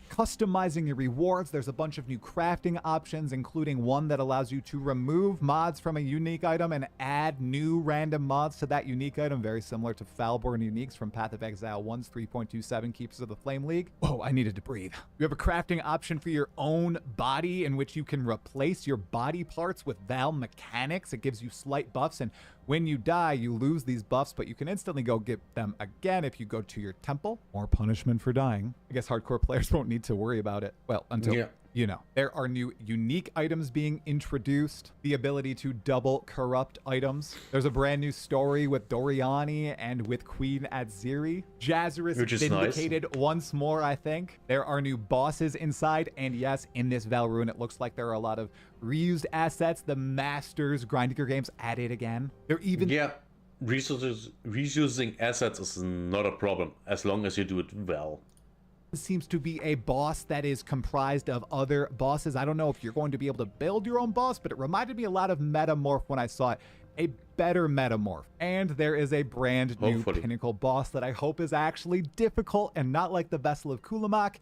customizing your rewards. There's a bunch of new crafting options, including one that allows you to remove mods from a unique item and add new random mods to that unique item, very similar to Falborn Uniques from Path of Exile 1's 3.27 Keepers of the Flame League. Whoa, I needed to breathe. You have a crafting option for your own body in which you can replace your body parts with Val mechanics. It gives you slight buffs, and when you die, you lose these buffs, but you can instantly go get them again if you go to your temple. More punishment for dying. I guess hardcore players won't need to worry about it. Well, until, you know. There are new unique items being introduced. The ability to double corrupt items. There's a brand new story with Doriani and with Queen Adziri. Jazzerus vindicated once more, I think. There are new bosses inside, and yes, in this Val Ruin, it looks like there are a lot of reused assets. The Masters Grinding games added again. They're even... Yeah, reusing assets is not a problem, as long as you do it well. Seems to be a boss that is comprised of other bosses. I don't know if you're going to be able to build your own boss, but it reminded me a lot of Metamorph when I saw it. A better Metamorph. And there is a brand new pinnacle boss that I hope is actually difficult and not like the Vessel of Kulamak.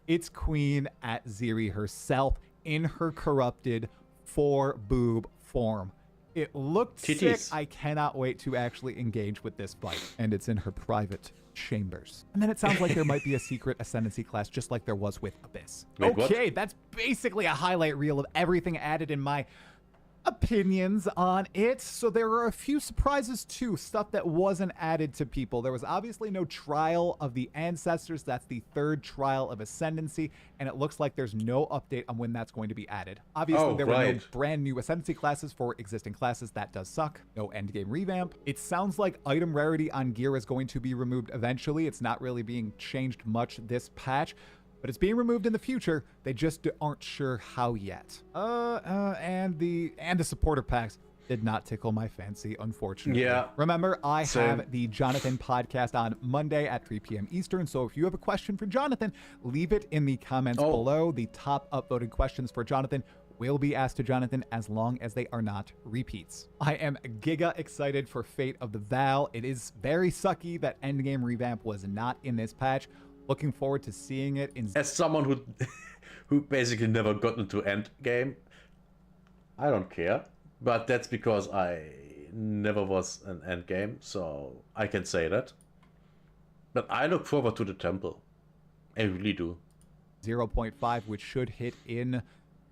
It's Queen Adziri herself in her corrupted 4-boob form. It looked sick. I cannot wait to actually engage with this fight. And it's in her private chambers. And then it sounds like there might be a secret Ascendancy class, just like there was with Abyss. Wait, okay, what? That's basically a highlight reel of everything added in my opinions on it. So there are a few surprises too, stuff that wasn't added to people. There was obviously no Trial of the Ancestors. That's the third Trial of Ascendancy, and it looks like there's no update on when that's going to be added. Obviously, there were no brand new Ascendancy classes for existing classes. That does suck. No endgame revamp. It sounds like item rarity on gear is going to be removed eventually. It's not really being changed much this patch, but it's being removed in the future. They just aren't sure how yet. And the supporter packs did not tickle my fancy, unfortunately. Yeah. Remember, I have the Jonathan podcast on Monday at 3 p.m. Eastern, so if you have a question for Jonathan, leave it in the comments below. The top upvoted questions for Jonathan will be asked to Jonathan as long as they are not repeats. I am giga excited for Fate of the Val. It is very sucky that endgame revamp was not in this patch. Looking forward to seeing it in... As someone who basically never got into endgame, I don't care. But that's because I never was an endgame, so I can say that. But I look forward to the temple. I really do. 0.5, which should hit in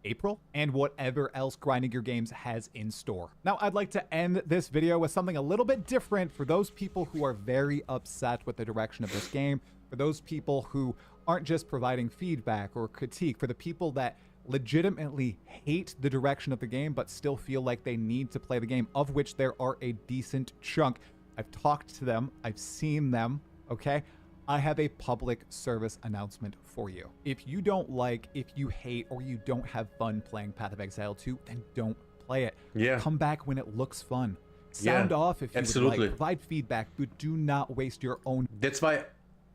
April, and whatever else Grinding Gear Games has in store. Now, I'd like to end this video with something a little bit different for those people who are very upset with the direction of this game, for those people who aren't just providing feedback or critique, for the people that legitimately hate the direction of the game but still feel like they need to play the game, of which there are a decent chunk. I've talked to them, I've seen them, okay? I have a public service announcement for you. If you don't like, if you hate, or you don't have fun playing Path of Exile 2, then don't play it. Yeah. Come back when it looks fun. Sound off if you would like. Provide feedback, but do not waste your own... That's why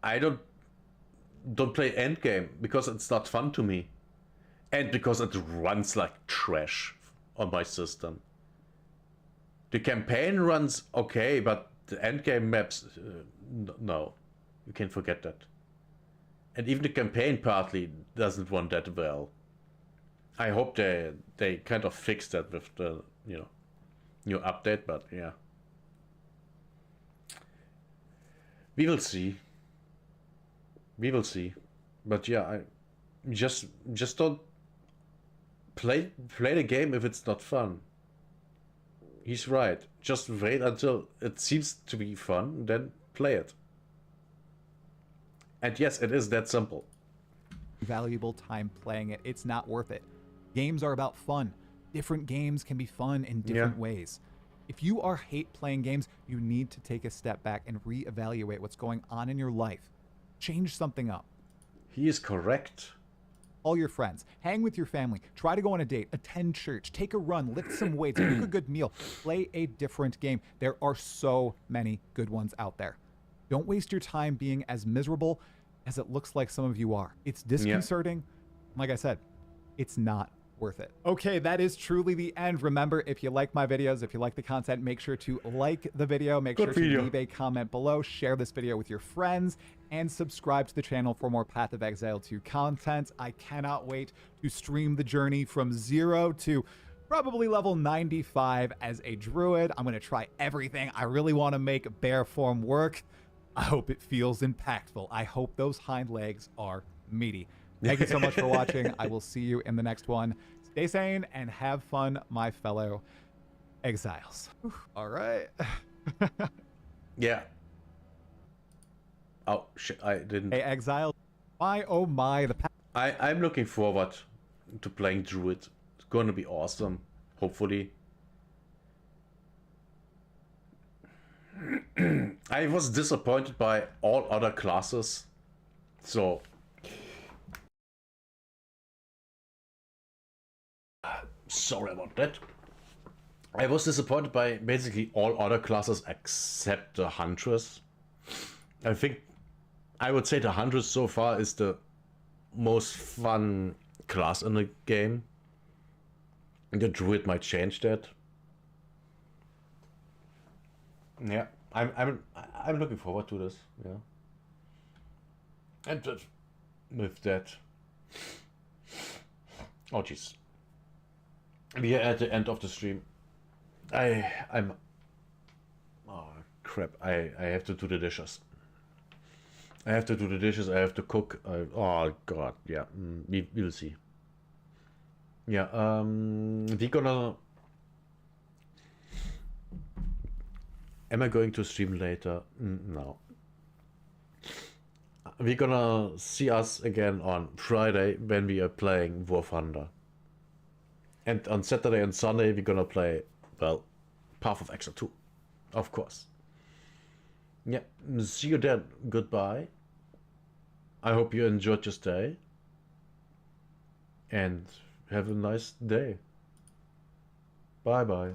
I don't play endgame, because it's not fun to me. And because it runs like trash on my system. The campaign runs okay, but the endgame maps, no. You can forget that. And even the campaign partly doesn't run that well. I hope they kind of fix that with the, new update, but yeah. We will see. We will see. But yeah, I just don't play the game if it's not fun. He's right. Just wait until it seems to be fun, then play it. And yes, it is that simple. Valuable time playing it. It's not worth it. Games are about fun. Different games can be fun in different ways. If you hate playing games, you need to take a step back and reevaluate what's going on in your life. Change something up. He is correct. All your friends, hang with your family, try to go on a date, attend church, take a run, lift some weights, cook a good meal, play a different game. There are so many good ones out there. Don't waste your time being as miserable as it looks like some of you are. It's disconcerting. Like I said, it's not worth it. Okay, that is truly the end. Remember, if you like my videos, if you like the content, make sure to like the video, make sure to leave a comment below, share this video with your friends, and subscribe to the channel for more Path of Exile 2 content. I cannot wait to stream the journey from 0 to probably level 95 as a druid. I'm going to try everything. I really want to make bear form work. I hope it feels impactful. I hope those hind legs are meaty. Thank you so much for watching. I will see you in the next one. Stay sane and have fun, my fellow exiles. All right. Yeah. Oh, shit, I didn't. Hey, exile. My, oh my, the I'm looking forward to playing Druid. It's gonna be awesome, hopefully. I was disappointed by all other classes, so sorry about that. I was disappointed by basically all other classes except the Huntress. I would say the Huntress so far is the most fun class in the game. The Druid might change that. Yeah, I'm looking forward to this. Yeah, and with that, oh jeez, we are at the end of the stream. I'm oh crap! I have to do the dishes. I have to do the dishes. I have to cook. Oh god, yeah. We'll see. Yeah. We gonna. Am I going to stream later? No. We're gonna see us again on Friday when we are playing War Thunder. And on Saturday and Sunday we're gonna play, well, Path of Exile 2. Of course. Yeah, see you then. Goodbye. I hope you enjoyed your stay. And have a nice day. Bye bye.